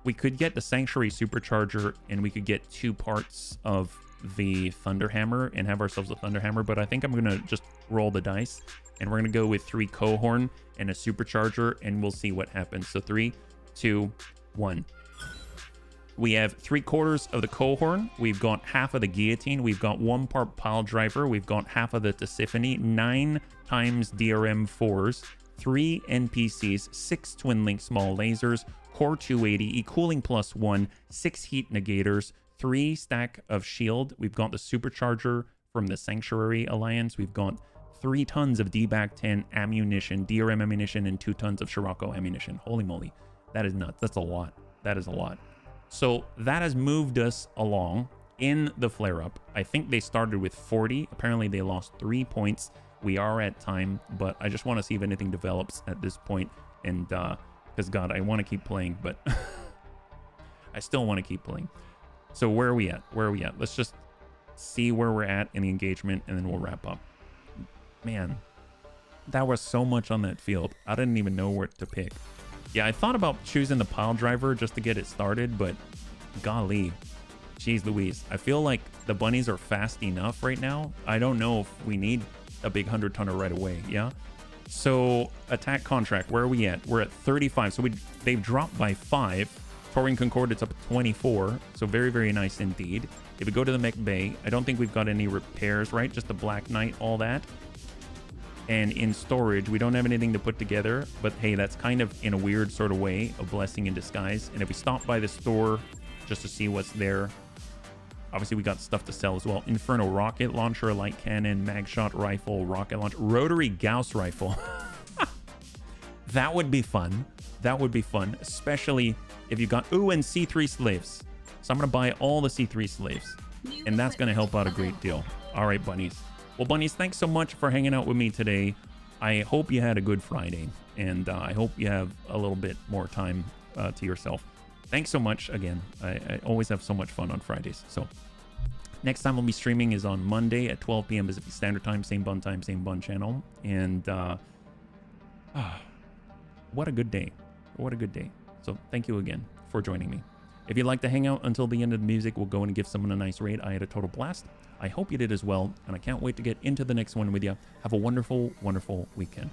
the Sanctuary Supercharger and we could get 2 parts of the Thunderhammer and have ourselves a Thunderhammer, but I think I'm gonna just roll the dice and we're gonna go with 3 Cohorn and a Supercharger and we'll see what happens. So 3, 2, 1. We have 3/4 of the Cohorn. We've got half of the Guillotine. We've got 1 part Pile Driver. We've got half of the Tisiphone, 9 times DRM 4s, 3 NPCs, 6 Twin Link small lasers, Core 280, E-Cooling +1, 6 heat negators, 3 stack of shield. We've got the supercharger from the Sanctuary Alliance. We've got 3 tons of D-Back 10 ammunition, DRM ammunition, and 2 tons of Scirocco ammunition. Holy moly. That is nuts. That's a lot. That is a lot. So that has moved us along in the flare-up. I think they started with 40. Apparently they lost 3 points. We are at time, but I just want to see if anything develops at this point. And because God, I want to keep playing, but I still want to keep playing. So where are we at? Where are we at? Let's just see where we're at in the engagement, and then we'll wrap up. Man, that was so much on that field. I didn't even know where to pick. Yeah, I thought about choosing the pile driver just to get it started, but golly, jeez Louise. I feel like the bunnies are fast enough right now. I don't know if we need a big 100-tonner right away, yeah? So, attack contract, where are we at? We're at 35, so they've dropped by 5. Taurian Concordance up at 24, so very, very nice indeed. If we go to the mech bay, I don't think we've got any repairs, right? Just the Black Knight, all that. And in storage, we don't have anything to put together, but hey, that's kind of in a weird sort of way a blessing in disguise. And if we stop by the store just to see what's there, obviously we got stuff to sell as well. Inferno rocket launcher, light cannon, mag shot rifle, rocket launcher, rotary Gauss rifle. That would be fun. That would be fun, especially if you got, ooh, and C3 slaves. So I'm going to buy all the C3 slaves, and that's going to help out a great deal. All right, bunnies. Well, bunnies, thanks so much for hanging out with me today. I hope you had a good Friday, and I hope you have a little bit more time to yourself. Thanks so much again. I always have so much fun on Fridays. So next time I'll be streaming is on Monday at 12 p.m. Pacific Standard Time, same bun channel. And what a good day. What a good day. So thank you again for joining me. If you'd like to hang out until the end of the music, we'll go in and give someone a nice raid. I had a total blast. I hope you did as well, and I can't wait to get into the next one with you. Have a wonderful, wonderful weekend.